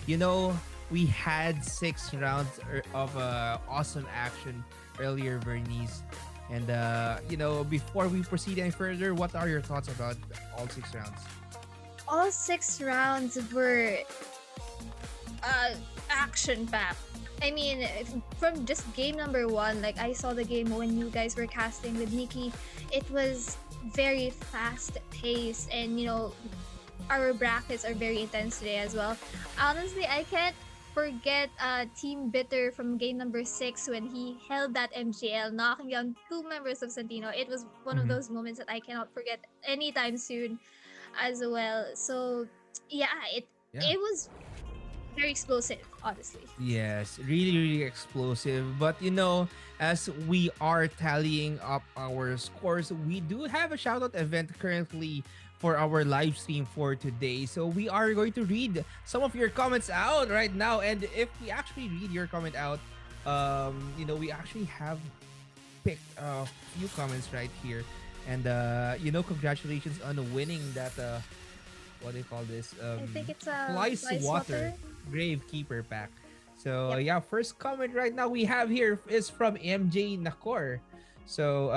you know, we had 6 rounds of awesome action earlier, Vernice. And, before we proceed any further, what are your thoughts about all 6 rounds? All 6 rounds were action packed. I mean, from just game number 1, like I saw the game when you guys were casting with Nikki, it was very fast paced, and our brackets are very intense today as well. Honestly, I can't forget Team Bitter from game number 6 when he held that MGL, knocking down 2 members of Santino. It was one of Mhm. those moments that I cannot forget anytime soon as well. So yeah, Yeah. it was very explosive, honestly. Yes, really, really explosive. But as we are tallying up our scores, we do have a shoutout event currently for our live stream for today. So we are going to read some of your comments out right now. And if we actually read your comment out, we actually have picked a few comments right here. And congratulations on winning that what do you call this? I think it's a Flies Water Gravekeeper pack. So Yep. yeah, first comment right now we have here is from MJ Nakor. So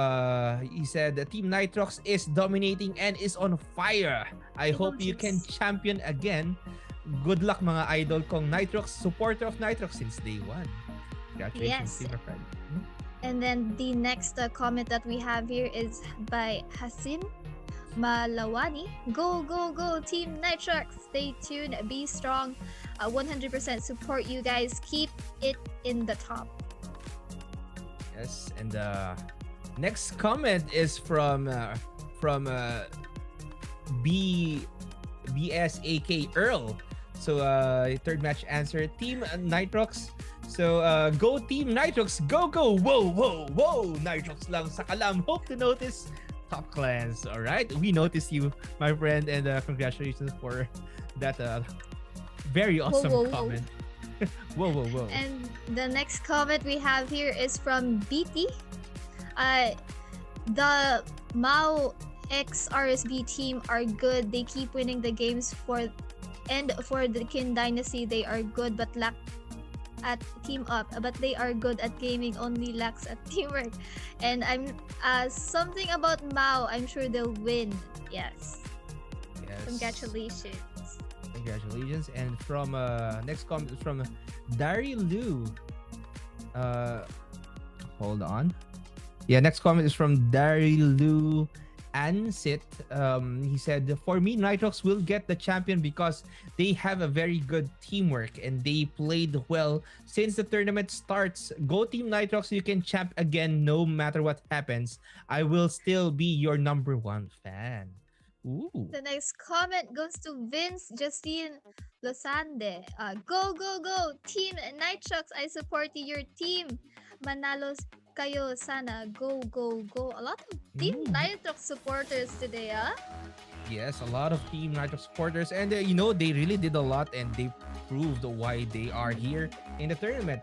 he said the Team Nitrox is dominating and is on fire. I hope you can Emojis. champion again. Good luck mga idol kong Nitrox, supporter of Nitrox since day 1. Congratulations, Yes. team my friend. And then the next comment that we have here is by Hasim Malawani. Go, go, go, Team Nitrox. Stay tuned. Be strong. 100% support you guys. Keep it in the top. Yes, and next comment is from BSAK Earl. So third match answer, Team Nitrox. So go Team Nitrox, go go, whoa whoa whoa, Nitrox lang sa kalam. Hope to notice Top Clans. All right, we noticed you, my friend, and congratulations for that very awesome whoa, whoa. comment. Whoa whoa whoa. And the next comment we have here is from BT. The Mao X RSB team are good. They keep winning the games for the Kin Dynasty. They are good but lack at team up, but they are good at gaming, only lacks at teamwork. And I'm something about Mao, I'm sure they'll win. Yes. Yes. Congratulations. Congratulations. And from next comment is from Dari Lu. Hold on. Yeah, next comment is from Dari Lu Ansit. He said, for me, Nitrox will get the champion because they have a very good teamwork and they played well since the tournament starts. Go Team Nitrox, you can champ again no matter what happens. I will still be your number 1 fan. Ooh. The next comment goes to Vince Justine Losande. Go, go, go! Team Nitrox, I support your team. Manalos kayo sana. Go, go, go. A lot of Team Ooh. Nitrox supporters today, ah? Yes, a lot of Team Nitrox supporters, and they really did a lot, and they proved why they are here in the tournament.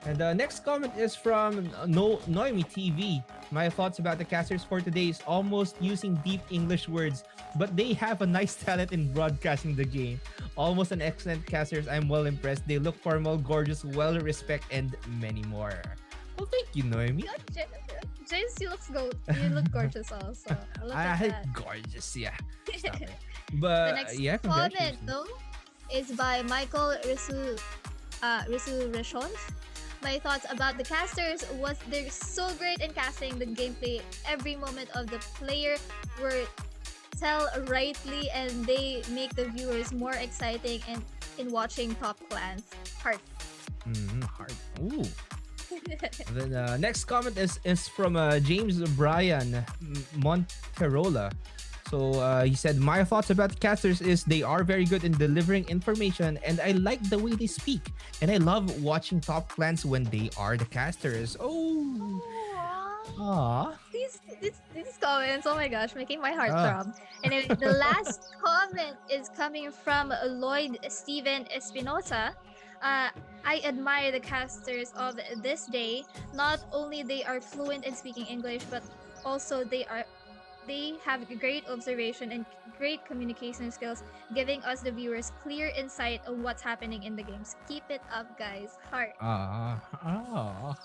And the next comment is from Noemi TV. My thoughts about the casters for today is almost using deep English words, but they have a nice talent in broadcasting the game. Almost an excellent casters. I'm well impressed. They look formal, gorgeous, well respect, and many more. Well, thank you, Noemi. James, you look gorgeous also. Look at that. Gorgeous, yeah. Stop it. The But next yeah, comment congratulations. though is by Michael Risu Reshon. My thoughts about the casters was they're so great in casting the gameplay. Every moment of the player were tell rightly, and they make the viewers more exciting and in watching Top Clans. Heart. Hard. Ooh. And then next comment is from James Brian Monterola. So he said, my thoughts about the casters is they are very good in delivering information, and I like the way they speak. And I love watching Top Clans when they are the casters. Oh. Aww. These comments, oh my gosh, making my heart Ah. throb. Anyway, the last comment is coming from Lloyd Steven Espinosa. I admire the casters of this day. Not only they are fluent in speaking English, but also they have great observation and great communication skills, giving us the viewers clear insight on what's happening in the games. Keep it up, guys. Heart. Ah.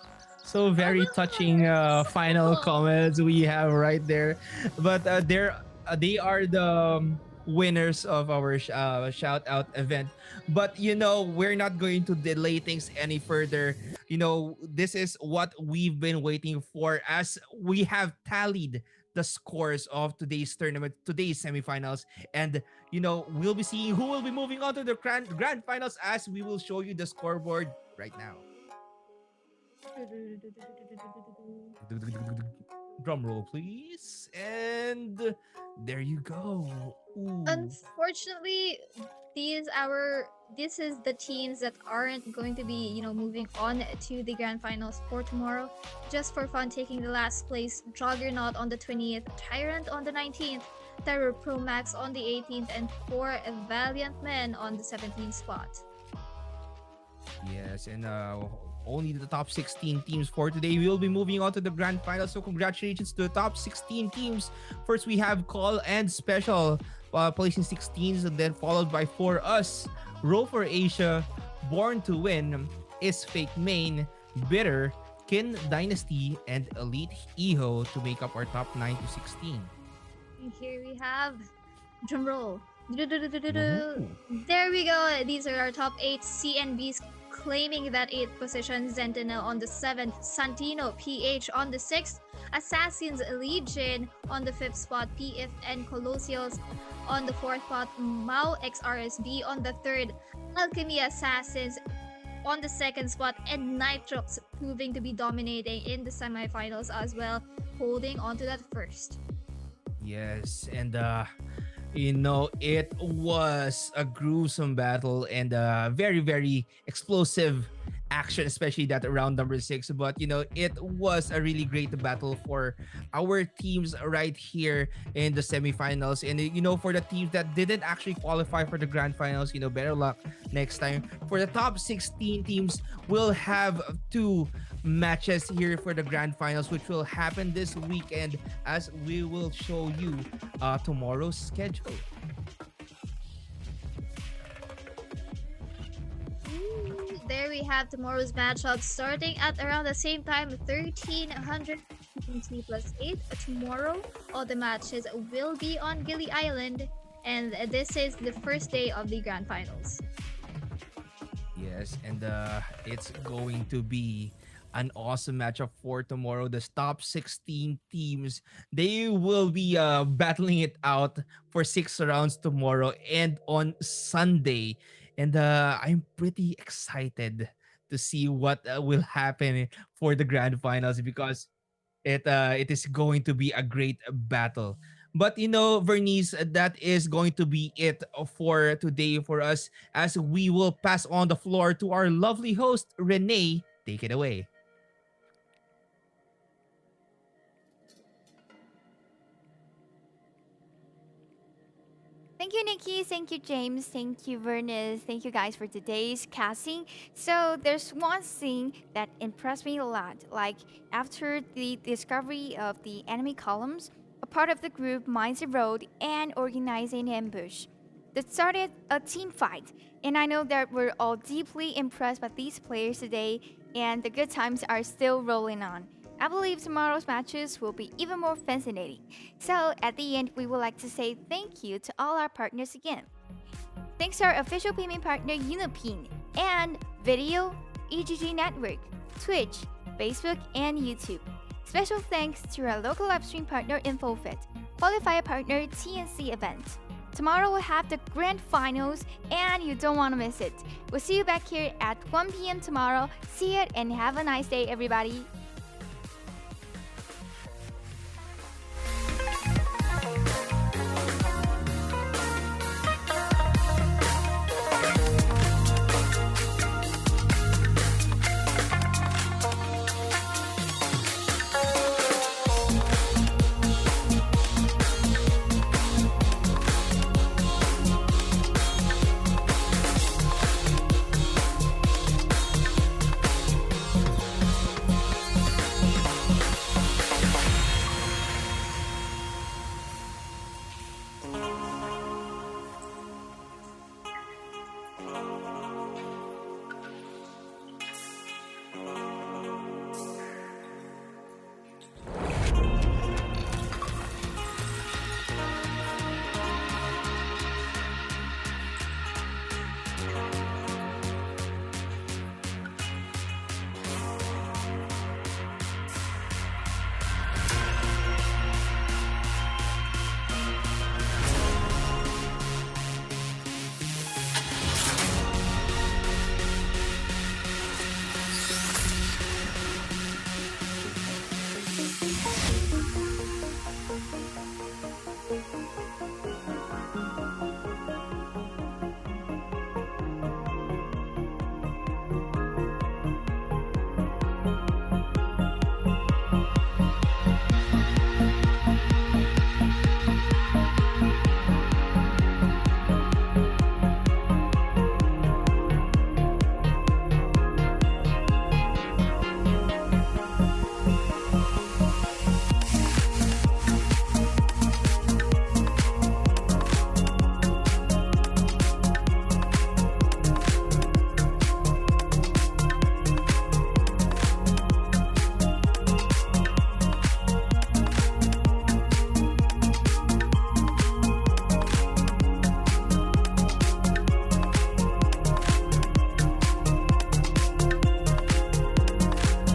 So very touching final comments we have right there. But they are the winners of our shout out event. But we're not going to delay things any further. This is what we've been waiting for, as we have tallied the scores of today's tournament, today's semifinals, and we'll be seeing who will be moving on to the grand finals, as we will show you the scoreboard right now. Drum roll, please. And there you go. Ooh. Unfortunately, this is the teams that aren't going to be, moving on to the grand finals for tomorrow. Just for fun, taking the last place, Juggernaut on the 20th, Tyrant on the 19th, Terror Pro Max on the 18th, and 4 Valiant Men on the 17th spot. Yes, and only the top 16 teams for today will be moving on to the grand final. So congratulations to the top 16 teams. First, we have Call and Special placing 16s, and then followed by For Us, Roll for Asia, Born to Win, Is Fake Main, Bitter, Kin Dynasty, and Elite Eho to make up our top 9 to 16. And here we have drumroll. Woohoo. There we go. These are our top 8 CNBs claiming that 8th position. Sentinel on the 7th, Santino PH on the 6th, Assassin's Legion on the 5th spot, PFN Colossials on the 4th spot, Mao XRSB on the 3rd, Alchemy Assassins on the 2nd spot, and Nitrox proving to be dominating in the semifinals as well, holding on to that first. Yes, and it was a gruesome battle and a very, very explosive action, especially that round number 6. But it was a really great battle for our teams right here in the semifinals. And for the teams that didn't actually qualify for the grand finals, better luck next time. For the top 16 teams, we'll have 2 matches here for the grand finals, which will happen this weekend, as we will show you tomorrow's schedule. There we have tomorrow's matchup starting at around the same time, 1300 plus 8. Tomorrow, all the matches will be on Gili Island, and this is the first day of the grand finals. Yes, and it's going to be an awesome matchup for tomorrow. The top 16 teams, they will be battling it out for 6 rounds tomorrow and on Sunday. And I'm pretty excited to see what will happen for the grand finals, because it is going to be a great battle. But Vernice, that is going to be it for today for us, as we will pass on the floor to our lovely host, Renee. Take it away. Thank you, Nikki. Thank you, James. Thank you, Vernis. Thank you, guys, for today's casting. So there's one thing that impressed me a lot. Like, after the discovery of the enemy columns, a part of the group mines the road and organizing ambush. That started a team fight. And I know that we're all deeply impressed by these players today, and the good times are still rolling on. I believe tomorrow's matches will be even more fascinating. So at the end, we would like to say thank you to all our partners again. Thanks to our official payment partner Unipin and Video, EGG Network, Twitch, Facebook, and YouTube. Special thanks to our local live stream partner InfoFit, qualifier partner TNC Event. Tomorrow we'll have the grand finals, and you don't want to miss it. We'll see you back here at 1 p.m. tomorrow. See it and have a nice day, everybody.